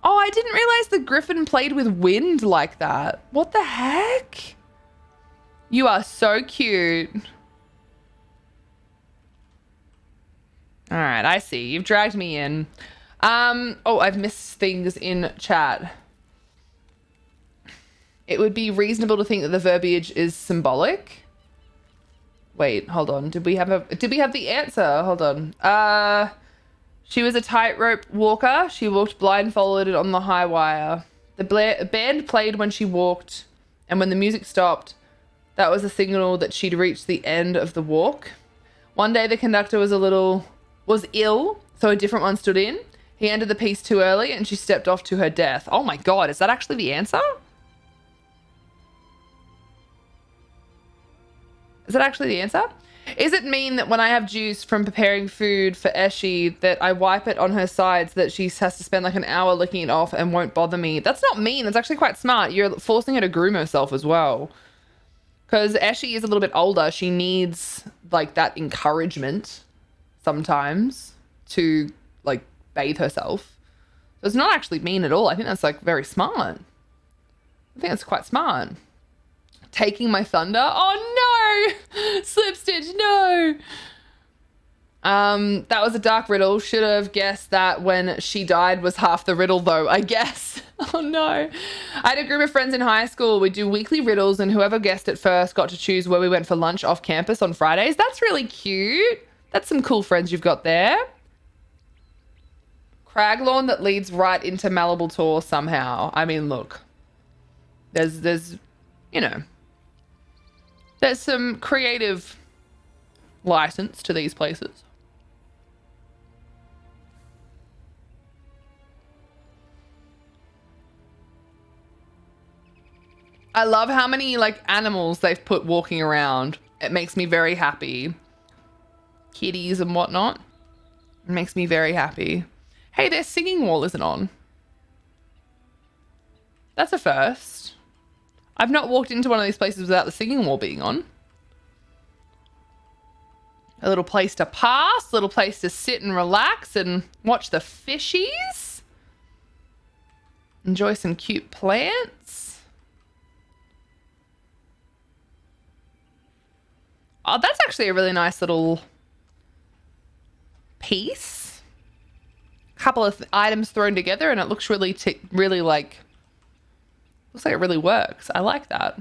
Oh, I didn't realize the griffin played with wind like that. What the heck? You are so cute. All right, I see. You've dragged me in. Oh, I've missed things in chat. It would be reasonable to think that the verbiage is symbolic. Wait, hold on. Did we have the answer? Hold on. She was a tightrope walker. She walked blindfolded on the high wire. The band played when she walked, and when the music stopped, that was a signal that she'd reached the end of the walk. One day the conductor was ill, so a different one stood in. He ended the piece too early and she stepped off to her death. Oh my God, is that actually the answer? Is that actually the answer? Is it mean that when I have juice from preparing food for Eshi that I wipe it on her sides, that she has to spend like an hour licking it off and won't bother me? That's not mean. That's actually quite smart. You're forcing her to groom herself as well. Because Eshi is a little bit older. She needs like that encouragement sometimes to like bathe herself. So it's not actually mean at all. I think that's like very smart. I think that's quite smart. Taking my thunder. Oh no! Slipstitch, no! That was a dark riddle. Should have guessed that when she died was half the riddle though, I guess. Oh no. I had a group of friends in high school. We'd do weekly riddles and whoever guessed it first got to choose where we went for lunch off campus on Fridays. That's really cute. That's some cool friends you've got there. Crag lawn that leads right into Malibu Tour somehow. I mean, look. There's you know, there's some creative license to these places. I love how many like animals they've put walking around. It makes me very happy. Kitties and whatnot. It makes me very happy. Hey, their singing wall isn't on. That's a first. I've not walked into one of these places without the singing wall being on. A little place to pass, little place to sit and relax and watch the fishies. Enjoy some cute plants. Oh, that's actually a really nice little piece. Couple of items thrown together and it looks really like, looks like it really works. I like that.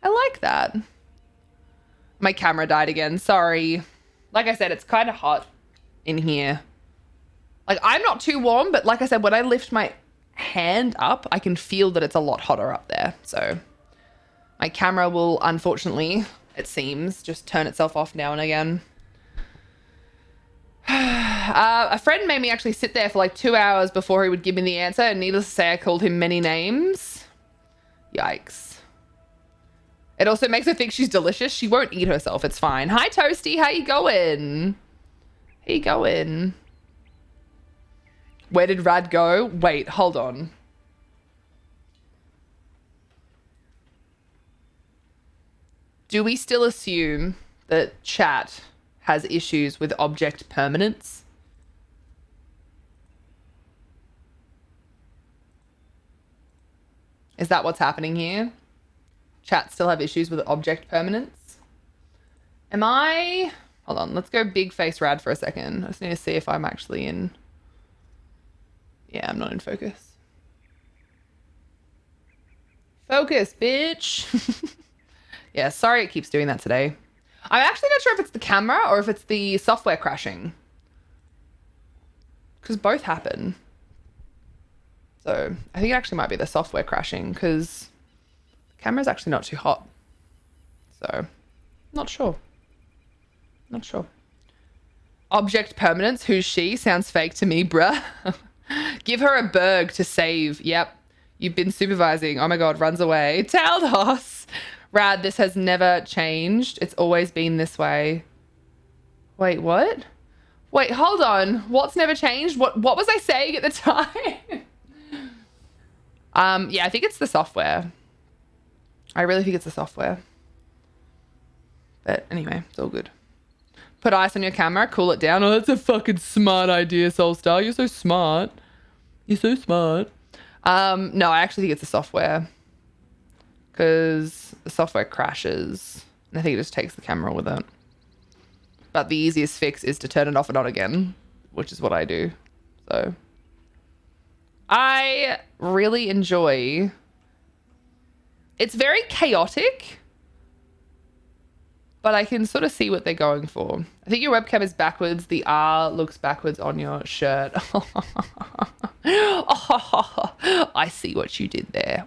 I like that. My camera died again. Sorry. Like I said, it's kind of hot in here. Like, I'm not too warm, but like I said, when I lift my hand up, I can feel that it's a lot hotter up there. So my camera will, unfortunately, it seems, just turn itself off now and again. A friend made me actually sit there for like 2 hours before he would give me the answer. And needless to say, I called him many names. Yikes. It also makes her think she's delicious. She won't eat herself. It's fine. Hi, Toasty. How you going? How you going? Where did Rad go? Wait, hold on. Do we still assume that chat has issues with object permanence? Is that what's happening here? Chat still have issues with object permanence? Am I... Hold on, let's go big face Rad for a second. I just need to see if I'm actually in... Yeah, I'm not in focus. Focus, bitch! Yeah, sorry it keeps doing that today. I'm actually not sure if it's the camera or if it's the software crashing. Because both happen. So I think it actually might be the software crashing because the camera's actually not too hot. So not sure. Not sure. Object permanence, who's she? Sounds fake to me, bruh. Give her a berg to save. Yep. You've been supervising. Oh my God, runs away. Taldos. Rad, this has never changed. It's always been this way. Wait, what? Wait, hold on. What's never changed? What was I saying at the time? Yeah, I think it's the software. I really think it's the software. But anyway, it's all good. Put ice on your camera, cool it down. Oh, that's a fucking smart idea, Soulstar. You're so smart. You're so smart. No, I actually think it's the software. Because the software crashes. And I think it just takes the camera with it. But the easiest fix is to turn it off and on again. Which is what I do. So. I really enjoy... It's very chaotic. But I can sort of see what they're going for. I think your webcam is backwards. The R looks backwards on your shirt. Oh, I see what you did there.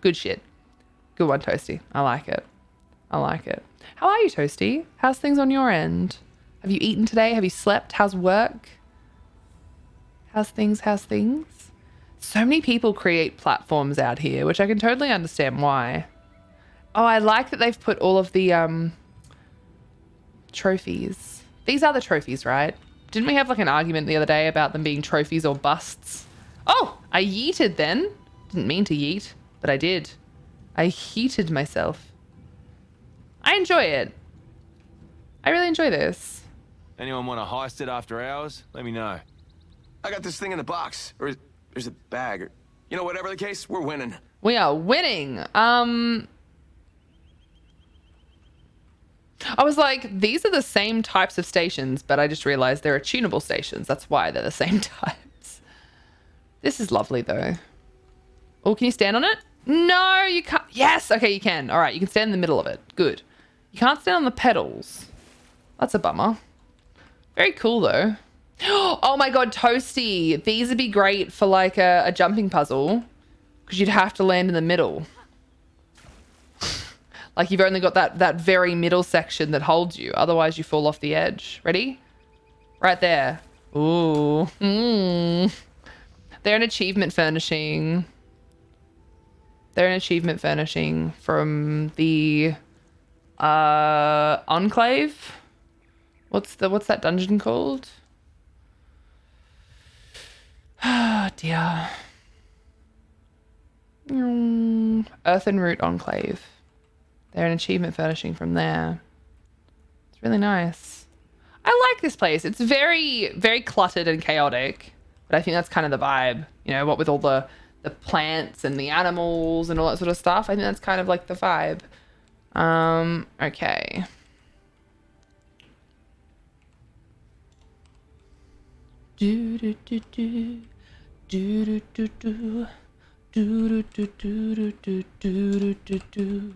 Good shit. Good one, Toasty. I like it. I like it. How are you, Toasty? How's things on your end? Have you eaten today? Have you slept? How's work? How's things? How's things? So many people create platforms out here, which I can totally understand why. Oh, I like that they've put all of the trophies. These are the trophies, right? Didn't we have like an argument the other day about them being trophies or busts? Oh, I yeeted then. Didn't mean to yeet, but I did. I heated myself. I enjoy it. I really enjoy this. Anyone want to heist it after hours? Let me know. I got this thing in the box. Or there's a bag. Or, you know, whatever the case, we're winning. We are winning. I was like, these are the same types of stations, but I just realized they're tunable stations. That's why they're the same types. This is lovely, though. Oh, can you stand on it? No, you can't. Yes, okay, you can. All right, you can stand in the middle of it. Good. You can't stand on the pedals. That's a bummer. Very cool, though. Oh my God, Toasty. These would be great for like a jumping puzzle because you'd have to land in the middle. Like you've only got that very middle section that holds you. Otherwise you fall off the edge. Ready? Right there. Ooh. They're an achievement furnishing. They're an achievement furnishing from the Enclave. What's that dungeon called? Oh dear. Earthen Root Enclave. They're an achievement furnishing from there. It's really nice. I like this place. It's very, very cluttered and chaotic, but I think that's kind of the vibe. You know, what with all the plants and the animals and all that sort of stuff. I think that's kind of like the vibe. Okay. Do do do do do do do do do do do do do do do.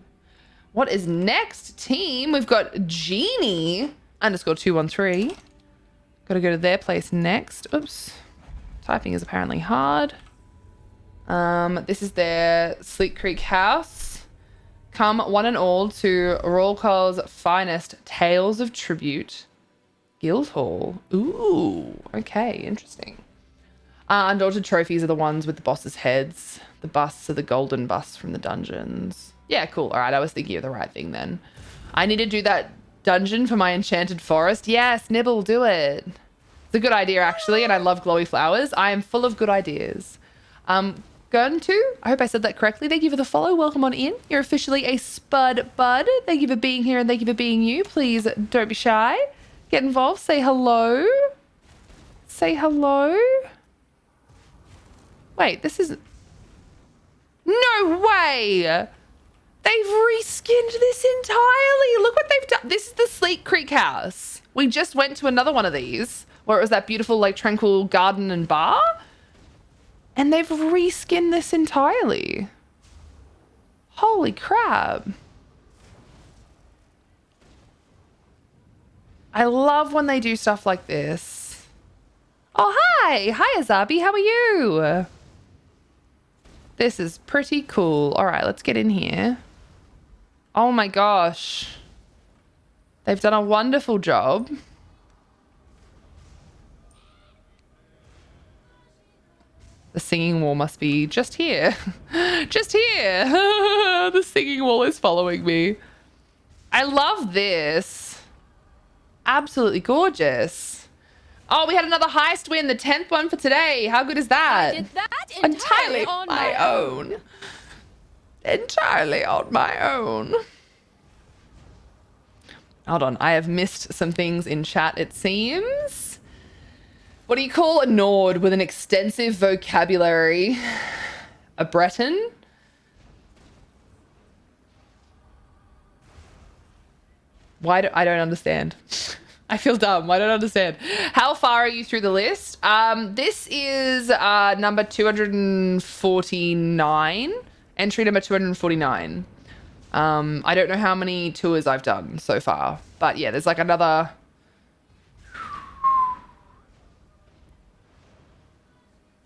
What is next, team? We've got Genie _213. Got to go to their place next. Oops. Typing is apparently hard. This is their Sleek Creek house. Come one and all to Rollcall's finest Tales of Tribute. Guildhall. Ooh, okay, interesting. Undaunted trophies are the ones with the boss's heads. The busts are the golden busts from the dungeons. Yeah, cool. All right, I was thinking of the right thing then. I need to do that dungeon for my enchanted forest. Yes, Nibble, do it. It's a good idea, actually, and I love glowy flowers. I am full of good ideas. Gurn2, I hope I said that correctly. Thank you for the follow. Welcome on in. You're officially a Spud Bud. Thank you for being here and thank you for being you. Please don't be shy. Get involved. Say hello. Say hello. Wait, this is... No way! They've reskinned this entirely. Look what they've done. This is the Sleek Creek house. We just went to another one of these where it was that beautiful, like, tranquil garden and bar. And they've reskinned this entirely. Holy crap. I love when they do stuff like this. Oh, hi. Hi, Azabi. How are you? This is pretty cool. All right, let's get in here. Oh my gosh. They've done a wonderful job. The singing wall must be just here. Just here. The singing wall is following me. I love this. Absolutely gorgeous. Oh, we had another heist win, the 10th one for today. How good is that? I did that entirely on my own. Entirely on my own. Hold on, I have missed some things in chat, it seems. What do you call a Nord with an extensive vocabulary? A Breton? I don't understand. I feel dumb. I don't understand. How far are you through the list? This is number 249. Entry number 249. I don't know how many tours I've done so far. But yeah, there's like another...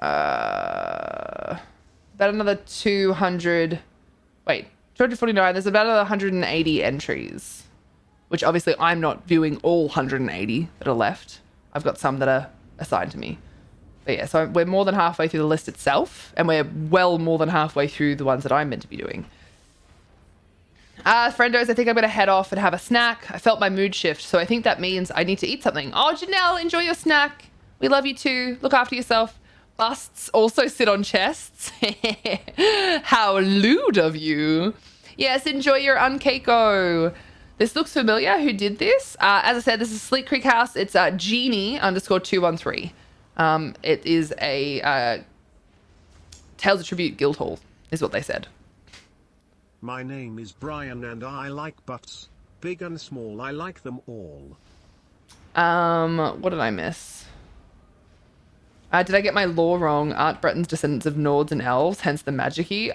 about another 200... Wait, 249. There's about another 180 entries. Which obviously I'm not viewing all 180 that are left. I've got some that are assigned to me. But yeah, so we're more than halfway through the list itself, and we're well more than halfway through the ones that I'm meant to be doing. Friendos, I think I'm going to head off and have a snack. I felt my mood shift, so I think that means I need to eat something. Oh, Janelle, enjoy your snack. We love you too. Look after yourself. Busts also sit on chests. How lewd of you. Yes, enjoy your unkeiko. This looks familiar. Who did this? As I said, this is Sleek Creek House. It's Genie _213. It is a Tales of Tribute Guildhall, is what they said. My name is Brian and I like butts. Big and small, I like them all. What did I miss? Did I get my lore wrong? Aren't Bretons descendants of Nords and Elves, hence the magic-y?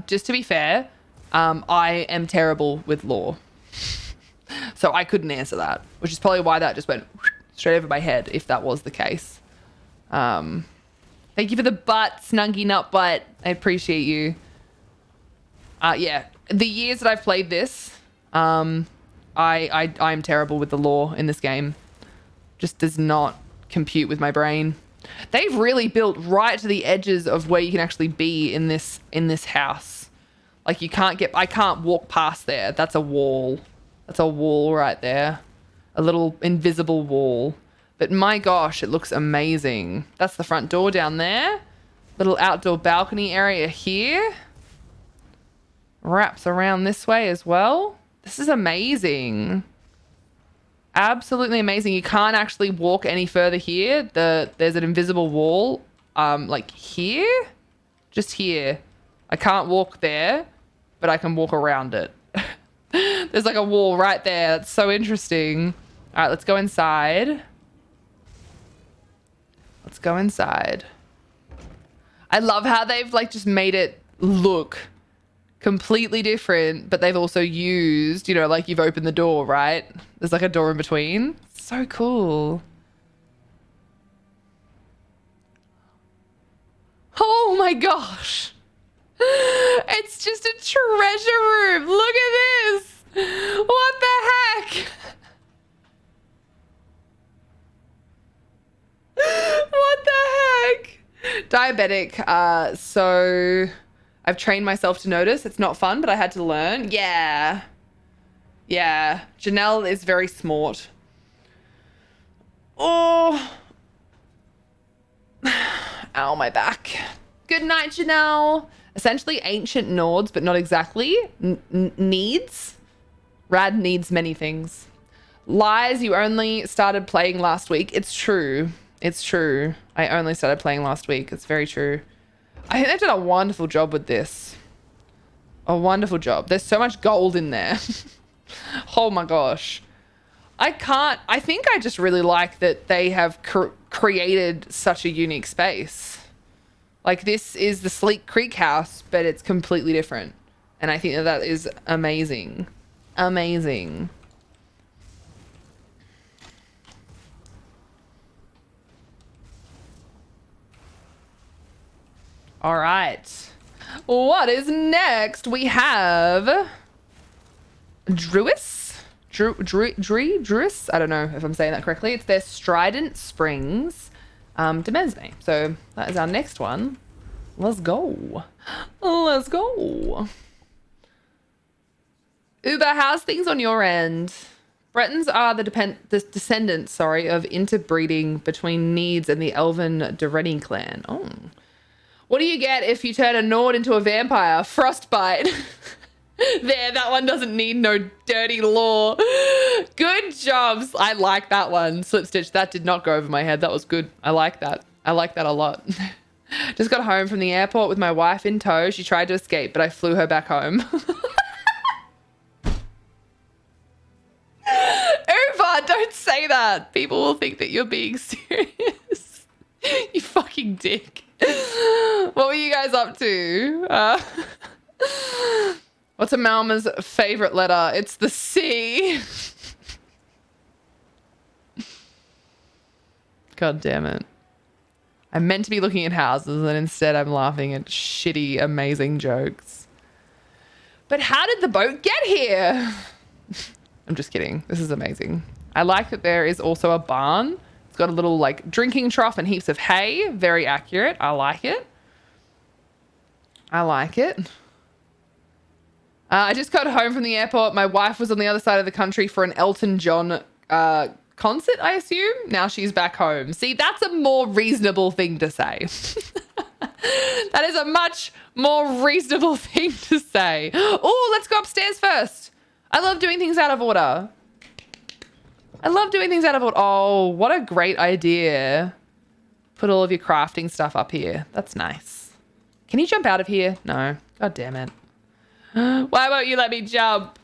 Just to be fair, I am terrible with lore. So I couldn't answer that, which is probably why that just went straight over my head, if that was the case. Thank you for the butt, Snuggy Nut Butt. I appreciate you. Yeah, the years that I've played this, I'm terrible with the lore in this game. Just does not compute with my brain. They've really built right to the edges of where you can actually be in this house. Like I can't walk past there. That's a wall. That's a wall right there. A little invisible wall. But my gosh, it looks amazing. That's the front door down there. Little outdoor balcony area here. Wraps around this way as well. This is amazing. Absolutely amazing. You can't actually walk any further here. There's an invisible wall, like here, just here. I can't walk there, but I can walk around it. There's like a wall right there. That's so interesting. All right, let's go inside. Let's go inside. I love how they've like just made it look completely different, but they've also used, you know, like you've opened the door, right? There's like a door in between. So cool. Oh my gosh. It's just a treasure room. Look at this. What the heck? What the heck? Diabetic. So I've trained myself to notice. It's not fun, but I had to learn. Yeah. Yeah. Janelle is very smart. Oh. Ow, my back. Good night, Janelle. Essentially ancient Nords, but not exactly. Needs. Rad needs many things. Lies, you only started playing last week. It's true. It's true. I only started playing last week. It's very true. I think they've done a wonderful job with this. A wonderful job. There's so much gold in there. Oh my gosh. I think I just really like that they have created such a unique space. Like this is the Sleek Creek house, but it's completely different. And I think that is amazing. Amazing. All right. What is next? We have Druis. Druis. I don't know if I'm saying that correctly. It's their Strident Springs Demesne. So that is our next one. Let's go. Let's go. Uber, how's things on your end? Bretons are the descendants, of interbreeding between Needs and the Elven Dereni clan. Oh. What do you get if you turn a Nord into a vampire? Frostbite. There, that one doesn't need no dirty lore. Good jobs. I like that one. Slipstitch, that did not go over my head. That was good. I like that. I like that a lot. Just got home from the airport with my wife in tow. She tried to escape, but I flew her back home. Uva, don't say that. People will think that you're being serious. You fucking dick. What were you guys up to? What's Amalma's favorite letter? It's the C. God damn it. I'm meant to be looking at houses and instead I'm laughing at shitty, amazing jokes. But how did the boat get here? I'm just kidding. This is amazing. I like that there is also a barn. It's got a little like drinking trough and heaps of hay. Very accurate. I like it. I like it. I just got home from the airport. My wife was on the other side of the country for an Elton John concert, I assume. Now she's back home. See, that's a more reasonable thing to say. That is a much more reasonable thing to say. Oh, let's go upstairs first. I love doing things out of order. I love doing things out of order. Oh, what a great idea. Put all of your crafting stuff up here. That's nice. Can you jump out of here? No. God damn it. Why won't you let me jump?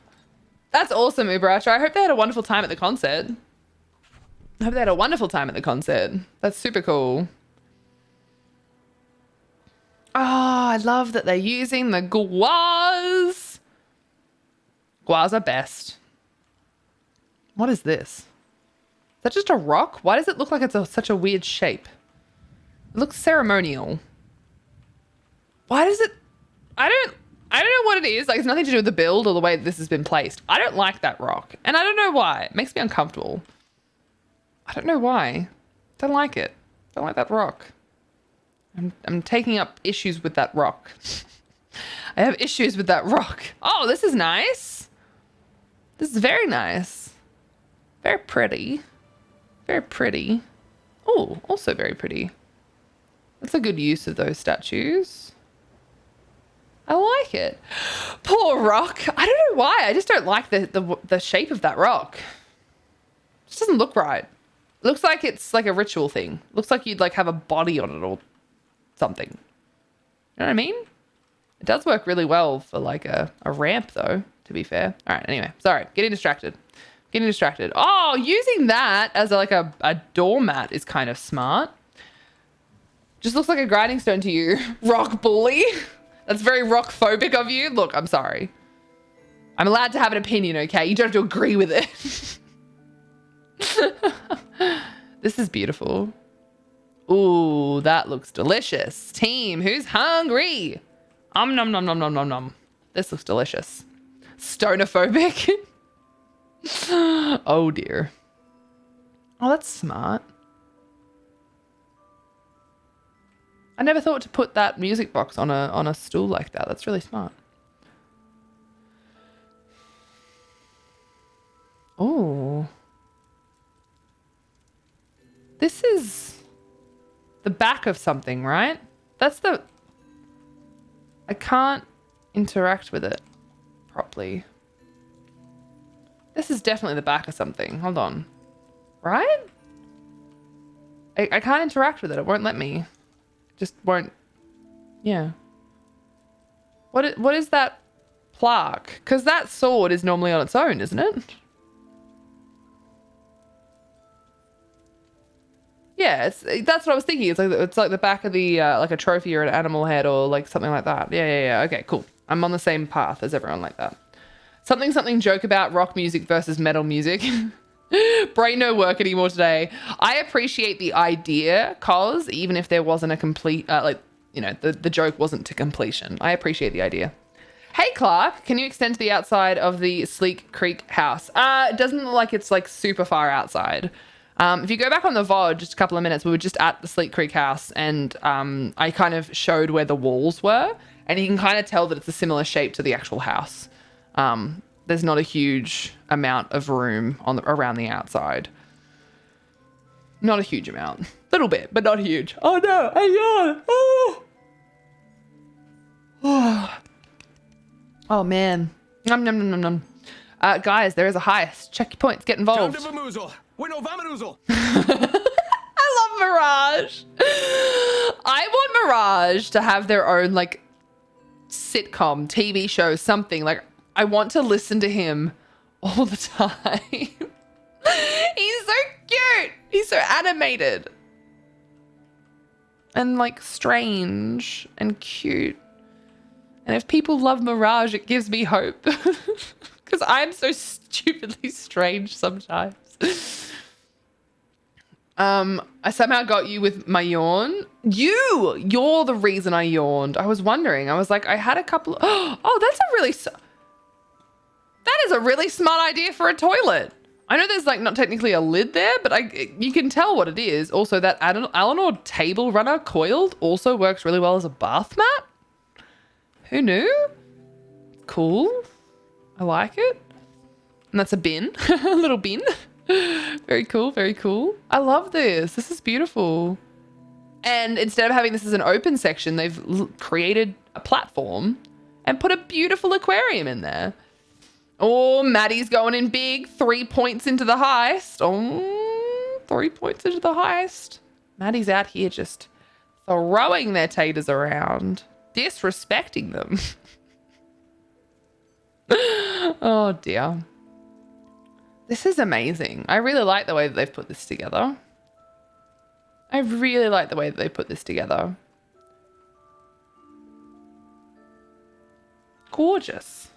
That's awesome, Uberatra. I hope they had a wonderful time at the concert. I hope they had a wonderful time at the concert. That's super cool. Oh, I love that they're using the guas. Guas are best. What is this? Is that just a rock? Why does it look like it's such a weird shape? It looks ceremonial. Why does it... I don't know what it is. Like, it's nothing to do with the build or the way this has been placed. I don't like that rock. And I don't know why. It makes me uncomfortable. I don't know why. Don't like it. Don't like that rock. I'm taking up issues with that rock. I have issues with that rock. Oh, this is nice. This is very nice. Very pretty. Very pretty. Oh, also very pretty. That's a good use of those statues. I like it. Poor rock. I don't know why. I just don't like the shape of that rock. It just doesn't look right. It looks like it's like a ritual thing. It looks like you'd like have a body on it or something. You know what I mean? It does work really well for like a ramp though, to be fair. All right, anyway. Sorry, getting distracted. Oh, using that as a doormat is kind of smart. Just looks like a grinding stone to you, rock bully. That's very rock phobic of you. Look, I'm sorry. I'm allowed to have an opinion, okay? You don't have to agree with it. This is beautiful. Ooh, that looks delicious. Team, who's hungry? Nom nom nom nom nom nom. This looks delicious. Stonophobic. Oh dear. Oh, that's smart. I never thought to put that music box on a stool like that. That's really smart. Oh. This is the back of something, right? That's the... I can't interact with it properly. This is definitely the back of something. Hold on. Right? I can't interact with it. It won't let me. Just won't. Yeah. What is that plaque? Because that sword is normally on its own, isn't it? Yeah, that's what I was thinking. It's like the back of the like a trophy or an animal head or like something like that. Yeah. Okay, cool. I'm on the same path as everyone like that. Something joke about rock music versus metal music. Brain no work anymore today. I appreciate the idea, cause even if there wasn't a complete the joke wasn't to completion. I appreciate the idea. Hey Clark, can you extend to the outside of the Sleek Creek house? It doesn't look like it's like super far outside. If you go back on the VOD just a couple of minutes, we were just at the Sleek Creek house and I kind of showed where the walls were and you can kind of tell that it's a similar shape to the actual house. There's not a huge amount of room around the outside. Not a huge amount. Little bit, but not huge. Oh no, I yawn. Oh. Oh man. Nom nom nom nom nom. Guys, there is a heist. Check your points. Get involved. Time to vamoozle. Wait, no, vamanoozle. I love Mirage. I want Mirage to have their own like sitcom, TV show, something. Like I want to listen to him all the time. He's so cute. He's so animated. And like strange and cute. And if people love Mirage, it gives me hope. Because I'm so stupidly strange sometimes. I somehow got you with my yawn. You're the reason I yawned. I was wondering. I was like, I had a couple of... Oh, that is a really smart idea for a toilet. I know there's like not technically a lid there, but you can tell what it is. Also, that Eleanor table runner coiled also works really well as a bath mat. Who knew? Cool. I like it. And that's a bin, a little bin. Very cool, very cool. I love this. This is beautiful. And instead of having this as an open section, they've created a platform and put a beautiful aquarium in there. Oh, Maddie's going in big. 3 points into the heist. Oh, 3 points into the heist. Maddie's out here just throwing their taters around, disrespecting them. Oh, dear. This is amazing. I really like the way that they've put this together. Gorgeous.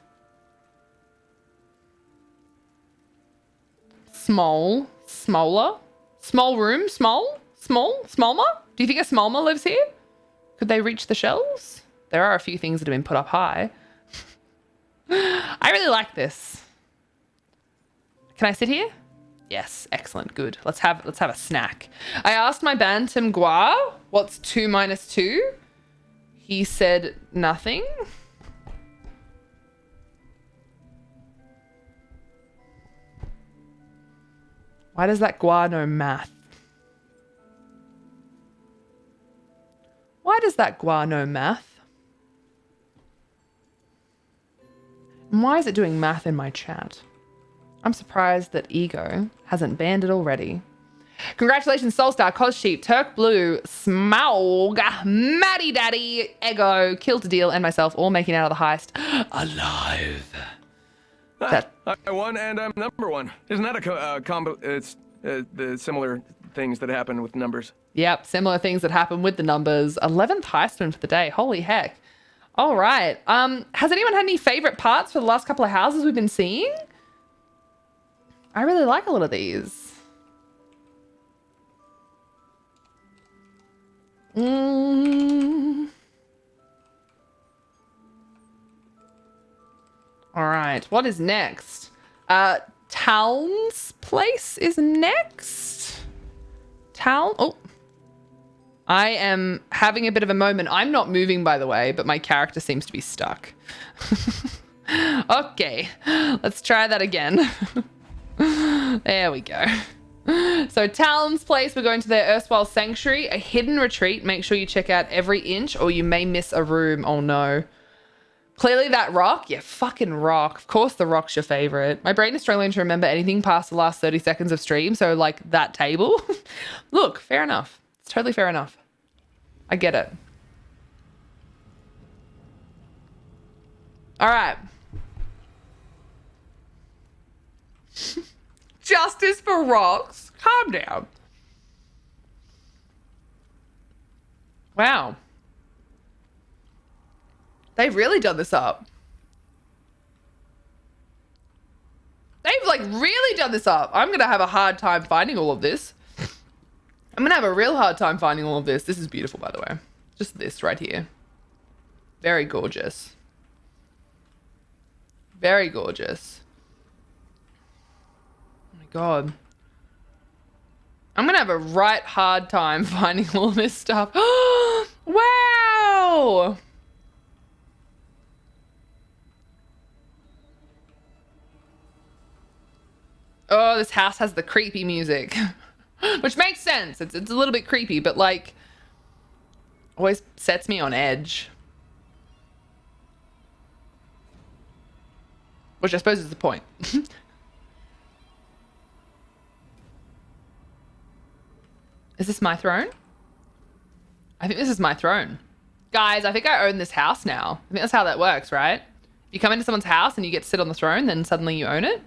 Smaller? Small room? Smaller? Do you think a Smolma lives here? Could they reach the shelves? There are a few things that have been put up high. I really like this. Can I sit here? Yes, excellent, good. Let's have a snack. I asked my Bantam Gua, what's 2 minus 2? He said nothing. Why does that guano math? Why does that guano math? And why is it doing math in my chat? I'm surprised that Ego hasn't banned it already. Congratulations, Soulstar, Cozsheep, Turk Blue, Smaug, Maddie Daddy, Ego, Kill to Deal, and myself all making out of the heist alive. I won and I'm number one. Isn't that a combo? It's the similar things that happen with numbers. Yep, similar things that happen with the numbers. 11th heist win for the day. Holy heck. All right. Has anyone had any favorite parts for the last couple of houses we've been seeing? I really like a lot of these. All right, what is next? Talon's place is next. Talon. Oh, I am having a bit of a moment. I'm not moving, by the way, but my character seems to be stuck. Okay, let's try that again. There we go. So Talon's place, we're going to their erstwhile sanctuary, a hidden retreat. Make sure you check out every inch or you may miss a room. Oh no. Clearly that rock. Yeah, fucking rock. Of course the rock's your favorite. My brain is struggling to remember anything past the last 30 seconds of stream. So like that table. Look, fair enough. It's totally fair enough. I get it. All right. Justice for rocks. Calm down. Wow. They've really done this up. They've like really done this up. I'm going to have a hard time finding all of this. I'm going to have a real hard time finding all of this. This is beautiful, by the way. Just this right here. Very gorgeous. Very gorgeous. Oh my God. I'm going to have a right hard time finding all this stuff. Wow. Oh, this house has the creepy music, which makes sense. It's a little bit creepy, but like always sets me on edge. Which I suppose is the point. Is this my throne? I think this is my throne. Guys, I think I own this house now. I think that's how that works, right? You come into someone's house and you get to sit on the throne, then suddenly you own it,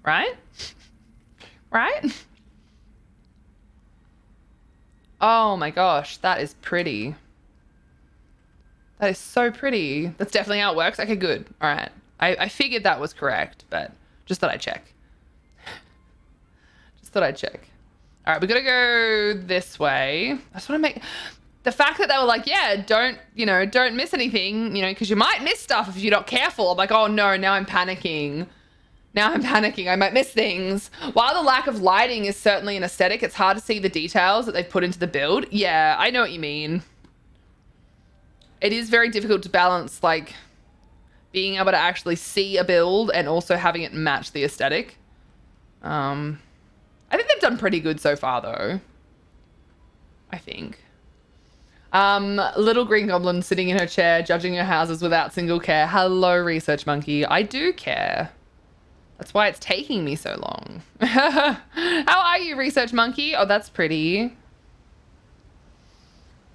right? Right? Oh my gosh, that is pretty. That is so pretty. That's definitely how it works. Okay, good. All right. I figured that was correct, but just thought I'd check. Just thought I'd check. All right, we gotta go this way. I just want to make the fact that they were like, yeah, don't miss anything, because you might miss stuff if you're not careful. I'm like, oh no, now I'm panicking. Now I'm panicking. I might miss things. While the lack of lighting is certainly an aesthetic, it's hard to see the details that they've put into the build. Yeah, I know what you mean. It is very difficult to balance, like, being able to actually see a build and also having it match the aesthetic. I think they've done pretty good so far, though. I think. Little green goblin sitting in her chair, judging her houses without single care. Hello, Research Monkey. I do care. That's why it's taking me so long. How are you, Research Monkey? Oh, that's pretty.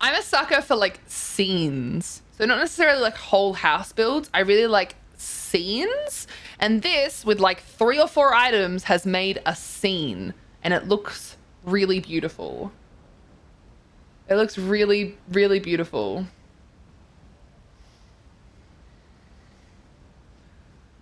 I'm a sucker for, like, scenes. So not necessarily, like, whole house builds. I really like scenes. And this, with, like, 3 or 4 items, has made a scene. And it looks really beautiful. It looks really, really beautiful.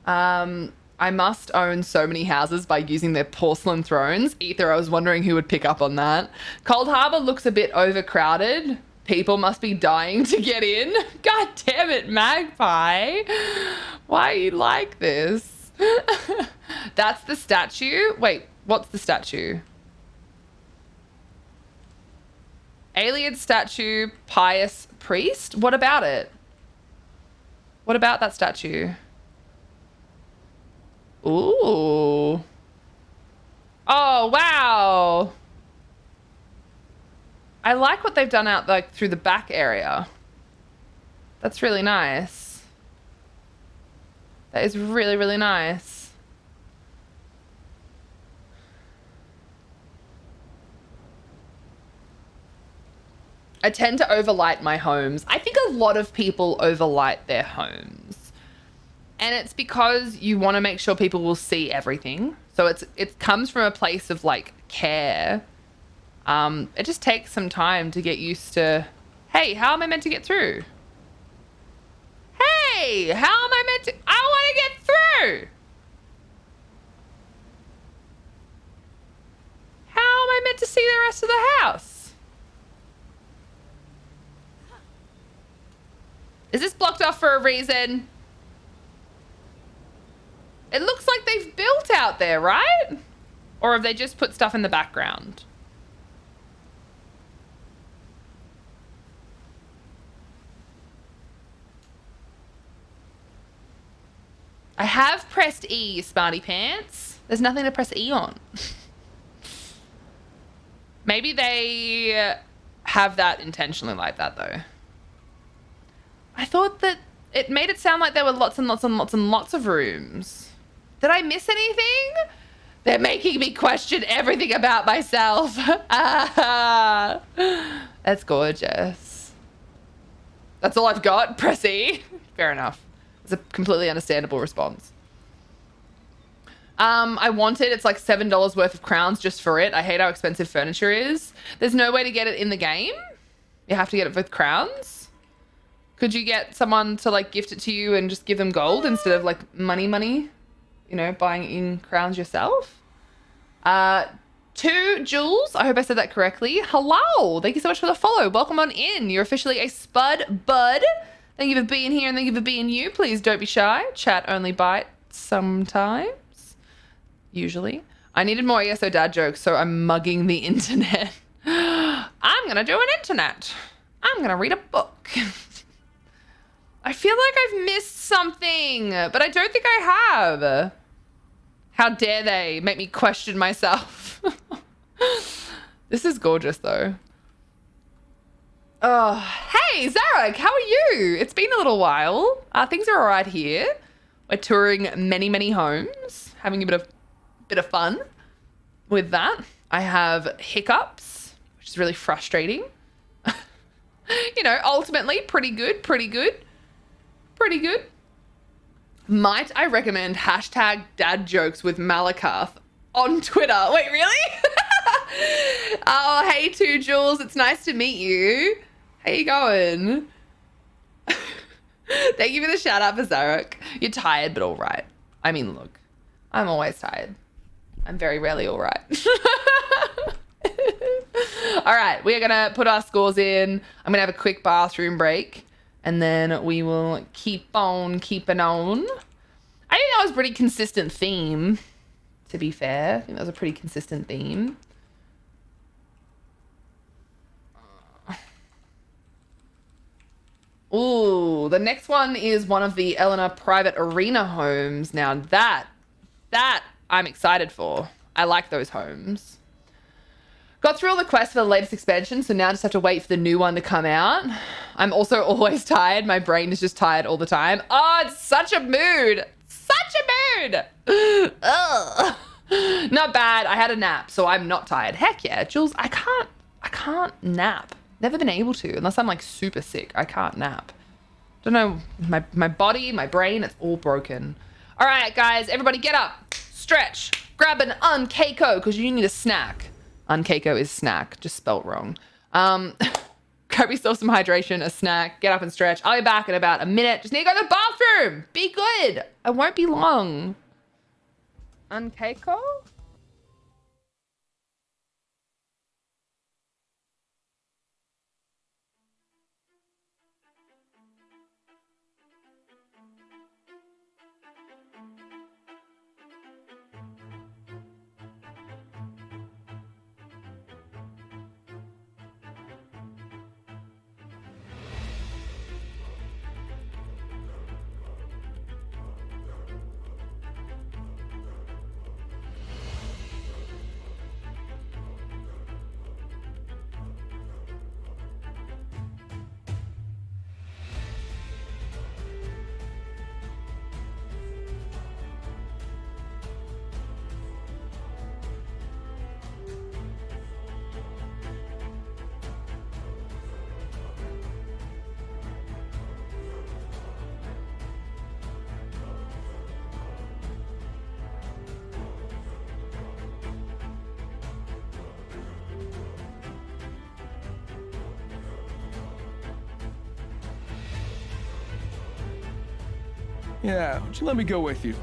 I must own so many houses by using their porcelain thrones. Ether, I was wondering who would pick up on that. Cold Harbor looks a bit overcrowded. People must be dying to get in. God damn it, Magpie. Why are you like this? That's the statue? Wait, what's the statue? Alien statue, pious priest? What about it? What about that statue? Ooh. Oh, wow. I like what they've done out like through the back area. That's really nice. That is really, really nice. I tend to overlight my homes. I think a lot of people overlight their homes. And it's because you want to make sure people will see everything. So it comes from a place of like care. It just takes some time to get used to, hey, how am I meant to get through? Hey, how am I meant to, I want to get through. How am I meant to see the rest of the house? Is this blocked off for a reason? It looks like they've built out there, right? Or have they just put stuff in the background? I have pressed E, Smarty Pants. There's nothing to press E on. Maybe they have that intentionally like that, though. I thought that it made it sound like there were lots and lots and lots and lots of rooms. Did I miss anything? They're making me question everything about myself. That's gorgeous. That's all I've got. Press E. Fair enough. It's a completely understandable response. I want it. It's like $7 worth of crowns just for it. I hate how expensive furniture is. There's no way to get it in the game. You have to get it with crowns. Could you get someone to like gift it to you and just give them gold instead of like money, you know, buying in crowns yourself? 2 Jules, I hope I said that correctly. Hello, thank you so much for the follow. Welcome on in. You're officially a spud bud. Thank you for being here and thank you for being you. Please don't be shy. Chat only bites sometimes. Usually. I needed more ESO dad jokes, so I'm mugging the internet. I'm gonna do an internet. I'm gonna read a book. I feel like I've missed something, but I don't think I have. How dare they make me question myself? This is gorgeous, though. Oh, hey, Zarek, how are you? It's been a little while. Things are all right here. We're touring many, many homes, having a bit of fun with that. I have hiccups, which is really frustrating. You know, ultimately, pretty good. Might I recommend hashtag dad jokes with Malakath on Twitter? Wait, really? Oh, hey, 2 Jules. It's nice to meet you. How you going? Thank you for the shout out for Zarek. You're tired, but all right. I mean, look, I'm always tired. I'm very rarely all right. All right, we are going to put our scores in. I'm going to have a quick bathroom break. And then we will keep on keeping on. I think that was a pretty consistent theme, to be fair. I think that was a pretty consistent theme. Ooh, the next one is one of the Eleanor private arena homes. Now that I'm excited for. I like those homes. Got through all the quests for the latest expansion, so now I just have to wait for the new one to come out. I'm also always tired. My brain is just tired all the time. Oh, it's such a mood. Such a mood. Ugh. Not bad. I had a nap, so I'm not tired. Heck yeah, Jules, I can't nap. Never been able to, unless I'm like super sick. I can't nap. Don't know, my body, my brain, it's all broken. All right, guys, everybody get up, stretch, grab an Unkeiko, because you need a snack. Unkeiko is snack, just spelt wrong. Grab yourself some hydration, a snack, get up and stretch. I'll be back in about a minute. Just need to go to the bathroom. Be good. I won't be long. Unkeiko? Yeah, why don't you let me go with you?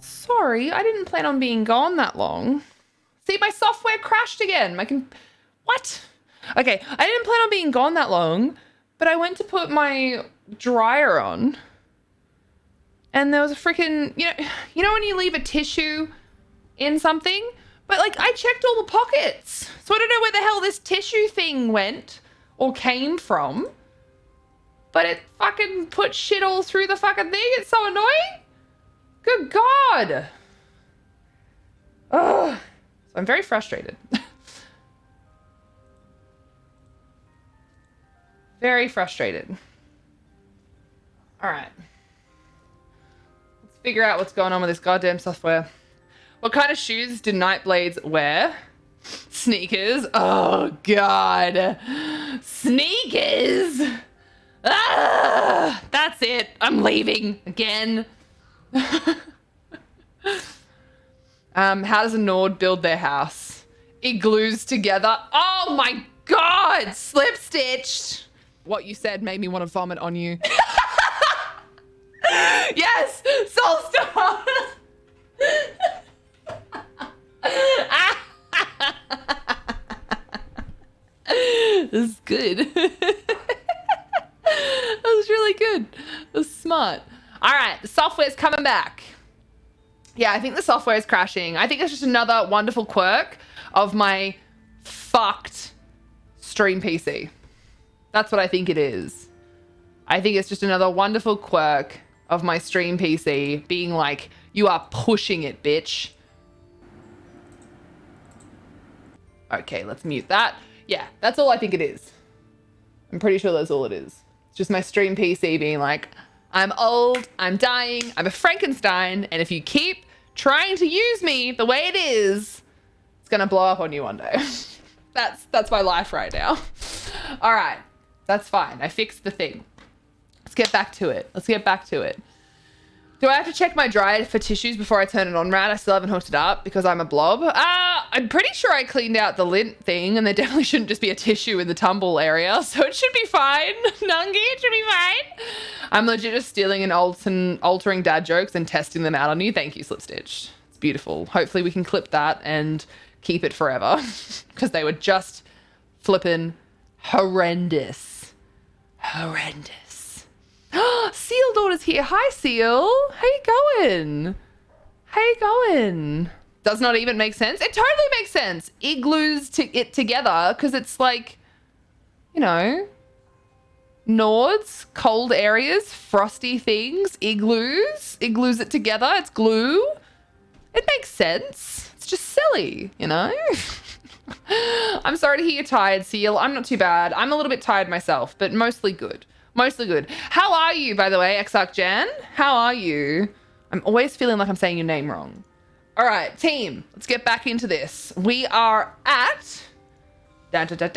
Sorry, I didn't plan on being gone that long. See, my software crashed again. What? Okay, I didn't plan on being gone that long, but I went to put my dryer on, and there was a freaking, you know when you leave a tissue in something? But like, I checked all the pockets, so I don't know where the hell this tissue thing went or came from, but it fucking put shit all through the fucking thing. It's so annoying. Good God. Ugh. So I'm very frustrated. Very frustrated. All right. Let's figure out what's going on with this goddamn software. What kind of shoes do Nightblades wear? Sneakers. Oh, God. Sneakers. Ah, that's it. I'm leaving again. How does a Nord build their house? It glues together. Oh my God, slip stitched. What you said made me want to vomit on you. Yes, Soulstar. This is good. That was really good. That was smart. All right, the software's coming back. Yeah, I think the software is crashing. I think it's just another wonderful quirk of my fucked stream PC. That's what I think it is. I think it's just another wonderful quirk of my stream PC being like, you are pushing it, bitch. Okay, let's mute that. Yeah, that's all I think it is. I'm pretty sure that's all it is. It's just my stream PC being like, I'm old, I'm dying, I'm a Frankenstein, and if you keep trying to use me the way it is, it's gonna blow up on you one day. That's my life right now. All right, that's fine. I fixed the thing. Let's get back to it. Do I have to check my dryer for tissues before I turn it on, Rad? I still haven't hooked it up because I'm a blob. I'm pretty sure I cleaned out the lint thing and there definitely shouldn't just be a tissue in the tumble area. So it should be fine. Nungi, it should be fine. I'm legit just stealing and altering dad jokes and testing them out on you. Thank you, Slipstitch. It's beautiful. Hopefully we can clip that and keep it forever because they were just flipping horrendous. Seal daughter's here. Hi, Seal. How you going? Does not even make sense. It totally makes sense. Igloos it together because it's like, you know, Nords, cold areas, frosty things, igloos it together. It's glue. It makes sense. It's just silly, you know? I'm sorry to hear you're tired, Seal. I'm not too bad. I'm a little bit tired myself, but mostly good. How are you, by the way, Exarch Jan? How are you? I'm always feeling like I'm saying your name wrong. All right, team, let's get back into this. We are at Metalist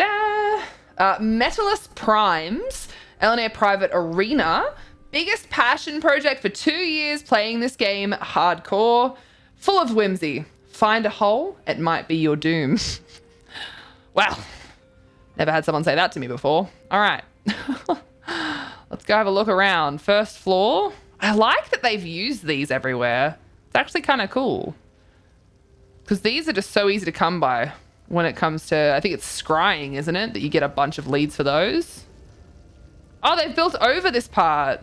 Primes, Elenair Private Arena. Biggest passion project for 2 years playing this game hardcore. Full of whimsy. Find a hole, it might be your doom. Wow. Never had someone say that to me before. All right. Let's go have a look around. First floor. I like that they've used these everywhere. It's actually kind of cool. Because these are just so easy to come by when it comes to, I think it's scrying, isn't it? That you get a bunch of leads for those. Oh, they've built over this part.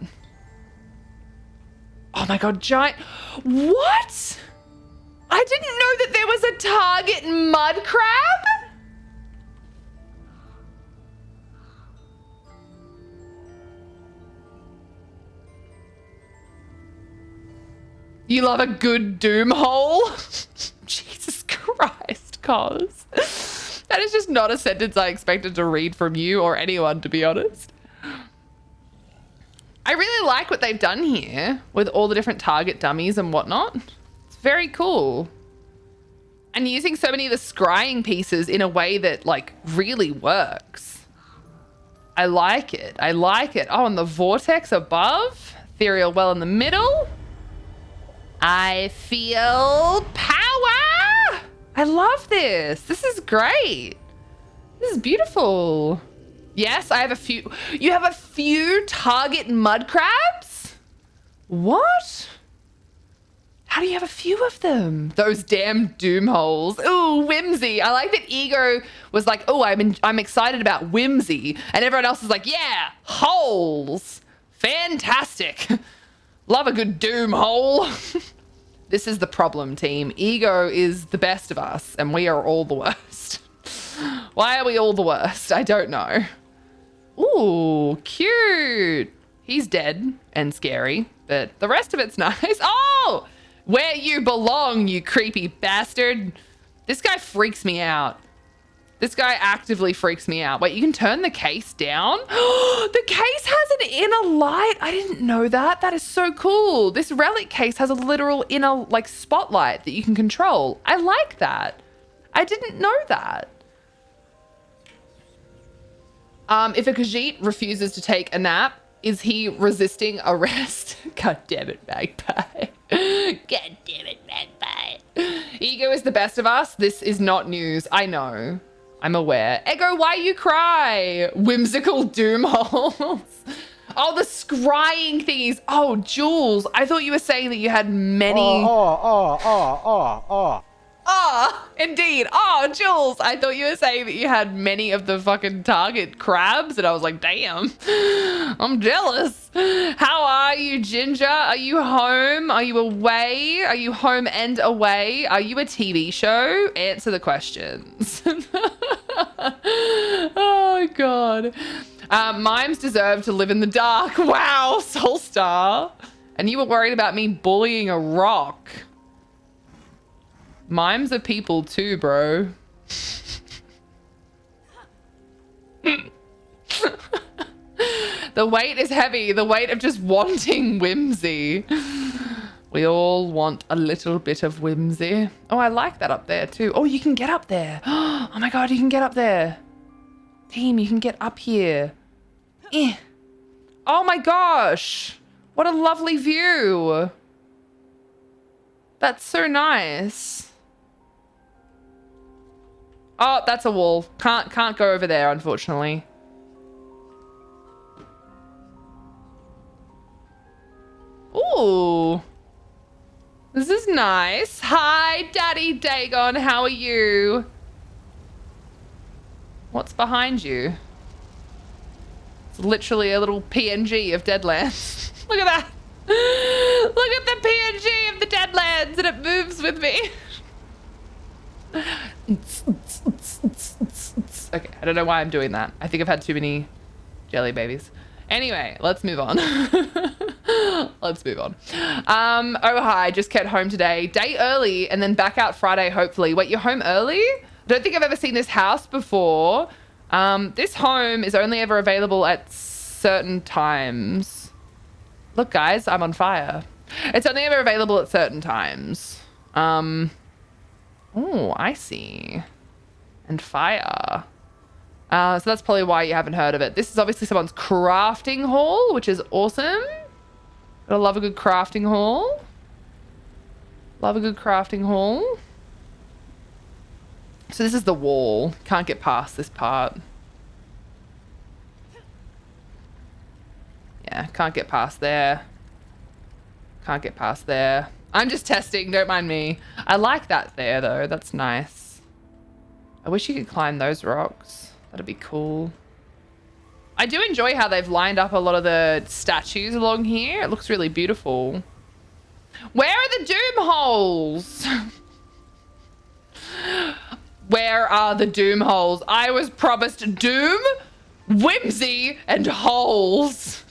Oh my God, giant. What? I didn't know that there was a target mud crab. You love a good doom hole? Jesus Christ, Cos. That is just not a sentence I expected to read from you or anyone, to be honest. I really like what they've done here with all the different target dummies and whatnot. It's very cool. And using so many of the scrying pieces in a way that like really works. I like it. Oh, and the vortex above. Ethereal well in the middle. I feel power. I love this. This is great. This is beautiful. Yes, I have a few. You have a few target mud crabs? What? How do you have a few of them? Those damn doom holes. Ooh, whimsy. I like that Ego was like, oh, I'm excited about whimsy. And everyone else is like, yeah, holes. Fantastic. Love a good doom hole. This is the problem, team. Ego is the best of us, and we are all the worst. Why are we all the worst? I don't know. Ooh, cute. He's dead and scary, but the rest of it's nice. Oh, where you belong, you creepy bastard. This guy freaks me out. This guy actively freaks me out. Wait, you can turn the case down? The case has an inner light. I didn't know that. That is so cool. This relic case has a literal inner like spotlight that you can control. I like that. I didn't know that. If a Khajiit refuses to take a nap, is he resisting arrest? God damn it, Magpie. God damn it, Magpie. Ego is the best of us. This is not news. I know. I'm aware. Ego, why you cry? Whimsical doom holes. Oh, the scrying thingies. Oh, Jules, I thought you were saying that you had many. Oh, indeed. Oh, Jules, I thought you were saying that you had many of the fucking Target crabs, and I was like, damn, I'm jealous. How are you, Ginger? Are you home? Are you away? Are you home and away? Are you a TV show? Answer the questions. Oh, God. Mimes deserve to live in the dark. Wow, Soulstar. And you were worried about me bullying a rock. Mimes are people too, bro. The weight is heavy. The weight of just wanting whimsy. We all want a little bit of whimsy. Oh, I like that up there too. Oh, you can get up there. Oh my God, you can get up there. Team, you can get up here. Eh. Oh my gosh. What a lovely view. That's so nice. Oh, that's a wall. Can't go over there, unfortunately. Ooh. This is nice. Hi, Daddy Dagon. How are you? What's behind you? It's literally a little PNG of Deadlands. Look at that. Look at the PNG of the Deadlands, and it moves with me. Okay, I don't know why I'm doing that. I think I've had too many jelly babies. Anyway, let's move on. Let's move on. Oh, hi, just get home today. Day early and then back out Friday, hopefully. Wait, you're home early? I don't think I've ever seen this house before. This home is only ever available at certain times. Look, guys, I'm on fire. It's only ever available at certain times. Oh, I see. And fire. So that's probably why you haven't heard of it. This is obviously someone's crafting hall, which is awesome. Gotta love a good crafting hall. Love a good crafting hall. So this is the wall. Can't get past this part. Yeah, can't get past there. Can't get past there. I'm just testing, don't mind me. I like that there though, that's nice. I wish you could climb those rocks. That'd be cool. I do enjoy how they've lined up a lot of the statues along here. It looks really beautiful. Where are the doom holes? Where are the doom holes? I was promised doom, whimsy, and holes.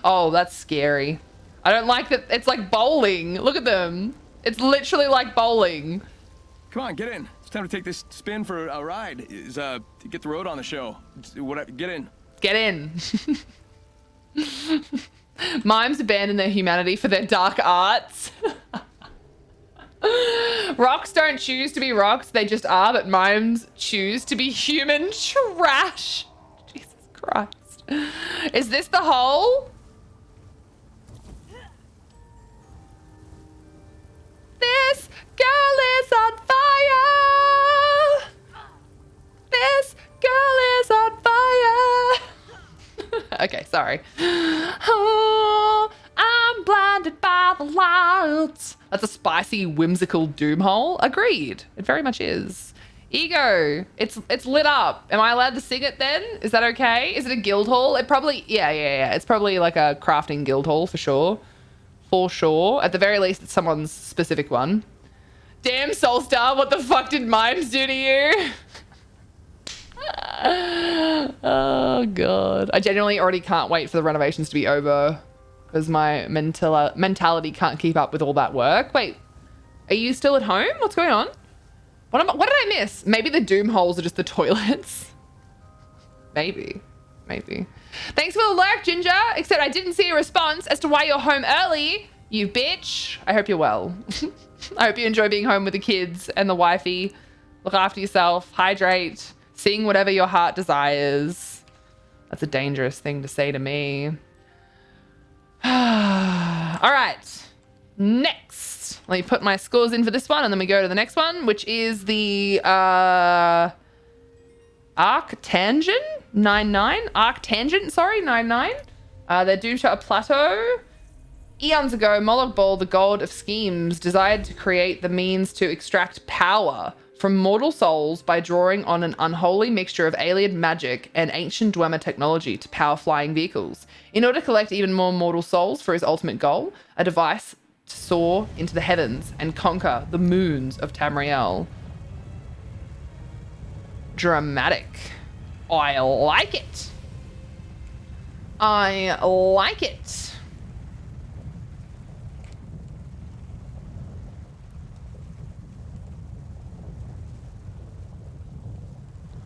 Oh, that's scary. I don't like that. It's like bowling. Look at them. It's literally like bowling. Come on, get in. It's time to take this spin for a ride. To get the road on the show. Get in. Get in. Mimes abandon their humanity for their dark arts. Rocks don't choose to be rocks. They just are, but mimes choose to be human trash. Jesus Christ. Is this the hole? This girl is on fire. This girl is on fire. Okay, sorry. Oh, I'm blinded by the lights. That's a spicy, whimsical doom hole. Agreed. It very much is. Ego. It's lit up. Am I allowed to sing it then? Is that okay? Is it a guild hall? It probably, yeah. It's probably like a crafting guild hall for sure. For sure. At the very least, it's someone's specific one. Damn, Soulstar, what the fuck did mimes do to you? Oh, God. I genuinely already can't wait for the renovations to be over because my mentality can't keep up with all that work. Wait, are you still at home? What's going on? What did I miss? Maybe the doom holes are just the toilets. Maybe. Thanks for the lurk, Ginger. Except I didn't see a response as to why you're home early, you bitch. I hope you're well. I hope you enjoy being home with the kids and the wifey. Look after yourself, hydrate, sing whatever your heart desires. That's a dangerous thing to say to me. All right, next. Let me put my scores in for this one and then we go to the next one, which is the Arctangent 99. Arctangent, sorry, 99. They're due to a plateau Eons ago, Moloch Ball, the god of schemes, desired to create the means to extract power from mortal souls by drawing on an unholy mixture of alien magic and ancient Dwemer technology to power flying vehicles. In order to collect even more mortal souls for his ultimate goal, a device to soar into the heavens and conquer the moons of Tamriel. Dramatic. I like it. I like it.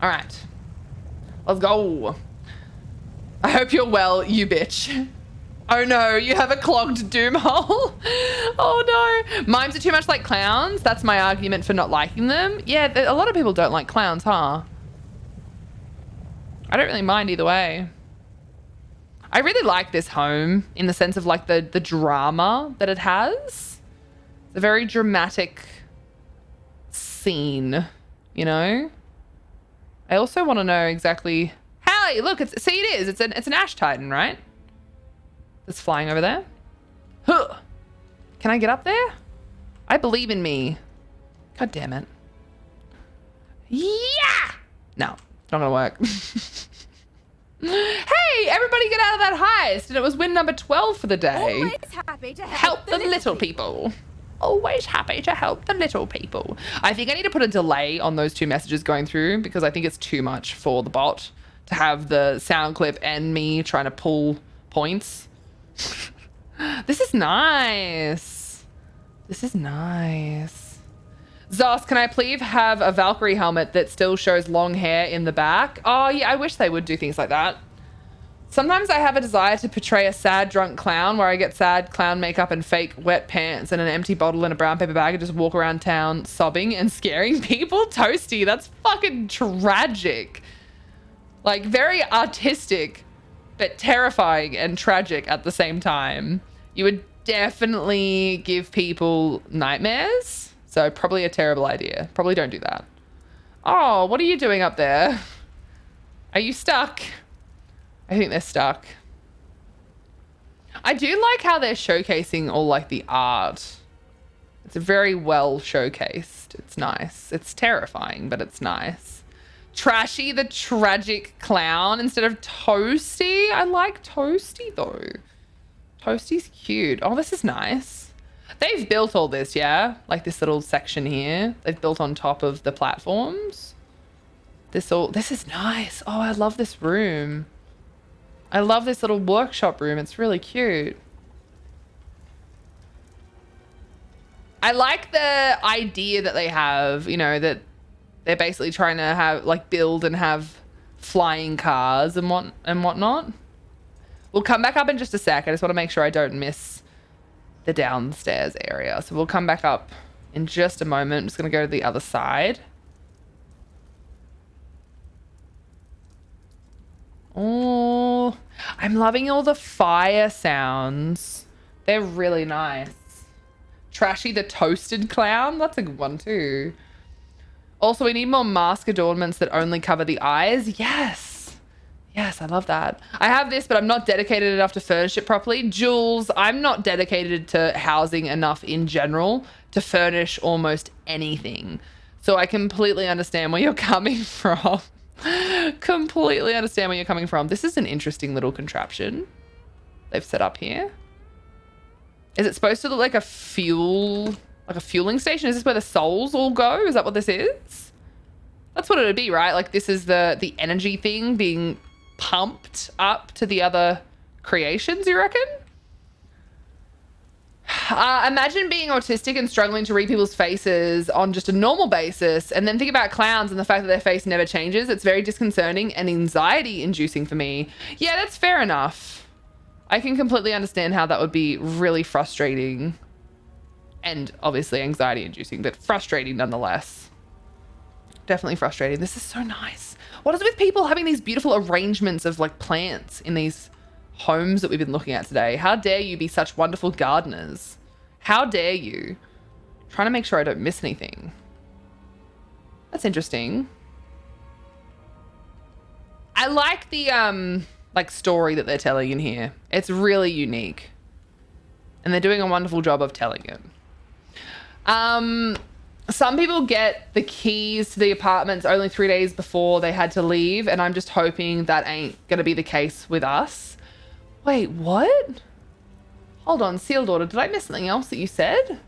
All right, let's go. I hope you're well, you bitch. Oh no, you have a clogged doom hole. Oh no. Mimes are too much like clowns. That's my argument for not liking them. Yeah, a lot of people don't like clowns, huh? I don't really mind either way. I really like this home in the sense of like the drama that it has. It's a very dramatic scene, you know? I also want to know exactly. Hey, look, it's an Ash Titan, right? That's flying over there. Huh. Can I get up there? I believe in me. God damn it. Yeah. No, it's not gonna work. Hey, everybody get out of that heist, and it was win number 12 for the day. Always happy to help the little people. Always happy to help the little people. I think I need to put a delay on those two messages going through because I think it's too much for the bot to have the sound clip and me trying to pull points. This is nice. This is nice. Zos, can I please have a Valkyrie helmet that still shows long hair in the back? Oh yeah, I wish they would do things like that. Sometimes I have a desire to portray a sad drunk clown where I get sad clown makeup and fake wet pants and an empty bottle in a brown paper bag and just walk around town sobbing and scaring people. Toasty, that's fucking tragic. Like very artistic, but terrifying and tragic at the same time. You would definitely give people nightmares. So probably a terrible idea. Probably don't do that. Oh, what are you doing up there? Are you stuck? I think they're stuck. I do like how they're showcasing all like the art. It's very well showcased. It's nice. It's terrifying, but it's nice. Trashy, the tragic clown instead of Toasty. I like Toasty though. Toasty's cute. Oh, this is nice. They've built all this, yeah? Like this little section here. They've built on top of the platforms. This is nice. Oh, I love this room. I love this little workshop room. It's really cute. I like the idea that they have, you know, that they're basically trying to have like build and have flying cars and whatnot. We'll come back up in just a sec. I just want to make sure I don't miss the downstairs area. So we'll come back up in just a moment. I'm just going to go to the other side. Oh, I'm loving all the fire sounds. They're really nice. Trashy the toasted clown. That's a good one too. Also, we need more mask adornments that only cover the eyes. Yes. Yes, I love that. I have this, but I'm not dedicated enough to furnish it properly. Jules, I'm not dedicated to housing enough in general to furnish almost anything. So I completely understand where you're coming from. Completely understand where you're coming from. This is an interesting little contraption they've set up here. Is it supposed to look like a fueling station? Is this where the souls all go? Is that what this is? That's what it would be, right? Like this is the energy thing being pumped up to the other creations, you reckon? Imagine being autistic and struggling to read people's faces on just a normal basis, and then think about clowns and the fact that their face never changes. It's very disconcerting and anxiety inducing for me. Yeah, that's fair enough. I can completely understand how that would be really frustrating and obviously anxiety inducing, but frustrating nonetheless. Definitely frustrating. This is so nice. What is it with people having these beautiful arrangements of like plants in these homes that we've been looking at today? How dare you be such wonderful gardeners? How dare you? Trying to make sure I don't miss anything. That's interesting. I like the like story that they're telling in here. It's really unique. And they're doing a wonderful job of telling it. Some people get the keys to the apartments only 3 days before they had to leave, and I'm just hoping that ain't gonna be the case with us. Wait, what? Hold on, Sealed Order, did I miss something else that you said?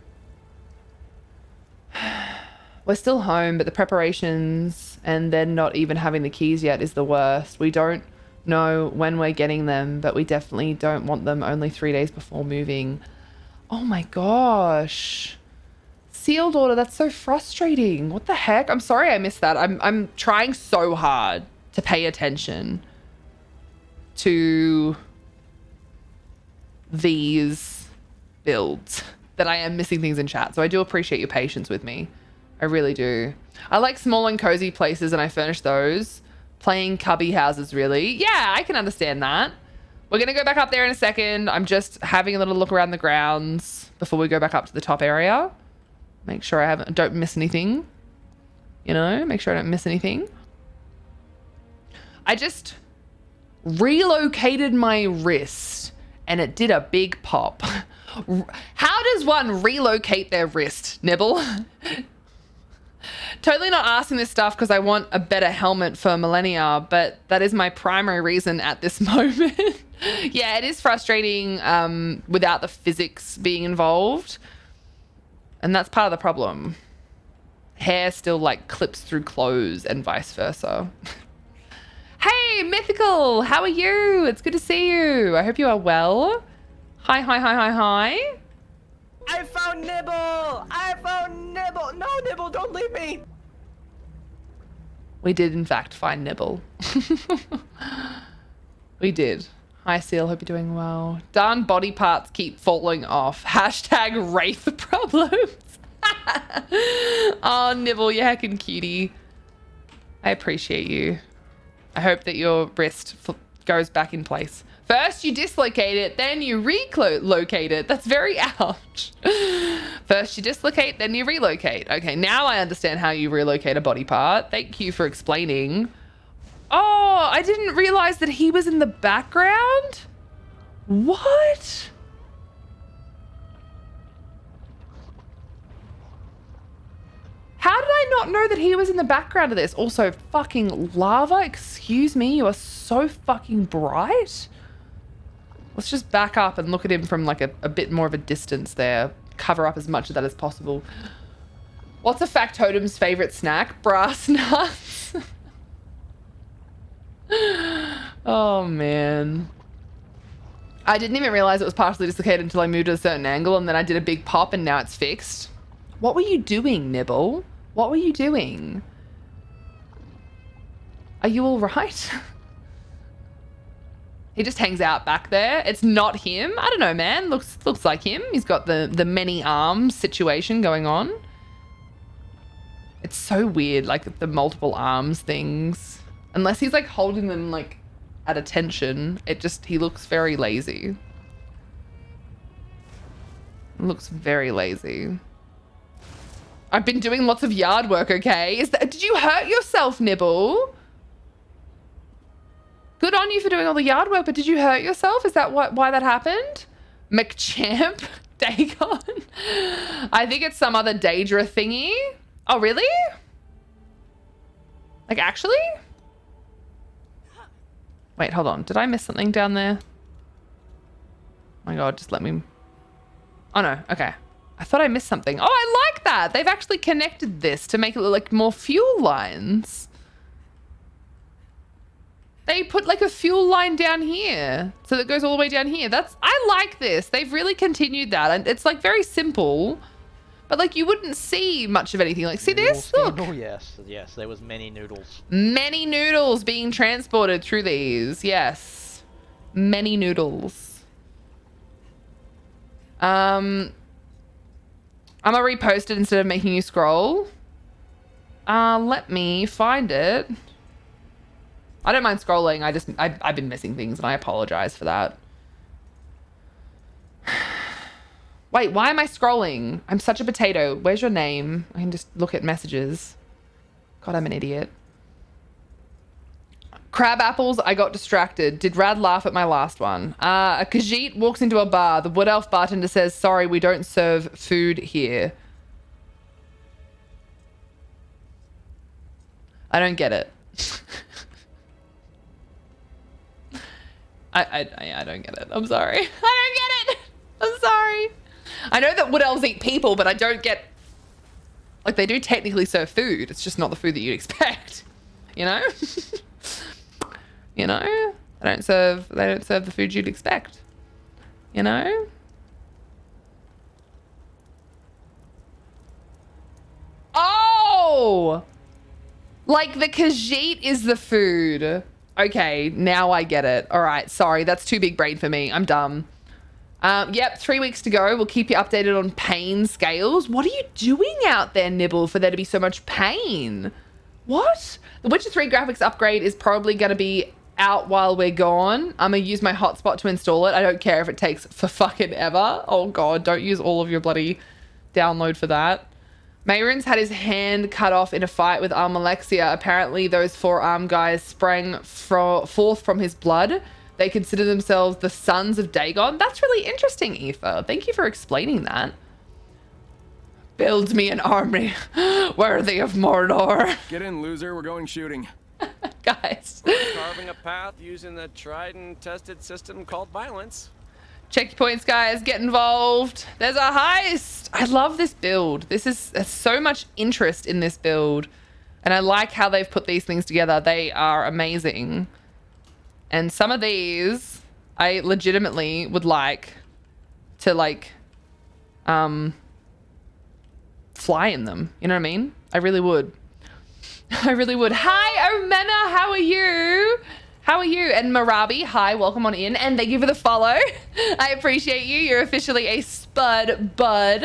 We're still home, but the preparations and then not even having the keys yet is the worst. We don't know when we're getting them, but we definitely don't want them only 3 days before moving. Oh my gosh. Sealed Order, that's so frustrating. What the heck? I'm sorry I missed that. I'm trying so hard to pay attention to these builds that I am missing things in chat. So I do appreciate your patience with me. I really do. I like small and cozy places and I furnish those. Playing cubby houses, really. Yeah, I can understand that. We're going to go back up there in a second. I'm just having a little look around the grounds before we go back up to the top area. Make sure I don't miss anything. You know, make sure I don't miss anything. I just relocated my wrist and it did a big pop. How does one relocate their wrist, Nibble? Totally not asking this stuff because I want a better helmet for Millennia, but that is my primary reason at this moment. Yeah, it is frustrating without the physics being involved. And that's part of the problem. Hair still like clips through clothes and vice versa. Hey, Mythical, how are you? It's good to see you. I hope you are well. Hi, hi, hi, hi, hi. I found Nibble! I found Nibble! No, Nibble, don't leave me! We did, in fact, find Nibble. We did. Hi, Seal. Hope you're doing well. Darn body parts keep falling off. Hashtag Wraith problems. Oh, Nibble, you heckin' cutie. I appreciate you. I hope that your wrist goes back in place. First you dislocate it, then you relocate it. That's very ouch. First you dislocate, then you relocate. Okay, now I understand how you relocate a body part. Thank you for explaining. Oh, I didn't realize that he was in the background. What? How did I not know that he was in the background of this? Also, fucking lava, excuse me, you are so fucking bright. Let's just back up and look at him from like a bit more of a distance there. Cover up as much of that as possible. What's a factotum's favorite snack? Brass nuts. Oh, man. I didn't even realize it was partially dislocated until I moved at a certain angle and then I did a big pop and now it's fixed. What were you doing, Nibble? What were you doing? Are you all right? He just hangs out back there. It's not him. I don't know, man. Looks like him. He's got the many arms situation going on. It's so weird, like the multiple arms things. Unless he's like holding them like at attention, he looks very lazy. Looks very lazy. I've been doing lots of yard work, okay? Did you hurt yourself, Nibble? Good on you for doing all the yard work, but did you hurt yourself? Is that why that happened? McChamp? Dagon? I think it's some other Daedra thingy. Oh, really? Like, actually? Wait, hold on. Did I miss something down there? Oh my God, just let me... Oh no, okay. I thought I missed something. Oh, I like that. They've actually connected this to make it look like more fuel lines. They put like a fuel line down here. So that goes all the way down here. I like this. They've really continued that. And it's like very simple. But like you wouldn't see much of anything. Like, see this? Look. Oh, yes. Yes, there was many noodles. Many noodles being transported through these. Yes. Many noodles. I'm gonna repost it instead of making you scroll. Let me find it. I don't mind scrolling. I've been missing things and I apologize for that. Wait, why am I scrolling? I'm such a potato. Where's your name? I can just look at messages. God, I'm an idiot. Crab apples, I got distracted. Did Rad laugh at my last one? A Khajiit walks into a bar. The Wood Elf bartender says, sorry, we don't serve food here. I don't get it. I don't get it. I'm sorry. I don't get it. I'm sorry. I know that Wood Elves eat people, but I don't get... Like, they do technically serve food. It's just not the food that you'd expect. You know? You know? They don't serve the food you'd expect. You know? Oh! Like the Khajiit is the food. Okay, now I get it. All right, sorry, that's too big brain for me. I'm dumb. Yep, 3 weeks to go. We'll keep you updated on pain scales. What are you doing out there, Nibble, for there to be so much pain? What? The Witcher 3 graphics upgrade is probably going to be out while we're gone. I'm going to use my hotspot to install it. I don't care if it takes for fucking ever. Oh, God, don't use all of your bloody download for that. Mayron's had his hand cut off in a fight with Alexia. Apparently, those 4 armed guys sprang forth from his blood. They consider themselves the sons of Dagon. That's really interesting, Aoife. Thank you for explaining that. Build me an army worthy of Mordor. Get in, loser. We're going shooting. Guys. Carving a path using the tried and tested system called violence. Check your points, guys. Get involved. There's a heist. I love this build. There's so much interest in this build. And I like how they've put these things together. They are amazing. And some of these, I legitimately would like to, like, fly in them. You know what I mean? I really would. I really would. Hi, Omena. How are you? How are you? And Marabi, hi, welcome on in. And thank you for the follow. I appreciate you. You're officially a spud bud.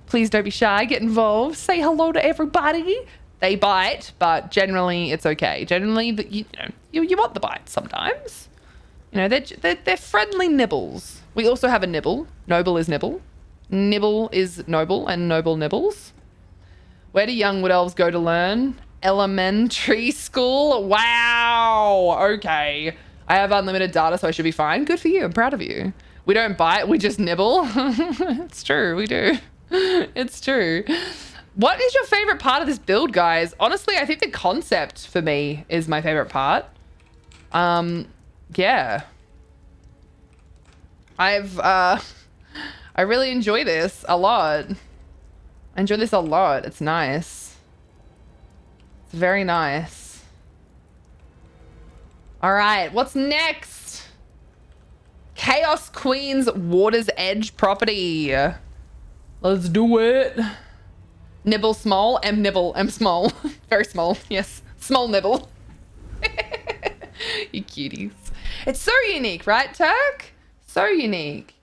Please don't be shy. Get involved. Say hello to everybody. They bite, but generally it's okay. Generally, you want the bite sometimes. You know, they're friendly nibbles. We also have a nibble. Noble is nibble. Nibble is noble and noble nibbles. Where do young wood elves go to learn? Elementary school? Wow. Okay. I have unlimited data, so I should be fine. Good for you. I'm proud of you. We don't bite. We just nibble. It's true. We do. It's true. What is your favorite part of this build, guys? Honestly, I think the concept for me is my favorite part. Yeah. I really enjoy this a lot. I enjoy this a lot. It's nice. It's very nice. All right, what's next? Chaos Queen's Water's Edge property. Let's do it. Nibble small, M small. Very small, yes. Small nibble. You cuties. It's so unique, right, Turk? So unique.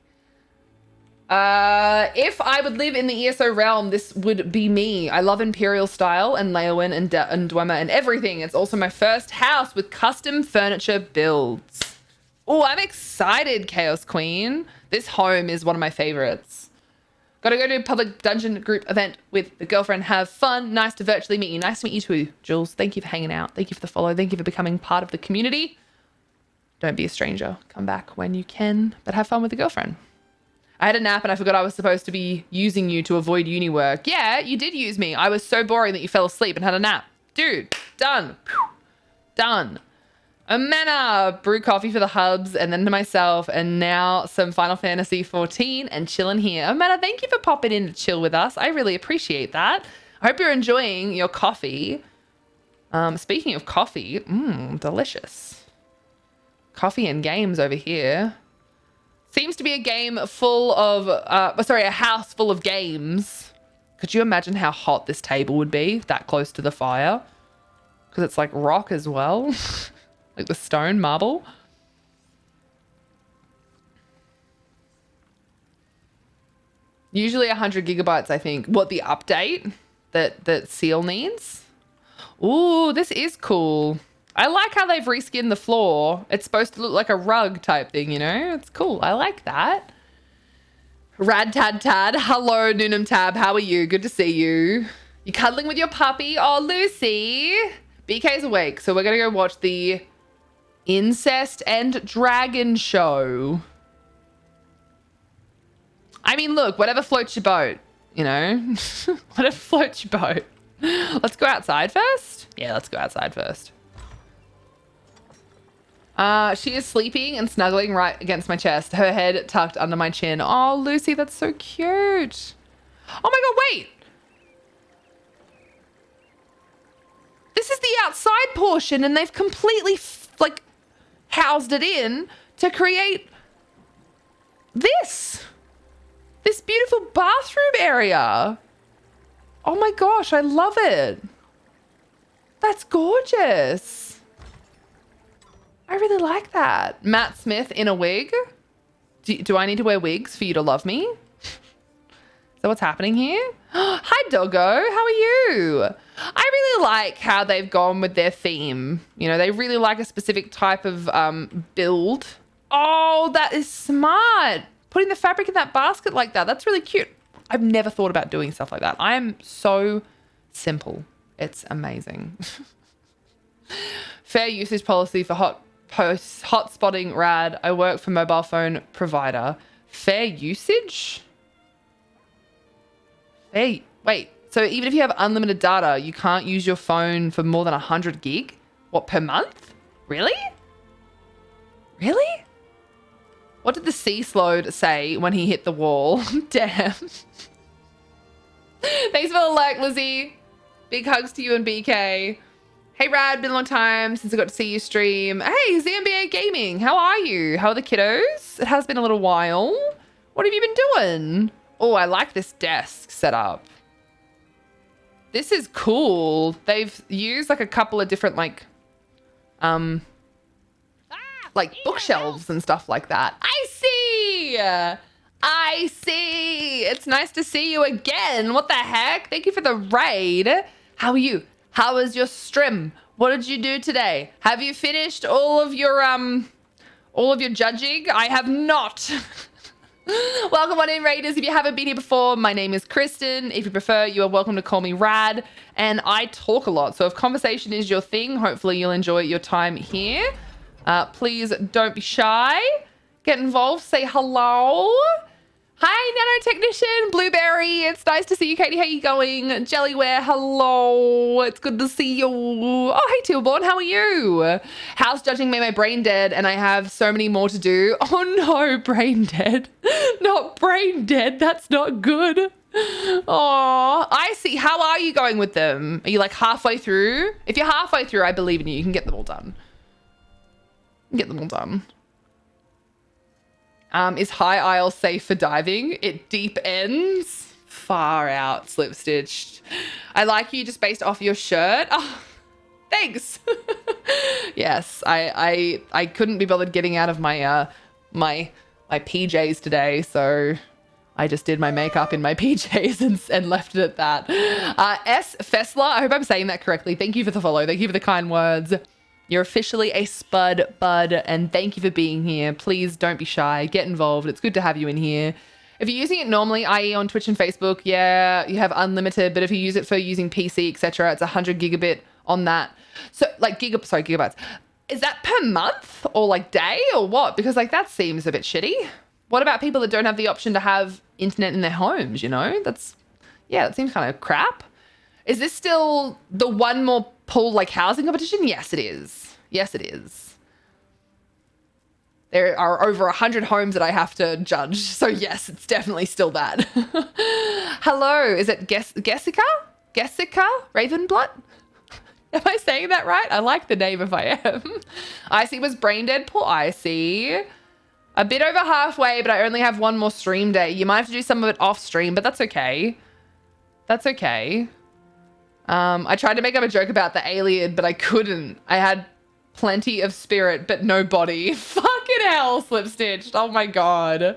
If I would live in the ESO realm, this would be me. I love Imperial style and Leowyn and Dwemer and everything. It's also my first house with custom furniture builds. Oh, I'm excited, Chaos Queen. This home is one of my favorites. Gotta go to a public dungeon group event with the girlfriend. Have fun. Nice to virtually meet you. Nice to meet you too, Jules. Thank you for hanging out. Thank you for the follow. Thank you for becoming part of the community. Don't be a stranger. Come back when you can, but have fun with the girlfriend. I had a nap and I forgot I was supposed to be using you to avoid uni work. Yeah, you did use me. I was so boring that you fell asleep and had a nap. Dude, done. Done. Amena, brew coffee for the hubs and then to myself, and now some Final Fantasy 14 and chilling here. Amena, thank you for popping in to chill with us. I really appreciate that. I hope you're enjoying your coffee. Speaking of coffee, delicious. Coffee and games over here. Seems to be a game full of, a house full of games. Could you imagine how hot this table would be that close to the fire? Because it's like rock as well. Like the stone marble. Usually 100 gigabytes, I think. What, the update that Seal needs? Ooh, this is cool. I like how they've reskinned the floor. It's supposed to look like a rug type thing, you know? It's cool. I like that. Rad Tad Tad. Hello, Noonam Tab. How are you? Good to see you. You cuddling with your puppy? Oh, Lucy. BK's awake, so we're going to go watch the incest and dragon show. I mean, look, whatever floats your boat, you know? Whatever floats your boat. Let's go outside first. Yeah, let's go outside first. She is sleeping and snuggling right against my chest, her head tucked under my chin. Oh, Lucy, that's so cute. Oh my God, wait. This is the outside portion and they've completely like housed it in to create this beautiful bathroom area. Oh my gosh, I love it. That's gorgeous. I really like that. Matt Smith in a wig. Do I need to wear wigs for you to love me? Is that what's happening here? Hi, doggo. How are you? I really like how they've gone with their theme. You know, they really like a specific type of build. Oh, that is smart. Putting the fabric in that basket like that. That's really cute. I've never thought about doing stuff like that. I am so simple. It's amazing. Fair usage policy for hot spotting rad. I work for mobile phone provider. Fair usage? Hey, wait. So even if you have unlimited data, you can't use your phone for more than 100 gig? What, per month? Really? Really? What did the sea slode say when he hit the wall? Damn. Thanks for the like, Lizzie. Big hugs to you and BK. Hey, Rad, been a long time since I got to see you stream. Hey, ZMBA Gaming, how are you? How are the kiddos? It has been a little while. What have you been doing? Oh, I like this desk setup. This is cool. They've used like a couple of different like bookshelves and stuff like that. I see. It's nice to see you again. What the heck? Thank you for the raid. How are you? How was your stream? What did you do today? Have you finished all of your judging? I have not. Welcome on in, Raiders. If you haven't been here before, my name is Kristen. If you prefer, you are welcome to call me Rad. And I talk a lot. So if conversation is your thing, hopefully you'll enjoy your time here. Please don't be shy. Get involved. Say hello. Hi, nanotechnician, Blueberry. It's nice to see you, Katie. How you going? Jellyware, hello. It's good to see you. Oh, hey, Tealborn. How are you? House judging made my brain dead, and I have so many more to do. Oh, no, brain dead. Not brain dead. That's not good. Oh, I see. How are you going with them? Are you like halfway through? If you're halfway through, I believe in you. You can get them all done. Get them all done. Is high aisle safe for diving? It deep ends. Far out, slip stitched. I like you just based off your shirt. Oh, thanks. Yes, I couldn't be bothered getting out of my my PJs today, so I just did my makeup in my PJs and left it at that. S Fessler, I hope I'm saying that correctly. Thank you for the follow. Thank you for the kind words. You're officially a spud, bud, and thank you for being here. Please don't be shy. Get involved. It's good to have you in here. If you're using it normally, i.e. on Twitch and Facebook, yeah, you have unlimited, but if you use it for using PC, etc., it's 100 gigabit on that. So like gigabytes. Is that per month or like day or what? Because like that seems a bit shitty. What about people that don't have the option to have internet in their homes, you know? That seems kind of crap. Is this still the one more pool like housing competition? Yes, it is. Yes, it is. There are over 100 homes that I have to judge. So yes, it's definitely still that. Hello, is it Jessica Ravenblood? Am I saying that right? I like the name if I am. Icy was brain dead. Poor Icy. A bit over halfway, but I only have one more stream day. You might have to do some of it off stream, but that's okay. That's okay. I tried to make up a joke about the alien, but I couldn't. I had plenty of spirit, but no body. Fucking hell, slip stitched. Oh my God.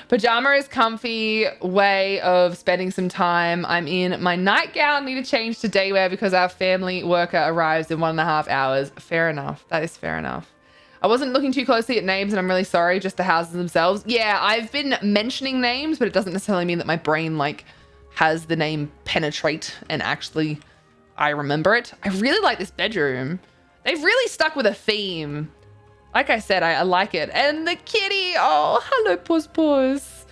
Pajama is comfy way of spending some time. I'm in my nightgown, need to change to day wear because our family worker arrives in 1.5 hours. Fair enough. That is fair enough. I wasn't looking too closely at names and I'm really sorry, just the houses themselves. Yeah, I've been mentioning names, but it doesn't necessarily mean that my brain like has the name penetrate and actually I remember it. I really like this bedroom. They've really stuck with a theme. Like I said, I like it. And the kitty. Oh, hello, Puss.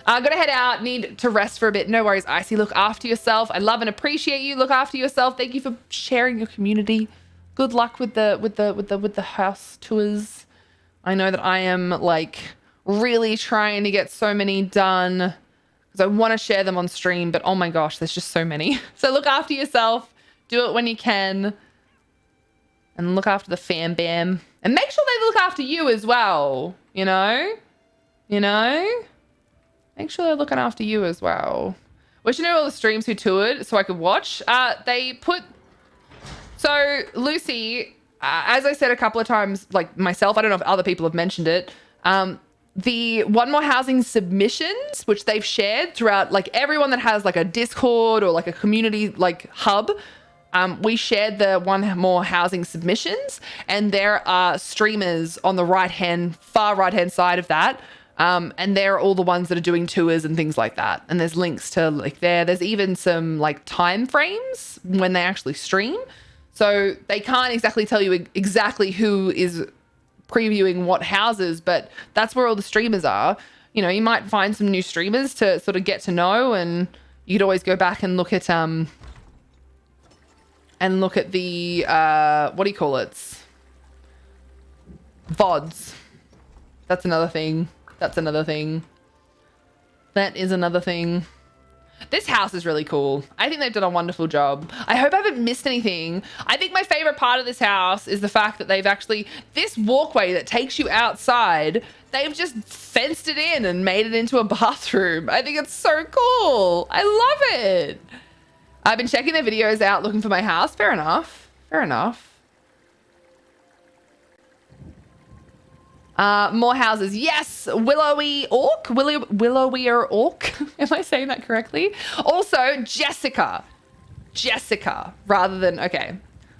I'm going to head out. Need to rest for a bit. No worries, Icy. Look after yourself. I love and appreciate you. Look after yourself. Thank you for sharing your community. Good luck with the house tours. I know that I am like really trying to get so many done because I want to share them on stream, but oh my gosh, there's just so many. So look after yourself. Do it when you can. And look after the fam bam. And make sure they look after you as well. You know? Make sure they're looking after you as well. Wish I knew all the streams who toured so I could watch. So Lucy, as I said a couple of times, like myself, I don't know if other people have mentioned it. The One More Housing submissions, which they've shared throughout, like everyone that has like a Discord or like a community like hub, we shared the One More Housing submissions, and there are streamers on the far right hand side of that. And they're all the ones that are doing tours and things like that. And there's links to like there's even some like time frames when they actually stream. So they can't exactly tell you exactly who is previewing what houses, but that's where all the streamers are. You know, you might find some new streamers to sort of get to know, and you could always go back and look at the what do you call it? VODs. That's another thing. That is another thing. This house is really cool. I think they've done a wonderful job. I hope I haven't missed anything. I think my favorite part of this house is the fact that they've actually, this walkway that takes you outside, they've just fenced it in and made it into a bathroom. I think it's so cool. I love it. I've been checking their videos out looking for my house. Fair enough. More houses. Yes. Willowy Orc. Willowier Orc. Am I saying that correctly? Also, Jessica, rather than, okay.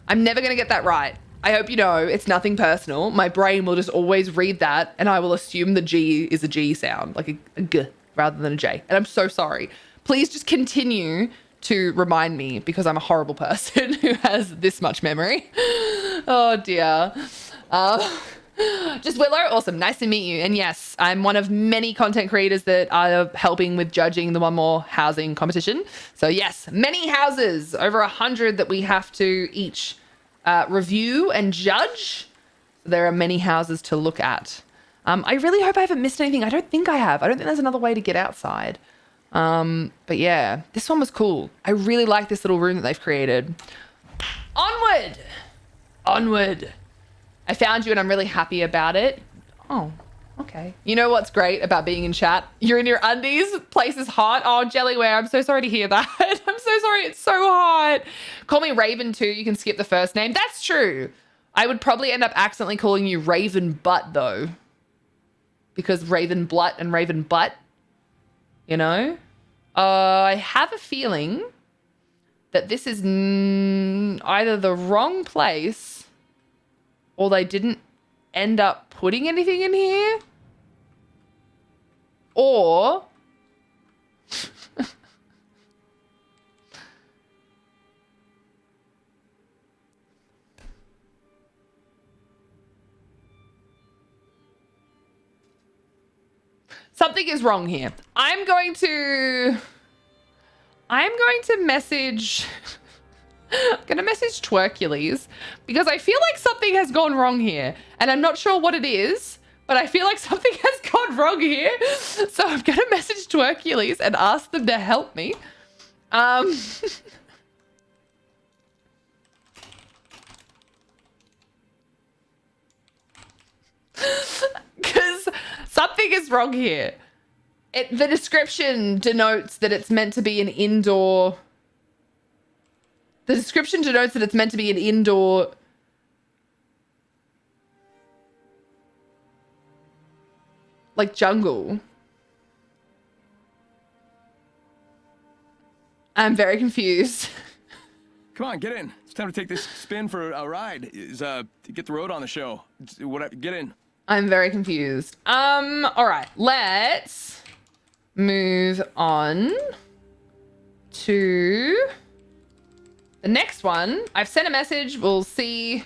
I'm never going to get that right. I hope you know it's nothing personal. My brain will just always read that and I will assume the G is a G sound, like a G rather than a J. And I'm so sorry. Please just continue to remind me because I'm a horrible person who has this much memory. Oh dear. Just Willow, awesome. Nice to meet you. And yes, I'm one of many content creators that are helping with judging the One More Housing competition. So yes, many houses, over 100 that we have to each review and judge. There are many houses to look at. I really hope I haven't missed anything. I don't think I have. I don't think there's another way to get outside. But yeah, this one was cool. I really like this little room that they've created. Onward. I found you and I'm really happy about it. Oh, okay. You know what's great about being in chat? You're in your undies, place is hot. Oh, Jellyware, I'm so sorry to hear that. I'm so sorry, it's so hot. Call me Raven too, you can skip the first name. That's true. I would probably end up accidentally calling you Raven Butt though. Because Raven Blut and Raven Butt, you know? I have a feeling that this is either the wrong place or they didn't end up putting anything in here, or something is wrong here. I'm going to message I'm gonna message Twerkules because I feel like something has gone wrong here and I'm not sure what it is, but I feel like something has gone wrong here. So I'm gonna message Twerkules and ask them to help me. Because something is wrong here. The description denotes that it's meant to be an indoor... The description denotes that it's meant to be an indoor... like jungle. I'm very confused. Come on, get in. It's time to take this spin for a ride. To get the road on the show. Get in. I'm very confused. All right, let's move on to the next one. I've sent a message. We'll see.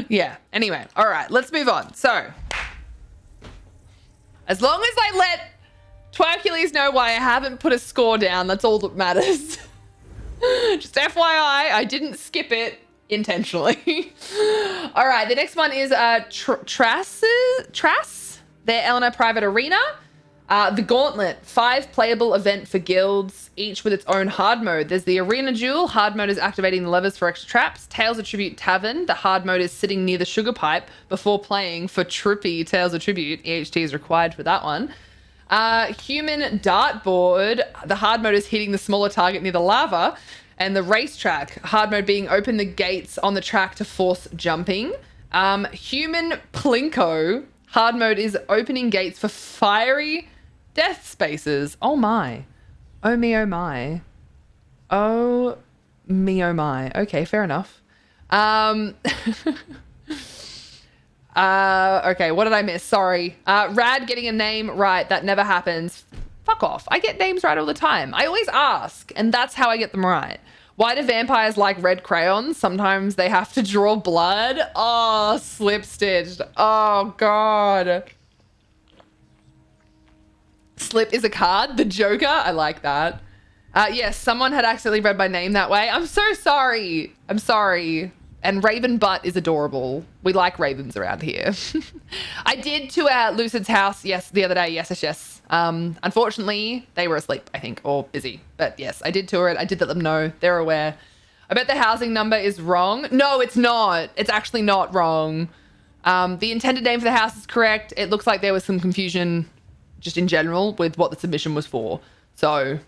Yeah. Anyway, all right, let's move on. So, as long as I let Twerkules know why I haven't put a score down, that's all that matters. Just FYI, I didn't skip it intentionally. All right, the next one is Trass, their Eleanor Private Arena. The Gauntlet, 5 playable event for guilds, each with its own hard mode. There's the Arena Duel. Hard mode is activating the levers for extra traps. Tales of Tribute Tavern. The hard mode is sitting near the sugar pipe before playing for trippy Tales of Tribute. EHT is required for that one. Human Dartboard. The hard mode is hitting the smaller target near the lava. And the racetrack. Hard mode being open the gates on the track to force jumping. Human Plinko. Hard mode is opening gates for fiery death spaces. Oh my. Oh me, oh my. Oh me, oh my. Okay, fair enough. Okay, what did I miss? Sorry. Rad getting a name right. That never happens. Fuck off. I get names right all the time. I always ask, and that's how I get them right. Why do vampires like red crayons? Sometimes they have to draw blood. Oh, slip stitched. Oh, God. Slip is a card. The Joker. I like that. Yes, someone had accidentally read my name that way. I'm so sorry. I'm sorry. And Raven Butt is adorable. We like ravens around here. I did to Lucid's house, yes, the other day. Yes. Unfortunately, they were asleep, I think, or busy. But yes, I did tour it. I did let them know. They're aware. I bet the housing number is wrong. No, it's not. It's actually not wrong. The intended name for the house is correct. It looks like there was some confusion just in general with what the submission was for. So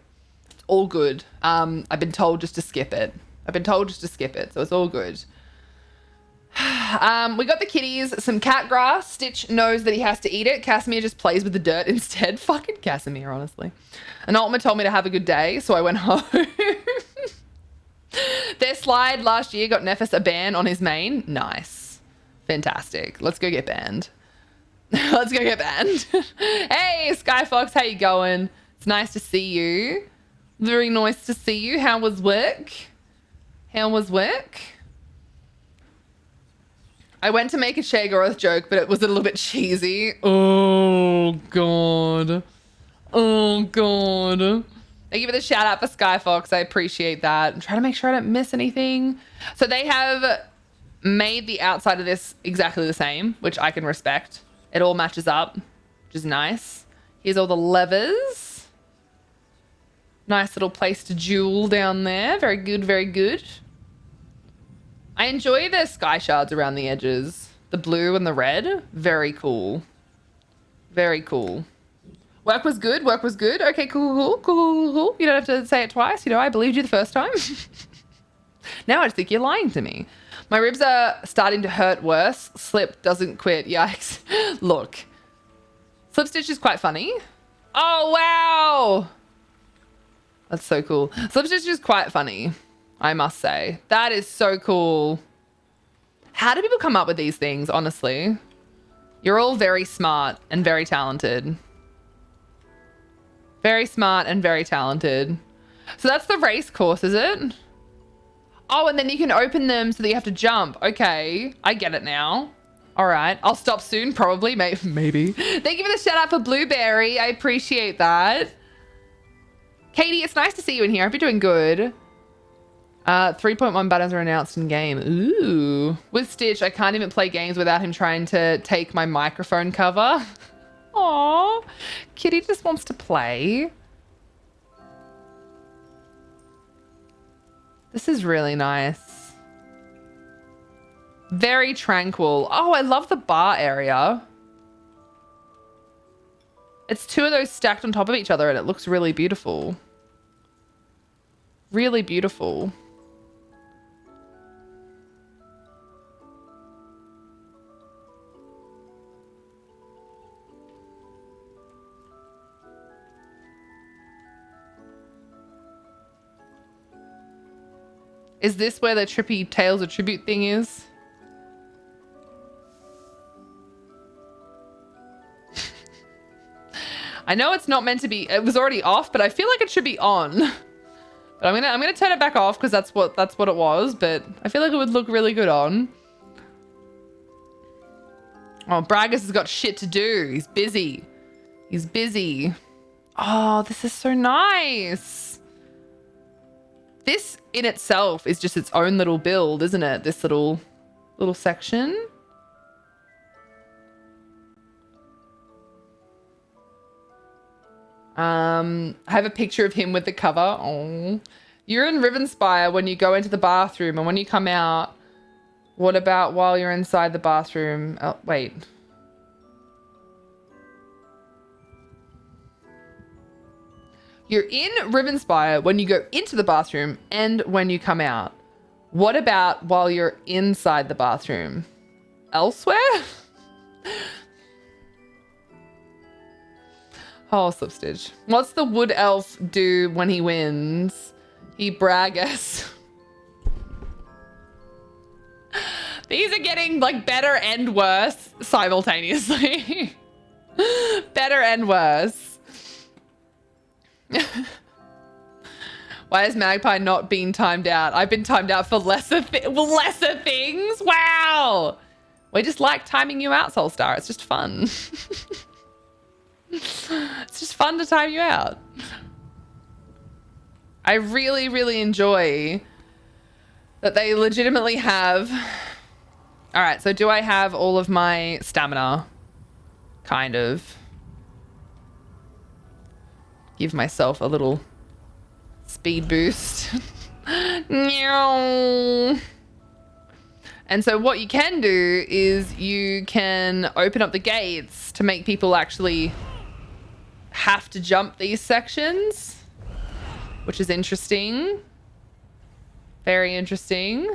it's all good. I've been told just to skip it. So it's all good. We got the kitties, some cat grass. Stitch knows that he has to eat it. Casimir just plays with the dirt instead. Fucking Casimir, honestly. And Ultima told me to have a good day, so I went home. Their slide last year got Nephis a ban on his main. Nice. Fantastic. Let's go get banned. Let's go get banned. Hey, Skyfox, how you going? It's nice to see you. Very nice to see you. How was work? I went to make a Shagoroth joke, but it was a little bit cheesy. Oh, God. Thank you for the shout out for Skyfox. I appreciate that. I'm trying to make sure I don't miss anything. So they have made the outside of this exactly the same, which I can respect. It all matches up, which is nice. Here's all the levers. Nice little place to jewel down there. Very good. I enjoy the sky shards around the edges. The blue and the red. Very cool. Work was good. Okay, cool. You don't have to say it twice. I believed you the first time. Now I just think you're lying to me. My ribs are starting to hurt worse. Slip doesn't quit. Yikes. Look. Slip Stitch is quite funny. Oh, wow. That's so cool. Slip Stitch is quite funny, I must say. That is so cool. How do people come up with these things, honestly? You're all very smart and very talented. So that's the race course, is it? Oh, and then you can open them so that you have to jump. Okay, I get it now. All right, I'll stop soon, probably, maybe. Thank you for the shout out for Blueberry. I appreciate that. Katie, it's nice to see you in here. I hope you're doing good. 3.1 buttons are announced in game. Ooh. With Stitch, I can't even play games without him trying to take my microphone cover. Aww. Kitty just wants to play. This is really nice. Very tranquil. Oh, I love the bar area. It's 2 of those stacked on top of each other and it looks really beautiful. Really beautiful. Is this where the trippy Tales of Tribute thing is? I know it's not meant to be, it was already off, but I feel like it should be on. But I'm gonna turn it back off because that's what it was. But I feel like it would look really good on. Oh, Bragus has got shit to do. He's busy. He's busy. Oh, this is so nice. This in itself is just its own little build, isn't it? This little section. I have a picture of him with the cover. Oh, you're in Rivenspire when you go into the bathroom, and when you come out, what about while you're inside the bathroom? Oh, wait. You're in Rivenspire when you go into the bathroom and when you come out. What about while you're inside the bathroom? Elsewhere? Oh, Slipstitch. What's the wood elf do when he wins? He braggus. These are getting like better and worse simultaneously. Better and worse. Why has Magpie not been timed out? I've been timed out for lesser things. Wow. We just like timing you out, Soulstar. It's just fun. It's just fun to time you out. I really, really enjoy that they legitimately have... All right, so do I have all of my stamina? Kind of. Give myself a little speed boost. And so what you can do is you can open up the gates to make people actually have to jump these sections, which is interesting. Very interesting.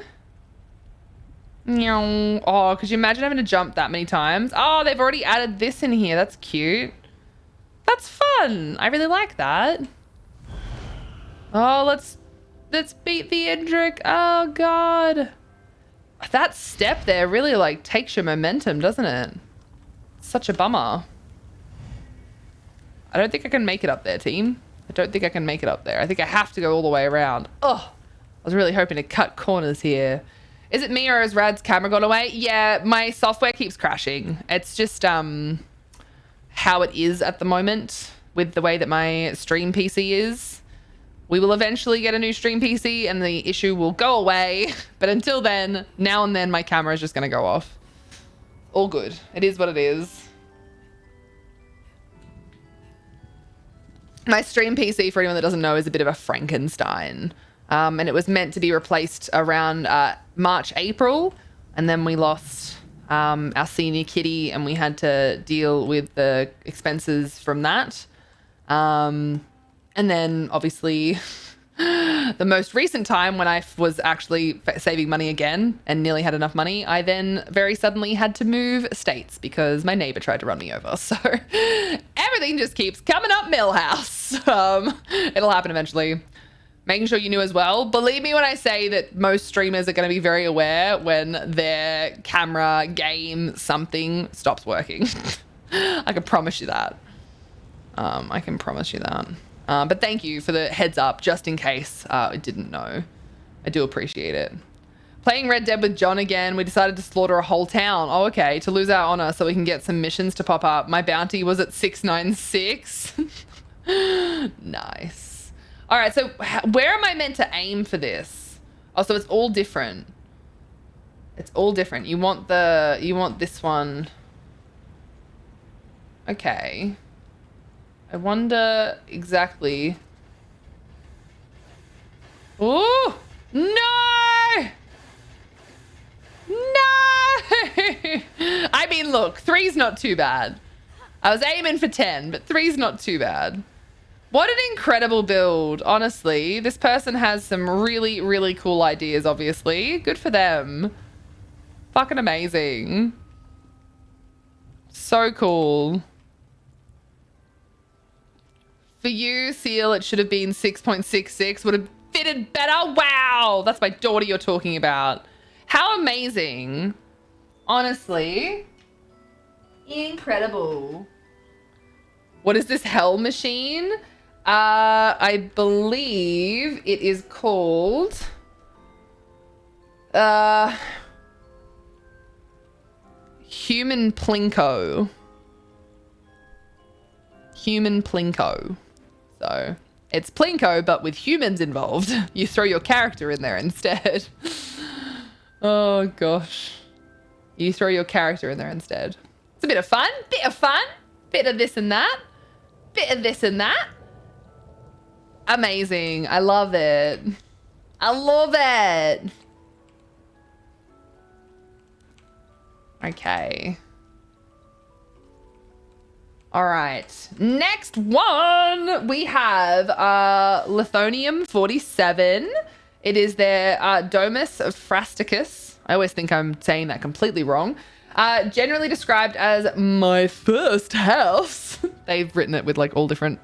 Oh, could you imagine having to jump that many times? Oh, they've already added this in here. That's cute. That's fun. I really like that. Oh, let's beat the Indrik. Oh God. That step there really like takes your momentum, doesn't it? Such a bummer. I don't think I can make it up there, team. I don't think I can make it up there. I think I have to go all the way around. Oh, I was really hoping to cut corners here. Is it me or has Rad's camera gone away? Yeah, my software keeps crashing. It's just how it is at the moment with the way that my stream PC is. We will eventually get a new stream PC and the issue will go away. But until then, now and then my camera is just going to go off. All good. It is what it is. My stream PC, for anyone that doesn't know, is a bit of a Frankenstein. And it was meant to be replaced around March, April. And then we lost our senior kitty and we had to deal with the expenses from that. And then obviously the most recent time when I was actually saving money again and nearly had enough money, I then very suddenly had to move states because my neighbor tried to run me over. So everything just keeps coming up Millhouse. It'll happen eventually. Making sure you knew as well. Believe me when I say that most streamers are going to be very aware when their camera, game, something stops working. I can promise you that. I can promise you that. But thank you for the heads up, just in case I didn't know. I do appreciate it. Playing Red Dead with John again, we decided to slaughter a whole town. Oh, okay, to lose our honor so we can get some missions to pop up. My bounty was at 696. Nice. All right, so where am I meant to aim for this? Oh, so it's all different. It's all different. You want this one. Okay. I wonder exactly. Oh, no! No! I mean, look, 3's not too bad. I was aiming for 10, but 3's not too bad. What an incredible build, honestly. This person has some really, really cool ideas, obviously. Good for them. Fucking amazing. So cool. For you, Seal, it should have been 6.66. Would have fitted better. Wow. That's my daughter you're talking about. How amazing. Honestly. Incredible. What is this hell machine? I believe it is called Human Plinko. Human Plinko. So it's Plinko, but with humans involved. You throw your character in there instead. Oh gosh. You throw your character in there instead. It's a bit of fun. Bit of fun. Bit of this and that. Bit of this and that. Amazing. I love it. I love it. Okay. All right. Next one, we have Lithonium 47. It is their Domus Frasticus. I always think I'm saying that completely wrong. Generally described as my first house. They've written it with like all different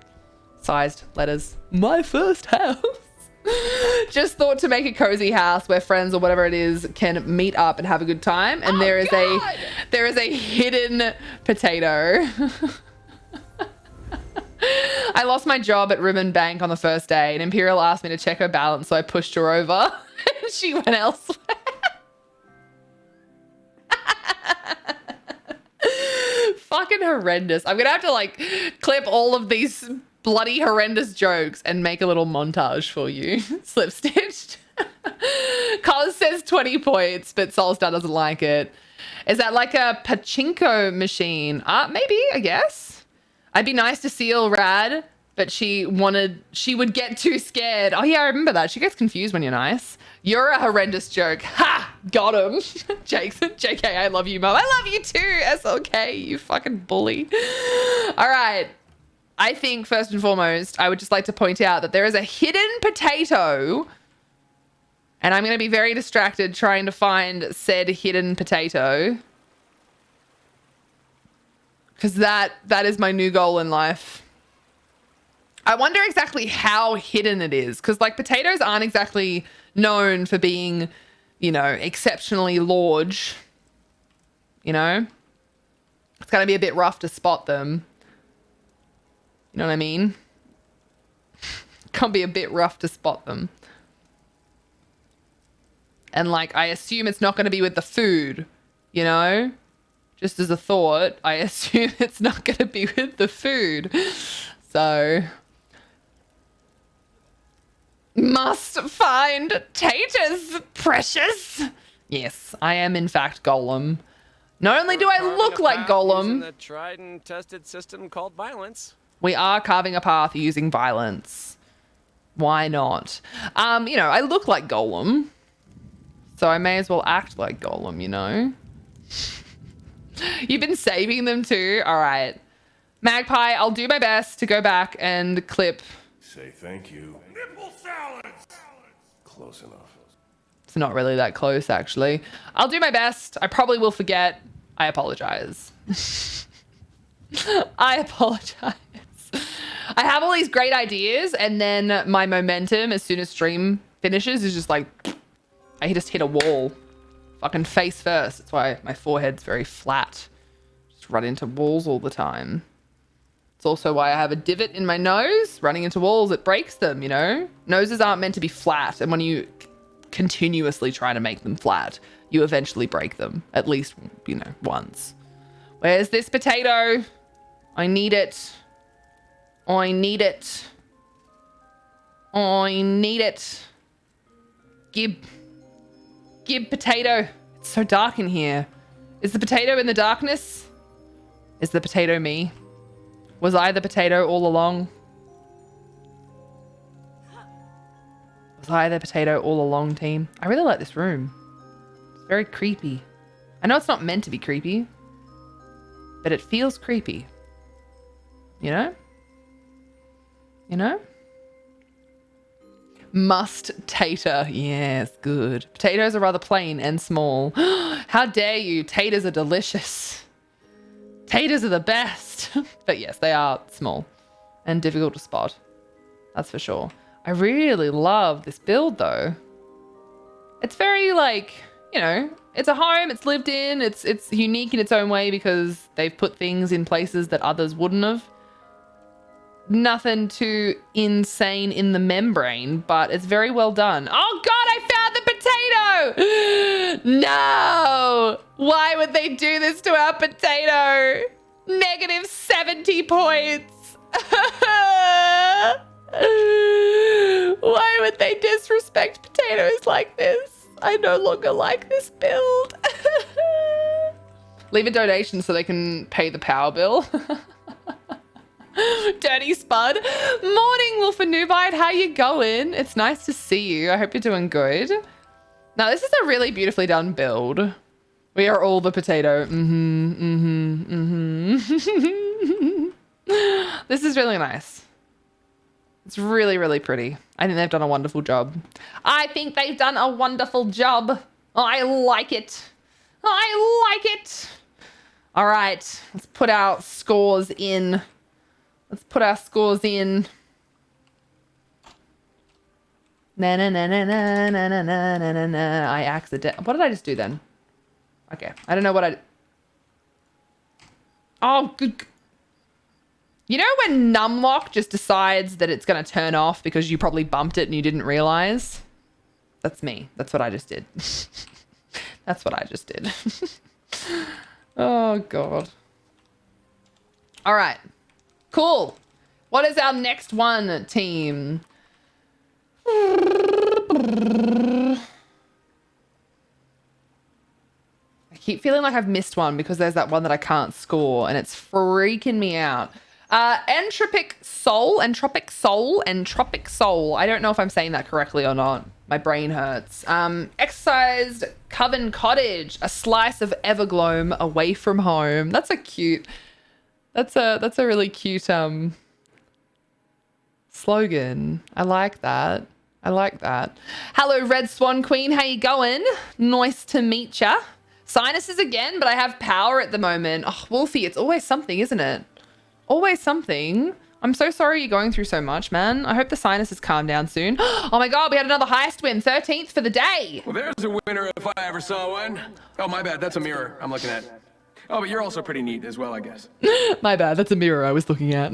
sized letters. My first house. Just thought to make a cozy house where friends or whatever it is can meet up and have a good time. And there is a hidden potato. I lost my job at Ribbon Bank on the first day, and Imperial asked me to check her balance, so I pushed her over and she went elsewhere. Fucking horrendous. I'm gonna have to like clip all of these bloody horrendous jokes and make a little montage for you. Slip stitched. Cos says 20 points, but Soulstar doesn't like it. Is that like a pachinko machine? Maybe, I guess. I'd be nice to seal Rad, but she would get too scared. Oh yeah, I remember that. She gets confused when you're nice. You're a horrendous joke. Ha! Got him. JK, I love you, Mum. I love you too, SLK, you fucking bully. All right. I think first and foremost, I would just like to point out that there is a hidden potato, and I'm going to be very distracted trying to find said hidden potato, because that is my new goal in life. I wonder exactly how hidden it is, because like potatoes aren't exactly known for being, you know, exceptionally large. You know, it's going to be a bit rough to spot them. You know what I mean? Can be a bit rough to spot them. And like, I assume it's not going to be with the food, you know? Just as a thought, I assume it's not going to be with the food. So, must find taters, precious. Yes, I am in fact Golem. Not only do I look like Golem, using the tried and tested system called violence. We are carving a path using violence. Why not? You know, I look like Golem, so I may as well act like Golem, you know? You've been saving them too? All right. Magpie, I'll do my best to go back and clip. Say thank you. Nipple salads! Close enough. It's not really that close, actually. I'll do my best. I probably will forget. I apologize. I apologize. I have all these great ideas, and then my momentum, as soon as stream finishes, is just like, I just hit a wall. Fucking face first. That's why my forehead's very flat. Just run into walls all the time. It's also why I have a divot in my nose. Running into walls, it breaks them, you know? Noses aren't meant to be flat, and when you continuously try to make them flat, you eventually break them. At least, you know, once. Where's this potato? I need it. I need it. I need it. Give potato. It's so dark in here. Is the potato in the darkness? Is the potato me? Was I the potato all along? Was I the potato all along, team? I really like this room. It's very creepy. I know it's not meant to be creepy, but it feels creepy. You know? You know? Must tater. Yes, good. Potatoes are rather plain and small. How dare you? Taters are delicious. Taters are the best. But yes, they are small and difficult to spot. That's for sure. I really love this build though. It's very like, you know, it's a home, it's lived in, it's unique in its own way because they've put things in places that others wouldn't have. Nothing too insane in the membrane, but it's very well done. Oh God, I found the potato! No! Why would they do this to our potato? Negative 70 points. Why would they disrespect potatoes like this? I no longer like this build. Leave a donation so they can pay the power bill. Dirty Spud. Morning, Wolf and Nubite. How you going? It's nice to see you. I hope you're doing good. Now, this is a really beautifully done build. We are all the potato. This is really nice. It's really, really pretty. I think they've done a wonderful job. I think they've done a wonderful job. I like it. I like it. All right, let's put our scores in. Let's put our scores in. Na na na na na na na na na na. I accident. What did I just do then? Okay, I don't know what I. Oh, good. You know when Numlock just decides that it's gonna turn off because you probably bumped it and you didn't realize? That's me. That's what I just did. That's what I just did. Oh God. All right. Cool. What is our next one, team? I keep feeling like I've missed one because there's that one that I can't score and it's freaking me out. Entropic Soul. I don't know if I'm saying that correctly or not. My brain hurts. Exercised Coven Cottage. A slice of Evergloam away from home. That's a cute... That's a really cute slogan. I like that. I like that. Hello, Red Swan Queen. How you going? Nice to meet ya. Sinuses again, but I have power at the moment. Oh, Wolfie, it's always something, isn't it? Always something. I'm so sorry you're going through so much, man. I hope the sinuses calm down soon. Oh my God, we had another highest win. 13th for the day. Well, there's a winner if I ever saw one. Oh, my bad. That's a mirror I'm looking at. Oh, but you're also pretty neat as well, I guess. My bad. That's a mirror I was looking at.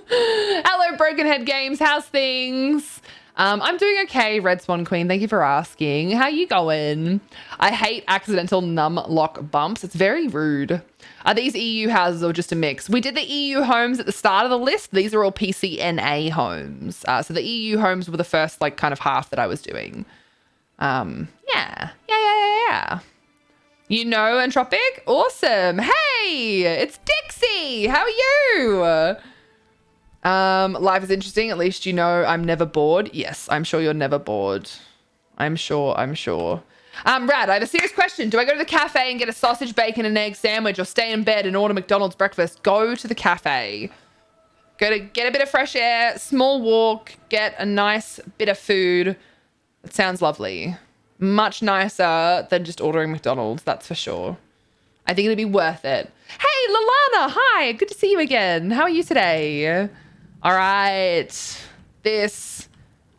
Hello, Broken Head Games. How's things? I'm doing okay, Red Swan Queen. Thank you for asking. How you going? I hate accidental Numlock bumps. It's very rude. Are these EU houses or just a mix? We did the EU homes at the start of the list. These are all PCNA homes. So the EU homes were the first like kind of half that I was doing. Yeah. You know Entropic? Awesome. Hey, it's Dixie. How are you? Life is interesting. At least you know I'm never bored. Yes, I'm sure you're never bored. I'm sure. Rad, I have a serious question. Do I go to the cafe and get a sausage, bacon, and egg sandwich or stay in bed and order McDonald's breakfast? Go to the cafe. Go to get a bit of fresh air, small walk, get a nice bit of food. It sounds lovely. Much nicer than just ordering McDonald's, that's for sure. I think it'd be worth it. Hey, Lalana, hi. Good to see you again. How are you today? All right. This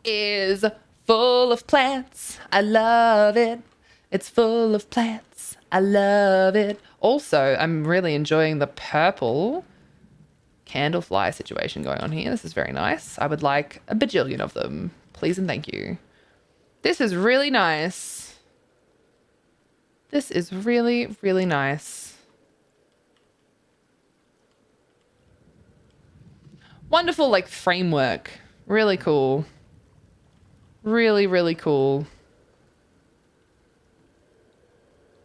is full of plants. I love it. It's full of plants. I love it. Also, I'm really enjoying the purple candlefly situation going on here. This is very nice. I would like a bajillion of them. Please and thank you. This is really nice. This is really, really nice. Wonderful, like, framework. Really cool. Really, really cool.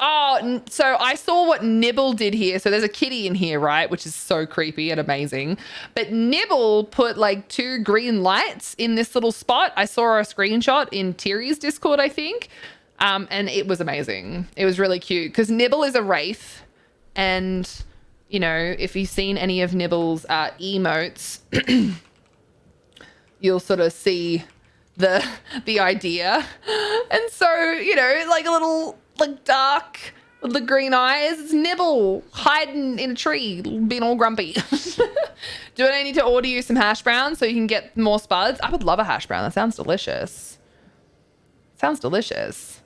Oh, so I saw what Nibble did here. So there's a kitty in here, right? Which is so creepy and amazing. But Nibble put like 2 green lights in this little spot. I saw a screenshot in Tiri's Discord, I think. And it was amazing. It was really cute because Nibble is a wraith. And, you know, if you've seen any of Nibble's emotes, you'll sort of see the idea. And so, you know, like a little... like dark with the green eyes. It's Nibble hiding in a tree, being all grumpy. Do I need to order you some hash browns so you can get more spuds? I would love a hash brown. That sounds delicious. Sounds delicious.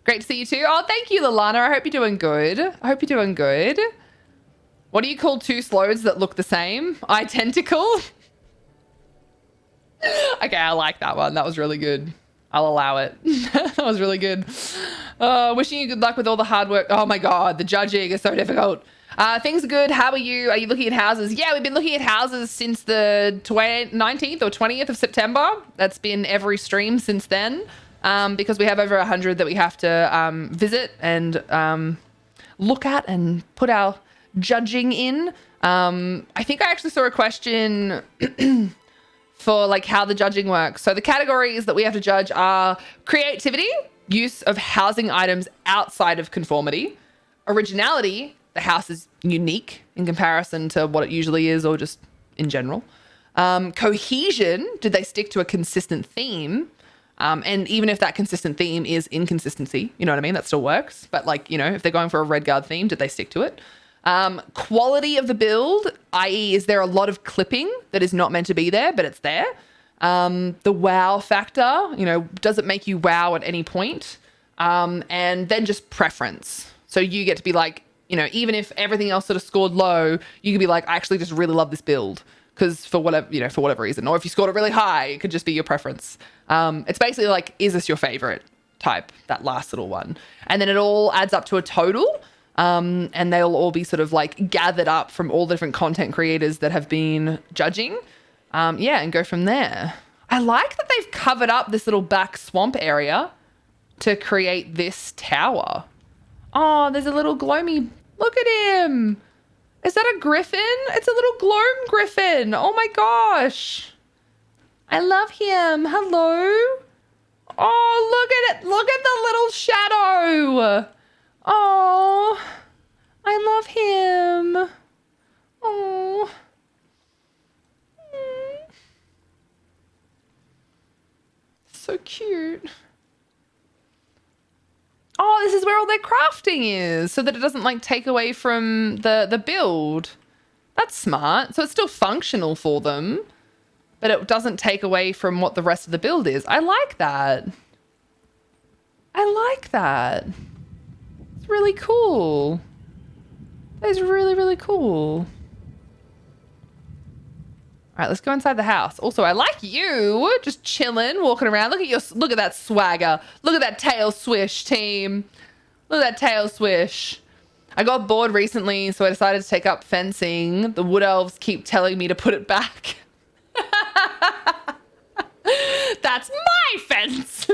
Great to see you too. Oh, thank you, Lalana. I hope you're doing good. I hope you're doing good. What do you call two slodes that look the same? Identical? Okay, I like that one. That was really good. I'll allow it. That was really good. Wishing you good luck with all the hard work. Oh my God, the judging is so difficult. Things are good. How are you? Are you looking at houses? Yeah, we've been looking at houses since the 19th or 20th of September. That's been every stream since then, because we have over 100 that we have to visit and look at and put our judging in. I think I actually saw a question for like how the judging works. So the categories that we have to judge are creativity, use of housing items outside of conformity, originality, the house is unique in comparison to what it usually is or just in general, cohesion, did they stick to a consistent theme? And even if that consistent theme is inconsistency, you know what I mean? That still works. But like, you know, if they're going for a red guard theme, did they stick to it? Quality of the build, i.e. is there a lot of clipping that is not meant to be there, but it's there? The wow factor, you know, does it make you wow at any point? And then just preference. So you get to be like, you know, even if everything else sort of scored low, you could be like, I actually just really love this build because for whatever, you know, for whatever reason, or if you scored it really high, it could just be your preference. It's basically like, is this your favorite type? That last little one. And then it all adds up to a total. And they'll all be sort of like gathered up from all the different content creators that have been judging. Yeah, and go from there. I like that they've covered up this little back swamp area to create this tower. Oh, there's a little gloamy. Look at him. Is that a griffin? It's a little gloam griffin. Oh my gosh. I love him. Hello. Oh, look at it. Look at the little shadow. Oh, I love him. Oh. So cute. Oh, this is where all their crafting is, so that it doesn't like take away from the build. That's smart. So it's still functional for them, but it doesn't take away from what the rest of the build is. I like that. I like that. It's really cool. That is really, really cool. All right, let's go inside the house. Also, I like you just chilling, walking around. Look at that swagger. Look at that tail swish, team. Look at that tail swish. I got bored recently, so I decided to take up fencing. The wood elves keep telling me to put it back. That's my fence.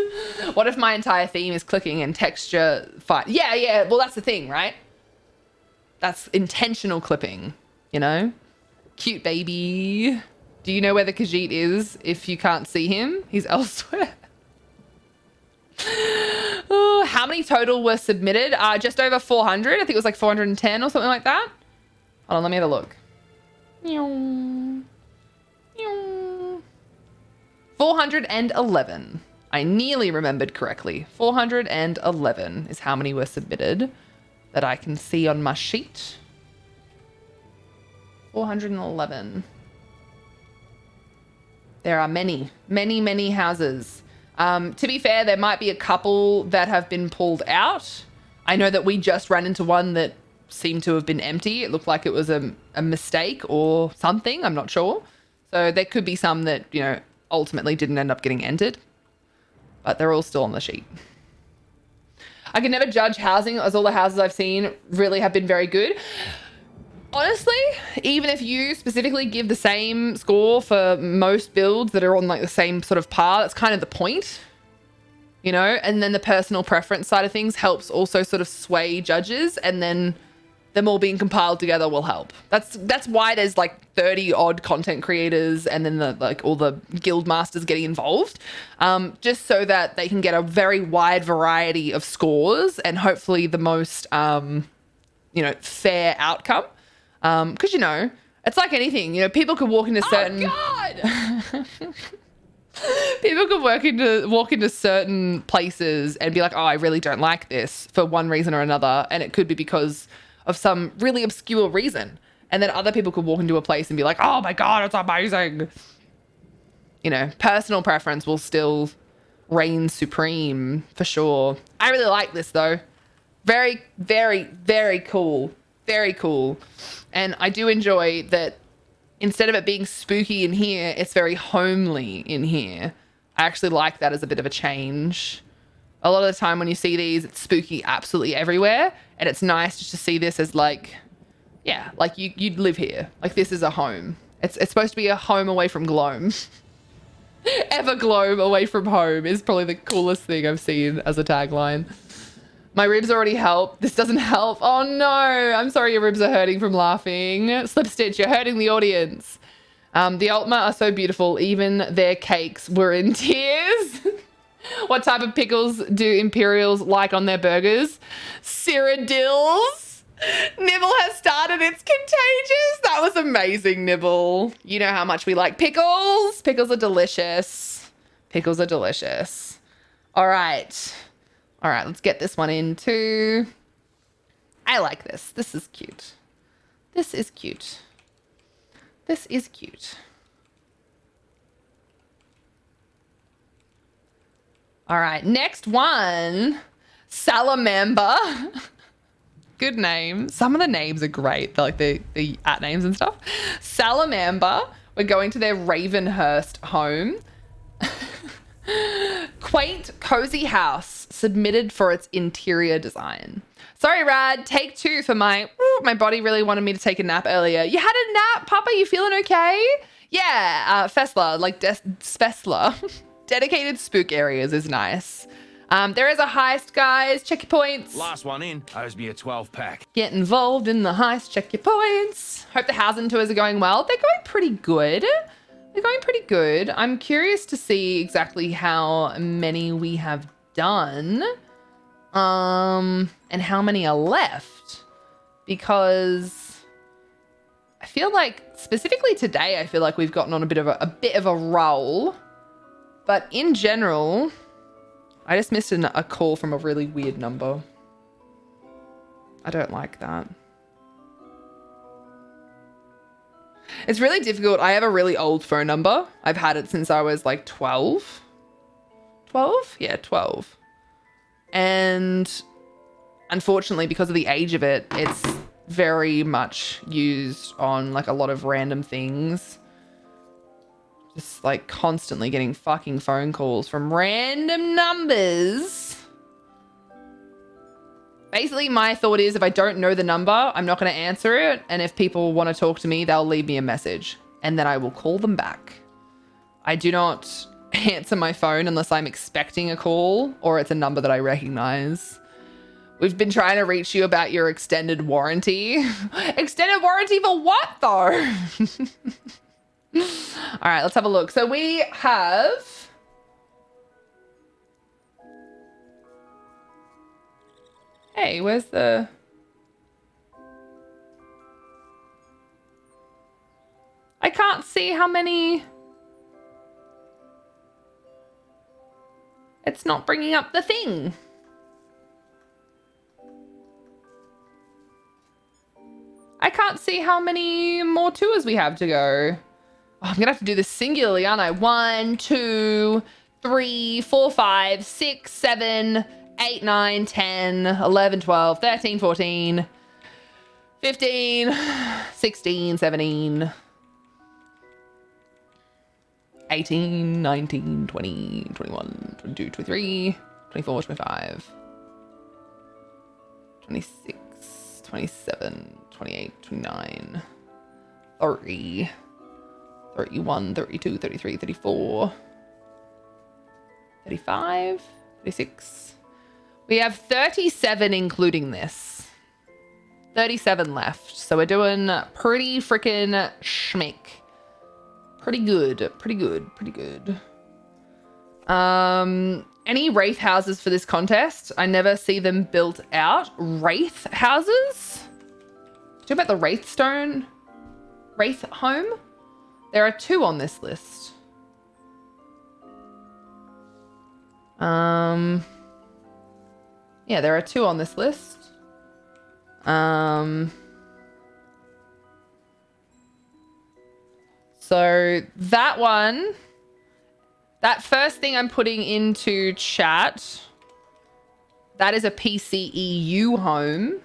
What if my entire theme is clicking and texture fight? Yeah. Well, that's the thing, right? That's intentional clipping, you know? Cute baby. Do you know where the Khajiit is if you can't see him? He's elsewhere. Oh, how many total were submitted? Just over 400. I think it was like 410 or something like that. Hold on, let me have a look. 411. I nearly remembered correctly. 411 is how many were submitted that I can see on my sheet. 411. There are many, many, many houses. To be fair, there might be a couple that have been pulled out. I know that we just ran into one that seemed to have been empty. It looked like it was a mistake or something. I'm not sure. So there could be some that, you know, ultimately didn't end up getting entered. But they're all still on the sheet. I can never judge housing, as all the houses I've seen really have been very good. Honestly, even if you specifically give the same score for most builds that are on like the same sort of par, that's kind of the point, you know? And then the personal preference side of things helps also sort of sway judges, and then them all being compiled together will help. That's why there's like 30 odd content creators and then the like all the guild masters getting involved, just so that they can get a very wide variety of scores and hopefully the most, you know, fair outcome. Because, you know, it's like anything, you know, people could walk into certain... Oh, God! People could walk into certain places and be like, oh, I really don't like this for one reason or another. And it could be because of some really obscure reason. And then other people could walk into a place and be like, oh my God, it's amazing. You know, personal preference will still reign supreme for sure. I really like this though. Very, very, very cool. Very cool. And I do enjoy that instead of it being spooky in here, it's very homely in here. I actually like that as a bit of a change. A lot of the time when you see these, it's spooky absolutely everywhere. And it's nice just to see this as like, yeah, like you'd live here. Like this is a home. It's supposed to be a home away from gloom. Everglow away from home is probably the coolest thing I've seen as a tagline. My ribs already help. This doesn't help. Oh no, I'm sorry your ribs are hurting from laughing. Slip Stitch, you're hurting the audience. The Ultima are so beautiful. Even their cakes were in tears. What type of pickles do Imperials like on their burgers? Cyrodiils. Nibble has started. It's contagious. That was amazing, Nibble. You know how much we like pickles. Pickles are delicious. Pickles are delicious. All right. All right, let's get this one in too. I like this. This is cute. This is cute. This is cute. All right, next one. Salamamba. Good name. Some of the names are great. They're like the at names and stuff. Salamamba. We're going to their Ravenhurst home. Quaint, cozy house submitted for its interior design. Sorry, Rad. Take 2 for my body really wanted me to take a nap earlier. You had a nap, Papa? You feeling okay? Yeah, Fessler, like Fessler. Dedicated spook areas is nice. There is a heist, guys. Check your points. Last one in owes me a 12-pack. Get involved in the heist. Check your points. Hope the housing tours are going well. They're going pretty good. They're going pretty good. I'm curious to see exactly how many we have done. And how many are left. Because I feel like, specifically today, I feel like we've gotten on a bit of a roll. But in general, I just missed a call from a really weird number. I don't like that. It's really difficult. I have a really old phone number. I've had it since I was like 12. 12? Yeah, 12. And unfortunately, because of the age of it, it's very much used on like a lot of random things. Just like constantly getting fucking phone calls from random numbers. Basically, my thought is if I don't know the number, I'm not going to answer it. And if people want to talk to me, they'll leave me a message and then I will call them back. I do not answer my phone unless I'm expecting a call or it's a number that I recognize. We've been trying to reach you about your extended warranty. Extended warranty for what though? All right, let's have a look. So we have... Hey, where's the... I can't see how many... It's not bringing up the thing. I can't see how many more tours we have to go. Oh, I'm gonna have to do this singularly, aren't I? 1, 2, 3, 4, 5, 6, 7, 8, 9, 10, 11, 12, 13, 14, 15, 16, 17, 18, 19, 20, 21, 22, 23, 24, 25, 26, 27, 28, 29, 30, 31, 32, 33, 34, 35, 36. We have 37 including this. 37 left. So we're doing pretty freaking schmick. Pretty good. Pretty good. Pretty good. Any Wraith houses for this contest? I never see them built out. Wraith houses? Talk about the Wraithstone Wraith home? There are 2 on this list. Yeah, there are 2 on this list. So that one, that first thing I'm putting into chat, that is a PCEU home.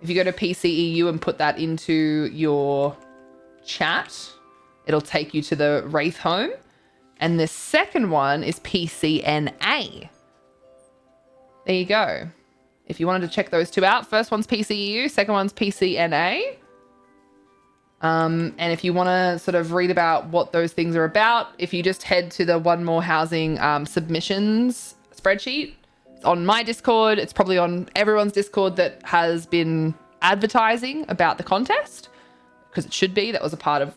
If you go to PCEU and put that into your chat, it'll take you to the Wraith home. And the second one is PCNA. There you go. If you wanted to check those two out, first one's PCEU, second one's PCNA. And if you want to sort of read about what those things are about, if you just head to the One More Housing submissions spreadsheet, it's on my Discord. It's probably on everyone's Discord that has been advertising about the contest, because it should be. That was a part of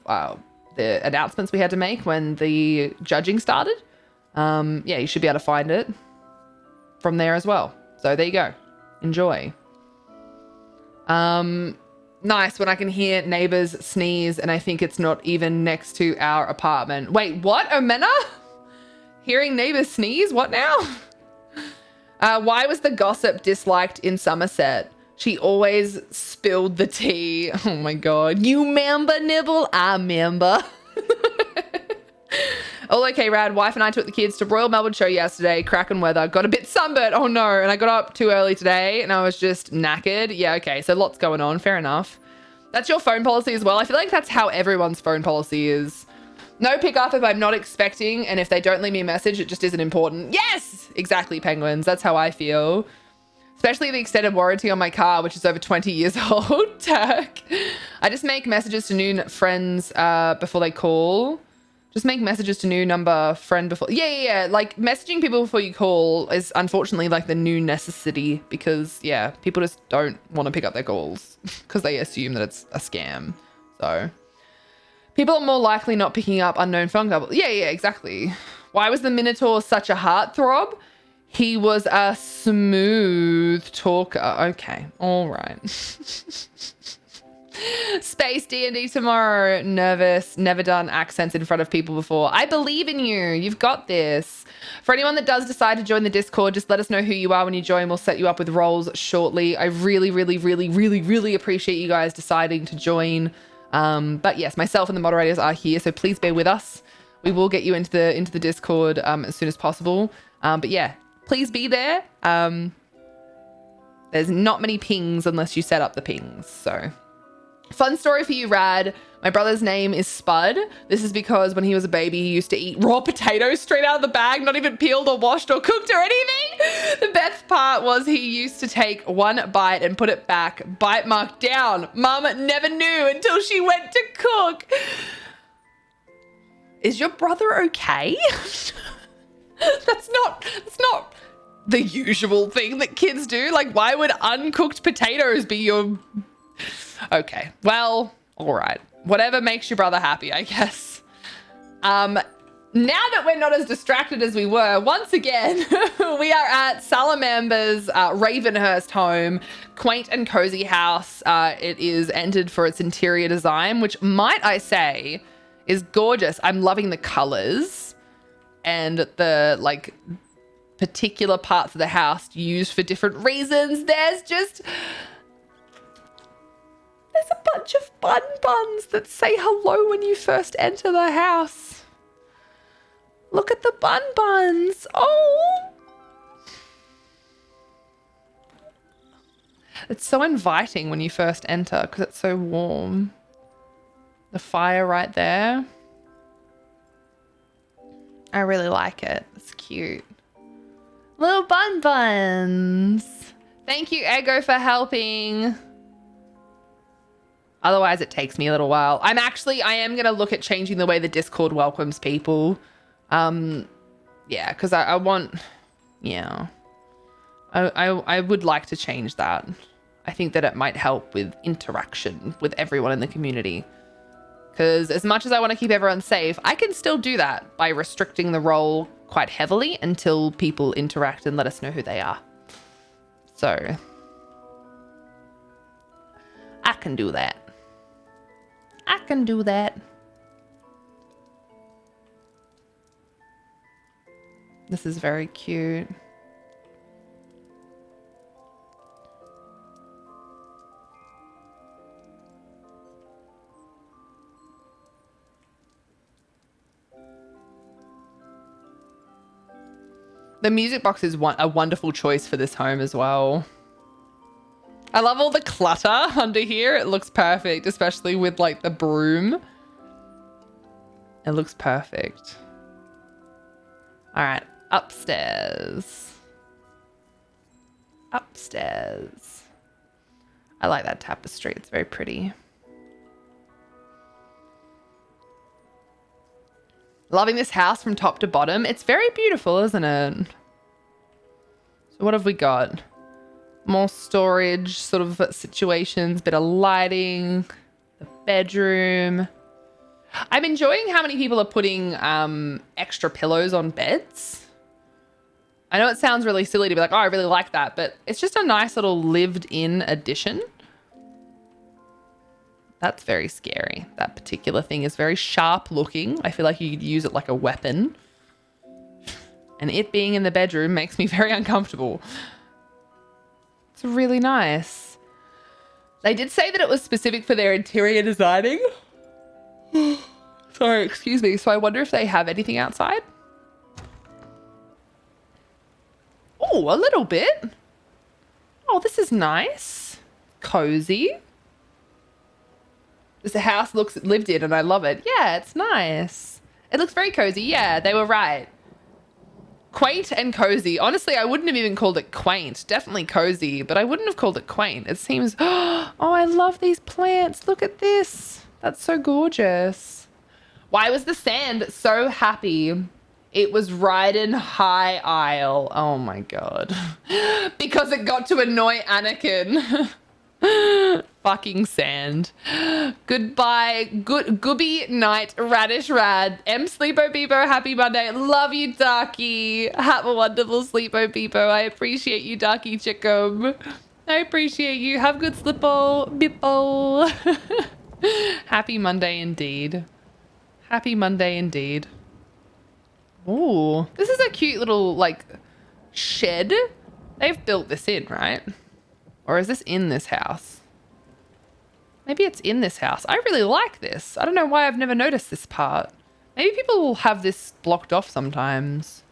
the announcements we had to make when the judging started. Yeah, you should be able to find it from there as well. So there you go. Enjoy. Nice when I can hear neighbors sneeze and I think it's not even next to our apartment. Wait, what? Omena? Hearing neighbors sneeze? What now? Why was the gossip disliked in Somerset? She always spilled the tea. Oh my God. You member, Nibble? I member. All okay, Rad. Wife and I took the kids to Royal Melbourne Show yesterday. Cracking weather. Got a bit sunburnt. Oh no. And I got up too early today and I was just knackered. Yeah, okay. So lots going on. Fair enough. That's your phone policy as well. I feel like that's how everyone's phone policy is. No pick up if I'm not expecting, and if they don't leave me a message, it just isn't important. Yes! Exactly, penguins. That's how I feel. Especially the extended warranty on my car, which is over 20 years old. Turk. I just make messages to new friends before they call. Just make messages to new number friend before. Yeah. Like messaging people before you call is unfortunately like the new necessity because yeah, people just don't want to pick up their calls because they assume that it's a scam. So people are more likely not picking up unknown phone calls. Yeah, exactly. Why was the Minotaur such a heartthrob? He was a smooth talker. Okay. All right. Space D&D tomorrow. Nervous. Never done accents in front of people before. I believe in you. You've got this. For anyone that does decide to join the Discord, just let us know who you are when you join. We'll set you up with roles shortly. I really appreciate you guys deciding to join. But yes, myself and the moderators are here, so please bear with us. We will get you into the Discord as soon as possible. But yeah, please be there. There's not many pings unless you set up the pings, so... Fun story for you, Rad. My brother's name is Spud. This is because when he was a baby, he used to eat raw potatoes straight out of the bag, not even peeled or washed or cooked or anything. The best part was he used to take one bite and put it back, bite mark down. Mum never knew until she went to cook. Is your brother okay? That's not the usual thing that kids do. Like, why would uncooked potatoes be your... Okay, well, all right. Whatever makes your brother happy, I guess. Now that we're not as distracted as we were, once again, we are at Salamander's Ravenhurst home, quaint and cozy house. It is entered for its interior design, which might I say is gorgeous. I'm loving the colors and the like particular parts of the house used for different reasons. There's a bunch of buns that say hello when you first enter the house. Look at the buns. Oh. It's so inviting when you first enter because it's so warm. The fire right there. I really like it. It's cute. Little buns. Thank you, Ego, for helping. Otherwise, it takes me a little while. I am going to look at changing the way the Discord welcomes people. Yeah, because I want... Yeah. I would like to change that. I think that it might help with interaction with everyone in the community. Because as much as I want to keep everyone safe, I can still do that by restricting the role quite heavily until people interact and let us know who they are. So... I can do that. I can do that. This is very cute. The music box is a wonderful choice for this home as well. I love all the clutter under here. It looks perfect, especially with like the broom. It looks perfect. All right, upstairs. Upstairs. I like that tapestry. It's very pretty. Loving this house from top to bottom. It's very beautiful, isn't it? So what have we got? More storage sort of situations, bit of lighting, the bedroom. I'm enjoying how many people are putting extra pillows on beds. I know it sounds really silly to be like, oh, I really like that, but it's just a nice little lived-in addition. That's very scary. That particular thing is very sharp looking. I feel like you could use it like a weapon. And it being in the bedroom makes me very uncomfortable. It's really nice. They did say that it was specific for their interior designing. Sorry, excuse me. So I wonder if they have anything outside. Oh, a little bit. Oh, this is nice. Cozy. This house looks lived in and I love it. Yeah, it's nice. It looks very cozy. Yeah, they were right. Quaint and cozy. Honestly, I wouldn't have even called it quaint. Definitely cozy, but I wouldn't have called it quaint. It seems, oh, I love these plants. Look at this. That's so gorgeous. Why was the sand so happy? It was riding high aisle. Oh my God. Because it got to annoy Anakin. Fucking sand. Goodbye. Gooby night. Radish rad. Sleepo Beepo. Happy Monday. Love you, Darky. Have a wonderful Sleepo Beepo. I appreciate you, Darky Chickum. I appreciate you. Have good slippo. Beepo. Happy Monday indeed. Happy Monday indeed. Ooh, this is a cute little like shed. They've built this in, right? Or is this in this house? Maybe it's in this house. I really like this. I don't know why I've never noticed this part. Maybe people will have this blocked off sometimes.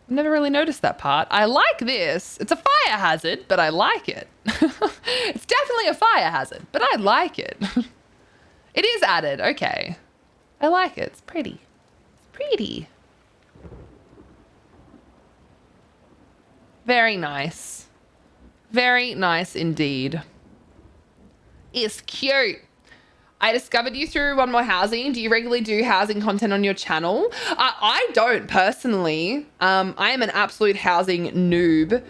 I've never really noticed that part. I like this. It's a fire hazard, but I like it. It's definitely a fire hazard, but I like it. It is added. Okay. I like it. It's pretty. It's pretty. Very nice. Very nice indeed. It's cute. I discovered you through One More Housing. Do you regularly do housing content on your channel? I don't personally. I am an absolute housing noob.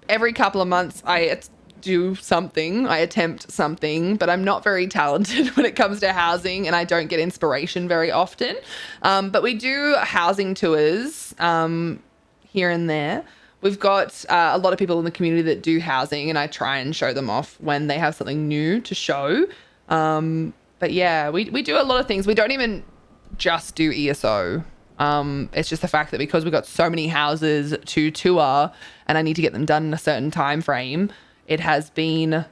Every couple of months I do something. I attempt something, but I'm not very talented when it comes to housing and I don't get inspiration very often. But we do housing tours here and there. We've got a lot of people in the community that do housing and I try and show them off when they have something new to show. But yeah, we do a lot of things. We don't even just do ESO. It's just the fact that because we've got so many houses to tour and I need to get them done in a certain time frame, it has been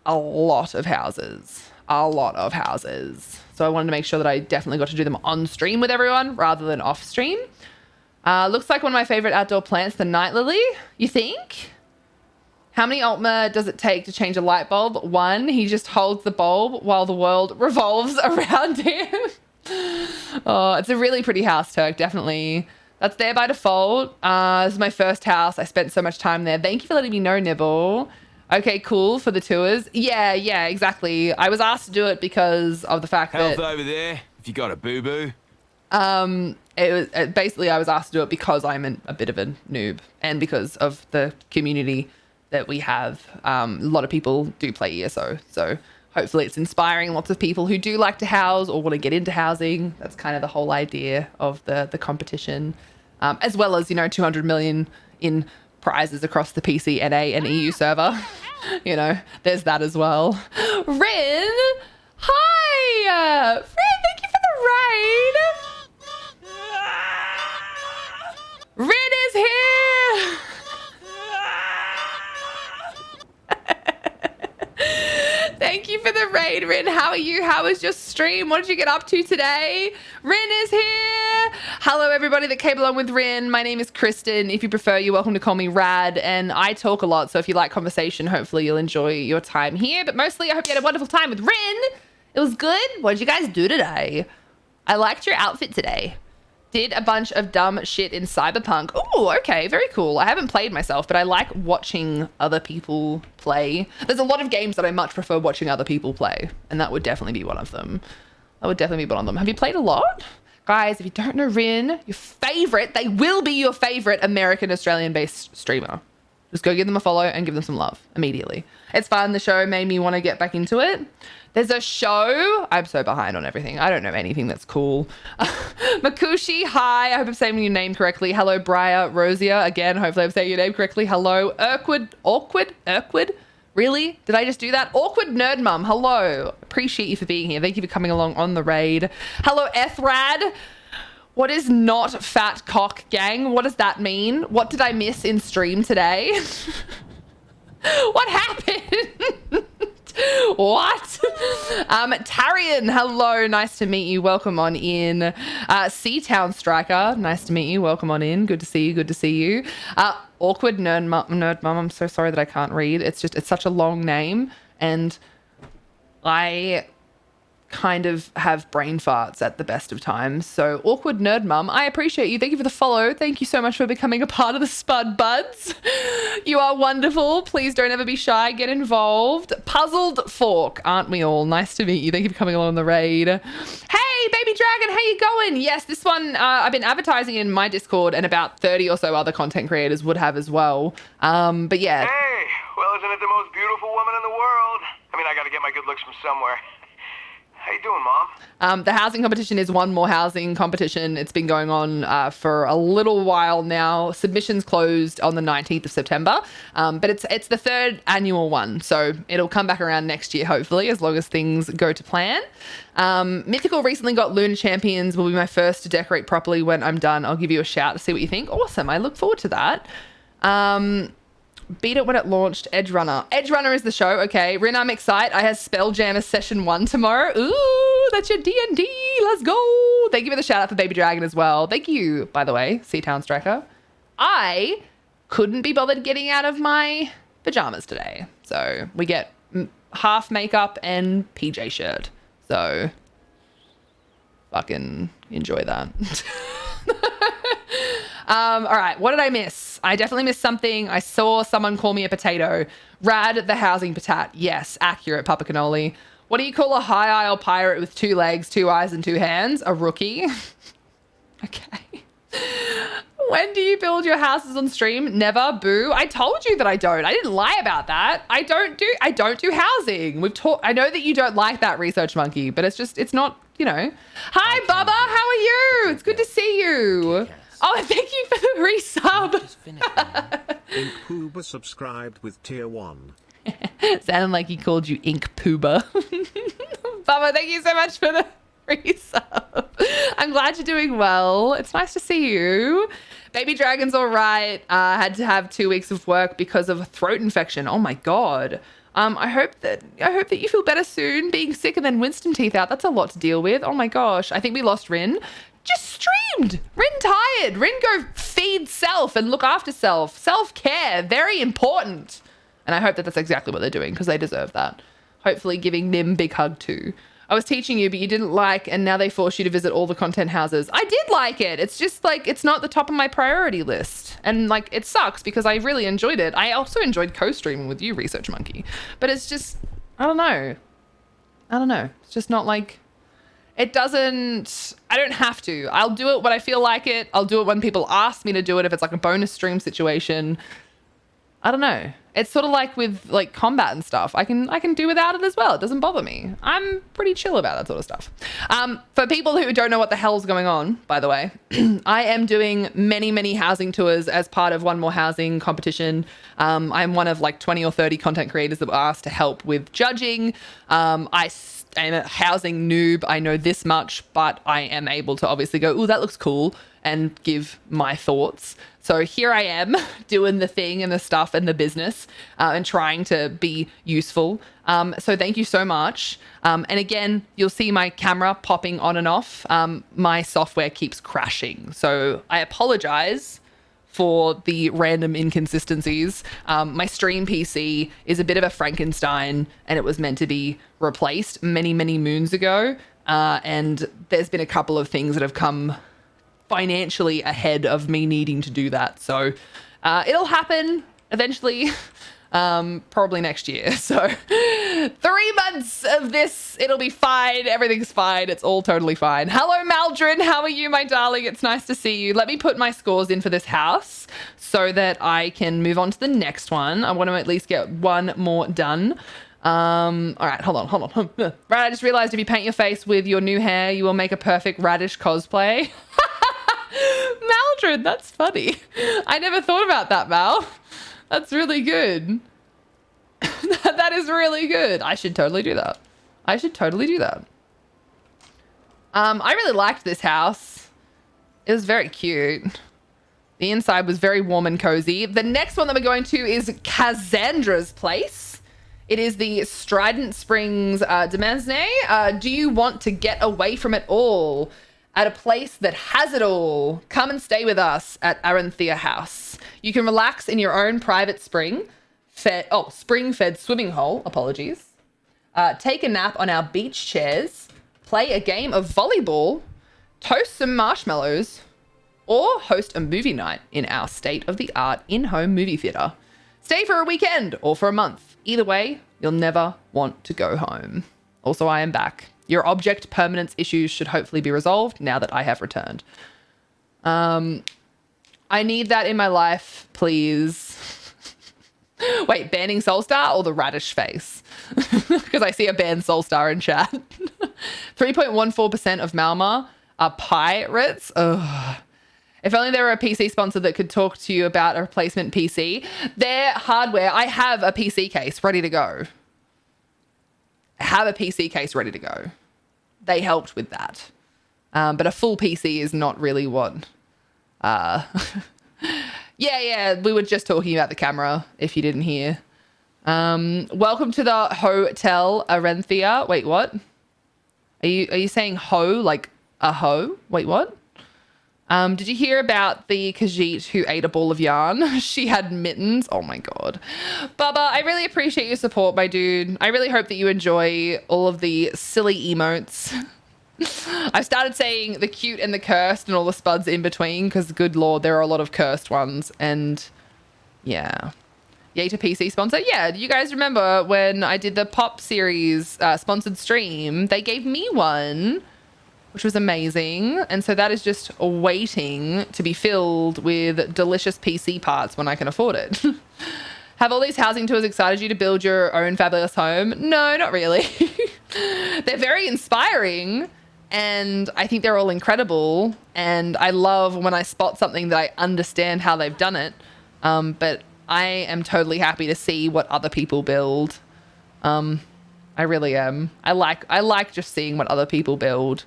a lot of houses. A lot of houses. So I wanted to make sure that I definitely got to do them on stream with everyone rather than off stream. Looks like one of my favorite outdoor plants, the night lily. You think? How many Ultima does it take to change a light bulb? 1, he just holds the bulb while the world revolves around him. Oh, it's a really pretty house, Turk, definitely. That's there by default. This is my first house. I spent so much time there. Thank you for letting me know, Nibble. Okay, cool, for the tours. Yeah, exactly. I was asked to do it because of the fact that... Health over there, if you got a boo-boo. It was basically I was asked to do it because I'm a bit of a noob and because of the community that we have. A lot of people do play ESO, so hopefully it's inspiring lots of people who do like to house or want to get into housing. That's kind of the whole idea of the competition, as well as 200 million in prizes across the PC, NA, and EU server. There's that as well. Rin, hi, Rin, thank you for the raid. Rin is here! Thank you for the raid, Rin. How are you? How was your stream? What did you get up to today? Rin is here! Hello, everybody that came along with Rin. My name is Kristen. If you prefer, you're welcome to call me Rad. And I talk a lot, so if you like conversation, hopefully you'll enjoy your time here. But mostly, I hope you had a wonderful time with Rin. It was good. What did you guys do today? I liked your outfit today. Did a bunch of dumb shit in Cyberpunk. Oh, okay, very cool. I haven't played myself, but I like watching other people play. There's a lot of games that I much prefer watching other people play, and that would definitely be one of them. That would definitely be one of them. Have you played a lot? Guys, if you don't know Rin, your favorite, they will be your favorite American Australian-based streamer. Just go give them a follow and give them some love immediately. It's fun. The show made me want to get back into it. There's a show. I'm so behind on everything. I don't know anything that's cool. Makushi, hi. I hope I'm saying your name correctly. Hello, Briar, Rosia. Again, hopefully I'm saying your name correctly. Hello, Awkward. Really? Did I just do that? Awkward Nerd Mum. Hello. Appreciate you for being here. Thank you for coming along on the raid. Hello, Ethrad. What is not fat cock gang? What does that mean? What did I miss in stream today? What happened? What? Tarian, hello, nice to meet you. Welcome on in. Seatown Striker, nice to meet you. Welcome on in. Good to see you. Awkward Nerd Mum, I'm so sorry that I can't read. It's such a long name, and I kind of have brain farts at the best of times. So Awkward Nerd Mum, I appreciate you. Thank you for the follow. Thank you so much for becoming a part of the Spud Buds. You are wonderful. Please don't ever be shy. Get involved. Puzzled Fork, aren't we all? Nice to meet you. Thank you for coming along the raid. Hey, Baby Dragon, how you going? Yes, this one I've been advertising in my Discord, and about 30 or so other content creators would have as well. But yeah. Hey, well, isn't it the most beautiful woman in the world? I mean, I gotta get my good looks from somewhere. How you doing, Mom? The housing competition is one more housing competition. It's been going on for a little while now. Submissions closed on the 19th of September, but it's the third annual one, so it'll come back around next year, hopefully, as long as things go to plan. Mythical recently got Lunar Champions. Will be my first to decorate properly when I'm done. I'll give you a shout to see what you think. Awesome. I look forward to that. Beat it when it launched. Edge Runner is the show. Okay, Rin, I'm excited. I have Spelljammer session 1 tomorrow. Ooh, that's your D&D. Let's go. Thank you for the shout out for Baby Dragon as well. Thank you, by the way, Seatown Striker. I couldn't be bothered getting out of my pajamas today, so we get half makeup and PJ shirt. So fucking enjoy that. All right, what did I miss? I definitely missed something. I saw someone call me a potato. Rad the housing patat. Yes, accurate, Papa Cannoli. What do you call a high isle pirate with 2 legs, 2 eyes, and 2 hands? A rookie. Okay. When do you build your houses on stream? Never. Boo. I told you that I don't. I didn't lie about that. I don't do housing. I know that you don't like that, Research Monkey, but it's not, you know. Hi, Bubba. How are you? It's good to see you. Oh, thank you for the resub. Ink Pooba subscribed with tier 1. Sounded like he called you Ink Pooba. Bubba, thank you so much for the resub. I'm glad you're doing well. It's nice to see you. Baby Dragon's all right. Had to have 2 weeks of work because of a throat infection. Oh my God. I hope that you feel better soon. Being sick and then Winston teeth out, that's a lot to deal with. Oh my gosh. I think we lost Rin. Just streamed. Rin tired. Rin go feed self and look after self. Self-care, very important. And I hope that that's exactly what they're doing because they deserve that. Hopefully giving Nim big hug too. I was teaching you, but you didn't like, and now they force you to visit all the content houses. I did like it. It's just like, it's not the top of my priority list. And like, it sucks because I really enjoyed it. I also enjoyed co-streaming with you, Research Monkey. But it's just, I don't know. It's just not like, I don't have to. I'll do it when I feel like it. I'll do it when people ask me to do it if it's like a bonus stream situation. I don't know. It's sort of like with like combat and stuff. I can do without it as well. It doesn't bother me. I'm pretty chill about that sort of stuff. For people who don't know what the hell's going on, by the way, I am doing many housing tours as part of One More Housing competition. I'm one of like 20 or 30 content creators that were asked to help with judging. I'm a housing noob. I know this much, but I am able to obviously go, ooh, that looks cool, and give my thoughts. So here I am doing the thing and the stuff and the business and trying to be useful. So thank you so much. And again, you'll see my camera popping on and off. My software keeps crashing. So I apologize for the random inconsistencies. My stream PC is a bit of a Frankenstein and it was meant to be replaced many, many moons ago. And there's been a couple of things that have come financially ahead of me needing to do that. So it'll happen eventually, probably next year. So 3 months of this, it'll be fine. Everything's fine. It's all totally fine. Hello, Maldrin. How are you, my darling? It's nice to see you. Let me put my scores in for this house so that I can move on to the next one. I want to at least get one more done. All right, hold on. Right, I just realized if you paint your face with your new hair, you will make a perfect radish cosplay. Maldred, that's funny. I never thought about that, Mal. That's really good. That is really good. I should totally do that. I really liked this house. It was very cute. The inside was very warm and cozy. The next one that we're going to is Cassandra's place. It is the Strident Springs Demansne. Do you want to get away from it all? At a place that has it all. Come and stay with us at Aranthea House. You can relax in your own private spring-fed swimming hole, apologies. Take a nap on our beach chairs, play a game of volleyball, toast some marshmallows, or host a movie night in our state-of-the-art in-home movie theater. Stay for a weekend or for a month. Either way, you'll never want to go home. Also, I am back. Your object permanence issues should hopefully be resolved now that I have returned. I need that in my life, please. Wait, banning Soulstar or the radish face? Because I see a banned Soulstar in chat. 3.14% of Malma are pirates. Ugh. If only there were a PC sponsor that could talk to you about a replacement PC. Their hardware, I have a PC case ready to go. They helped with that. But a full PC is not really what... Yeah, we were just talking about the camera, if you didn't hear. Welcome to the Hotel Aranthea. Wait, what? Are you saying ho, like a hoe? Wait, what? Did you hear about the Khajiit who ate a ball of yarn? She had mittens. Oh my God. Bubba, I really appreciate your support, my dude. I really hope that you enjoy all of the silly emotes. I've started saying the cute and the cursed and all the spuds in between because, good Lord, there are a lot of cursed ones. And yeah. Yay to PC sponsor. Yeah, do you guys remember when I did the Pop series sponsored stream? They gave me one, which was amazing. And so that is just waiting to be filled with delicious PC parts when I can afford it. Have all these housing tours excited you to build your own fabulous home? No, not really. They're very inspiring and I think they're all incredible. And I love when I spot something that I understand how they've done it. But I am totally happy to see what other people build. I really am. I like just seeing what other people build.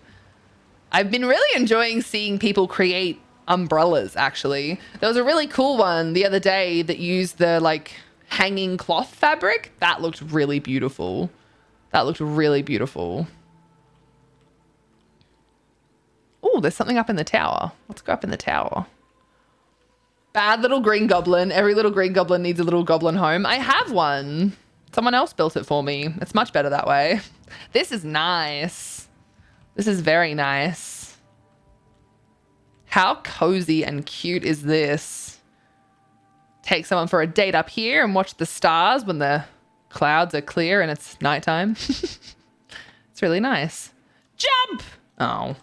I've been really enjoying seeing people create umbrellas, actually. There was a really cool one the other day that used the like hanging cloth fabric. That looked really beautiful. Oh, there's something up in the tower. Let's go up in the tower. Bad little green goblin. Every little green goblin needs a little goblin home. I have one. Someone else built it for me. It's much better that way. This is nice. This is very nice. How cozy and cute is this? Take someone for a date up here and watch the stars when the clouds are clear and it's nighttime. It's really nice. Jump! Oh,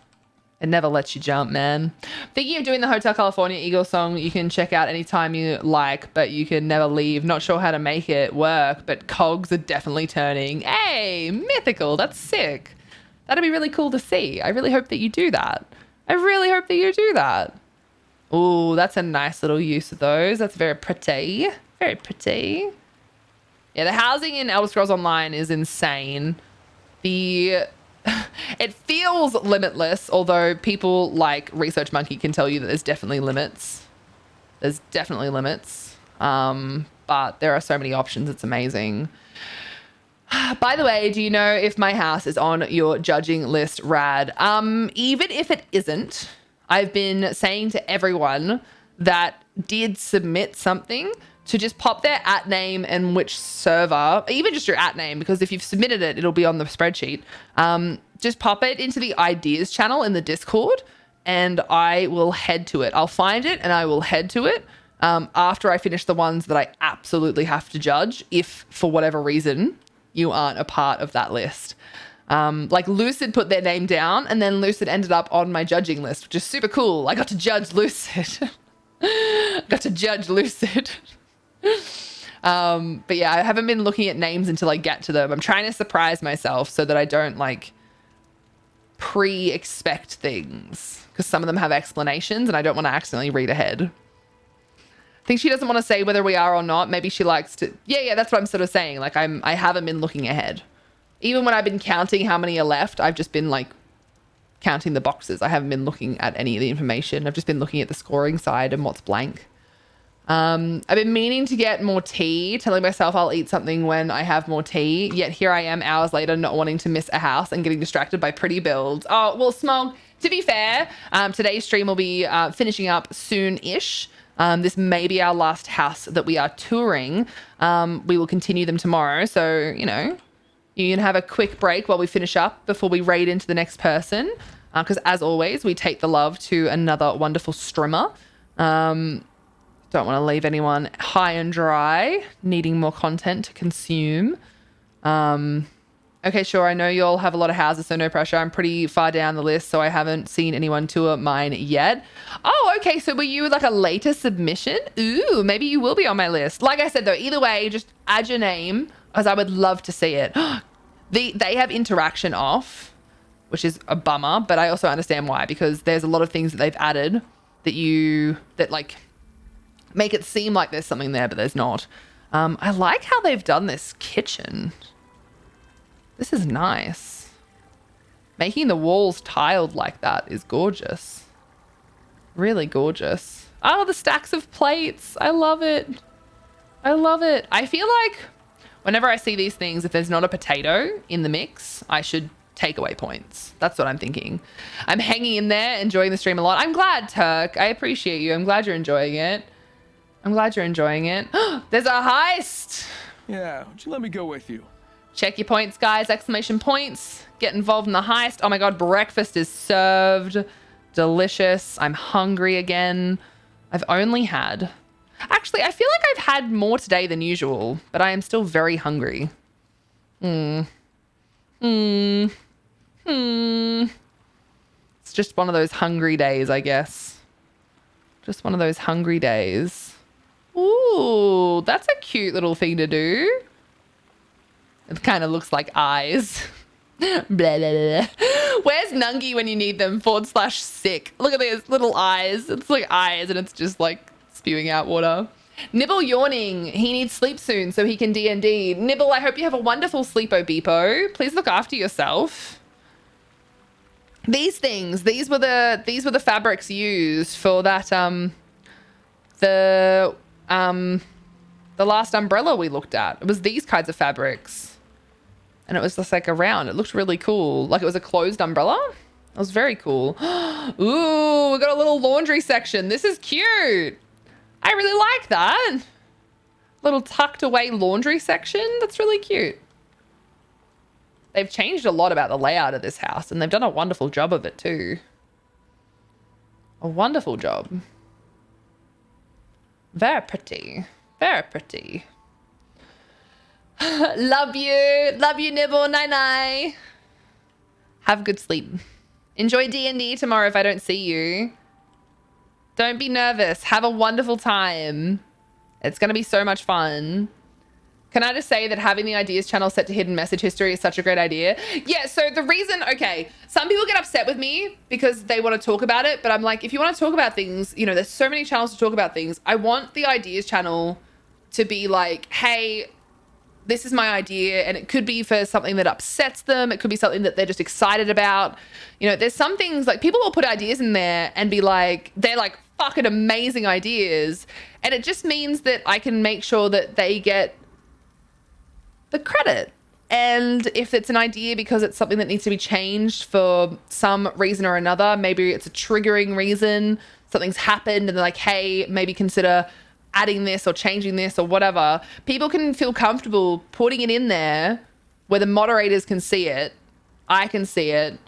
it never lets you jump, man. Thinking of doing the Hotel California Eagle song you can check out anytime you like, but you can never leave. Not sure how to make it work, but cogs are definitely turning. Hey, mythical, that's sick. That'd be really cool to see. I really hope that you do that. Ooh, that's a nice little use of those. That's very pretty. Very pretty. Yeah, the housing in Elder Scrolls Online is insane. The it feels limitless, although people like Research Monkey can tell you that there's definitely limits. There's definitely limits. But there are so many options. It's amazing. By the way, do you know if my house is on your judging list, Rad? Even if it isn't, I've been saying to everyone that did submit something to just pop their @name and which server, even just your @name, because if you've submitted it, it'll be on the spreadsheet. Just pop it into the ideas channel in the Discord and I will head to it. I'll find it and I will head to it after I finish the ones that I absolutely have to judge, if for whatever reason you aren't a part of that list. Like Lucid put their name down and then Lucid ended up on my judging list, which is super cool. I got to judge Lucid. Got to judge Lucid. But yeah, I haven't been looking at names until I get to them. I'm trying to surprise myself so that I don't like pre-expect things, because some of them have explanations and I don't want to accidentally read ahead. I think she doesn't want to say whether we are or not. Maybe she likes to. Yeah, that's what I'm sort of saying. Like I haven't been looking ahead. Even when I've been counting how many are left, I've just been like counting the boxes. I haven't been looking at any of the information. I've just been looking at the scoring side and what's blank. I've been meaning to get more tea, telling myself I'll eat something when I have more tea. Yet here I am hours later, not wanting to miss a house and getting distracted by pretty builds. Oh, well, Smog, to be fair, today's stream will be finishing up soon-ish. This may be our last house that we are touring. We will continue them tomorrow. So, you know, you can have a quick break while we finish up before we raid into the next person. Because as always, we take the love to another wonderful streamer. Don't want to leave anyone high and dry, needing more content to consume. Okay, sure. I know you all have a lot of houses, so no pressure. I'm pretty far down the list, so I haven't seen anyone tour mine yet. Oh, okay. So were you like a later submission? Ooh, maybe you will be on my list. Like I said, though, either way, just add your name, as I would love to see it. They have interaction off, which is a bummer, but I also understand why, because there's a lot of things that they've added that like make it seem like there's something there, but there's not. I like how they've done this kitchen. This is nice. Making the walls tiled like that is gorgeous. Really gorgeous. Oh, the stacks of plates. I love it. I love it. I feel like whenever I see these things, if there's not a potato in the mix, I should take away points. That's what I'm thinking. I'm hanging in there, enjoying the stream a lot. I'm glad, Turk. I appreciate you. I'm glad you're enjoying it. I'm glad you're enjoying it. There's a heist. Yeah, would you let me go with you? Check your points, guys. Exclamation points. Get involved in the heist. Oh my God, breakfast is served. Delicious. I'm hungry again. I've only had... Actually, I feel like I've had more today than usual, but I am still very hungry. It's just one of those hungry days, I guess. Just one of those hungry days. Ooh, that's a cute little thing to do. It kind of looks like eyes. Blah, blah, blah. Where's Nungi when you need them? /sick. Look at these little eyes. It's like eyes and it's just like spewing out water. Nibble yawning. He needs sleep soon so he can D&D. Nibble, I hope you have a wonderful sleepo beepo. Please look after yourself. These things, these were the fabrics used for that the last umbrella we looked at. It was these kinds of fabrics. And it was just like around. It looked really cool. Like it was a closed umbrella. It was very cool. Ooh, we got a little laundry section. This is cute. I really like that. Little tucked away laundry section. That's really cute. They've changed a lot about the layout of this house and they've done a wonderful job of it too. A wonderful job. Very pretty. Very pretty. Love you, Nibble. Night. Have good sleep. Enjoy D&D tomorrow if I don't see you. Don't be nervous. Have a wonderful time. It's going to be so much fun. Can I just say that having the ideas channel set to hidden message history is such a great idea? Yeah, so the reason, okay, some people get upset with me because they want to talk about it, but I'm like, if you want to talk about things, you know, there's so many channels to talk about things. I want the ideas channel to be like, hey, this is my idea, and it could be for something that upsets them. It could be something that they're just excited about. You know, there's some things like people will put ideas in there and be like, they're like fucking amazing ideas. And it just means that I can make sure that they get the credit. And if it's an idea because it's something that needs to be changed for some reason or another, maybe it's a triggering reason, something's happened and they're like, hey, maybe consider adding this or changing this or whatever, people can feel comfortable putting it in there where the moderators can see it. I can see it.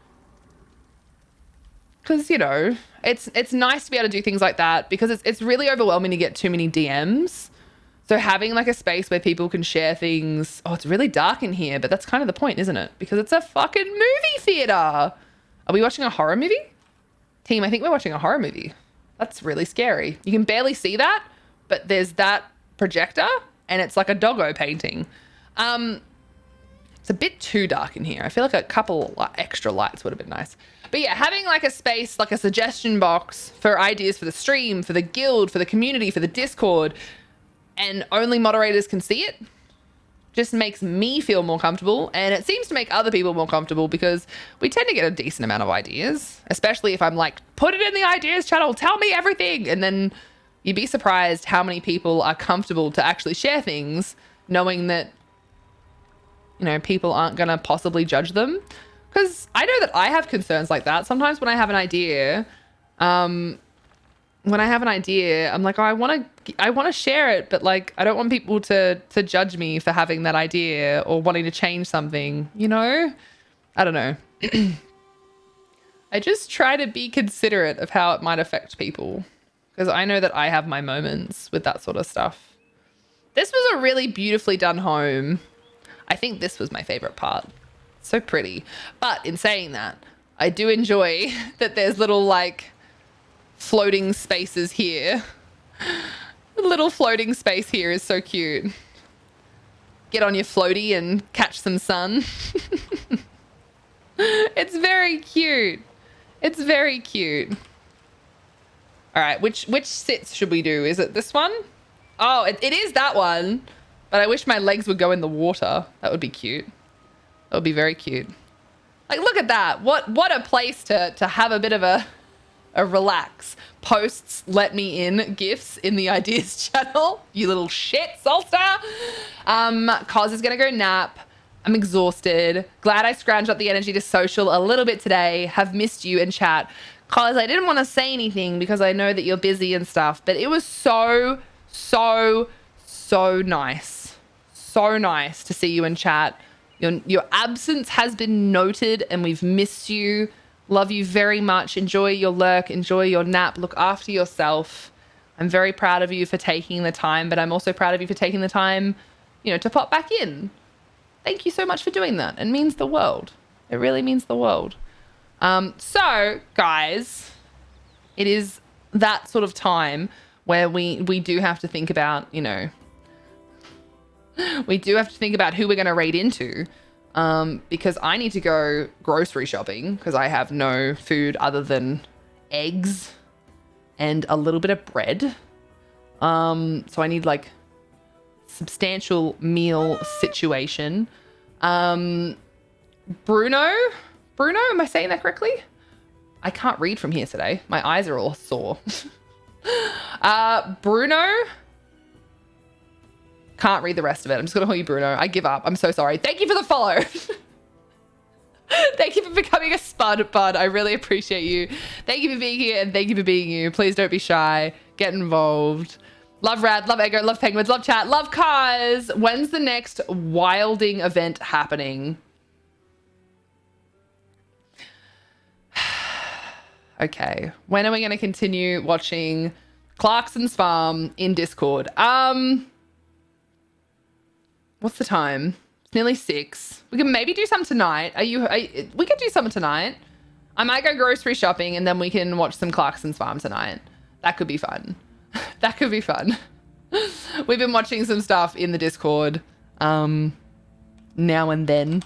Because, you know, it's nice to be able to do things like that because it's really overwhelming to get too many DMs. So having like a space where people can share things. Oh, it's really dark in here, but that's kind of the point, isn't it? Because it's a fucking movie theater. Are we watching a horror movie? Team, I think we're watching a horror movie. That's really scary. You can barely see that, but there's that projector and it's like a doggo painting. It's a bit too dark in here. I feel like a couple extra lights would have been nice. But yeah, having like a space, like a suggestion box for ideas for the stream, for the guild, for the community, for the Discord, and only moderators can see it just makes me feel more comfortable. And it seems to make other people more comfortable because we tend to get a decent amount of ideas, especially if I'm like, put it in the ideas channel, tell me everything. And then you'd be surprised how many people are comfortable to actually share things knowing that, you know, people aren't going to possibly judge them. Because I know that I have concerns like that. Sometimes when I have an idea, I'm like, oh, I want to share it, but like, I don't want people to judge me for having that idea or wanting to change something, you know? I don't know. I just try to be considerate of how it might affect people because I know that I have my moments with that sort of stuff. This was a really beautifully done home. I think this was my favorite part. So pretty. But in saying that, I do enjoy that there's little like floating spaces here. The little floating space here is so cute. Get on your floaty and catch some sun. It's very cute. It's very cute. All right, which sits should we do? Is it this one? Oh, it is that one. But I wish my legs would go in the water. That would be cute. That would be very cute. Like, look at that. What a place to have a bit of a relax. Posts let me in gifts in the ideas channel. You little shit, Solstar. Cos is gonna go nap. I'm exhausted. Glad I scrounged up the energy to social a little bit today. Have missed you in chat. Cos, I didn't want to say anything because I know that you're busy and stuff, but it was so nice. So nice to see you in chat. Your absence has been noted and we've missed you. Love you very much. Enjoy your lurk. Enjoy your nap. Look after yourself. I'm very proud of you for taking the time, but I'm also proud of you for taking the time, you know, to pop back in. Thank you so much for doing that. It means the world. It really means the world. So, guys, it is that sort of time where we do have to think about, you know, we do have to think about who we're going to raid into. Because I need to go grocery shopping because I have no food other than eggs and a little bit of bread. So I need like substantial meal situation. Bruno, am I saying that correctly? I can't read from here today. My eyes are all sore. Bruno. Can't read the rest of it. I'm just going to call you Bruno. I give up. I'm so sorry. Thank you for the follow. Thank you for becoming a spud, bud. I really appreciate you. Thank you for being here and thank you for being you. Please don't be shy. Get involved. Love Rad, love Ego, love Penguins, love chat, love cars. When's the next wilding event happening? Okay. When are we going to continue watching Clarkson's Farm in Discord? What's the time? It's nearly 6. We can maybe do some tonight. We could do some tonight. I might go grocery shopping and then we can watch some Clarkson's Farm tonight. That could be fun. That could be fun. We've been watching some stuff in the Discord now and then.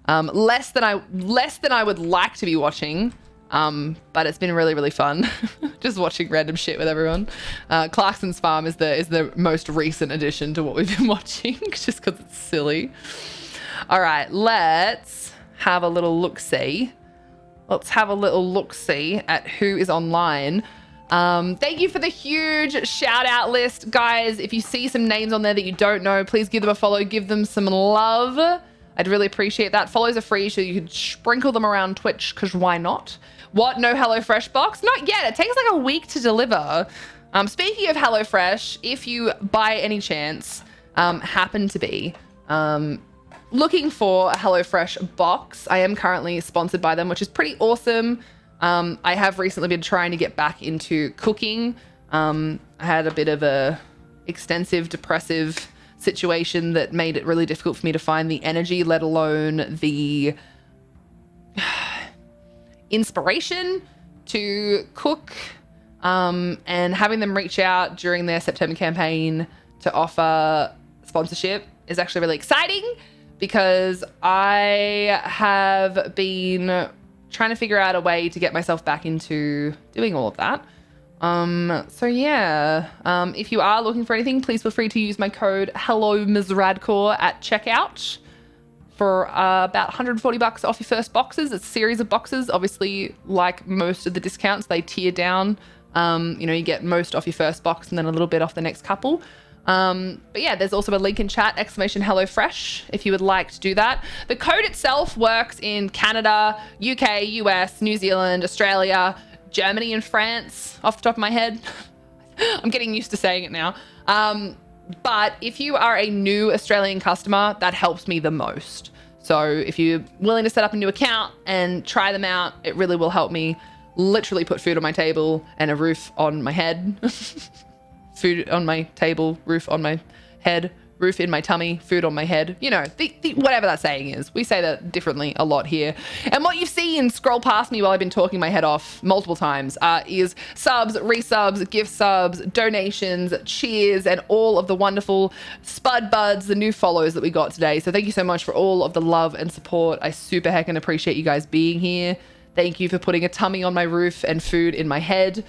Less than I would like to be watching But it's been really, really fun just watching random shit with everyone. Clarkson's Farm is the most recent addition to what we've been watching just because it's silly. All right, let's have a little look-see. Let's have a little look-see at who is online. Thank you for the huge shout out list, guys. If you see some names on there that you don't know, please give them a follow, give them some love. I'd really appreciate that. Follows are free, so you could sprinkle them around Twitch, because why not? What? No HelloFresh box? Not yet. It takes like a week to deliver. Speaking of HelloFresh, if you by any chance happen to be looking for a HelloFresh box, I am currently sponsored by them, which is pretty awesome. I have recently been trying to get back into cooking. I had a bit of a extensive depressive situation that made it really difficult for me to find the energy, let alone the inspiration to cook. And having them reach out during their September campaign to offer sponsorship is actually really exciting, because I have been trying to figure out a way to get myself back into doing all of that. So yeah, if you are looking for anything, please feel free to use my code HelloMsRadcore at checkout for about $140 off your first boxes. It's a series of boxes. Obviously, like most of the discounts, they tier down. You get most off your first box and then a little bit off the next couple. But yeah, there's also a link in chat, !HelloFresh, if you would like to do that. The code itself works in Canada, UK, US, New Zealand, Australia, Germany, and France, off the top of my head. I'm getting used to saying it now. But if you are a new Australian customer, that helps me the most. So if you're willing to set up a new account and try them out, it really will help me literally put food on my table and a roof on my head. Food on my table, roof on my head, roof in my tummy, food on my head. You know, the whatever that saying is. We say that differently a lot here. And what you've seen scroll past me while I've been talking my head off multiple times is subs, resubs, gift subs, donations, cheers, and all of the wonderful spud buds, the new follows that we got today. So thank you so much for all of the love and support. I super heckin' appreciate you guys being here. Thank you for putting a tummy on my roof and food in my head.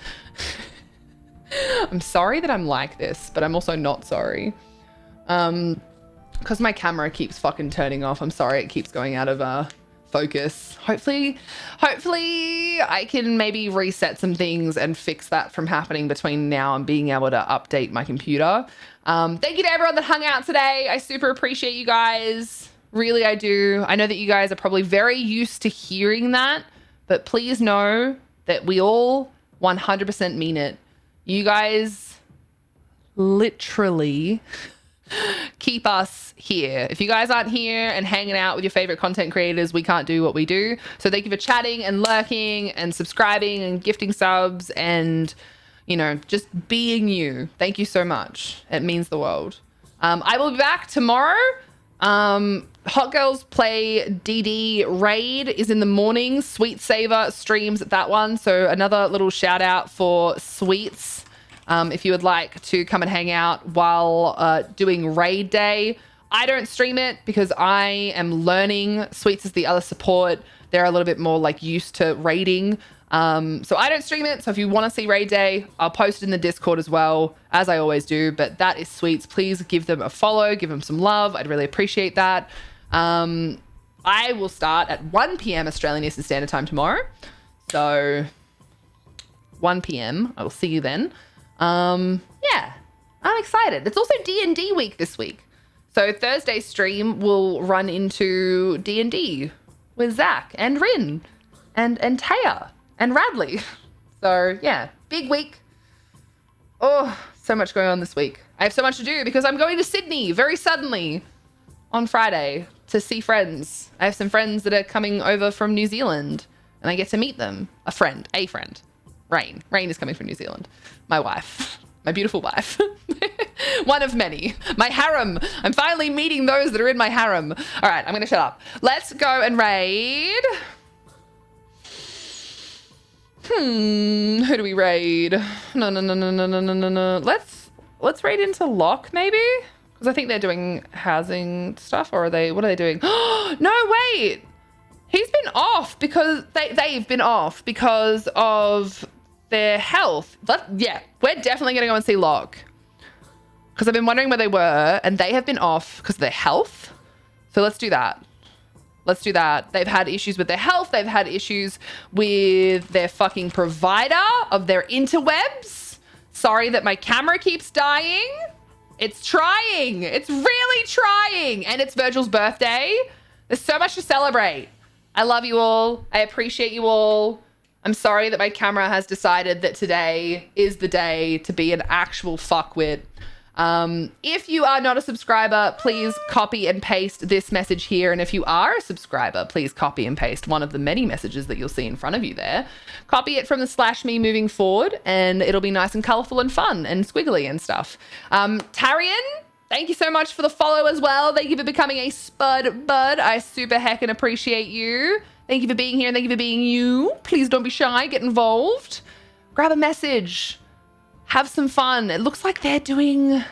I'm sorry that I'm like this, but I'm also not sorry. Because my camera keeps fucking turning off. I'm sorry it keeps going out of focus. Hopefully I can maybe reset some things and fix that from happening between now and being able to update my computer. Thank you to everyone that hung out today. I super appreciate you guys. Really, I do. I know that you guys are probably very used to hearing that, but please know that we all 100% mean it. You guys literally keep us here. If you guys aren't here and hanging out with your favorite content creators, we can't do what we do. So thank you for chatting and lurking and subscribing and gifting subs and, just being you. Thank you so much. It means the world. I will be back tomorrow. Hot Girls Play DD Raid is in the morning. Sweet Saver streams that one. So another little shout out for Sweets. If you would like to come and hang out while doing Raid Day. I don't stream it because I am learning. Sweets is the other support. They're a little bit more used to raiding. So I don't stream it. So if you want to see Raid Day, I'll post it in the Discord as well, as I always do. But that is Sweets. Please give them a follow. Give them some love. I'd really appreciate that. I will start at 1 p.m. Australian Eastern Standard Time tomorrow. So 1 p.m. I will see you then. Yeah, I'm excited. It's also D&D week this week. So Thursday's stream will run into D&D with Zach and Rin and Taya and Radley. So yeah, big week. Oh, so much going on this week. I have so much to do because I'm going to Sydney very suddenly on Friday to see friends. I have some friends that are coming over from New Zealand and I get to meet them. A friend. Rain is coming from New Zealand. My wife. My beautiful wife. One of many. My harem. I'm finally meeting those that are in my harem. All right, I'm going to shut up. Let's go and raid. Who do we raid? No. Let's raid into Lock, maybe? Because I think they're doing housing stuff, or what are they doing? No, wait. He's been off because they've been off because of their health. But yeah, we're definitely going to go and see Locke. Because I've been wondering where they were, and they have been off because of their health. So let's do that. Let's do that. They've had issues with their health. They've had issues with their fucking provider of their interwebs. Sorry that my camera keeps dying. It's trying. It's really trying. And it's Virgil's birthday. There's so much to celebrate. I love you all. I appreciate you all. I'm sorry that my camera has decided that today is the day to be an actual fuckwit. If you are not a subscriber, please copy and paste this message here. And if you are a subscriber, please copy and paste one of the many messages that you'll see in front of you there. Copy it from the /me moving forward, and it'll be nice and colorful and fun and squiggly and stuff. Tarian, thank you so much for the follow as well. Thank you for becoming a spud bud. I super heckin' appreciate you. Thank you for being here and thank you for being you. Please don't be shy. Get involved. Grab a message. Have some fun. It looks like they're doing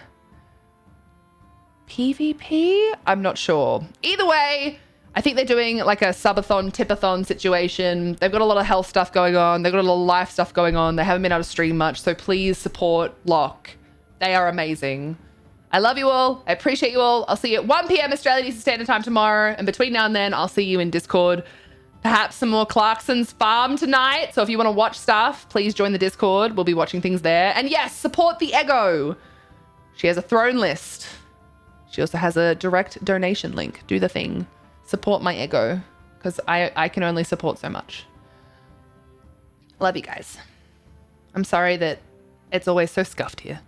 PvP. I'm not sure. Either way, I think they're doing like a subathon, tipathon situation. They've got a lot of health stuff going on. They've got a lot of life stuff going on. They haven't been able to stream much. So please support Locke. They are amazing. I love you all. I appreciate you all. I'll see you at 1 p.m. Australian Eastern Standard Time tomorrow. And between now and then, I'll see you in Discord. Perhaps some more Clarkson's farm tonight. So if you want to watch stuff, please join the Discord. We'll be watching things there. And yes, support the Ego. She has a throne list. She also has a direct donation link. Do the thing. Support my Ego. Because I can only support so much. Love you guys. I'm sorry that it's always so scuffed here.